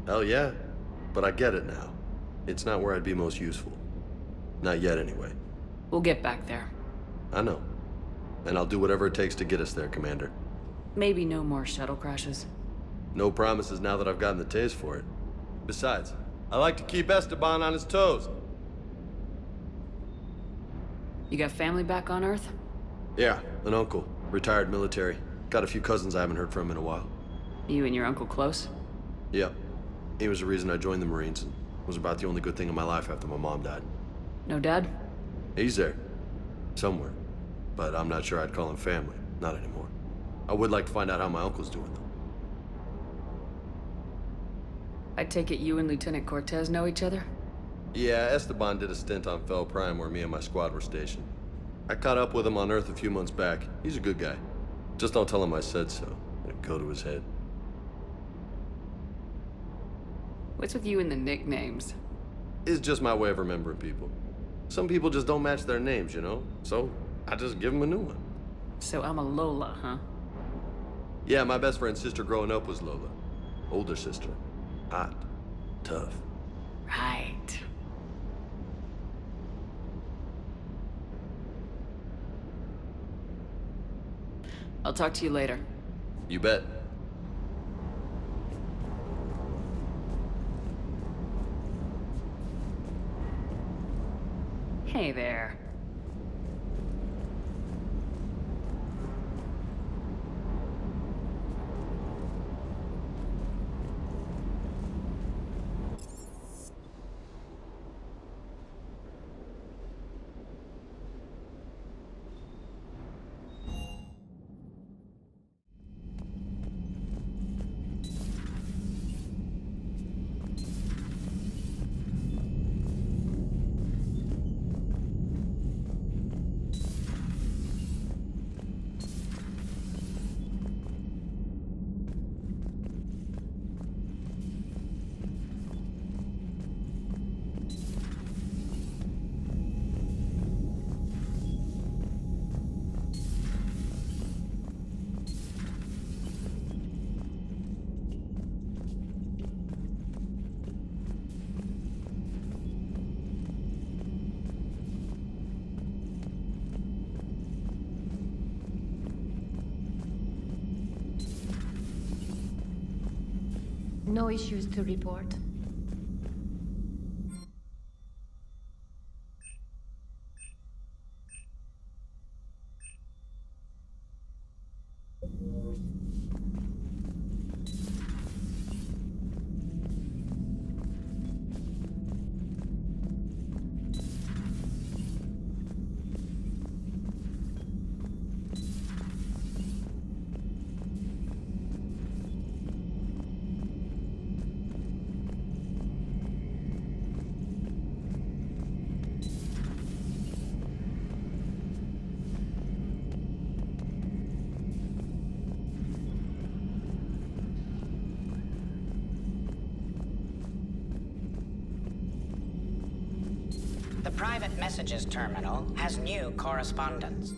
Hell yeah. But I get it now. It's not where I'd be most useful. Not yet, anyway. We'll get back there. I know. And I'll do whatever it takes to get us there, Commander. Maybe no more shuttle crashes. No promises now that I've gotten the taste for it. Besides, I like to keep Esteban on his toes. You got family back on Earth? Yeah, an uncle. Retired military. Got a few cousins I haven't heard from in a while. You and your uncle close? Yep. He was the reason I joined the Marines, and was about the only good thing in my life after my mom died. No dad? He's there. Somewhere. But I'm not sure I'd call him family. Not anymore. I would like to find out how my uncle's doing, though. I take it you and Lieutenant Cortez know each other? Yeah, Esteban did a stint on Fel Prime where me and my squad were stationed. I caught up with him on Earth a few months back. He's a good guy. Just don't tell him I said so. It'd go to his head. What's with you and the nicknames? It's just my way of remembering people. Some people just don't match their names, you know? So, I just give them a new one. So I'm a Lola, huh? Yeah, my best friend's sister growing up was Lola. Older sister. Hot. Tough. Right. I'll talk to you later. You bet. Hey there. No issues to report. The private messages terminal has new correspondence.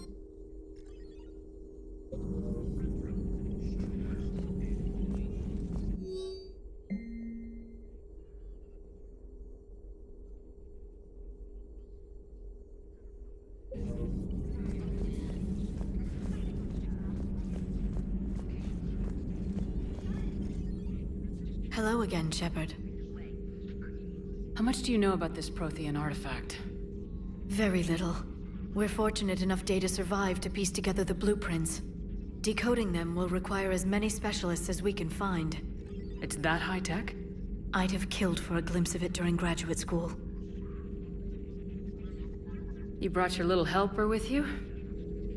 Hello again, Shepard. How much do you know about this Prothean artifact? Very little. We're fortunate enough Data survived to piece together the blueprints. Decoding them will require as many specialists as we can find. It's that high-tech? I'd have killed for a glimpse of it during graduate school. You brought your little helper with you?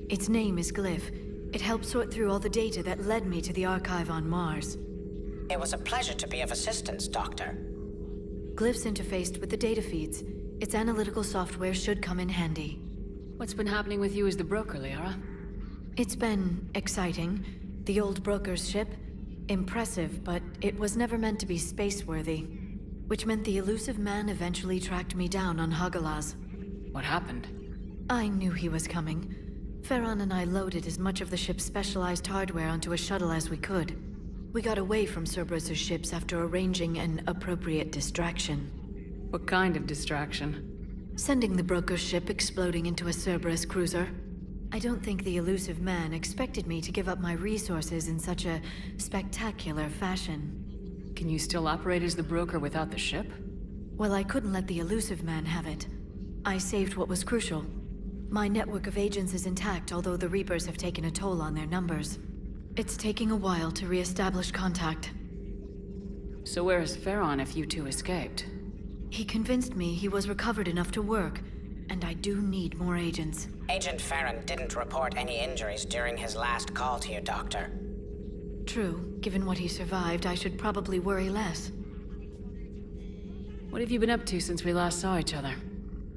Its name is Glyph. It helped sort through all the data that led me to the archive on Mars. It was a pleasure to be of assistance, Doctor. Glyph's interfaced with the data feeds. Its analytical software should come in handy. What's been happening with you as the broker, Liara? It's been exciting. The old broker's ship? Impressive, but it was never meant to be space-worthy. Which meant the elusive man eventually tracked me down on Hagalaz. What happened? I knew he was coming. Farron and I loaded as much of the ship's specialized hardware onto a shuttle as we could. We got away from Cerberus's ships after arranging an appropriate distraction. What kind of distraction? Sending the broker's ship exploding into a Cerberus cruiser. I don't think the elusive man expected me to give up my resources in such a spectacular fashion. Can you still operate as the broker without the ship? Well, I couldn't let the elusive man have it. I saved what was crucial. My network of agents is intact, although the Reapers have taken a toll on their numbers. It's taking a while to re-establish contact. So where is Farron if you two escaped? He convinced me he was recovered enough to work, and I do need more agents. Agent Farron didn't report any injuries during his last call to you, Doctor. True. Given what he survived, I should probably worry less. What have you been up to since we last saw each other?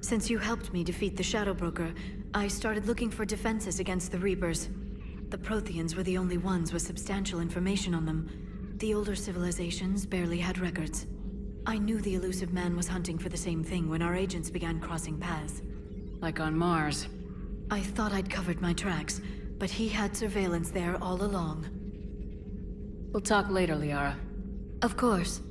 Since you helped me defeat the Shadow Broker, I started looking for defenses against the Reapers. The Protheans were the only ones with substantial information on them. The older civilizations barely had records. I knew the elusive man was hunting for the same thing when our agents began crossing paths. Like on Mars. I thought I'd covered my tracks, but he had surveillance there all along. We'll talk later, Liara. Of course.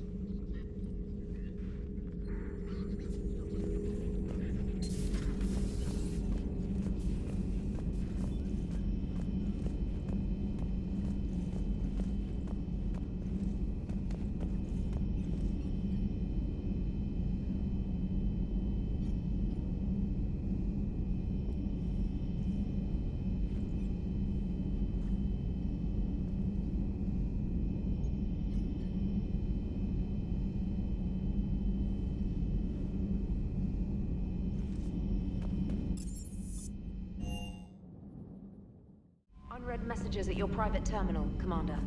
Unread messages at your private terminal, Commander.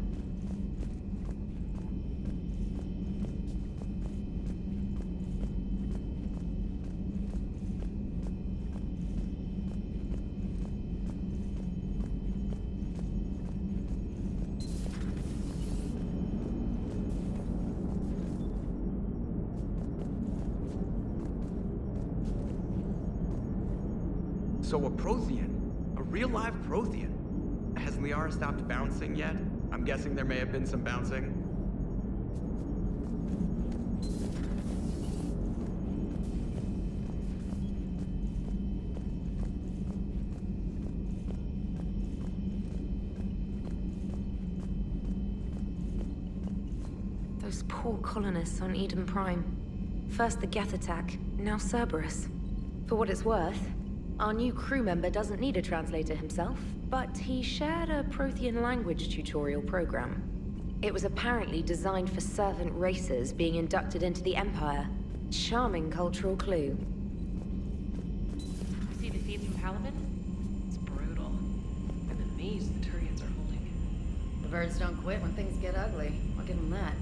So a Prothean? A real live Prothean? Has Liara stopped bouncing yet? I'm guessing there may have been some bouncing. Those poor colonists on Eden Prime. First the Geth attack, now Cerberus. For what it's worth, our new crew member doesn't need a translator himself, but he shared a Prothean language tutorial program. It was apparently designed for servant races being inducted into the Empire. Charming cultural clue. See the feed from Halibut? It's brutal. I'm amazed the Turians are holding. The birds don't quit when things get ugly. I'll give them that.